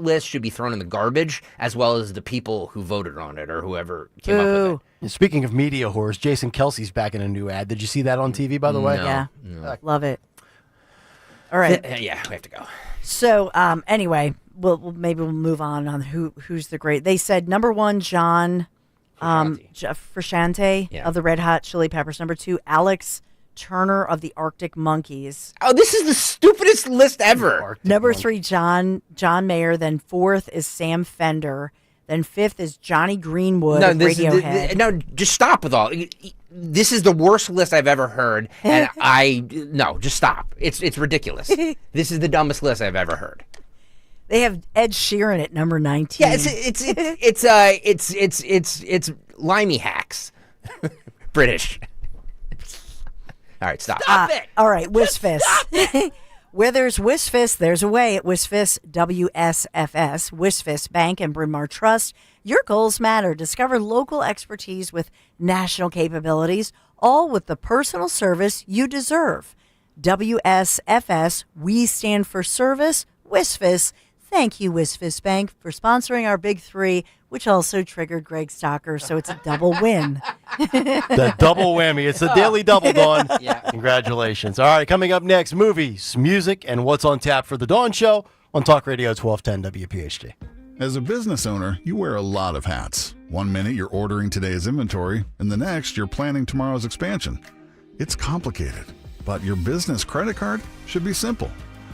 list should be thrown in the garbage, as well as the people who voted on it or whoever came up with it. And speaking of media whores, Jason Kelsey's back in a new ad. Did you see that on TV, by the way? No. Love it. All right. Yeah, we have to go. So anyway, maybe we'll move on who's the great. They said number 1, John Frusciante of the Red Hot Chili Peppers. Number 2, Alex Turner of the Arctic Monkeys. Oh, this is the stupidest list ever. Number 3, John Mayer. Then 4th is Sam Fender. Then 5th is Johnny Greenwood of Radiohead. No, just stop with all. This is the worst list I've ever heard, and just stop. It's ridiculous. This is the dumbest list I've ever heard. They have Ed Sheeran at number 19. Yeah, it's limey hacks. British. All right, stop. it. All right, Wisfis. Where there's Wisfis, there's a way at Wisfis, WSFS, Wisfis Bank and Bryn Mawr Trust. Your goals matter. Discover local expertise with national capabilities, all with the personal service you deserve. WSFS, we stand for service. Wisfis, thank you, Wisfis Bank, for sponsoring our Big Three, which also triggered Greg Stocker, so it's a double win. The double whammy. It's the daily double, Dawn. Congratulations. All right, coming up next, movies, music, and what's on tap for the Dawn Show on Talk Radio 1210 WPHT. As a business owner, you wear a lot of hats. 1 minute you're ordering today's inventory, and the next you're planning tomorrow's expansion. It's complicated, but your business credit card should be simple.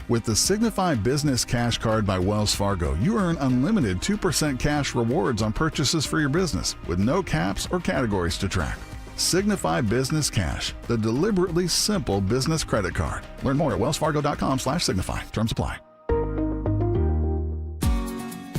With the Signify Business Cash Card by Wells Fargo, you earn unlimited 2% cash rewards on purchases for your business with no caps or categories to track. Signify Business Cash, the deliberately simple business credit card. Learn more at wellsfargo.com/signify. Terms apply.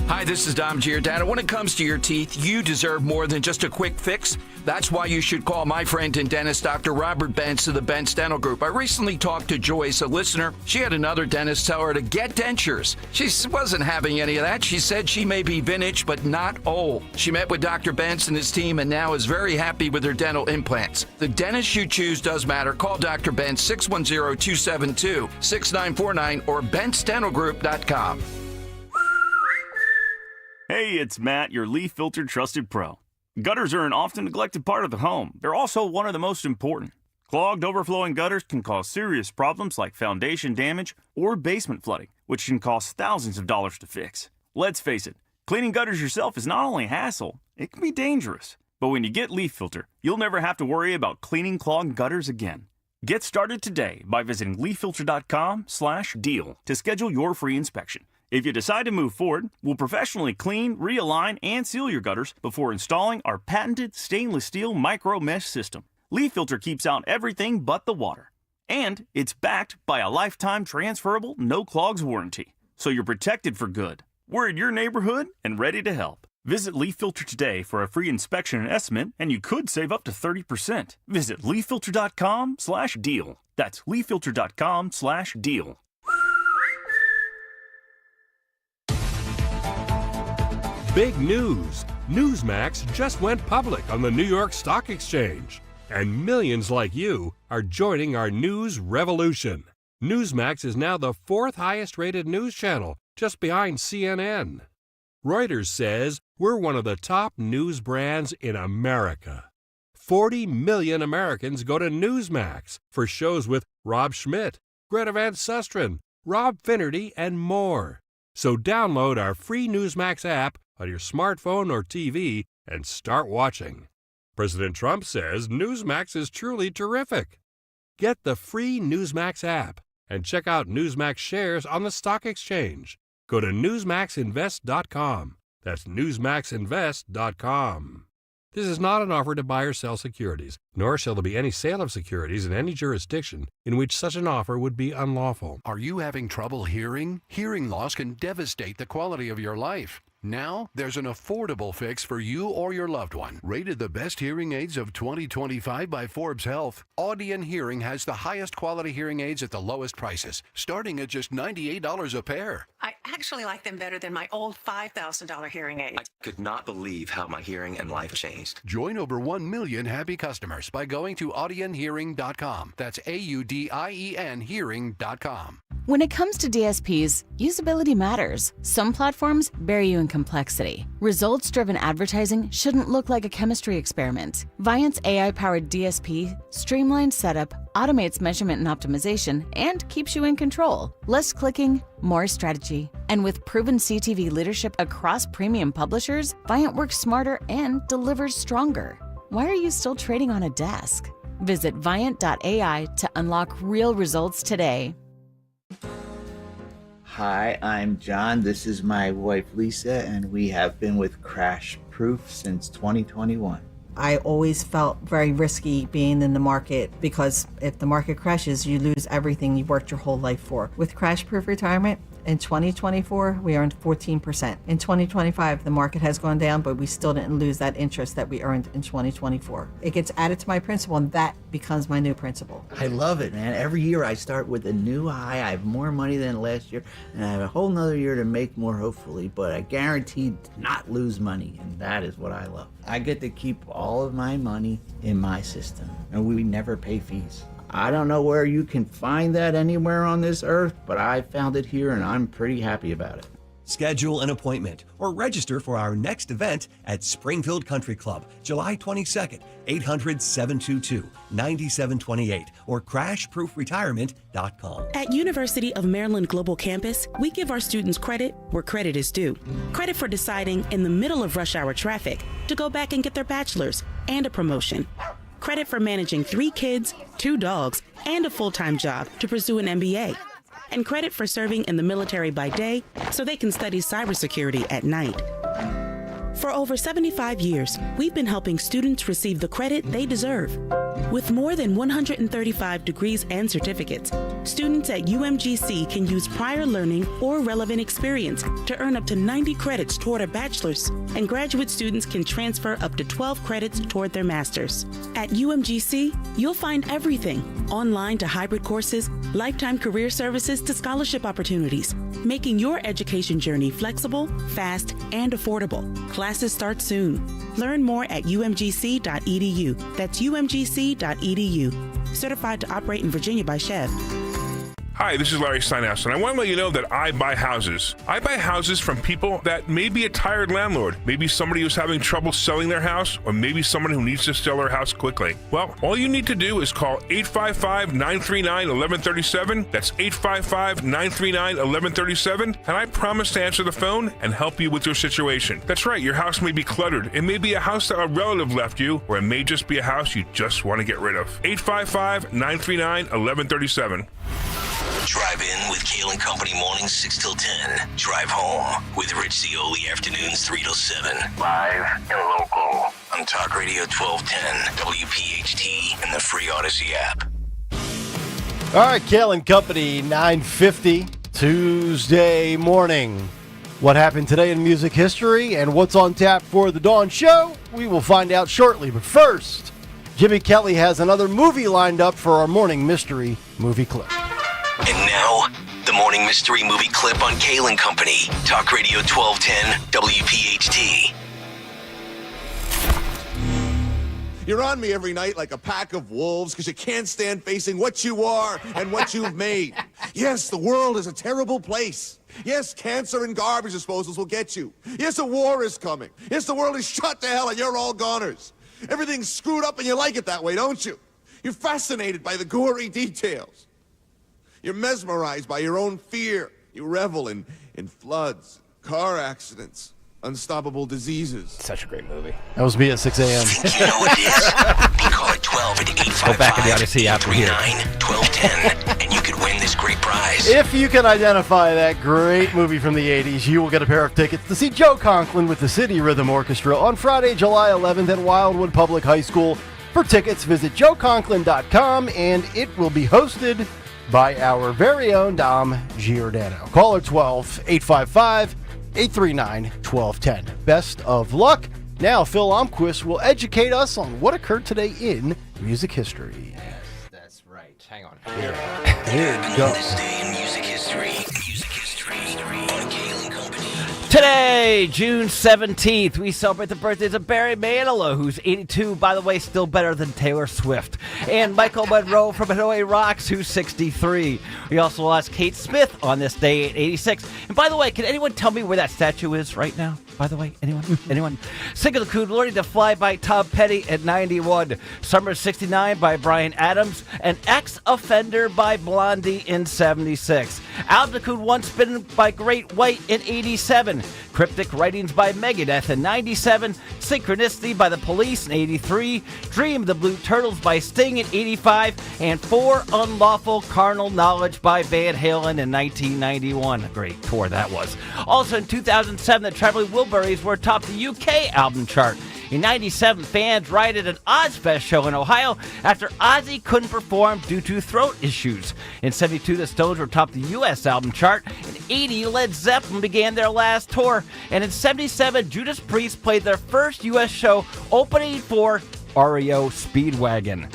Hi, this is Dom Giordano. When it comes to your teeth, you deserve more than just a quick fix. That's why you should call my friend and dentist, Dr. Robert Bentz of the Bentz Dental Group. I recently talked to Joyce, a listener. She had another dentist tell her to get dentures. She wasn't having any of that. She said she may be vintage, but not old. She met with Dr. Bentz and his team and now is very happy with her dental implants. The dentist you choose does matter. Call Dr. Bentz, 610-272-6949 or BentzDentalGroup.com. Hey, it's Matt, your leaf filter trusted pro. Gutters are an often neglected part of the home. They're also one of the most important. Clogged, overflowing gutters can cause serious problems like foundation damage or basement flooding, which can cost thousands of dollars to fix. Let's face it, cleaning gutters yourself is not only a hassle, it can be dangerous. But when you get Leaf Filter, you'll never have to worry about cleaning clogged gutters again. Get started today by visiting leaffilter.com/deal to schedule your free inspection. If you decide to move forward, we'll professionally clean, realign, and seal your gutters before installing our patented stainless steel micro mesh system. Leaf Filter keeps out everything but the water. And it's backed by a lifetime transferable no clogs warranty. So you're protected for good. We're in your neighborhood and ready to help. Visit Leaf Filter today for a free inspection and estimate, and you could save up to 30%. Visit leaffilter.com/deal. That's leaffilter.com/deal. Big news! Newsmax just went public on the New York Stock Exchange, and millions like you are joining our news revolution. Newsmax is now the 4th highest rated news channel, just behind CNN. Reuters says we're one of the top news brands in America. 40 million Americans go to Newsmax for shows with Rob Schmidt, Greta Van Susteren, Rob Finnerty, and more. So download our free Newsmax app on your smartphone or TV and start watching. President Trump says Newsmax is truly terrific. Get the free Newsmax app and check out Newsmax shares on the stock exchange. Go to newsmaxinvest.com. That's newsmaxinvest.com. This is not an offer to buy or sell securities, nor shall there be any sale of securities in any jurisdiction in which such an offer would be unlawful. Are you having trouble hearing? Hearing loss can devastate the quality of your life. Now, there's an affordable fix for you or your loved one. Rated the best hearing aids of 2025 by Forbes Health, Audion Hearing has the highest quality hearing aids at the lowest prices, starting at just $98 a pair. I actually like them better than my old $5,000 hearing aid. I could not believe how my hearing and life changed. Join over 1 million happy customers by going to audionhearing.com. That's AUDIEN hearing.com. When it comes to DSPs, usability matters. Some platforms bury you in complexity. Results-driven advertising shouldn't look like a chemistry experiment. Viant's AI-powered DSP streamlines setup, automates measurement and optimization, and keeps you in control. Less clicking, more strategy. And with proven CTV leadership across premium publishers, Viant works smarter and delivers stronger. Why are you still trading on a desk? Visit Viant.ai to unlock real results today. Hi, I'm John. This is my wife Lisa, and we have been with Crash Proof since 2021. I always felt very risky being in the market because if the market crashes, you lose everything you worked your whole life for. With Crash Proof Retirement, in 2024, we earned 14%. In 2025, the market has gone down, but we still didn't lose that interest that we earned in 2024. It gets added to my principal, and that becomes my new principal. I love it, man. Every year I start with a new high. I have more money than last year, and I have a whole nother year to make more, hopefully, but I guarantee to not lose money, and that is what I love. I get to keep all of my money in my system, and we never pay fees. I don't know where you can find that anywhere on this earth, but I found it here and I'm pretty happy about it. Schedule an appointment or register for our next event at Springfield Country Club, July 22nd, 800-722-9728 or crashproofretirement.com. At University of Maryland Global Campus, we give our students credit where credit is due. Credit for deciding in the middle of rush hour traffic to go back and get their bachelor's and a promotion. Credit for managing 3 kids, 2 dogs, and a full-time job to pursue an MBA. And credit for serving in the military by day so they can study cybersecurity at night. For over 75 years, we've been helping students receive the credit they deserve. With more than 135 degrees and certificates, students at UMGC can use prior learning or relevant experience to earn up to 90 credits toward a bachelor's, and graduate students can transfer up to 12 credits toward their master's. At UMGC, you'll find everything, online to hybrid courses, lifetime career services to scholarship opportunities, making your education journey flexible, fast, and affordable. Classes start soon. Learn more at umgc.edu. That's umgc.edu. Certified to operate in Virginia by Chev. Hi, this is Larry Steinhaus, and I want to let you know that I buy houses. I buy houses from people that may be a tired landlord, maybe somebody who's having trouble selling their house, or maybe someone who needs to sell their house quickly. Well, all you need to do is call 855-939-1137. That's 855-939-1137, and I promise to answer the phone and help you with your situation. That's right, your house may be cluttered. It may be a house that a relative left you, or it may just be a house you just want to get rid of. 855-939-1137. Drive in with Kayal and Company mornings 6 till 10. Drive home with Rich Zioli afternoons 3 till 7. Live and local on Talk Radio 1210, WPHT, and the free Odyssey app. All right, Kayal and Company, 9:50, Tuesday morning. What happened today in music history and what's on tap for the Dawn Show? We will find out shortly. But first, Jimmy Kelly has another movie lined up for our morning mystery movie clip. And now, the morning mystery movie clip on Kayal and Company. Talk Radio 1210, WPHT. You're on me every night like a pack of wolves because you can't stand facing what you are and what you've made. Yes, the world is a terrible place. Yes, cancer and garbage disposals will get you. Yes, a war is coming. Yes, the world is shut to hell and you're all goners. Everything's screwed up and you like it that way, don't you? You're fascinated by the gory details. You're mesmerized by your own fear. You revel in floods, car accidents, unstoppable diseases. Such a great movie. That was me at 6 a.m. You know what it is? Be call at 12 at 855 Go back in the Odyssey after here. 1210, and you could win this great prize. If you can identify that great movie from the 80s, you will get a pair of tickets to see Joe Conklin with the City Rhythm Orchestra on Friday, July 11th at Wildwood Public High School. For tickets, visit joeconklin.com, and it will be hosted by our very own Dom Giordano. Caller 12-855-839-1210. Best of luck. Now, Phil Almquist will educate us on what occurred today in music history. Yes, that's right. Hang on. Here we go. This day in music history. Music history on Kayal and Company. Today, June 17th, we celebrate the birthdays of Barry Manilow, who's 82, by the way, still better than Taylor Swift, and Michael Monroe from Hanoi Rocks, who's 63. We also lost Kate Smith on this day at 86. And by the way, can anyone tell me where that statue is right now? By the way, anyone? Anyone? Single Coon, Learning to Fly by Tom Petty at 91. Summer 69 by Bryan Adams. And Ex-Offender by Blondie in 76. Altitude One Spinning by Great White in 87. Cryptic Writings by Megadeth in 97. Synchronicity by The Police in 83. Dream of the Blue Turtles by Sting in 85. And For Unlawful Carnal Knowledge by Van Halen in 1991. A great tour that was. Also in 2007, the Traveling Wilburys were atop the UK album chart. In 97, fans rioted an Ozfest show in Ohio after Ozzy couldn't perform due to throat issues. In 72, the Stones were atop the U.S. album chart. In 80, Led Zeppelin began their last tour. And in 77, Judas Priest played their first U.S. show, opening for REO Speedwagon.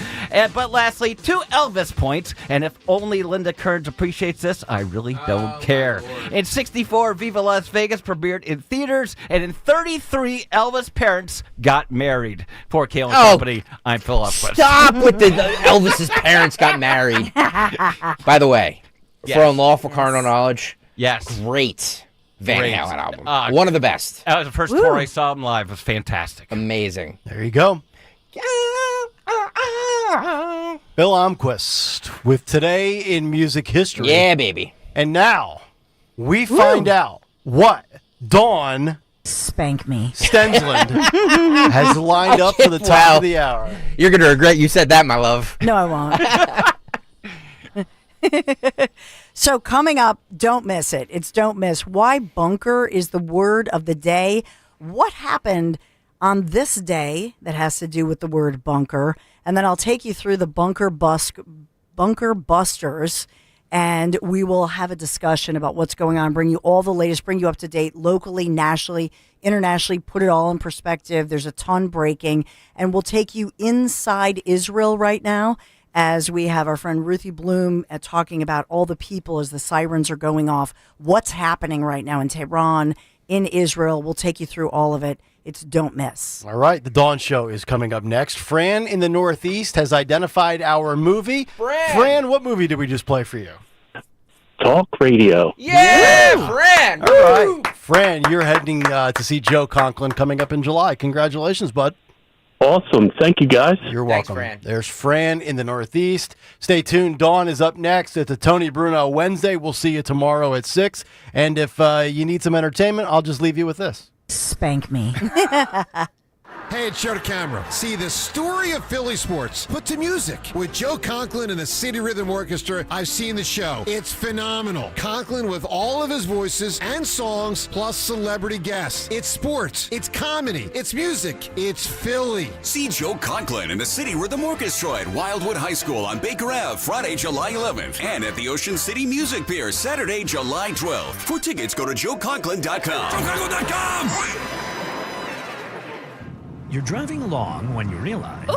But lastly, 2 Elvis points, and if only Linda Kearns appreciates this, I really don't care. Lord. In 64, Viva Las Vegas premiered in theaters, and in 33, Elvis' parents got married. For Kayal and Company, I'm Phil Upquist. Stop with the Elvis's parents got married. By the way, For Unlawful Carnal Knowledge, great Van Halen album. One of the best. That was the first tour I saw him live. It was fantastic. Amazing. There you go. Bill Almquist with Today in Music History. Yeah, baby. And now we find out what Dawn Spank me. Stensland has lined up for the top of the hour. You're going to regret you said that, my love. No, I won't. So coming up, don't miss it. It's don't miss. Why bunker is the word of the day. What happened on this day that has to do with the word bunker, and then I'll take you through the bunker busters, and we will have a discussion about what's going on, bring you all the latest, bring you up to date locally, nationally, internationally, put it all in perspective. There's a ton breaking, and we'll take you inside Israel right now as we have our friend Ruthie Bloom talking about all the people as the sirens are going off, what's happening right now in Tehran, in Israel. We'll take you through all of it. It's don't miss. All right, the Dawn Show is coming up next. Fran in the Northeast has identified our movie. Fran, what movie did we just play for you? Talk radio. Yeah, Fran. All right, Fran, you're heading to see Joe Conklin coming up in July. Congratulations, bud. Awesome. Thank you, guys. You're welcome. Fran. There's Fran in the Northeast. Stay tuned. Dawn is up next at the Tony Bruno Wednesday. We'll see you tomorrow at 6. And if you need some entertainment, I'll just leave you with this. Spank me. Hey, it's Joe to Camera. See, the story of Philly sports put to music. With Joe Conklin and the City Rhythm Orchestra, I've seen the show. It's phenomenal. Conklin with all of his voices and songs, plus celebrity guests. It's sports. It's comedy. It's music. It's Philly. See Joe Conklin and the City Rhythm Orchestra at Wildwood High School on Baker Ave, Friday, July 11th. And at the Ocean City Music Pier, Saturday, July 12th. For tickets, go to joeconklin.com. JoeConklin.com! You're driving along when you realize...